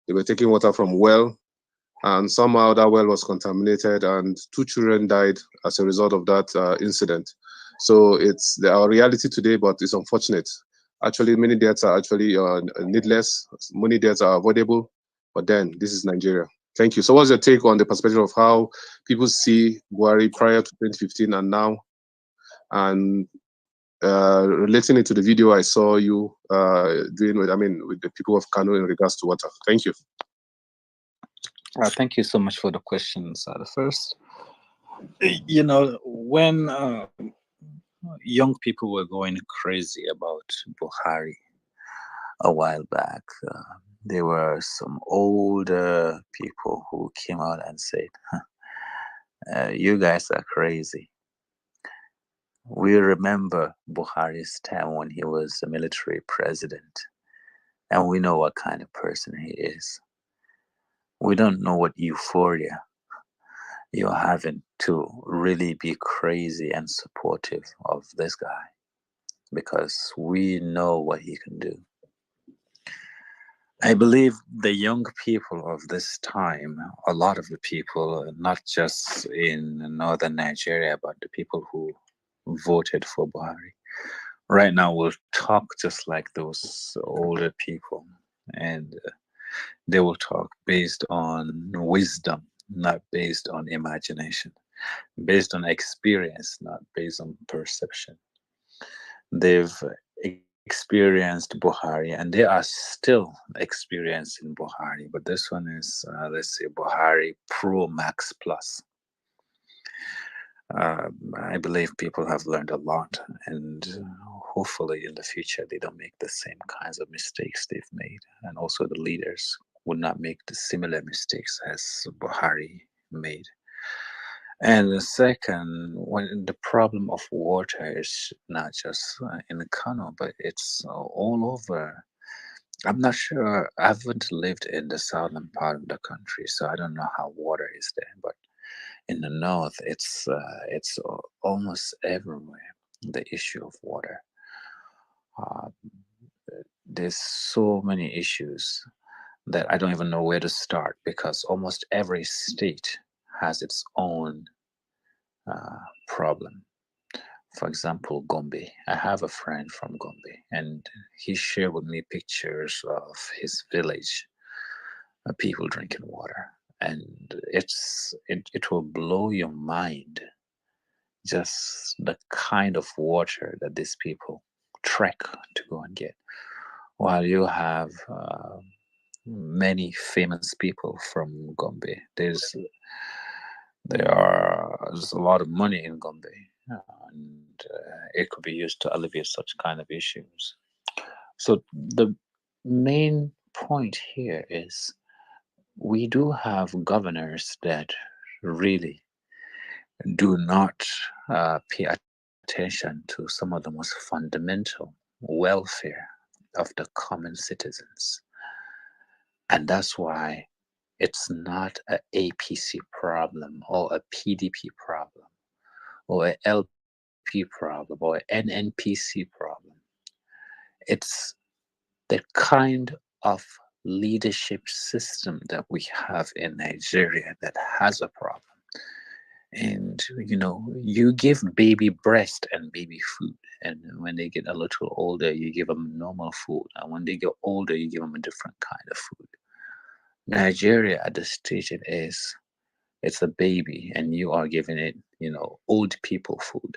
They were taking water from well, and somehow that well was contaminated, and 2 children died as a result of that incident. So it's our reality today, but it's unfortunate. Actually, many deaths are actually needless. Many deaths are avoidable, but then this is Nigeria. Thank you. So what's your take on the perspective of how people see Buhari prior to 2015 and now? And relating it to the video I saw you doing with the people of Kano in regards to water. Thank you.
Thank you so much for the questions. The first, when young people were going crazy about Buhari a while back, there were some older people who came out and said, you guys are crazy. We remember Buhari's time when he was a military president, and we know what kind of person he is. We don't know what euphoria you're having to really be crazy and supportive of this guy, because we know what he can do. I believe the young people of this time, a lot of the people, not just in northern Nigeria, but the people who voted for Buhari, right now will talk just like those older people, and they will talk based on wisdom, not based on imagination, based on experience, not based on perception. They've experienced Buhari, and they are still experiencing Buhari, but this one is, let's say, Buhari Pro Max Plus. I believe people have learned a lot, and hopefully in the future they don't make the same kinds of mistakes they've made, and also the leaders would not make the similar mistakes as Buhari made. And the second, when the problem of water is not just in Kano, but it's all over. I'm not sure. I haven't lived in the southern part of the country, so I don't know how water is there. But in the north, it's almost everywhere, the issue of water. There's so many issues that I don't even know where to start, because almost every state has its own problem. For example, Gombe. I have a friend from Gombe, and he shared with me pictures of his village, people drinking water, and it will blow your mind, just the kind of water that these people trek to go and get. While you have many famous people from Gombe, there's a lot of money in Gombe, and it could be used to alleviate such kind of issues. So the main point here is we do have governors that really do not pay attention to some of the most fundamental welfare of the common citizens. And that's why it's not an APC problem or a PDP problem or an LP problem or an NNPC problem. It's the kind of leadership system that we have in Nigeria that has a problem. And you give baby breast and baby food, and when they get a little older you give them normal food, and when they get older you give them a different kind of food. Nigeria at the stage it is, it's a baby and you are giving it old people food.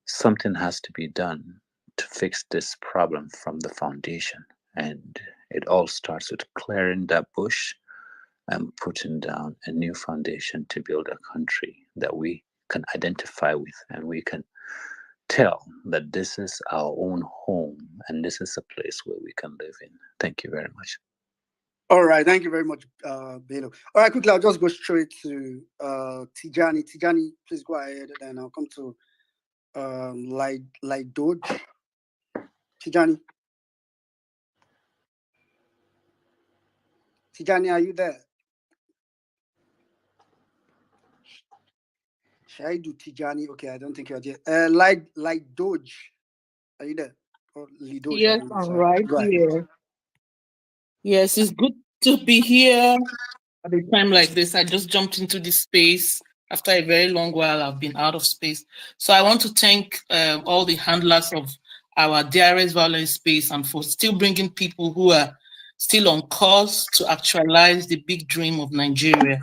Something has to be done to fix this problem from the foundation, and it all starts with clearing that bush and putting down a new foundation to build a country that we can identify with, and we can tell that this is our own home and this is a place where we can live in. Thank you very much.
All right, thank you very much, Bello. All right, quickly, I'll just go straight to Tijani. Tijani, please go ahead, and then I'll come to like Doge. Tijani. Tijani, are you there? Should I do Tijani? Okay, I don't think you're there. Like Doge, are you there? Or Lidoge,
Yes,
I mean,
I'm
sorry.
right
Go ahead.
here. Yes, it's good to be here at a time like this. I just jumped into this space after a very long while. I've been out of space. So I want to thank all the handlers of our DRS violence space and for still bringing people who are still on course to actualize the big dream of Nigeria.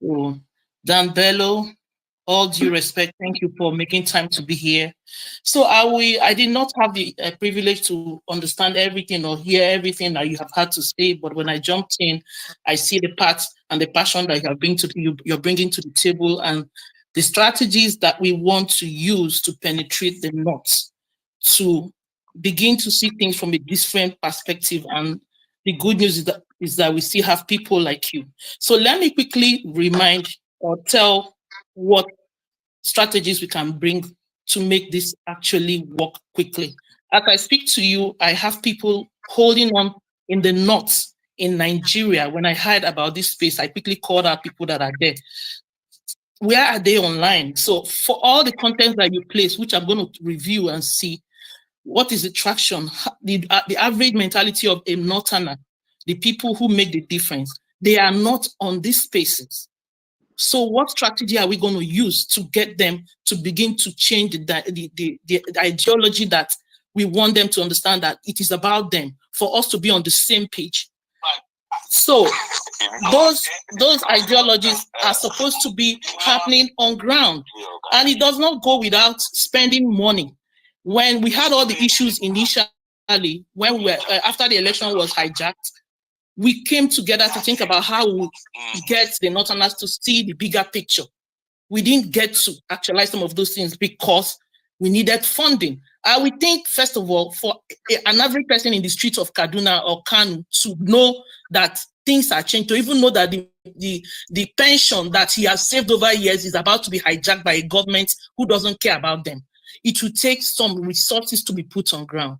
So, Dan Bello, all due respect, thank you for making time to be here. So I did not have the privilege to understand everything or hear everything that you have had to say, but when I jumped in, I see the part and the passion that you're bringing to the table and the strategies that we want to use to penetrate the knots, to begin to see things from a different perspective. And the good news is that we still have people like you. So let me quickly remind or tell what strategies we can bring to make this actually work quickly. As I speak to you, I have people holding on in the knots in Nigeria. When I heard about this space, I quickly called out people that are there. Where are they online? So for all the content that you place, which I'm going to review and see, what is the traction, the average mentality of a Northerner, the people who make the difference, they are not on these spaces. So what strategy are we going to use to get them to begin to change the ideology that we want them to understand that it is about them, for us to be on the same page? So those ideologies are supposed to be happening on ground, and it does not go without spending money. When we had all the issues initially, when we were after the election was hijacked, we came together to think about how we get the Northerners to see the bigger picture. We didn't get to actualize some of those things because we needed funding. I would think, first of all, for an average person in the streets of Kaduna or Kanu to know that things are changing, to even know that the pension that he has saved over years is about to be hijacked by a government who doesn't care about them. It will take some resources to be put on ground.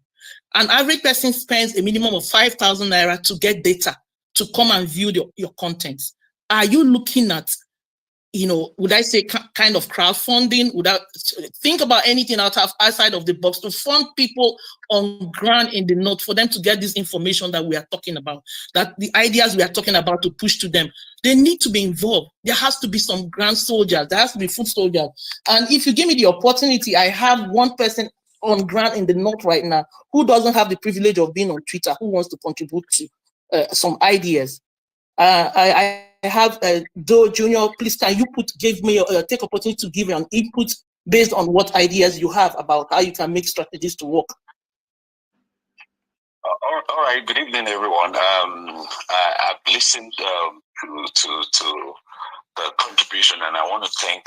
An average person spends a minimum of 5,000 naira to get data to come and view your content. Are you looking at, would I say kind of crowdfunding? Would I think about anything outside of the box to fund people on ground in the north for them to get this information that we are talking about, that the ideas we are talking about to push to them? They need to be involved. There has to be some ground soldiers. There has to be foot soldiers. And if you give me the opportunity, I have one person on ground in the north right now who doesn't have the privilege of being on Twitter, who wants to contribute to some ideas. I have Doe Junior. Please, can you take opportunity to give an input based on what ideas you have about how you can make strategies to work?
All right. Good evening, everyone. I've listened to the contribution conversation, and I want to thank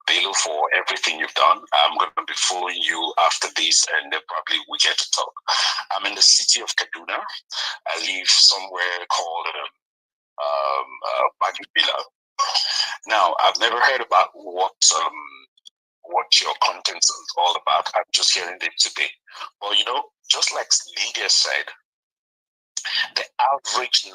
Bello for everything you've done. I'm going to be following you after this, and then probably we get to talk. I'm in the city of Kaduna. I live somewhere called Bagibila. Now, I've never heard about what your content is all about. I'm just hearing it today. Well, you know, just like Lydia said, the average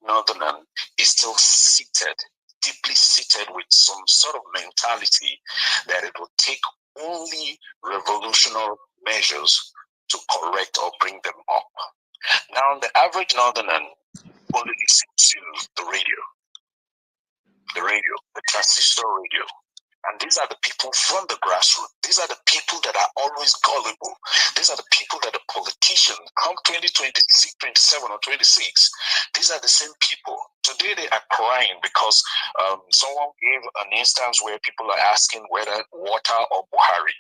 northerner is still seated, deeply seated with some sort of mentality that it will take only revolutionary measures to correct or bring them up. Now, the average northerner only listens to the transistor radio. And these are the people from the grassroots. These are the people that are always gullible. These are the people that the politicians, come 2026, 27 or 26, these are the same people. Today they are crying because someone gave an instance where people are asking whether water or Buhari.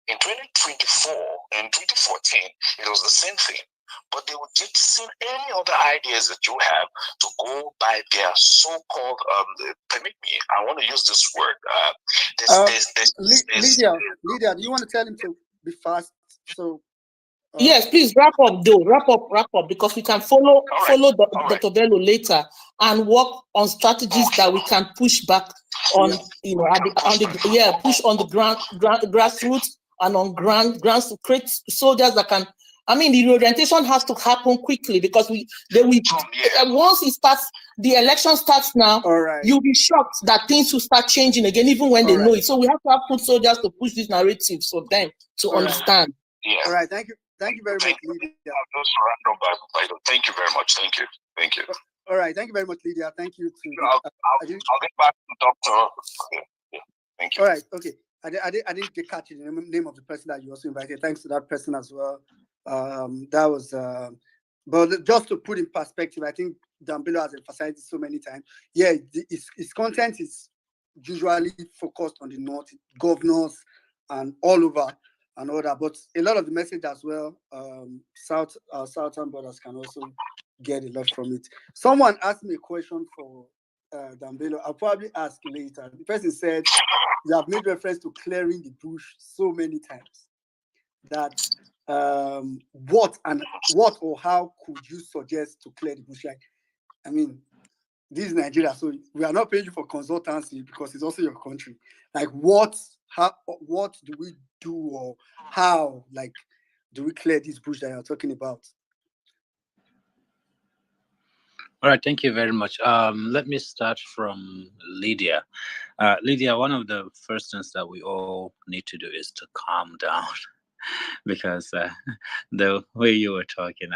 In 2024 and 2014, it was the same thing. But they would just see any other ideas that you have to go by their so-called, permit me, I want to use this word.
Lydia, do you want to tell him to be fast? So
yes, please wrap up though. Wrap up, because we can follow Dr. Bello later and work on strategies that we can push back on, you know, push on the grassroots and on ground to create soldiers that can. I mean, the reorientation has to happen quickly because once it starts, the election starts now. You'll be shocked that things will start changing again, even when they know it. So we have to have foot soldiers to push this narrative for them to understand.
Yeah.
All right. Thank you very much, Lydia.
Thank you very much. Thank you.
All right. Thank you very much, Lydia. Thank you to.
I'll get back to Doctor. Okay. Yeah. Thank you.
All right. Okay. I didn't get catch the name of the person that you also invited. Thanks to that person as well. That was. But just to put in perspective, I think Dambilo has emphasized it so many times. Yeah, his content is usually focused on the north, governors, and all over. And all that, but a lot of the message as well, Southern brothers can also get a lot from it. Someone asked me a question for Dambelo. I'll probably ask later. The person said, you have made reference to clearing the bush so many times that what or how could you suggest to clear the bush? Like, I mean, this is Nigeria, so we are not paying you for consultancy because it's also your country. Like, what do we do, or how, like, do we clear this bush that you're talking about?
All right, thank you very much. Let me start from Lydia. Lydia, one of the first things that we all need to do is to calm down, because the way you were talking,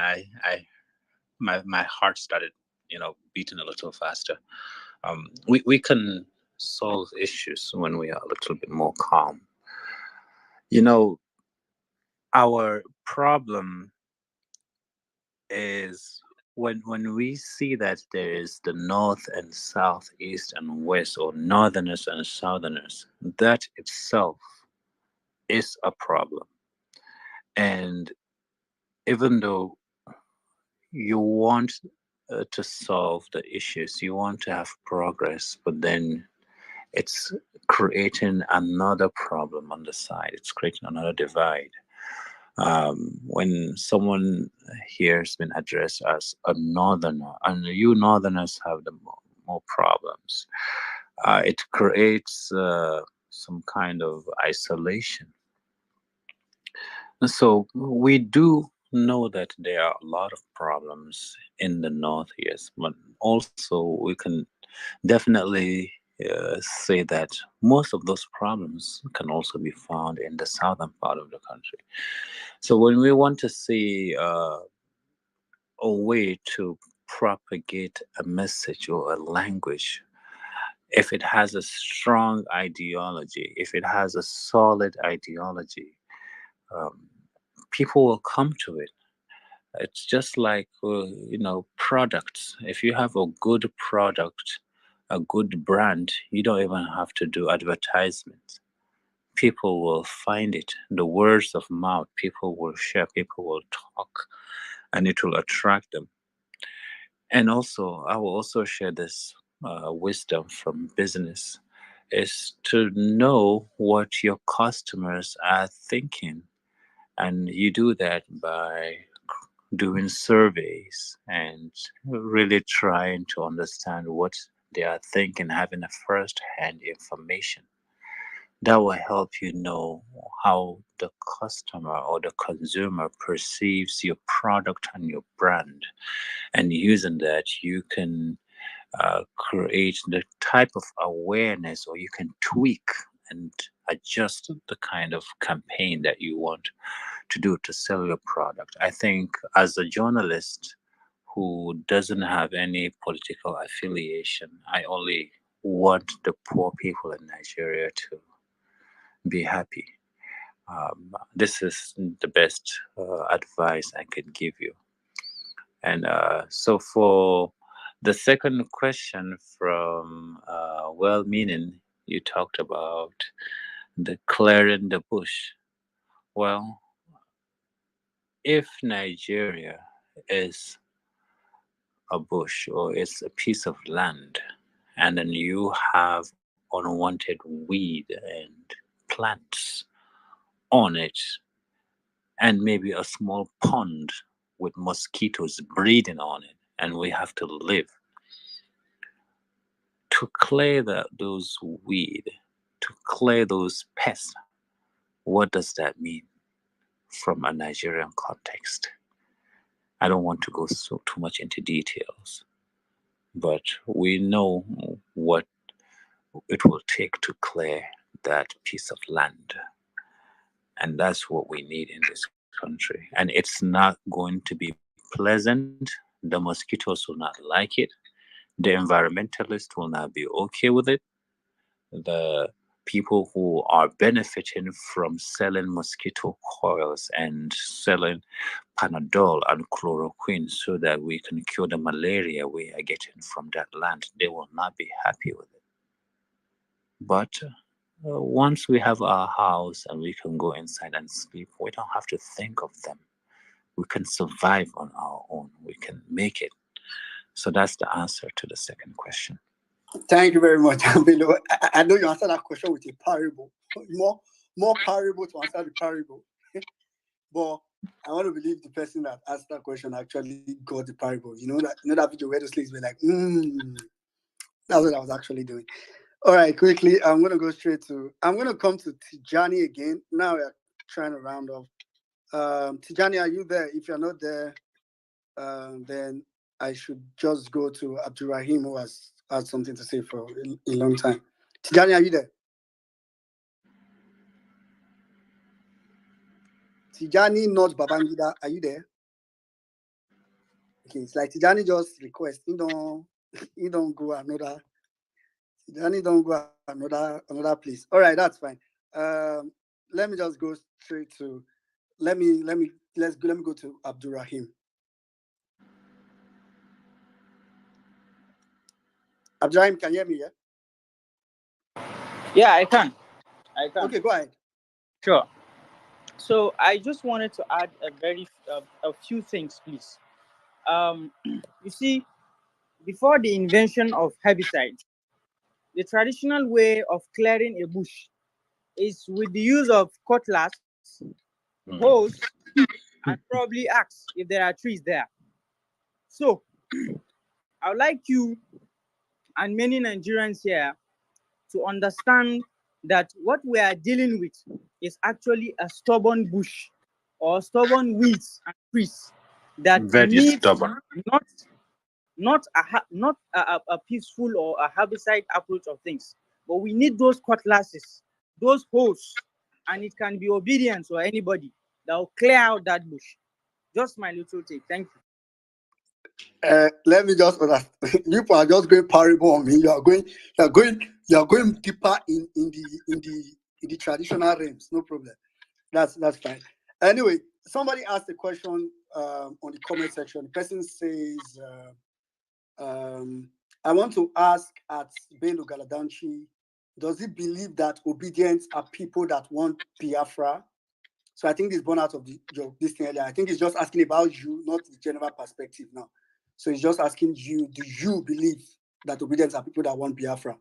my heart started, beating a little faster. We can solve issues when we are a little bit more calm. Our problem is when we see that there is the north and south, east and west, or northerners and southerners, that itself is a problem. And even though you want to solve the issues, you want to have progress, but then it's creating another problem on the side. It's creating another divide. When someone here has been addressed as a northerner, and you northerners have the more problems, it creates some kind of isolation. And so we do know that there are a lot of problems in the north, yes, but also we can definitely say that most of those problems can also be found in the southern part of the country. So when we want to see a way to propagate a message or a language, if it has a strong ideology, if it has a solid ideology, people will come to it. It's just like, products. If you have a good product, a good brand, you don't even have to do advertisements. People will find it. The words of mouth, people will share, people will talk, and it will attract them. And also, I will also share this wisdom from business is to know what your customers are thinking. And you do that by doing surveys and really trying to understand what they are thinking, having a first hand information. That will help you know how the customer or the consumer perceives your product and your brand. And using that, you can create the type of awareness, or you can tweak and adjust the kind of campaign that you want to do to sell your product. I think as a journalist who doesn't have any political affiliation, I only want the poor people in Nigeria to be happy. This is the best advice I could give you. And so for the second question from Well Meaning, you talked about the clearing the bush. Well, if Nigeria is a bush or it's a piece of land, and then you have unwanted weed and plants on it, and maybe a small pond with mosquitoes breeding on it, and we have to live to clear those weed, to clear those pests. What does that mean from a Nigerian context? I don't want to go too much into details, but we know what it will take to clear that piece of land. And that's what we need in this country. And it's not going to be pleasant. The mosquitoes will not like it. The environmentalists will not be okay with it. The people who are benefiting from selling mosquito coils and selling Panadol and chloroquine so that we can cure the malaria we are getting from that land, they will not be happy with it. But once we have our house and we can go inside and sleep, we don't have to think of them. We can survive on our own. We can make it. So that's the answer to the second question.
Thank you very much, Amilo. I know you answered that question with a parable. More parable to answer the parable. But I want to believe the person that asked that question actually got the parable. You know that video where the slaves were like, that's what I was actually doing. All right, quickly, I'm going to come to Tijani again. Now we're trying to round off. Tijani, are you there? If you're not there, then I should just go to Abdurrahim, who has had something to say for a long time. Tijani, are you there? Tijani, not Babangida, are you there? Okay, it's like Tijani just request. He don't go another. Tijani don't go another place. All right, that's fine. Let me just go straight to. Let me go to Abdurrahim. Abdurrahim, can you hear me?
Yeah, I can.
Okay, go ahead.
Sure. So I just wanted to add a few things, please. You see, before the invention of herbicides, the traditional way of clearing a bush is with the use of cutlass, hose, and probably axe if there are trees there. So I would like you and many Nigerians here to understand that what we are dealing with is actually a stubborn bush or stubborn weeds and trees that need not a peaceful or a herbicide approach of things, but we need those cutlasses, those hoes, and it can be obedience or anybody that will clear out that bush. Just my little take. Thank you.
Let me just you are just going parable on me. You are going deeper in the traditional realms. No problem. That's fine. Anyway, somebody asked a question on the comment section. The person says, I want to ask at Bello Galadanchi, does he believe that obedience are people that want Biafra? So I think this born out of this thing earlier. I think he's just asking about you, not the general perspective now. So he's just asking you, do you believe that obedience are people that want Biafra?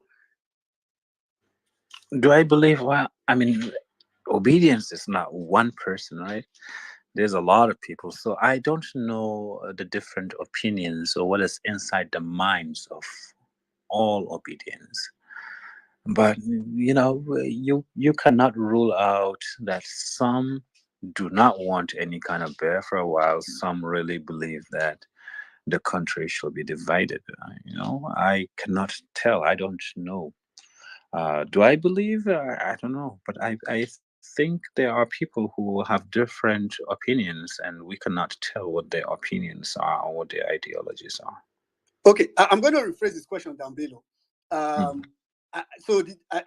Do I believe? Well, I mean, obedience is not one person, right? There's a lot of people, so I don't know the different opinions or what is inside the minds of all obedience. But you cannot rule out that some do not want any kind of bear for a while. Some really believe that the country should be divided. I cannot tell. I don't know. Do I believe? I don't know. But I think there are people who have different opinions, and we cannot tell what their opinions are or what their ideologies are.
Okay, I'm going to rephrase this question, Dambelo. I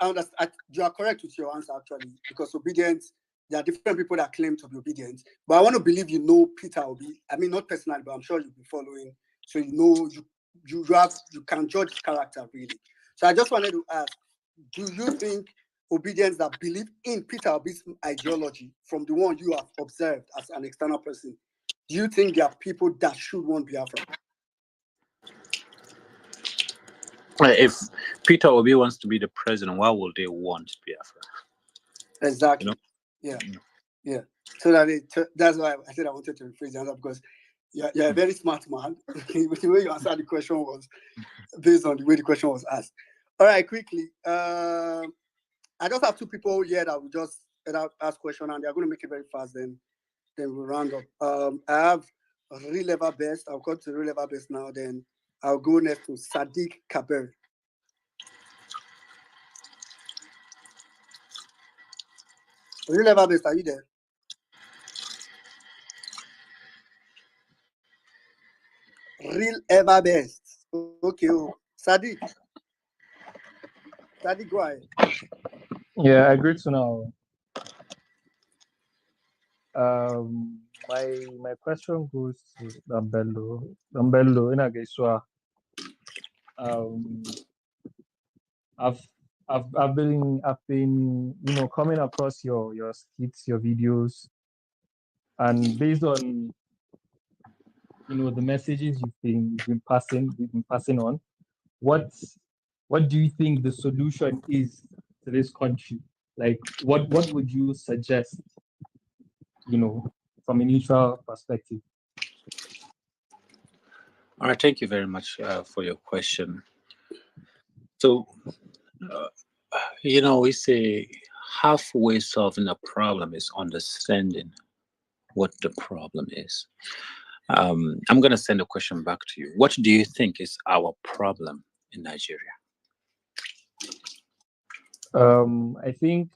understand. You are correct with your answer, actually, because obedience, there are different people that claim to be obedient. But I want to believe you know Peter Obi. I mean, not personally, but I'm sure you'll be following. So you can judge his character, really. So I just wanted to ask, do you think obedience that believe in Peter Obi's ideology, from the one you have observed as an external person, do you think there are people that should want Biafra?
If Peter Obi wants to be the president, why would they want Biafra?
Exactly. Yeah. So that's why I said I wanted to rephrase the answer, because you're a very smart man. The way you answered the question was based on the way the question was asked. All right, quickly. I just have two people here that will just ask question, and they're going to make it very fast. Then we'll round up. I have Real Level Best. I'll go to Real Level Best now. Then I'll go next to Sadiq Kabir. Real Level Best, are you there? Real Ever Best. Okay, Sadiq, go ahead.
Yeah, I agree to know. My question goes to Dambello in Ageswa. I've been coming across your skits, your videos, and based on the messages you've been passing on, what do you think the solution is to this country? Like, what would you suggest, from a neutral perspective?
All right, thank you very much for your question. So, we say halfway solving a problem is understanding what the problem is. I'm going to send a question back to you. What do you think is our problem in Nigeria?
I think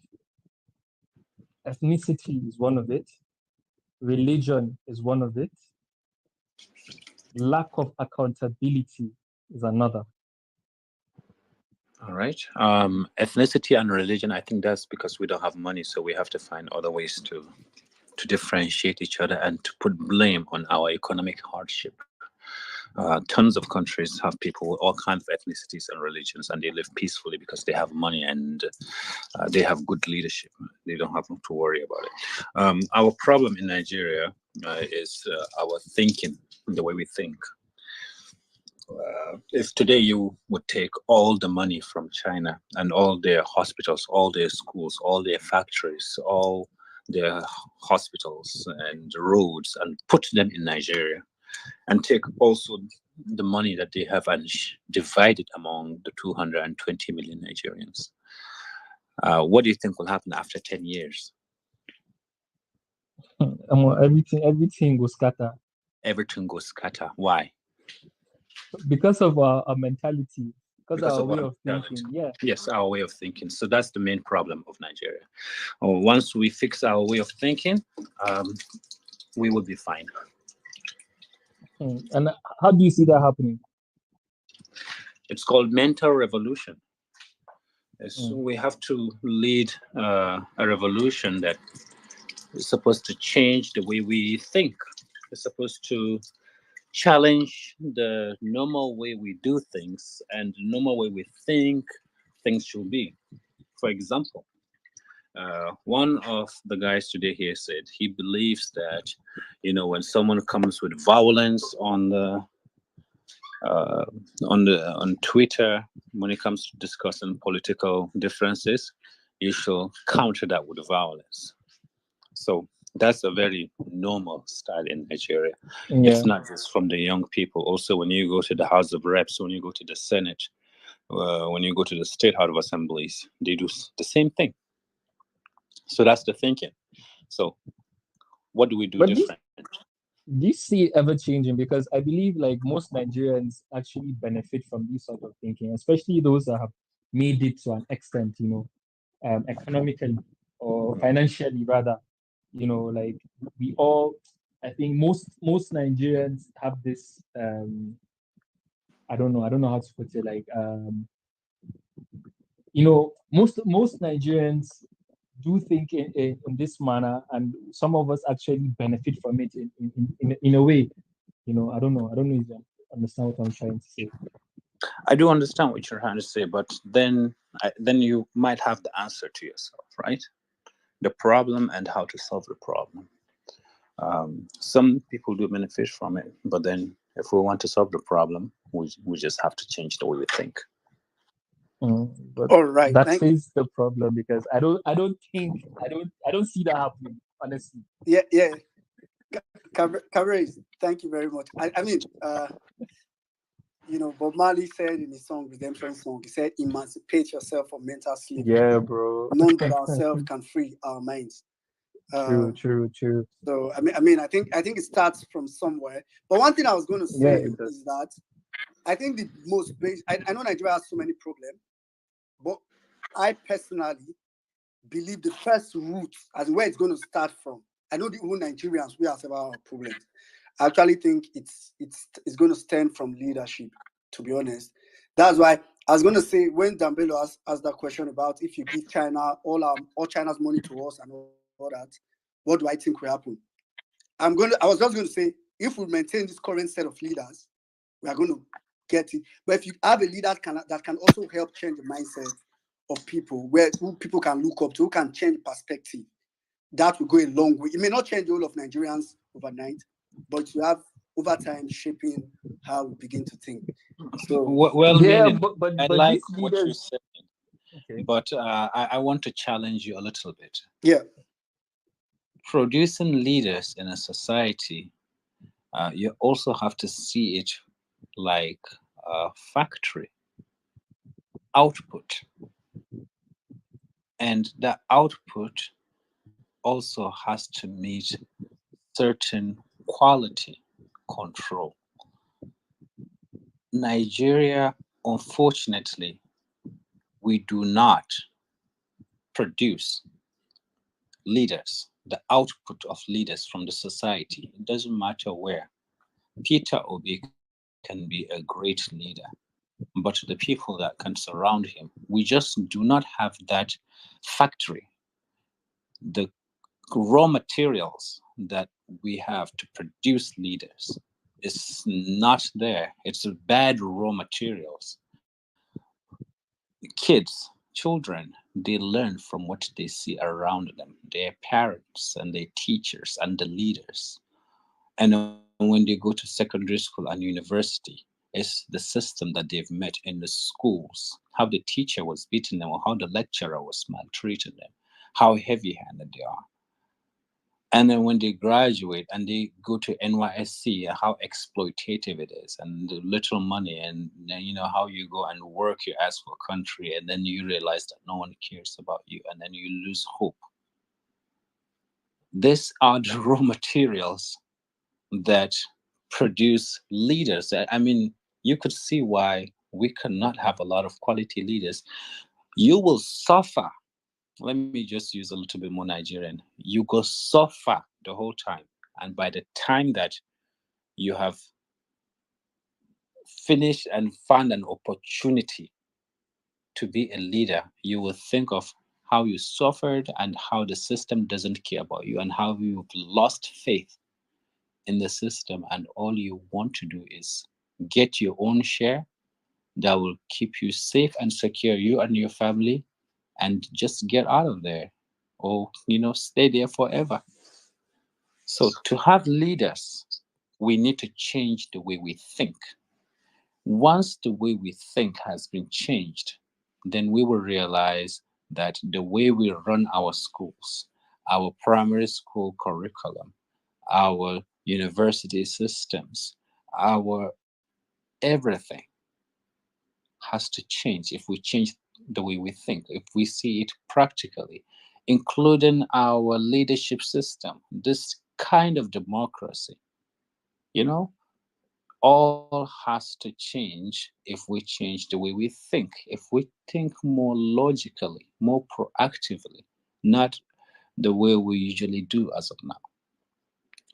ethnicity is one of it. Religion is one of it. Lack of accountability is another.
All right. Ethnicity and religion, I think that's because we don't have money, so we have to find other ways to differentiate each other and to put blame on our economic hardship. Tons of countries have people with all kinds of ethnicities and religions, and they live peacefully because they have money and they have good leadership. They don't have to worry about it. Our problem in Nigeria is our thinking, the way we think. If today you would take all the money from China and all their hospitals, all their schools, all their factories, all their hospitals and roads, and put them in Nigeria, and take also the money that they have and divide it among the 220 million Nigerians, what do you think will happen after 10 years?
Everything goes scatter.
Everything goes scatter. Why?
Because of our mentality, because our way of thinking. Yeah.
Yes, our way of thinking. So that's the main problem of Nigeria. Once we fix our way of thinking, we will be fine.
And how do you see that happening?
It's called mental revolution. We have to lead a revolution that is supposed to change the way we think. It's supposed to challenge the normal way we do things and the normal way we think things should be. For example, one of the guys today here said he believes that, when someone comes with violence on the on Twitter, when it comes to discussing political differences, you should counter that with violence. So that's a very normal style in Nigeria.
Yeah.
It's not just from the young people. Also, when you go to the House of Reps, when you go to the Senate, when you go to the State House of Assemblies, they do the same thing. So that's the thinking. So what do we do
But
different?
this see ever changing, because I believe like most Nigerians actually benefit from this sort of thinking, especially those that have made it to an extent, economically or financially rather. Like we all, I think most Nigerians have this I don't know how to put it, like most Nigerians do think in this manner, and some of us actually benefit from it in a way. I don't know if you understand what I'm trying to say.
I do understand what you're trying to say, but then you might have the answer to yourself, right? The problem and how to solve the problem. Some people do benefit from it, but then if we want to solve the problem, we just have to change the way we think.
But
All right.
that is the problem, because I don't see that happening, honestly.
Yeah. Cabrace, thank you very much. I mean, Bob Marley said in his song, Redemption Song, he said, emancipate yourself from mental slavery.
Yeah, bro.
None but ourselves can free our minds.
True.
So I think it starts from somewhere. But one thing I was going to say is that I think the most basic, I know Nigeria has so many problems, but I personally believe the first root as where it's going to start from. I know the whole Nigerians, we have several problems. I actually think it's going to stem from leadership, to be honest. That's why I was going to say, when Dambelo asked that question about if you give China all China's money to us and all that, what do I think will happen? I was just going to say, if we maintain this current set of leaders, we are going to get it. But if you have a leader that can also help change the mindset of people, who people can look up to, who can change perspective, that will go a long way. It may not change all of Nigerians overnight, but you have over time shaping how we begin to think. So
well,
yeah,
meaning,
but
I like
these
what
leaders...
you said,
okay.
But I want to challenge you a little bit.
Yeah.
Producing leaders in a society, you also have to see it like a factory output, and that output also has to meet certain quality control. Nigeria, unfortunately, we do not produce leaders, the output of leaders from the society. It doesn't matter where. Peter Obi can be a great leader, but the people that can surround him, we just do not have that factory. The raw materials that we have to produce leaders is not there. It's bad raw materials. Kids, children, they learn from what they see around them, their parents and their teachers and the leaders. And when they go to secondary school and university, it's the system that they've met in the schools, how the teacher was beating them or how the lecturer was maltreating them, how heavy-handed they are. And then when they graduate and they go to NYSC, how exploitative it is, and the little money, and how you go and work your ass for a country, and then you realize that no one cares about you, and then you lose hope. These are the raw materials that produce leaders. I mean, you could see why we cannot have a lot of quality leaders. You will suffer. Let me just use a little bit more Nigerian. You go suffer the whole time. And by the time that you have finished and found an opportunity to be a leader, you will think of how you suffered and how the system doesn't care about you and how you've lost faith in the system. And all you want to do is get your own share that will keep you safe and secure, you and your family, and just get out of there, or stay there forever. So to have leaders, we need to change the way we think. Once the way we think has been changed, then we will realize that the way we run our schools, our primary school curriculum, our university systems, our everything has to change if we change the way we think, if we see it practically, including our leadership system, this kind of democracy, you know, all has to change if we change the way we think, if we think more logically, more proactively, not the way we usually do as of now.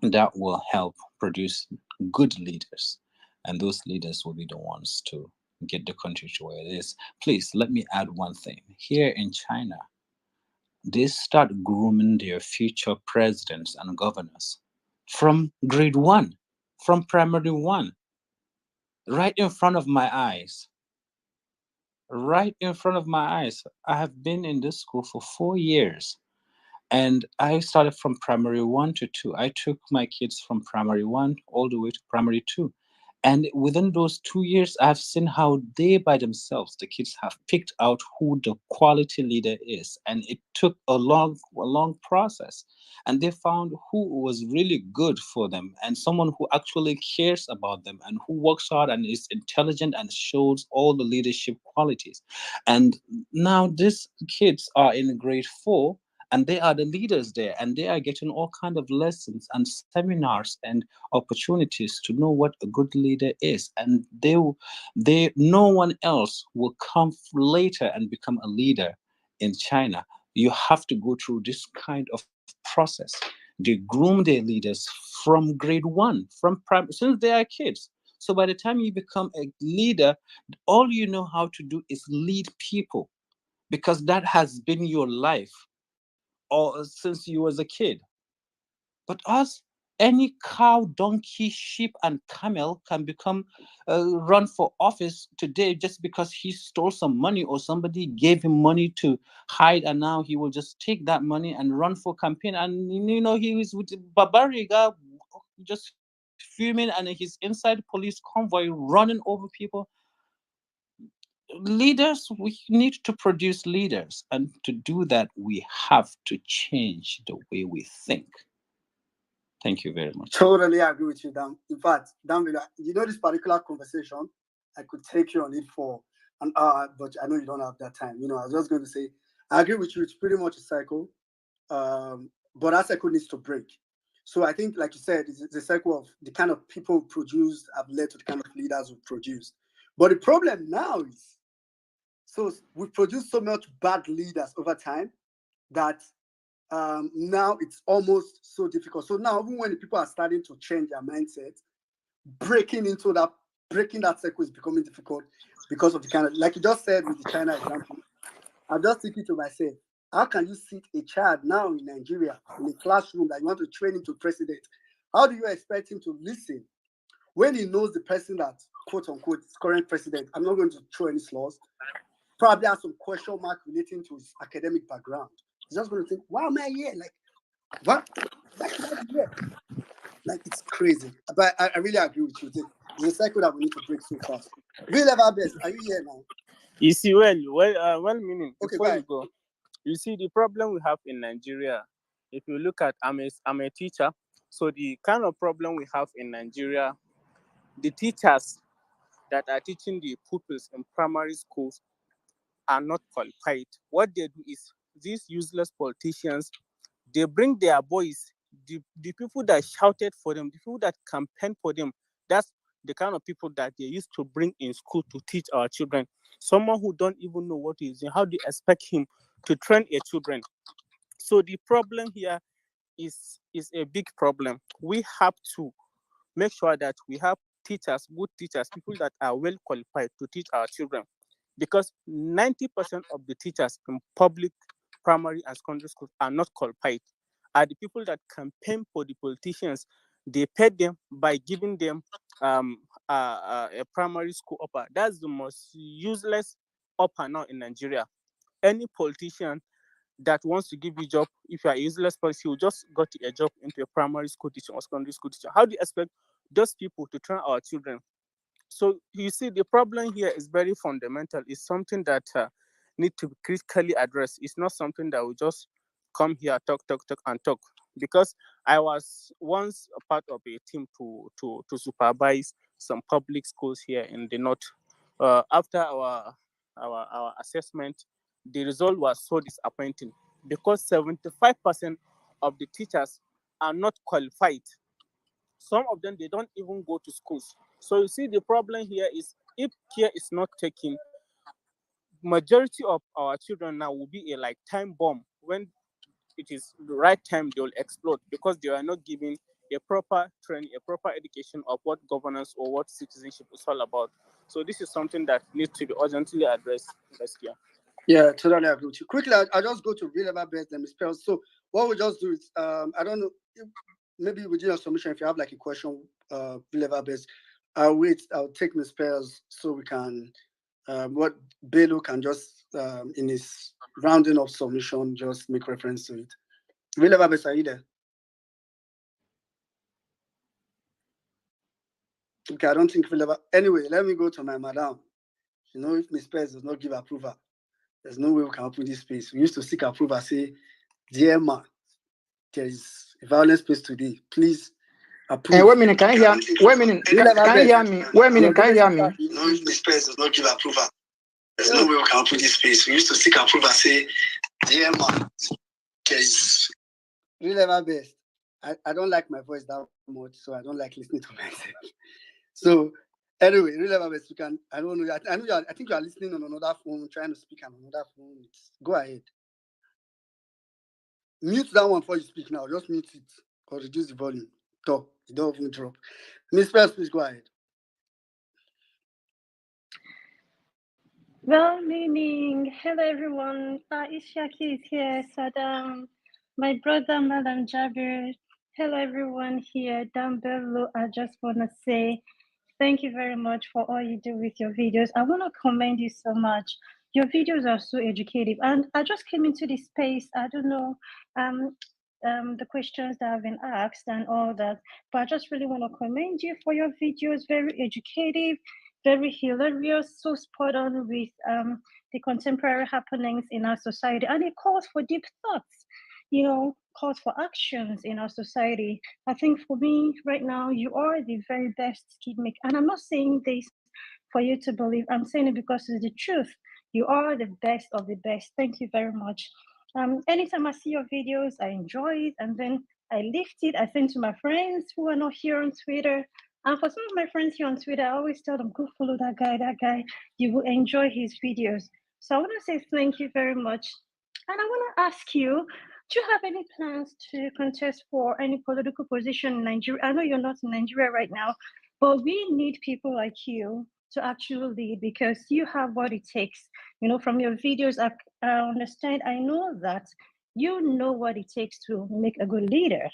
That will help produce good leaders, and those leaders will be the ones to get the country to where it is. Please let me add one thing. Here in China, they start grooming their future presidents and governors from grade one, from primary one, right in front of my eyes. Right in front of my eyes. I have been in this school for 4 years. And I started from primary one to two. I took my kids from primary one all the way to primary two. And within those 2 years, I've seen how they by themselves, the kids have picked out who the quality leader is. And it took a long process. And they found who was really good for them and someone who actually cares about them and who works hard and is intelligent and shows all the leadership qualities. And now these kids are in grade four, and they are the leaders there, and they are getting all kind of lessons and seminars and opportunities to know what a good leader is. And no one else will come later and become a leader in China. You have to go through this kind of process. They groom their leaders from grade one, since they are kids. So by the time you become a leader, all you know how to do is lead people, because that has been your life or since you was a kid. But us, any cow, donkey, sheep, and camel can become run for office today just because he stole some money or somebody gave him money to hide, and now he will just take that money and run for campaign. And he was with Barbariga just fuming, and he's inside police convoy running over people. Leaders, we need to produce leaders, and to do that we have to change the way we think. Thank you very much.
Totally agree with you, Dan. In fact, Dan, this particular conversation, I could take you on it for an hour, but I know you don't have that time. I was just going to say, I agree with you. It's pretty much a cycle, but that cycle needs to break. So I think, like you said, it's a cycle of the kind of people produced have led to the kind of leaders we produced. But the problem now is, so we produce so much bad leaders over time that now it's almost so difficult. So now, even when the people are starting to change their mindset, breaking that cycle is becoming difficult because of the kind of, like you just said with the China example. I'm just thinking to myself, how can you sit a child now in Nigeria in a classroom that you want to train into president? How do you expect him to listen when he knows the person that, quote unquote, is current president? I'm not going to throw any laws. Probably has some question mark relating to his academic background. He's just going to think, why am I here? Like, what? Why should I be here? Like, it's crazy. But I really agree with you. It's a cycle that we need to break so fast. Real level best, are you here now?
You see, meaning. Okay, before you go, you see the problem we have in Nigeria. If you look at, I'm a teacher, so the kind of problem we have in Nigeria, the teachers that are teaching the pupils in primary schools are not qualified. What they do is, these useless politicians, they bring their boys, the people that shouted for them, the people that campaigned for them. That's the kind of people that they used to bring in school to teach our children. Someone who don't even know what he's doing, how do you expect him to train a children? So the problem here is a big problem. We have to make sure that we have teachers, good teachers, people that are well qualified to teach our children. Because 90% of the teachers in public primary and secondary schools are not qualified. Are the people that campaign for the politicians. They pay them by giving them a primary school offer. That's the most useless offer now in Nigeria. Any politician that wants to give you a job, if you are a useless person, you just got a job into a primary school teacher or secondary school teacher. How do you expect those people to train our children? So you see, the problem here is very fundamental. It's something that need to be critically addressed. It's not something that we just come here, talk, and talk. Because I was once a part of a team to supervise some public schools here in the north. After our assessment, the result was so disappointing because 75% of the teachers are not qualified. Some of them, they don't even go to schools. So you see, the problem here is if care is not taken, majority of our children now will be a like time bomb. When it is the right time, they will explode because they are not given a proper training, a proper education of what governance or what citizenship is all about. So this is something that needs to be urgently addressed this year.
Yeah, totally agree with you. Quickly, I'll just go to real level based and spells. So what we just do is, I don't know, maybe within your submission, if you have like a question, real level based, I'll take my spells so we can, what Belu can just, in his rounding of submission, just make reference to it. Real level based, are you there? Okay, I don't think real level. Anyway, let me go to my madam. You know, if Miss Spells does not give approval, there's no way we can open this space. We used to seek approval, say, dear man, there is a violent space today. Please approve.
Hey, wait a minute, can you hear me? Wait a minute, can you hear me? Wait a minute, can you hear me?
No, if Miss Spells does not give approval, there's no way we can open this space. We used to seek approval, say, dear man, there is really my best. I don't like my voice that much, so I don't like listening to myself. So anyway, really my best. You can. I don't know. I know. I think you are listening on another phone, trying to speak on another phone. Go ahead. Mute that one before you speak now. Just mute it or reduce the volume. Talk. You don't even drop. Miss Spells, please go ahead.
Well, meaning, hello everyone. Ishaki is here. Saddam, my brother, Madam Jabir. Hello everyone here. Down below, I just want to say thank you very much for all you do with your videos. I want to commend you so much. Your videos are so educative. And I just came into this space. I don't know the questions that have been asked and all that, but I just really want to commend you for your videos. Very educative, very hilarious, so spot on with the contemporary happenings in our society. And it calls for deep thoughts, you know, calls for actions in our society. I think for me right now, you are the very best skid maker. And I'm not saying this for you to believe, I'm saying it because it's the truth. You are the best of the best. Thank you very much. Anytime I see your videos, I enjoy it. And then I lift it, I send to my friends who are not here on Twitter. And for some of my friends here on Twitter, I always tell them, go follow that guy. You will enjoy his videos. So I want to say thank you very much. And I want to ask you, do you have any plans to contest for any political position in Nigeria? I know you're not in Nigeria right now, but we need people like you to actually lead because you have what it takes. You know, from your videos, I understand, I know that you know what it takes to make a good leader.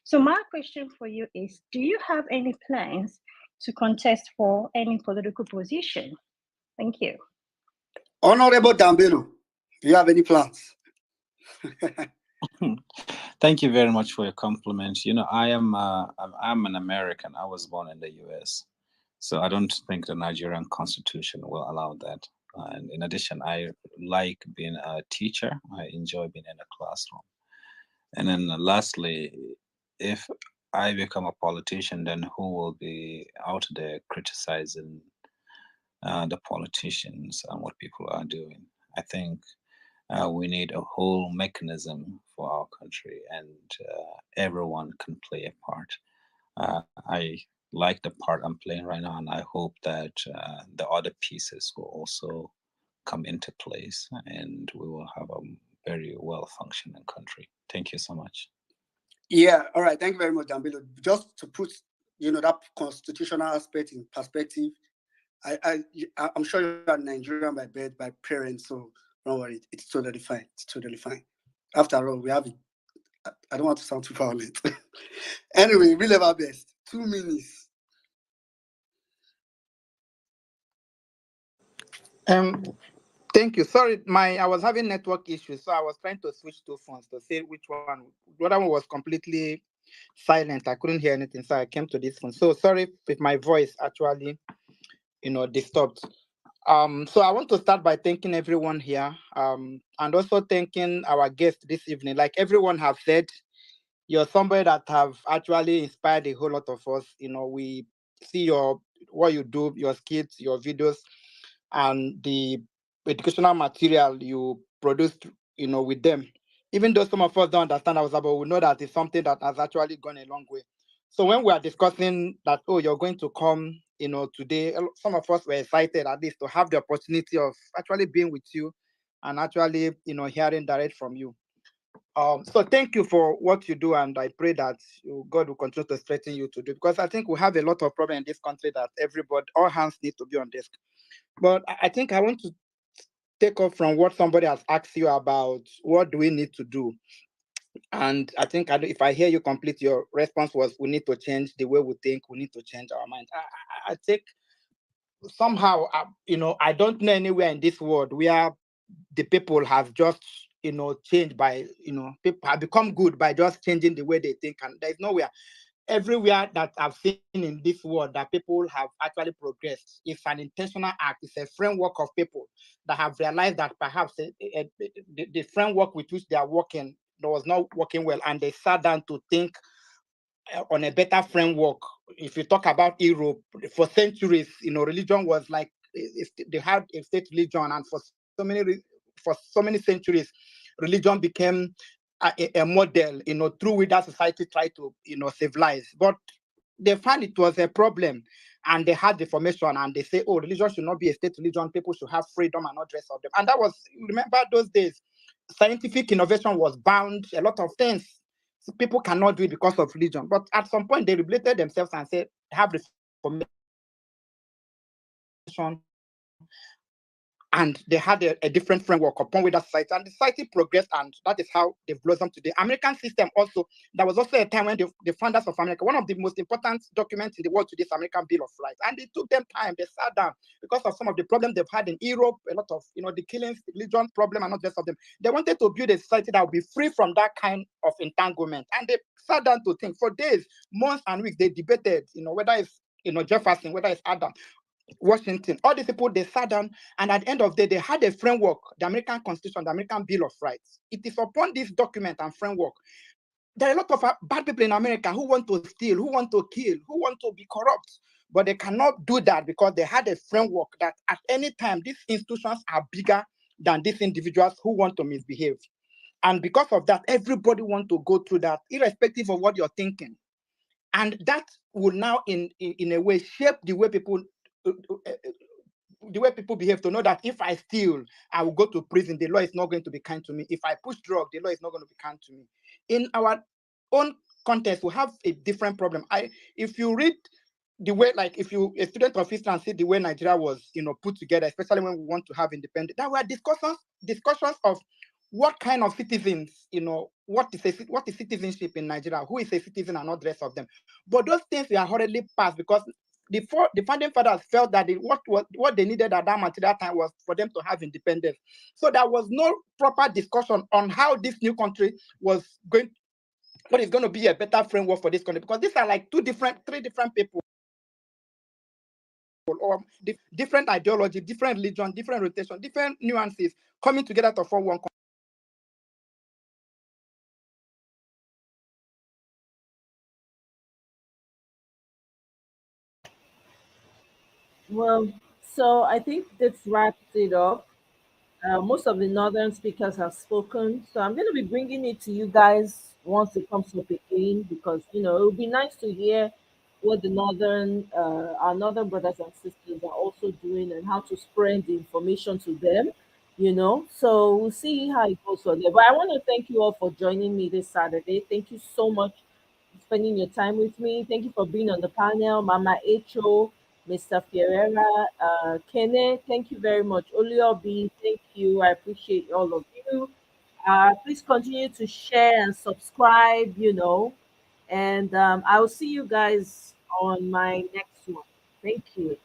So my question for you is, do you have any plans to contest for any political position? Thank you.
Honorable Dambelu, do you have any plans?
Thank you very much for your compliment. You know, I'm an American. I was born in the U.S., so I don't think the Nigerian Constitution will allow that. And in addition, I like being a teacher. I enjoy being in a classroom. And then lastly, if I become a politician, then who will be out there criticizing the politicians and what people are doing? I think we need a whole mechanism for our country, and everyone can play a part. I like the part I'm playing right now, and I hope that the other pieces will also come into place, and we will have a very well-functioning country. Thank you so much.
Yeah, all right. Thank you very much, Dambelo. Just to put, that constitutional aspect in perspective, I'm sure you're Nigerian by birth, by parents, so don't worry. It's totally fine. It's totally fine. After all, we have it. I don't want to sound too violent. Anyway, we live our best. 2 minutes.
Thank you. Sorry, I was having network issues, so I was trying to switch two phones to see which one. The other one was completely silent. I couldn't hear anything, so I came to this phone. So sorry if my voice actually disturbed. So I want to start by thanking everyone here, and also thanking our guest this evening. Like everyone have said, you're somebody that have actually inspired a whole lot of us. We see what you do, your skits, your videos, and the educational material you produced, with them. Even though some of us don't understand Hausa, but we know that it's something that has actually gone a long way. So when we are discussing that, oh, you're going to come, today, some of us were excited at least to have the opportunity of actually being with you and actually, hearing direct from you. So thank you for what you do, and I pray that God will continue to strengthen you to do, because I think we have a lot of problems in this country that everybody, all hands need to be on desk. But I think I want to take off from what somebody has asked you about what do we need to do. And I think if I hear you complete, your response was we need to change the way we think, we need to change our mind. I think somehow, I don't know anywhere in this world where the people have just, changed by, people have become good by just changing the way they think. And there's nowhere. Everywhere that I've seen in this world that people have actually progressed, it's an intentional act. It's a framework of people that have realized that perhaps the framework with which they are working was not working well, and they sat down to think on a better framework. If you talk about Europe, for centuries, religion was like they had a state religion, and for so many centuries, religion became a model, through which that society tried to, civilize. But they found it was a problem, and they had reformation, and they say, oh, religion should not be a state religion. People should have freedom and not rest of them. And that was, remember those days, scientific innovation was bound. A lot of things people cannot do it because of religion. But at some point, they rebelated themselves and said, have reformation, and they had a different framework upon which that society, and the society progressed, and that is how they've blossomed today. American system also, there was also a time when the founders of America, one of the most important documents in the world today is American Bill of Rights, and it took them time. They sat down because of some of the problems they've had in Europe, a lot of, the killings, the religion problem, and not just of them. They wanted to build a society that would be free from that kind of entanglement, and they sat down to think for days, months, and weeks. They debated, whether it's, Jefferson, whether it's Adam, Washington, all these people, they sat down, and at the end of the day, they had a framework, the American Constitution, the American Bill of Rights. It is upon this document and framework. There are a lot of bad people in America who want to steal, who want to kill, who want to be corrupt, but they cannot do that because they had a framework that at any time, these institutions are bigger than these individuals who want to misbehave. And because of that, everybody wants to go through that, irrespective of what you're thinking. And that will now, in a way, shape the way people behave, to know that if I steal, I will go to prison. The law is not going to be kind to me. If I push drug, the law is not going to be kind to me. In our own context, we have a different problem. If you read the way, like if you a student of history and see the way Nigeria was, put together, especially when we want to have independence, there were discussions of what kind of citizens, what is citizenship in Nigeria, who is a citizen and not the rest of them. But those things were hurriedly passed because the founding fathers felt that what they needed at that material time was for them to have independence. So there was no proper discussion on how this new country was going, what is going to be a better framework for this country, because these are like three different people, or different ideology, different religion, different rotation, different nuances coming together to form one country.
Well, so I think this wraps it up. Most of the northern speakers have spoken, so I'm going to be bringing it to you guys once it comes up again, because it would be nice to hear what our northern brothers and sisters are also doing and how to spread the information to them. So we'll see how it goes from there. But I want to thank you all for joining me this Saturday. Thank you so much for spending your time with me. Thank you for being on the panel, Mama Echo, Mr. Ferreira, Kene, thank you very much. Oliobi, thank you. I appreciate all of you. Please continue to share and subscribe, and I will see you guys on my next one. Thank you.